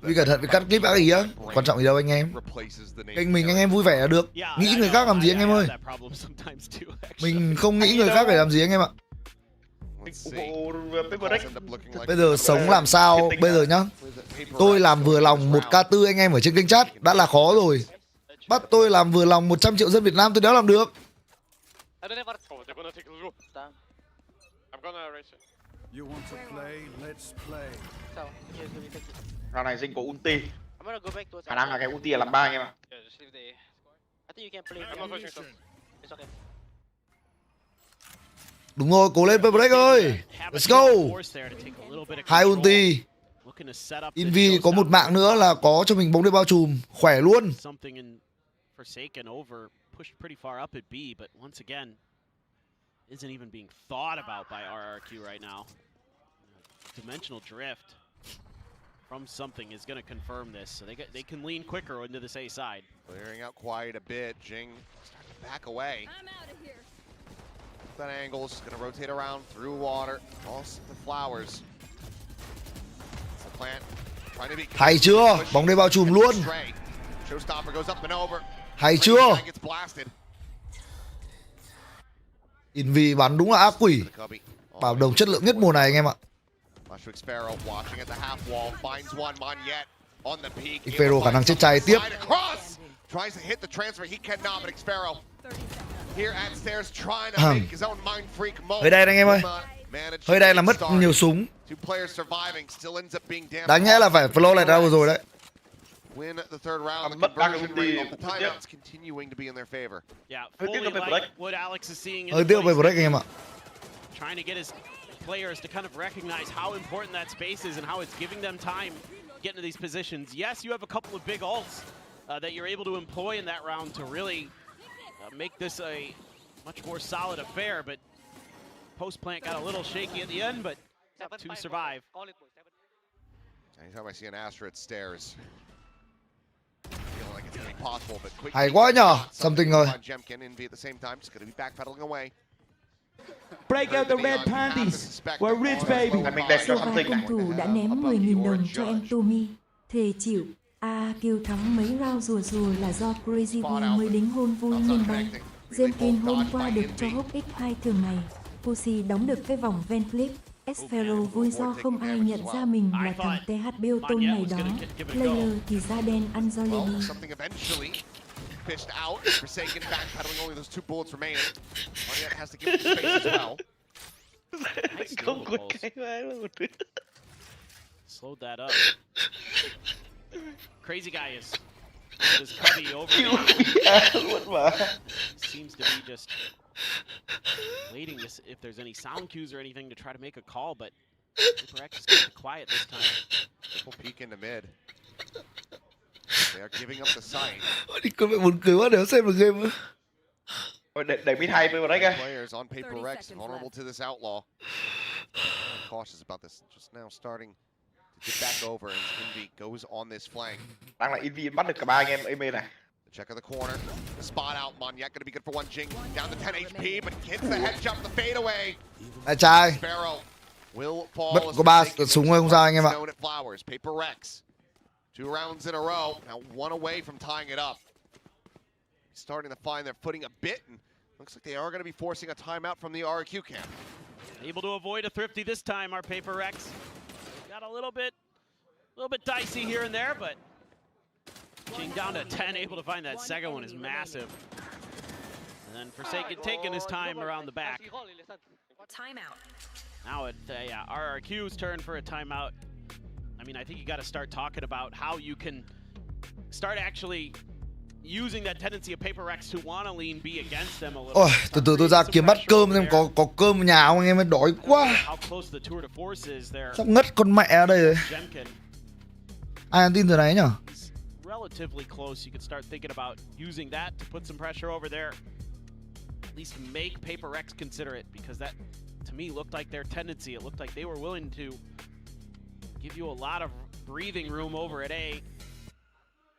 Vì cẩn thận với cắt clip ác ý á, quan trọng gì đâu anh em. Kênh mình anh em vui vẻ là được. Nghĩ người khác làm gì anh em ơi. Mình không nghĩ người khác để làm gì anh em ạ. Bây giờ sống làm sao? Bây giờ nhá, tôi làm vừa lòng 1k4 anh em ở trên kênh chat đã là khó rồi. Bắt tôi làm vừa lòng 100 triệu dân Việt Nam tôi đéo làm được. You want to play? Let's play. Round này Jing có ulti. Khả năng là cái ulti là làm 3 anh em ạ. Đúng rồi, cố lên PRX ơi. Let's go. 2 ulti. Invi có một mạng nữa là có cho mình bóng đêm bao trùm, khỏe luôn. Forsaken over, pushed pretty far up at B, but once again, isn't even being thought about by RRQ right now. Dimensional drift from something is going to confirm this, so they can lean quicker into this A side. Clearing out quiet a bit, Jing starting to back away. That angle's going to rotate around through water, across the flowers. It's the plant trying to be. Hay chưa? Bóng đêm bao trùm luôn. Showstopper goes up and over. Hay chưa? Invi bắn đúng là ác quỷ. Bảo đồng chất lượng nhất mùa này anh em ạ. Xphero khả năng chết chay tiếp. Hơi đen anh em ơi. Hơi đen là mất nhiều súng. Đáng nhẽ là phải flow lại ra vừa rồi đấy. Win the third round. The conversion rate of the timeouts continuing to be in their favor. Yeah, fully like what Alex is seeing in PRX anh em ạ. Trying to get his players to kind of recognize how important that space is and how it's giving them time getting to these positions. Yes, you have a couple of big ults that you're able to employ in that round to really make this a much more solid affair, but post plant got a little shaky at the end, but to survive. Anytime I see an Astra, it stares. Like it's gonna be possible, but quick. Hay quá nhờ, something rồi. Break out the red panties. We're rich baby. Số 2 công thủ đã ném 10.000 đồng cho em Tumi. Thề chịu. Kêu thắng mấy round rùa là do Crazy Boy mới đính hôn vui nên bay. Jenkin hôm qua được cho hốc X2 thường ngày. Pussy đóng được cái vòng ven flip. Sphero vui do không ai nhận ra mình là thằng THBO tôm này đó. Player thì da đen ăn do Lady. Fished out, Forsaken backpedaling, only those 2 bullets remaining. Monyet has to give it space as well. Không có cái vai luôn. Slowed that up. Crazy guy is This Cubby over luôn mà. seems to be just waiting to see if there's any sound cues or anything to try to make a call, but PRX is keeping quiet this time. Triple peek into mid. They are giving up the site. Đi con mẹ buồn cười quá, để xem được game nữa. Để mid hay với vào đấy kìa. Players on PRX vulnerable to this outlaw. Cautious about this. Just now starting to get back over as Envy goes on this flank. Đang là Envy bắt được cả ba anh em ở mid này. Check of the corner. The spot out. Monyet gonna be good for one Jing. Down to 10 HP, but hits the head jump, the fade away. Đại trai. Sparrow will fall. Bất có 3 súng không sao anh em ạ. Flowers. PRX. 2 rounds in a row. Now 1 away from tying it up. Starting to find their footing a bit, and looks like they are going to be forcing a timeout from the RRQ camp. Able to avoid a thrifty this time, our PRX. Got a little bit dicey here and there, but Jing down to 10, able to find that second one is massive. And then Forsaken taking his time around the back. Timeout. Now it's RRQ's turn for a timeout. I mean, I think you got to start talking about how you can start actually using that tendency of PRX to want to lean B against them a little. Ôi, từ từ tôi ra kiếm bát cơm xem có cơm nhà không anh em, đói quá. Sắp ngất con mẹ ở đây rồi. Ai ăn tin từ này nhở? Relatively close, you could start thinking about using that to put some pressure over there. At least make PRX consider it, because that to me looked like their tendency. It looked like they were willing to give you a lot of breathing room over at A.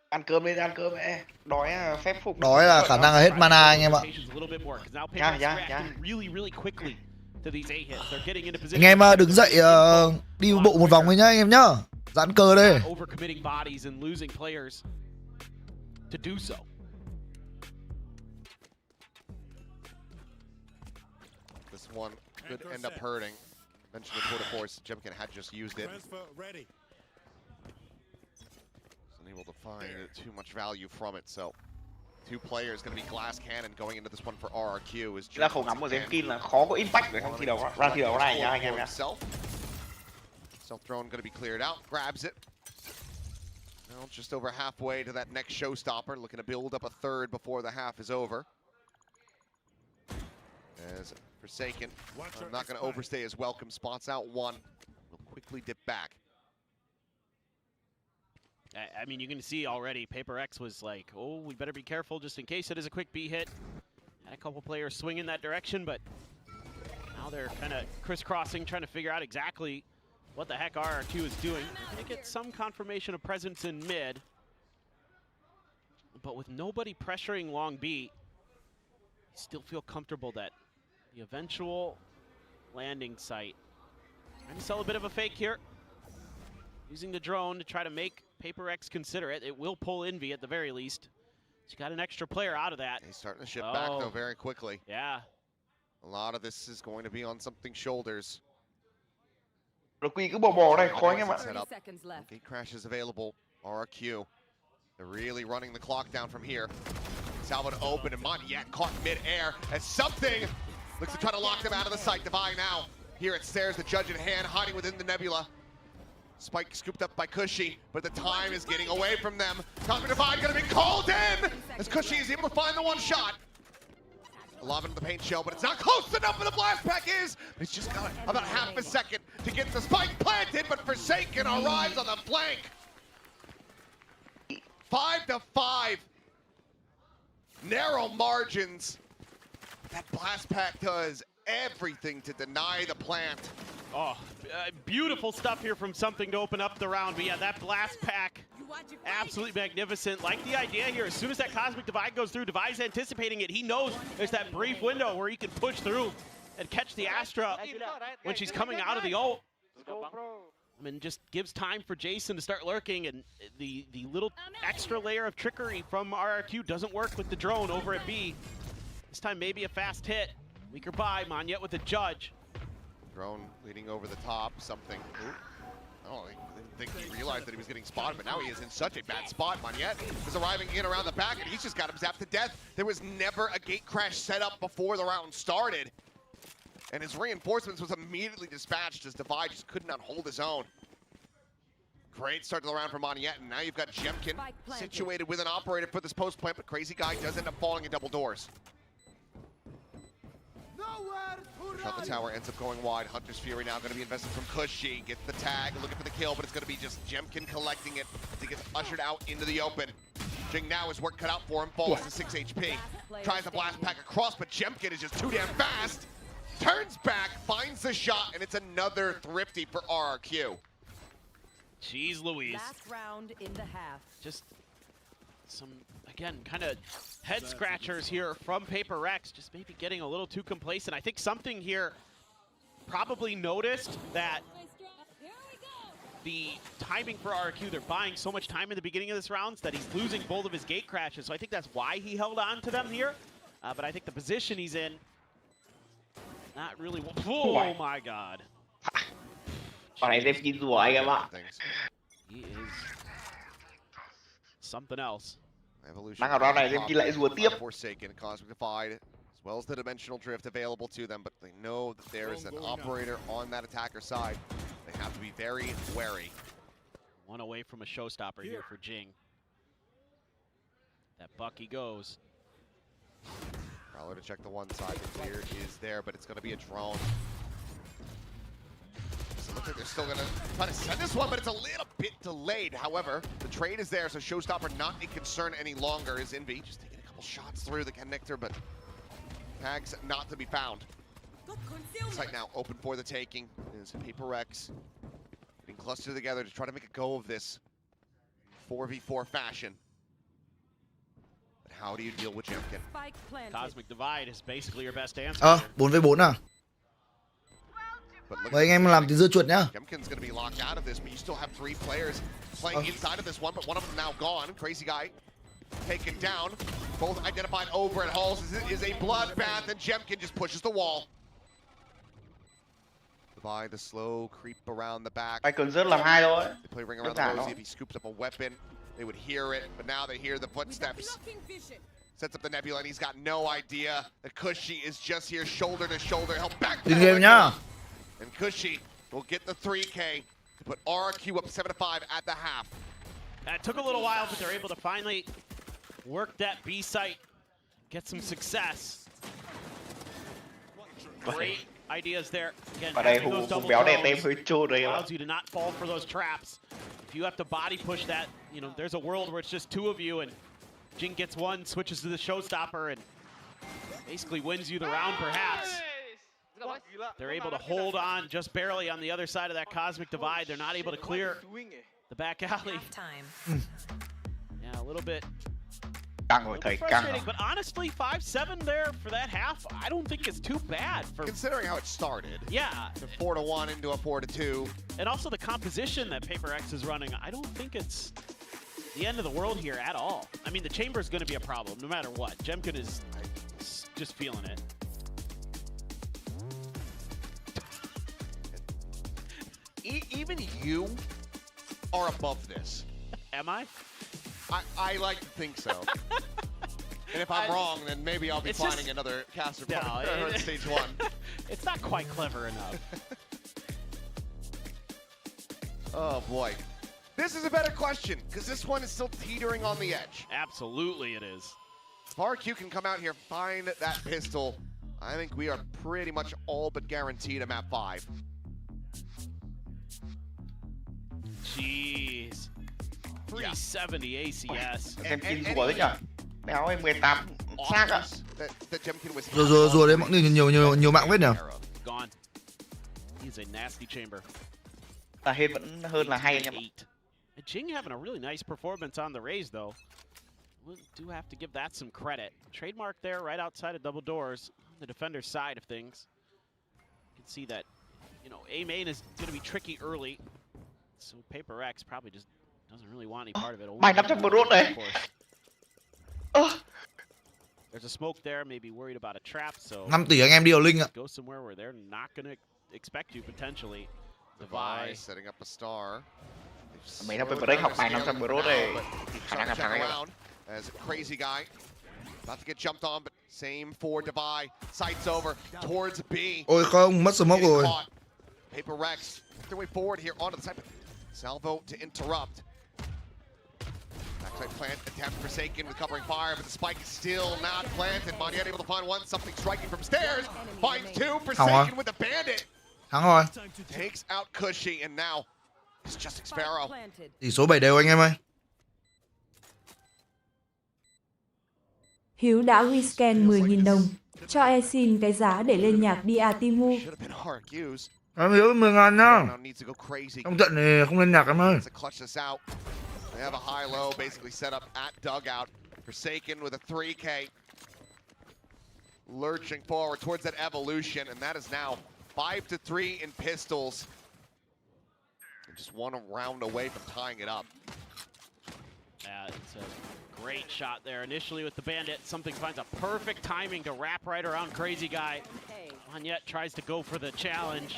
Ăn cơm đi, ăn cơm ê. Đói phép phục. Đói là khả năng là hết mana anh em ạ. Anh em đứng dậy đi bộ một vòng thôi nhá anh em nhá. Giãn cơ đây. This one could end up hurting. Mentioned the tour de force, Jemkin had just used it. Unable to find too much value from it, so 2 players going to be glass cannon going into this one for RRQ. Is là khẩu ngắm của Jemkin là khó có impact để không thi đấu ra thi đấu này nha anh em nhé. Self drone going to be cleared out, grabs it. Now just over halfway to that next showstopper, looking to build up a third before the half is over. As Forsaken, I'm not going to overstay his welcome, spots out one, will quickly dip back. I mean, you can see already PRX was like, oh, we better be careful just in case it is a quick B hit. Had a couple players swing in that direction, but now they're kind of crisscrossing, trying to figure out exactly what the heck RRQ is doing. They're going to get some confirmation of presence in mid, but with nobody pressuring long B, you still feel comfortable that the eventual landing site. Trying to sell a bit of a fake here. Using the drone to try to make PRX consider it. It will pull Envy at the very least. She got an extra player out of that. He's starting to shift back though very quickly. Yeah. A lot of this is going to be on something shoulders. Cứ bò đây, khó anh em ạ. Gate crash is available. RRQ. They're really running the clock down from here. Salvin open and Monyet caught mid-air as something looks to try to lock them out of the sight. VIE now. Here it stares the judge in hand, hiding within the nebula. Spike scooped up by Cushy, but the time is getting away from them. Cosmic Divide gonna be called in as Cushy is able to find the one shot. 11 in the paint shell, but it's not close enough for the blast pack is. It's just got about half a second to get the spike planted, but Forsaken arrives on the flank. 5-5. Narrow margins. That blast pack does everything to deny the plant. Oh, beautiful stuff here from Something to open up the round. But yeah, that blast pack, absolutely magnificent. Like the idea here, as soon as that Cosmic Divide goes through, Divide's anticipating it. He knows there's that brief window where he can push through and catch the Astra when she's coming out of the ult. I mean, just gives time for Jason to start lurking, and the little extra layer of trickery from RRQ doesn't work with the drone over at B. This time maybe a fast hit. Weaker buy, Monyet with a judge. Drone leading over the top, something. Oh, I didn't think he realized that he was getting spotted, but now he is in such a bad spot. Monyet is arriving in around the back, and he's just got him zapped to death. There was never a gate crash set up before the round started. And his reinforcements was immediately dispatched as Divide just could not hold his own. Great start to the round for Moniette, and now you've got Jemkin situated with an operator for this post plant, but Crazy Guy does end up falling in double doors. Shot the tower ends up going wide. Hunter's Fury now going to be invested from Cushy. Gets the tag, looking for the kill, but it's going to be just Jemkin collecting it as he gets ushered out into the open. Jing now has work cut out for him, falls to 6 HP. Tries to blast pack across, but Jemkin is just too damn fast. Turns back, finds the shot, and it's another thrifty for RRQ. Jeez Louise. Last round in the half. Just some, again, kind of head scratchers here from PRX, just maybe getting a little too complacent. I think something here probably noticed that the timing for RRQ, they're buying so much time in the beginning of this round that he's losing both of his gate crashes. So I think that's why he held on to them here. But I think the position he's in, not really. Oh my God. Con này dép chín rùa anh em ạ. He is something else. Mang ở round này dép chín lại rùa tiếp. Forsaken, Cosmic Divide, as well as the Dimensional Drift available to them, but they know that there is an operator on that attacker side. They have to be very wary. One away from a showstopper here for Jing. That Bucky goes. Prowler to check the one side. The clear is there, but it's going to be a drone. So it looks like they're still going to try to send this one, but it's a little bit delayed. However, the trade is there, so showstopper not a concern any longer. Is Envy just taking a couple shots through the connector, but tags not to be found. Site now open for the taking. Is PRX being clustered together to try to make a go of this 4v4 fashion. But how do you deal with Jemkin? Cosmic Divide is basically your best answer. 4v4 à? Mời anh em làm tí dưa chuột nhá. Jemkin's going to be locked out of this, but you still have 3 players playing inside of this one, but one of them now gone. Crazy Guy taken down. Both identified over at Halls. This is a bloodbath, and Jemkin just pushes the wall. By the slow creep around the back. Anh cần rất làm hai thôi. They play ring around the Rosie. If he scoops up a weapon, they would hear it, but now they hear the footsteps. Sets up the Nebula, and he's got no idea that Cushy is just here shoulder to shoulder. He'll back and Cushy will get the 3K to put RRQ up 7-5 at the half. It took a little while, but they're able to finally work that B site, get some success. Great ideas there. Again, those double throws allows you to not fall for those traps. If you have to body push that, you know, there's a world where it's just 2 of you and Jing gets one, switches to the showstopper, and basically wins you the round perhaps. They're able to hold on just barely on the other side of that Cosmic Divide. They're not able to clear the back alley. Yeah, a little bit frustrating, but honestly, 5-7 there for that half, I don't think it's too bad. Considering how it started. Yeah. The 4-1 into a 4-2. And also the composition that PRX is running, I don't think it's the end of the world here at all. I mean, the chamber is going to be a problem no matter what. Jemkin is just feeling it. Even you are above this. Am I? I like to think so. And if I'm wrong, then maybe I'll be finding another caster for stage 1. It's not quite clever enough. Oh boy. This is a better question, because this one is still teetering on the edge. Absolutely it is. If RRQ can come out here, find that pistol, I think we are pretty much all but guaranteed a map 5. Jeez. 370 ACS. Em chín rùa đấy nhở? Đéo em 18 xác ạ. Rùa đấy mọi người nhiều mạng vết nhỉ? Gone. He's a nasty chamber. Là hết vẫn hơn là hay anh em. Jing having a really nice performance on the raise though. We do have to give that some credit. Trademark there right outside of double doors on the defender's side of things. You can see that, you know, A main is going to be tricky early. So PRX probably just doesn't really want any part of it. Mày nắm chắc bro này. There's a smoke there, maybe worried about a trap, so 5 tỷ anh em đi ở Linh ạ. Go somewhere where they're not going to expect you potentially. Divide setting up a star. Mày nó PRX học bài 500 bro này. Khả năng là thằng ấy. As a Crazy Guy about to get jumped on, but same for Divide. Sights over towards B. Ôi không, mất smoke rồi. PRX their way forward here onto the side. Salvo to interrupt. Backside plant attempt Forsaken with covering fire, but the spike is still not planted. Monyet able to find one, something striking from stairs. Finds two, Forsaken with the bandit. Thắng rồi. Takes out Cushy, and now it's just Sparrow. Tỷ số 7 đều anh em ơi. Hiếu đã rescan 10.000 đồng. Cho e xin cái giá để lên nhạc đi à Timu. Em Hiếu 10.000 nhá. Trong trận này không lên nhạc em ơi. They have a high-low basically set up at dugout. Forsaken with a 3K. Lurching forward towards that evolution, and that is now 5-3 in pistols. And just one round away from tying it up. Yeah, it's a great shot there. Initially with the bandit, something finds a perfect timing to wrap right around Crazy Guy. Monyet tries to go for the challenge,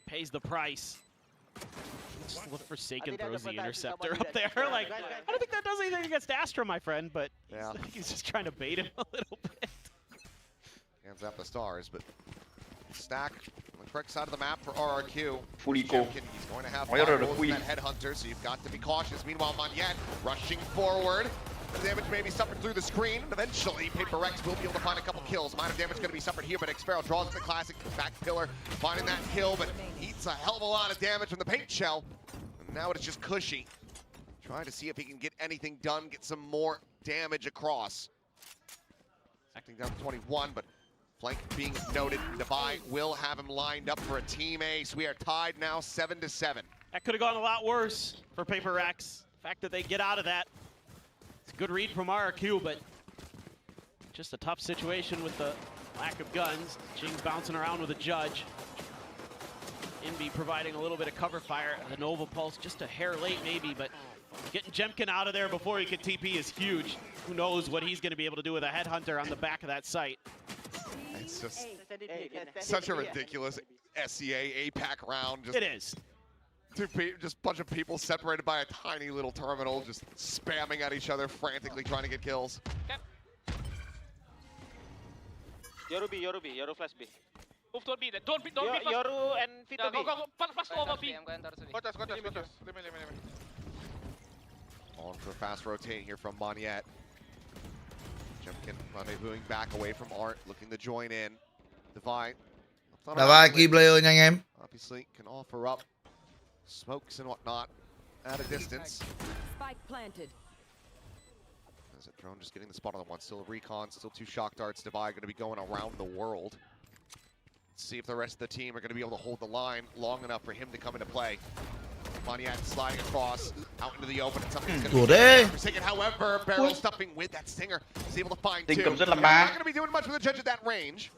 pays the price. Just look Forsaken throws the interceptor up there. Like, I don't think that does anything against Astra, my friend, but yeah. He's just trying to bait him a little bit. Hands up the stars, but stack on the correct side of the map for RRQ. He's going to have that headhunter, so you've got to be cautious. Meanwhile, Monyet rushing forward. The damage may be suffered through the screen. Eventually, PRX will be able to find a couple kills. Minor damage going to be suffered here, but Sparrow draws the classic back pillar, finding that kill, but eats a hell of a lot of damage from the paint shell. And now it's just Cushy, trying to see if he can get anything done, get some more damage across. Acting down to 21, but flank being noted. Devi will have him lined up for a team ace. We are tied now 7-7. That could have gone a lot worse for PRX. The fact that they get out of that. It's a good read from RRQ, but just a tough situation with the lack of guns. Jing's bouncing around with a judge. Envy providing a little bit of cover fire. The Nova Pulse just a hair late maybe, but getting Jemkin out of there before he can TP is huge. Who knows what he's going to be able to do with a headhunter on the back of that site. It's just such a ridiculous SCA APAC round. Just it is. Just a bunch of people separated by a tiny little terminal, just spamming at each other, frantically trying to get kills. Yoru B, Yoru flash B. Move toward B then. Don't be. Yoru and Vito B. Go, flash over B. Got us. Let me. On for a fast rotating here from Monyet. Jemkin rendezvousing back away from Art, looking to join in. Devi. Devi key player nha anh em. Obviously can offer up smokes and whatnot at a distance. Spike planted. As a drone just getting the spot on the one. Still a recon, still two shock darts. Devi going to be going around the world. Let's see if the rest of the team are going to be able to hold the line long enough for him to come into play. Monyet sliding across out into the open. And something's going to be Forsaken. However, barrel stuffing with that stinger. He's able to find two. Not going to be doing much with the judge at that range.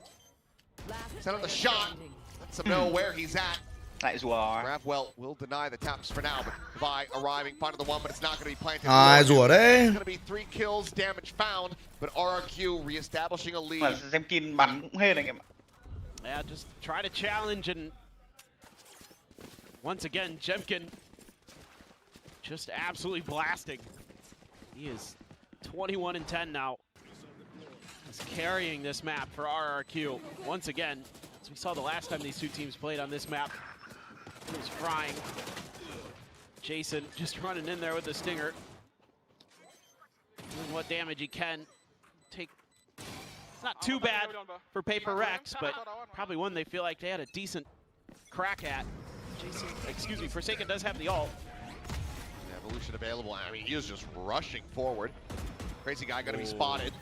Set up the shot. Lets him know where he's at. That is why. Ravwell will deny the taps for now, but Vi arriving, finding the one, but it's not going to be planted. It's going to be 3 kills, damage found, but RRQ reestablishing a lead. Yeah, just try to challenge, and once again, Jemkin just absolutely blasting. He is 21-10 now. He's carrying this map for RRQ. Once again, as we saw the last time these two teams played on this map, he was frying. Jason just running in there with the stinger. Doing what damage he can. Take. It's not too bad for PRX, but probably one they feel like they had a decent crack at. Jason, excuse me, Forsaken does have the ult. Evolution available. I mean, he is just rushing forward. Crazy Guy going to be spotted.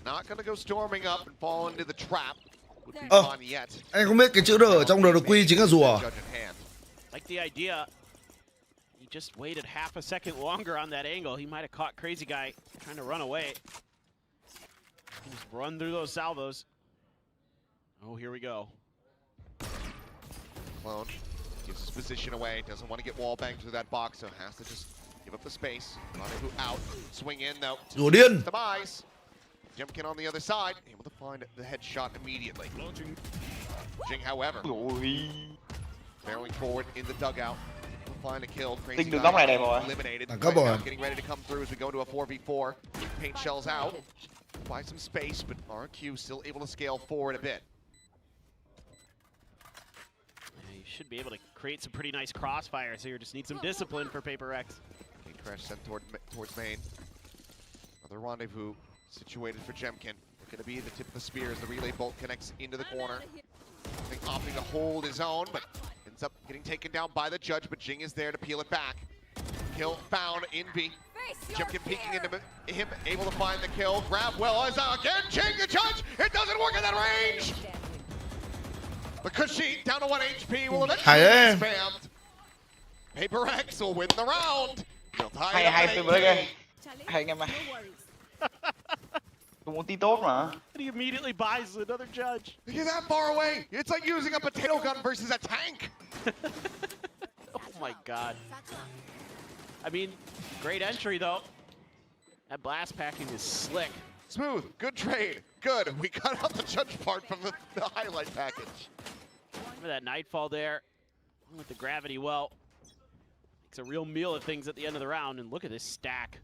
Not going to go storming up and fall into the trap. Anh không biết cái chữ R ở trong RRQ chính là rùa. Like the idea, he just waited half a second longer on that angle. He might have caught Crazy Guy trying to run away. He just run through those salvos. Oh, here we go. Clone gives his position away. Doesn't want to get wall banged through that box, so has to just give up the space. Rendezvous out. Swing in though. Rùa điên. Demise. Jemkin on the other side, able to find the headshot immediately. Jing, however, barreling forward in the dugout. Find a kill. Crazy Guy eliminated. Right now, getting ready to come through as we go to a 4v4. Paint shells out. Buy some space, but RQ still able to scale forward a bit. Yeah, he should be able to create some pretty nice crossfires here. Just need some discipline for PRX. Okay, Crash sent towards main. Another rendezvous situated for Jemkin. Going to be the tip of the spear as the relay bolt connects into the corner. I think opting to hold his own, but ends up getting taken down by the judge, but Jing is there to peel it back. Kill found, Envy. Jemkin peeking into him, able to find the kill. Grab well as again, Jing the judge! It doesn't work in that range! The Kushi down to 1 HP will eventually be spammed. PRX will win the round. They'll tie it up at 18. Hay anh em ơi. Tôi muốn tí tốt mà. And he immediately buys another judge. You're that far away. It's like using a potato gun versus a tank. Oh my god. I mean, great entry though. That blast packing is slick. Smooth, good trade, good. We cut out the judge part from the highlight package. Remember that Nightfall there with the gravity well. Makes a real meal of things at the end of the round, and look at this stack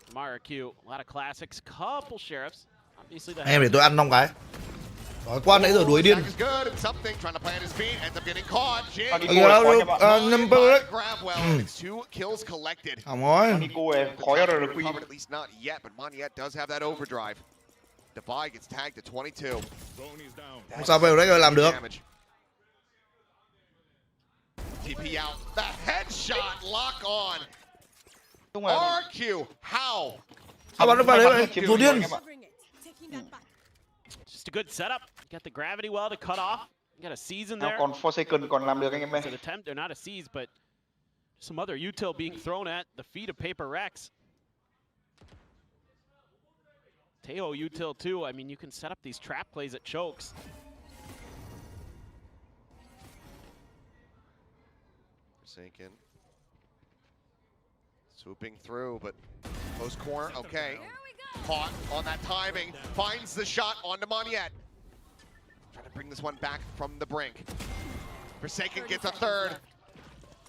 from RRQ. A lot of classics, couple sheriffs. Obviously the em để tôi ăn xong cái. Đói quá nãy giờ đuổi điên. Good, and something trying to plant his feet, ends up getting caught. Grab well, it's 2 kills collected. Không At least not yet, but Moniet does have that overdrive. Defy gets tagged at 22. Không sao về đấy làm được. TP out, the headshot lock on. RRQ, how? Sao bắn nó vào đấy vậy? Dù điên. Just a good setup. Got the gravity well to cut off. Got a seize in there. Còn 4 second còn làm được anh em ơi. It's an attempt, they're not a seize, but some other util being thrown at the feet of PRX. THEO util too. I mean, you can set up these trap plays at chokes. Forsaken. Swooping through, but close corner, okay. Caught on that timing, finds the shot onto Moniet. Trying to bring this one back from the brink. Forsaken gets a third.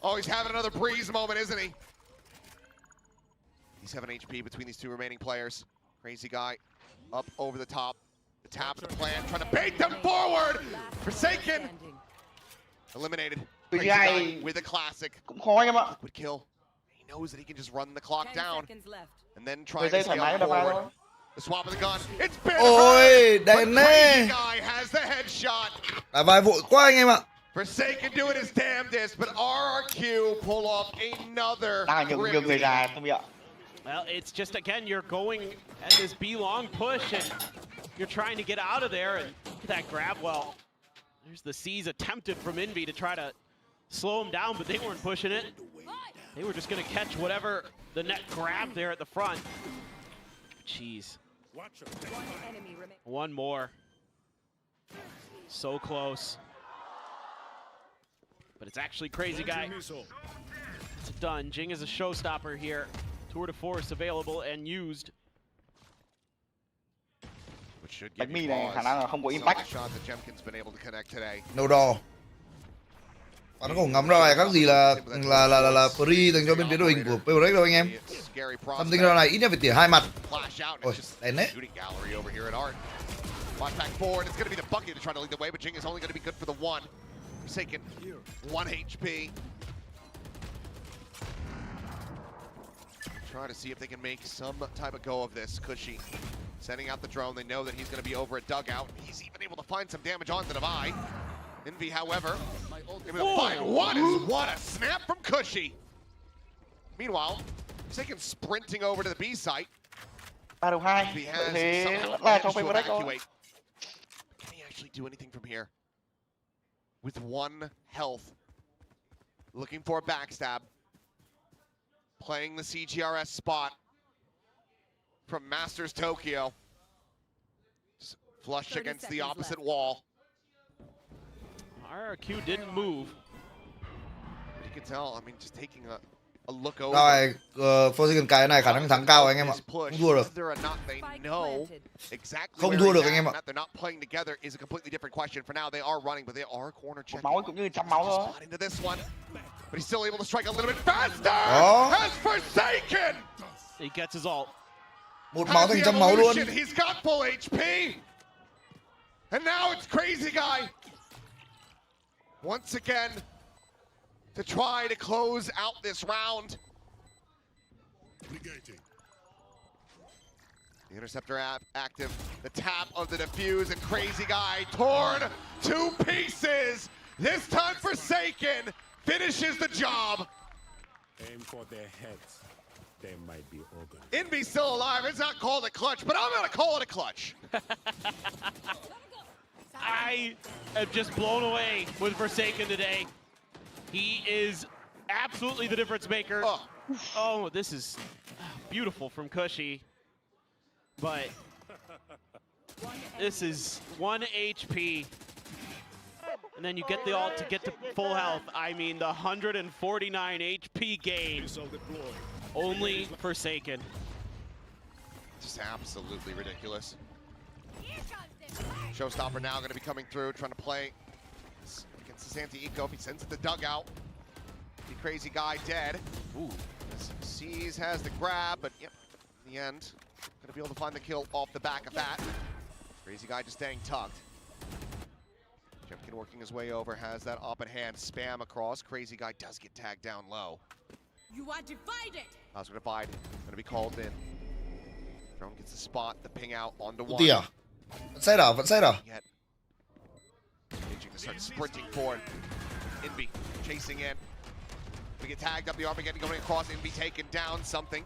Oh, he's having another breeze moment, isn't he? He's 7 HP between these 2 remaining players. Crazy guy up over the top. The tap of the plan, trying to bait them forward. Forsaken eliminated. Crazy guy with a classic. Liquid kill. He knows that he can just run the clock down and then try to scale forward. The swap of the gun. It's been Ôi, đèn Crazy guy has the headshot. Đã vai vội quá anh em ạ. Forsaken doing his damnedest, but RRQ pull off another. Well, it's just, again, you're going at this B-long push, and you're trying to get out of there, and look at that grab well. There's the seize attempted from Envy to try to slow him down, but they weren't pushing it. They were just going to catch whatever the net grabbed there at the front. Jeez. One more. So close. But it's actually Crazy Guy. It's done. Jing is a showstopper here. Tour de force available and used. Which should give you pause. khả năng là không có impact. Shot that Jemkin's been able to connect today. No đo. Và nó không ngắm ra này các gì là free dành cho bên phía đội hình của PRX đâu anh em. Something ra này ít nhất phải tỉa 2 mặt. Ôi, đèn đấy. Watch back forward. It's going to be the bucket to try to lead the way, but Jing is only going to be good for the 1. Forsaken, 1 HP. Trying to see if they can make some type of go of this. Kushi sending out the drone. They know that he's going to be over a dugout. He's even able to find some damage onto the VIE. Envy, however, able to find what a snap from Kushi. Meanwhile, Forsaken sprinting over to the B site. He has somehow managed to evacuate. Can he actually do anything from here? With 1 health. Looking for a backstab. Playing the CGRS spot from Masters Tokyo. Just flush against the opposite wall. RRQ didn't move. You can tell, I mean, just taking a look over. Rồi, Forsaken cái này khả năng thắng cao anh em ạ. Không thua được. Không thua được anh em ạ. They're not playing together is a completely different question. For now, they are running, but they are corner checking. Máu cũng như 100 máu thôi. Into this one, but he's still able to strike a little bit faster. Has Forsaken. He gets his ult. Một máu thành 100 máu luôn. He's got full HP. And now it's Crazy Guy. once again to try to close out this round. The interceptor active, the tap of the defuse, and Crazy Guy torn to pieces. This time Forsaken finishes the job. Aim for their heads. They might be organ. Envy's still alive. It's not called a clutch, but I'm gonna call it a clutch. I am just blown away with Forsaken today. He is absolutely the difference maker. Oh, this is beautiful from Cushy. But this is 1 HP. And then you get the ult to get to full health. I mean, the 149 HP gain. Only Forsaken. Just absolutely ridiculous. Showstopper now going to be coming through, trying to play against the KICKOFF. He sends it to dugout. The Crazy Guy dead. Ooh. Seas has the grab, but yep, in the end, going to be able to find the kill off the back of that. Crazy Guy just staying tucked. Jemkin working his way over, has that up at hand, spam across. Crazy Guy does get tagged down low. You are divided. How's going to divide? Going to be called in. Drone gets the spot, the ping out onto one. Ulti à? Vẫn side à? Vẫn side à? Aging to start sprinting forward. Envy chasing in. We get tagged up the Armageddon going across. Envy taken down. Something.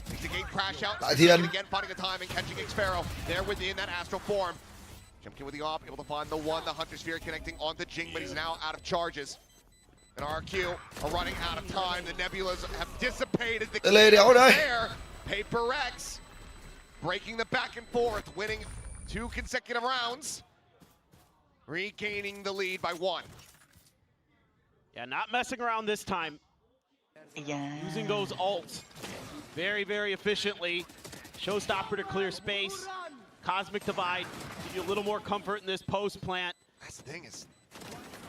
Takes the gate crash out. Again, finding the time and catching Xpharaoh there within that astral form. Jemkin with the op, able to find the one. The Hunter Sphere connecting onto Jing, but he's now out of charges. And RRQ are running out of time. The Nebulas have dissipated. The there. PRX breaking the back and forth, winning 2 consecutive rounds, regaining the lead by 1. Yeah, not messing around this time. Using those ults very, very efficiently. Showstopper to clear space. Cosmic Divide, give you a little more comfort in this post plant. That's the thing is,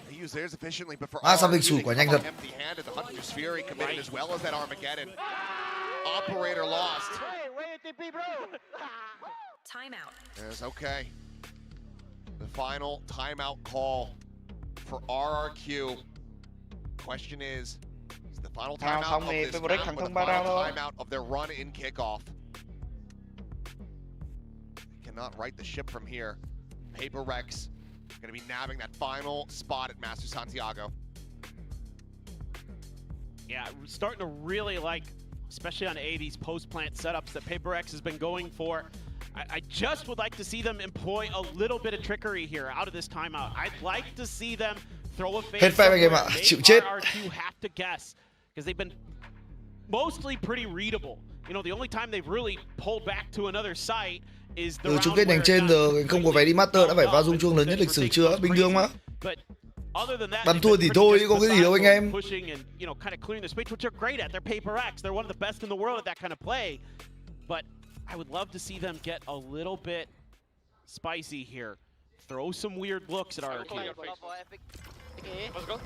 they use theirs efficiently, but for something sủi quá nhanh thật. empty-handed, the Hunter Sphere committed as well as that Armageddon. Operator lost. Timeout. Yes, okay. The final timeout call for RRQ. Question is the final timeout of this round, or the final timeout of their run in kickoff? They cannot right the ship from here. PRX going to be nabbing that final spot at Master Santiago. Yeah, starting to really like, especially on A, these post-plant setups that PRX has been going for. I just would like to see them employ a little bit of trickery here out of this timeout. I'd like to see them throw a fade somewhere, make RRQ have to guess, because they've been mostly pretty readable. You know, the only time they've really pulled back to another site is the chung kết ngành trên giờ không có vé đi master đã phải vào rung chuông lớn nhất lịch sử chưa? Bình thường mà. Bàn thua thì thôi, có cái gì đâu anh em. Pushing and, you know, kind of clearing the space, which they're great at. They're PRX. They're one of the best in the world at that kind of play. But I would love to see them get a little bit spicy here. Throw some weird looks at RRQ. Let's go.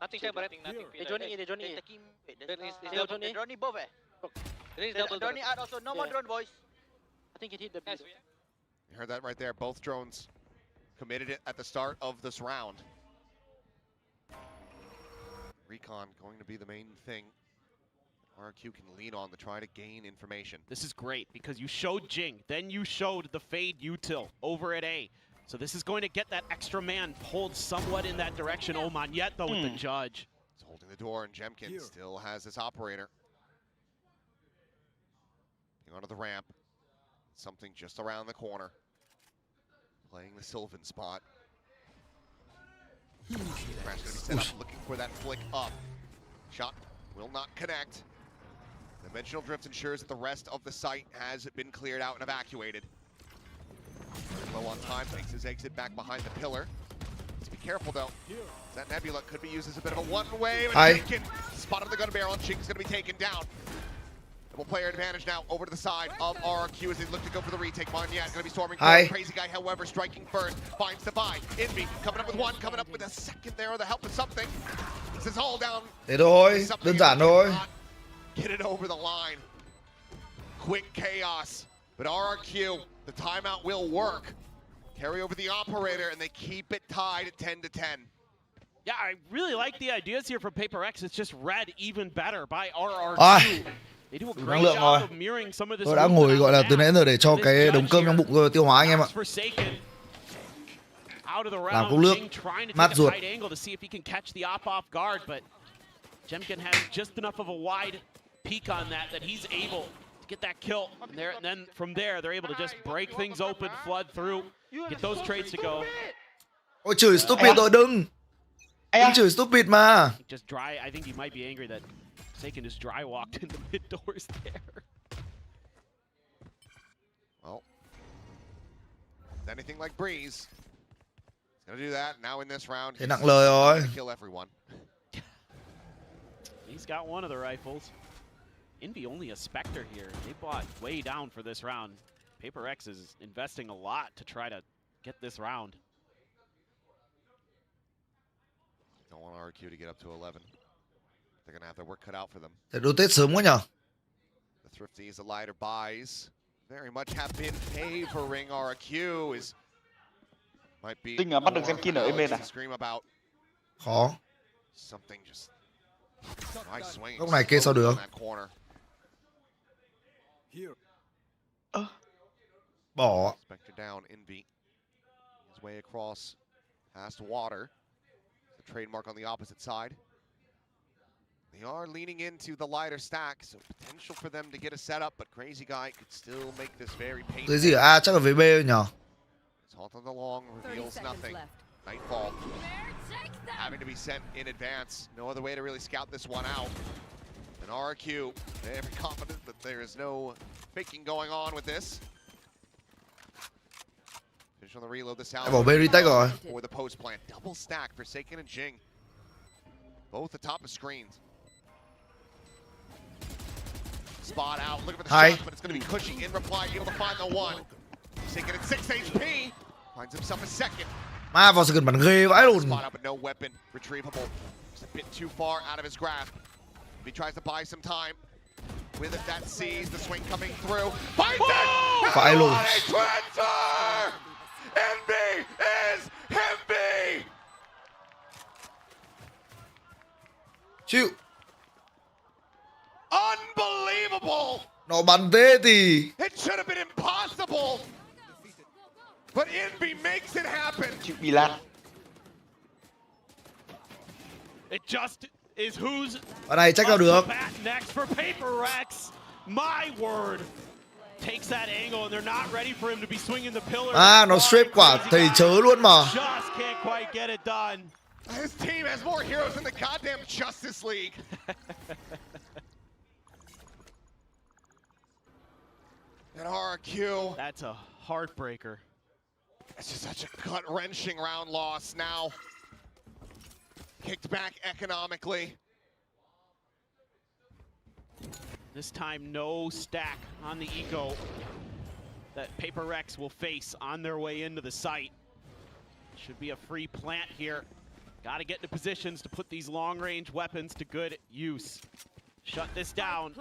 Nothing said, but they Johnny. They Johnny both. Johnny out also. No more drone, boys. I think it hit the B. You heard that right there. Both drones committed it at the start of this round. Recon going to be the main thing RRQ can lean on to try to gain information. This is great because you showed Jing, then you showed the fade util over at A. So this is going to get that extra man pulled somewhat in that direction. Oman yet though with the judge. He's holding the door, and Jemkin still has his operator. Onto the ramp. Something just around the corner. Playing the Sylvan spot. Crash going to be set up, looking for that flick up. Shot will not connect. Dimensional Drift ensures that the rest of the site has been cleared out and evacuated. Low on time, makes his exit back behind the pillar. Let's be careful though. That Nebula could be used as a bit of a one-way. Spot of the gun barrel, and Chink's going to be taken down. Double player advantage now over to the side of RRQ as they look to go for the retake. Monyet going to be storming forward. Crazy Guy, however, striking first. Finds Divide. Envy coming up with one, coming up with a second there with the help of something. This is all down. Thế thôi, đơn giản thôi. Get it over the line. Quick chaos. But RRQ, the timeout will work. carry over the operator, and they keep it tied at 10-10. Yeah, I really like the ideas here from PRX. It's just read even better by RRQ. They do a great lượng rồi. job of mirroring some of this. Tôi đã ngồi gọi là từ nãy giờ để cho cái đống cơm trong bụng tiêu hóa anh em ạ. Làm cũng nước, mát ruột. Jemkin has just enough of a wide peek on that he's able to get that kill. And then from there, they're able to just break things open, flood through, get those trades to go. Ôi chửi stupid rồi đừng chửi stupid mà. Just dry. I think he might be angry that Saken just dry walked in the mid doors there. Well, anything like Breeze. He's gonna do that now in this round. Thế nặng lời rồi. Kill everyone. He's got one of the rifles. Envy only a Spectre here. They bought way down for this round. PRX is investing a lot to try to get this round. Don't want RRQ to get up to 11. They're gonna have their work cut out for them. Để rotate sớm quá nhở. The Thrifties, the lighter buys, very much have been favoring RRQ. Is might be. Tinh bắt được Jemkin ở bên này. Scream about. Khó. Something just. Nice swing. Góc này kê sao được. Bỏ. Spectre down, Envy. His way across past water. The trademark on the opposite side. They are leaning into the lighter stack, so potential for them to get a setup, but Crazy Guy could still make this very painful. Cái gì à? Chắc là với B nhở. Halt on the long, reveals nothing. Nightfall. Having to be sent in advance. No other way to really scout this one out. And RRQ, very confident that there is no faking going on with this. Finish on the reload this out. Bỏ B retake rồi. For the post plant. Double stack for Saken and Jing. Both atop of screens. Spot out, looking for the shot, but it's going to be cushy. In reply, able to find the one. Saken at 6 HP. Finds himself a second. Ma vào sự gần bắn ghê vãi luôn. Spot up, but no weapon retrievable. Just a bit too far out of his grasp. He tries to buy some time. With it, that sees the swing coming through. Finds it! Vãi luôn. Transfer! Envy is Envy! Chịu. Unbelievable! Nó bắn thế thì. It should have been impossible. But Envy makes it happen. Chịu bị lát. It just is who's Bạn này chắc đâu được. next for PRX. My word. Takes that angle and they're not ready for him to be swinging the pillar. À, nó strip quả thầy chớ luôn mà. Just can't quite get it done. His team has more heroes than the goddamn Justice League. And RRQ. That's a heartbreaker. It's just such a gut-wrenching round loss now. Kicked back economically. This time, no stack on the eco that PRX will face on their way into the site. Should be a free plant here. Got to get into positions to put these long-range weapons to good use. Shut this down.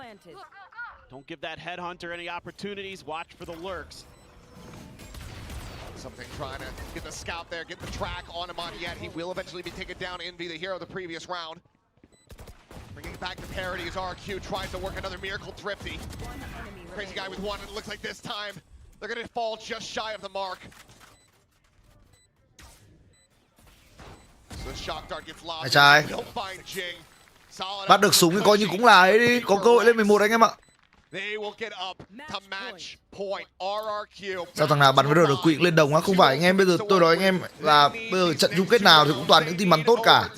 Don't give that headhunter any opportunities. Watch for the lurks. Something trying to get the scout there, get the track on him on yet. He will eventually be taken down. Envy, the hero of the previous round. Bringing it back to parity as RRQ tries to work another miracle thrifty. Crazy Guy with one, and it looks like this time they're going to fall just shy of the mark. So the shock dart gets lost. They'll find Jing. Solid. Bắt được súng thì coi như cũng là ấy đi, có cơ hội lên 11 anh em ạ. They will get up to match point. RRQ. Sao thằng nào bắn với được quỵ lên đồng á? Không phải anh em, bây giờ tôi nói anh em là bây giờ trận chung kết nào thì cũng toàn những team bắn tốt cả.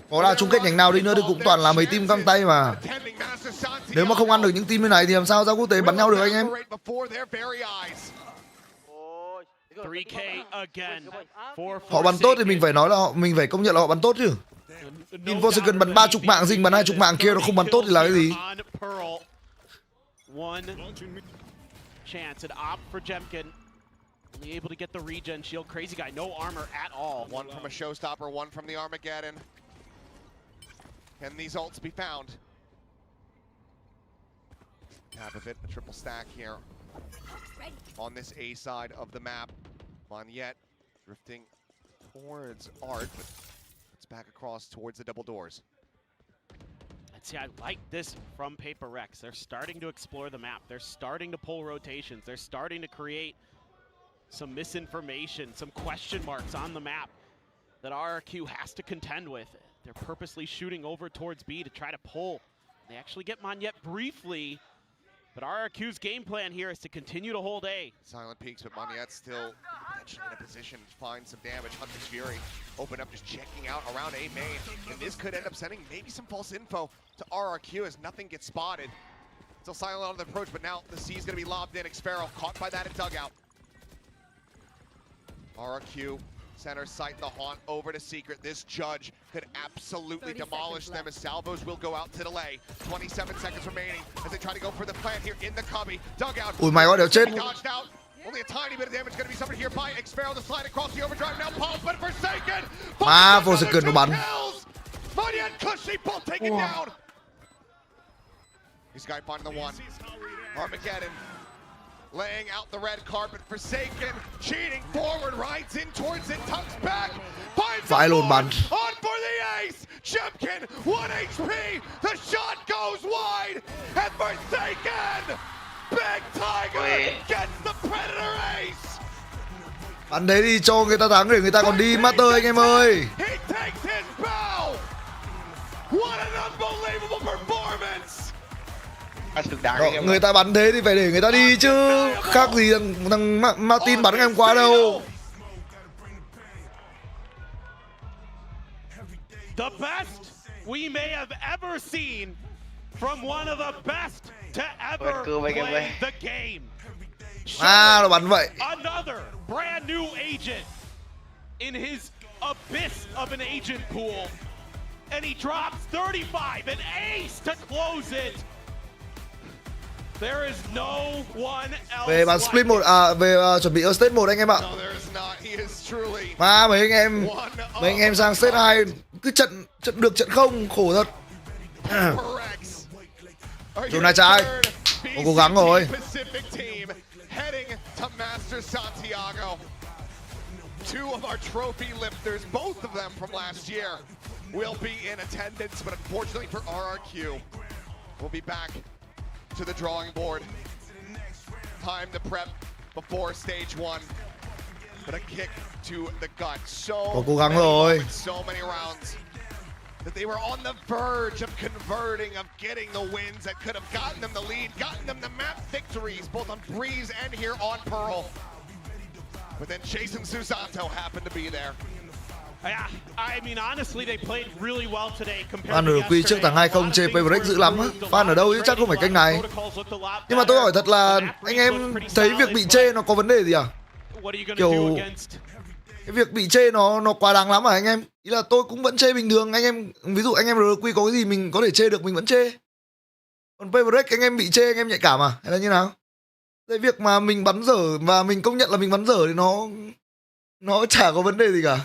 Có là chung kết nhánh nào đi nữa thì cũng toàn là mấy team căng tay mà. Nếu mà không ăn được những team như này thì làm sao ra quốc tế bắn nhau được anh em? Họ bắn tốt thì mình phải nói là mình phải công nhận là họ bắn tốt chứ. Info cần bắn 30 mạng, Dinh bắn 20 mạng kia nó không bắn tốt thì là cái gì? One chance at op for Jemkin. Only able to get the regen shield. Crazy Guy, no armor at all. One from a showstopper, one from the Armageddon. Can these ults be found? Half of it, a triple stack here on this A side of the map. Monyet drifting towards Art, but it's back across towards the double doors. See, I like this from PRX. They're starting to explore the map. They're starting to pull rotations. They're starting to create some misinformation, some question marks on the map that RRQ has to contend with. They're purposely shooting over towards B to try to pull. They actually get Monyet briefly, but RRQ's game plan here is to continue to hold A. Silent peaks, but Monyet still potentially in a position to find some damage. Hunter's Fury open up, just checking out around A main. And this could end up sending maybe some false info to RRQ as nothing gets spotted. Still silent on the approach, but now the C is going to be lobbed in. Xpharaoh caught by that at dugout. RRQ center sight the haunt over to Secret. This judge could absolutely demolish them as salvos will go out to delay. 27 seconds remaining as they try to go for the plant here in the cubby. Dugout. Ui mày có đều chết. Dodged out. Only a tiny bit of damage going to be suffered here by Xpharaoh. The slide across the overdrive now pulse, but Forsaken. Má vô sự kiện nó bắn. Monyet, Cushy, both taken down. This guy finding the one. Armageddon laying out the red carpet. Forsaken cheating forward, rides in towards it, tucks back, finds Phải luôn bắn. on for the ace. Chempkin 1 HP. The shot goes wide, and Forsaken, Big Tiger gets the Predator ace. Bắn đấy đi cho người ta thắng để người ta còn đi Master anh em ơi. He takes his bow. What an unbelievable performance. Người ta bắn thế thì phải để người ta đi chứ. Khác gì thằng Martin bắn em quá đâu. The best we may have ever seen from one of the best to ever play the game. Nó bắn vậy. Another brand new agent in his abyss of an agent pool. And he drops 35, an ace to close it. There is no one else. Về bàn split 1 về chuẩn bị ở stage 1 anh em ạ. Mà mấy anh em sang stage 2 cứ trận được trận không khổ thật. Dù này trái. Cố gắng rồi. Two of our trophy lifters, both of them from last year, will be in attendance, but unfortunately for RRQ, we'll be back to the drawing board. Time to prep before stage 1, but a kick to the gut. So many rounds that they were on the verge of converting, of getting the wins that could have gotten them the lead, gotten them the map victories, both on Breeze and here on Pearl. But then Jason Susanto happened to be there. Yeah, I mean honestly they played really well today compared Fan RRQ trước thằng 2-0 chê PRX dữ lắm á. Fan ở đâu chứ chắc không phải kênh này. Nhưng mà tôi hỏi thật là anh em thấy việc bị chê nó có vấn đề gì à? Kiểu cái việc bị chê nó quá đáng lắm à anh em? Ý là tôi cũng vẫn chê bình thường, anh em ví dụ anh em RRQ có cái gì mình có thể chê được mình vẫn chê. Còn PRX anh em bị chê anh em nhạy cảm à? Hay là như nào? Cái việc mà mình bắn dở và mình công nhận là mình bắn dở thì nó chả có vấn đề gì cả.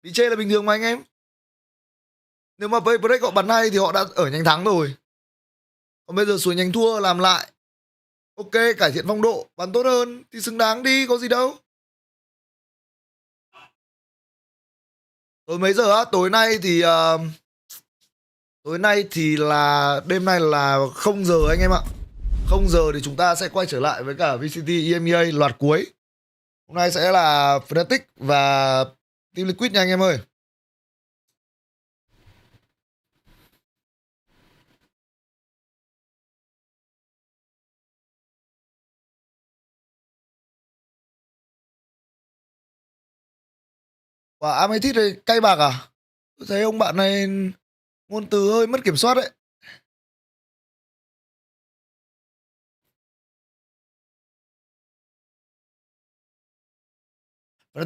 Bị chê là bình thường mà anh em. Nếu mà PRX họ bắn hay thì họ đã ở nhánh thắng rồi. Còn bây giờ xuống nhánh thua làm lại. Ok, cải thiện phong độ, bắn tốt hơn thì xứng đáng đi, có gì đâu. Tối mấy giờ á? Tối nay thì là đêm nay là 0 giờ anh em ạ. 0 giờ thì chúng ta sẽ quay trở lại với cả VCT EMEA loạt cuối. Hôm nay sẽ là Fnatic và Team Liquid nha anh em ơi. Và Amethyst này cay bạc à? Tôi thấy ông bạn này ngôn từ hơi mất kiểm soát đấy.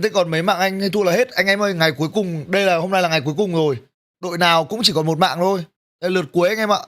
Thế còn mấy mạng anh hay thua là hết. Anh em ơi, ngày cuối cùng, hôm nay là ngày cuối cùng rồi. Đội nào cũng chỉ còn một mạng thôi. Đây lượt cuối anh em ạ.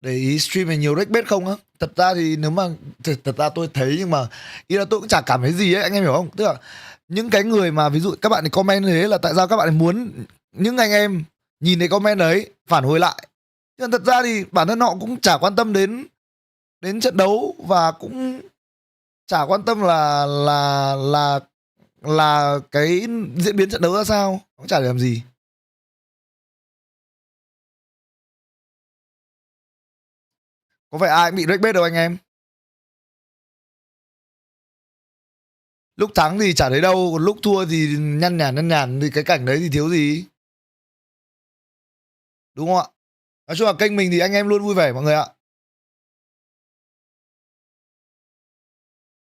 để ý stream này nhiều rec không á? Thật ra thì nếu mà thật ra tôi thấy, nhưng mà ý là tôi cũng chả cảm thấy gì ấy, anh em hiểu không? Tức là những cái người mà ví dụ các bạn ấy comment thế là tại sao các bạn ấy muốn những anh em nhìn thấy comment đấy phản hồi lại. Nhưng thật ra thì bản thân họ cũng chả quan tâm đến trận đấu, và cũng chả quan tâm là cái diễn biến trận đấu ra sao, cũng chả để làm gì. Có phải ai cũng bị rec đâu anh em. Lúc thắng thì chả thấy đâu, còn lúc thua thì nhăn nhản thì cái cảnh đấy thì thiếu gì, đúng không ạ? Nói chung là kênh mình thì anh em luôn vui vẻ mọi người ạ.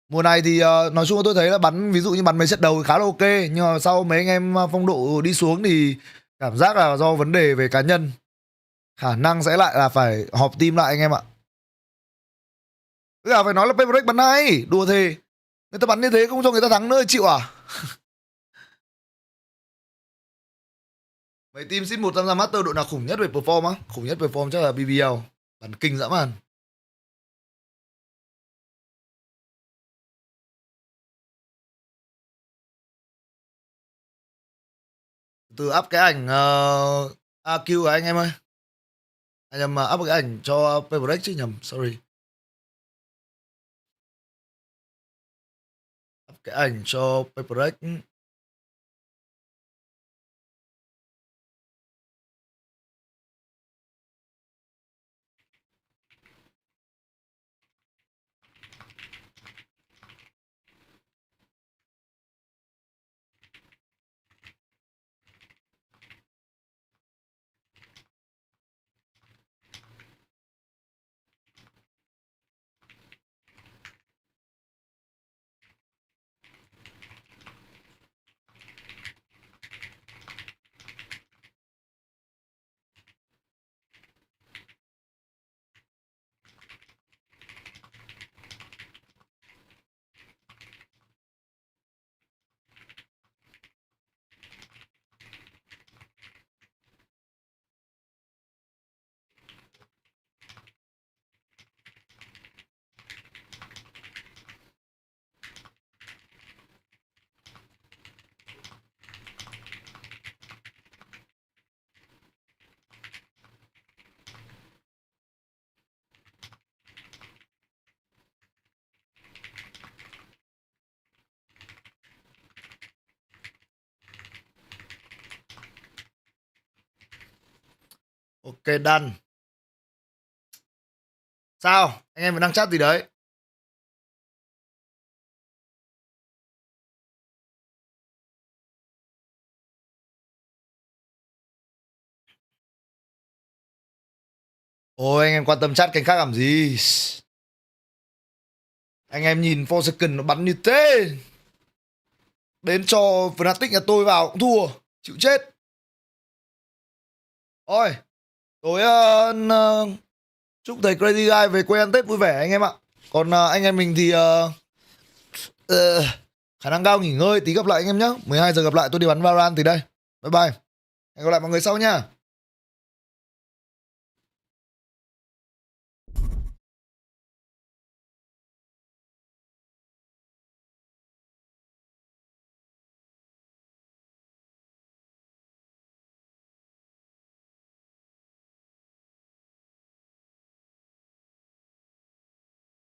Mùa này thì nói chung là tôi thấy là ví dụ như bắn mấy trận đầu thì khá là ok, nhưng mà sau mấy anh em phong độ đi xuống thì cảm giác là do vấn đề về cá nhân, khả năng sẽ lại là phải họp team lại anh em ạ. Bây giờ phải nói là PRX bắn hay, đùa thề. Người ta bắn như thế không cho người ta thắng nữa chịu à? Mấy team seed 1 tham gia Master đội nào khủng nhất về perform á? Khủng nhất perform chắc là BBL. Bắn kinh dã man. Từ up cái ảnh AQ à anh em ơi. Anh em mà up cái ảnh cho PRX chứ nhầm, sorry. Up cái ảnh cho PRX. Ok done. Sao? Anh em vẫn đang chat gì đấy? Ôi anh em quan tâm chat kênh khác làm gì? Anh em nhìn 4 second nó bắn như thế. Đến cho Fnatic nhà tôi vào cũng thua. Chịu chết. Ôi. Tối chúc thầy Crazy Guy về quê ăn Tết vui vẻ anh em ạ. Còn anh em mình thì khả năng cao nghỉ ngơi. Tí gặp lại anh em nhé. 12 giờ gặp lại, tôi đi bắn Valorant thì đây. Bye bye. Hẹn gặp lại mọi người sau nha.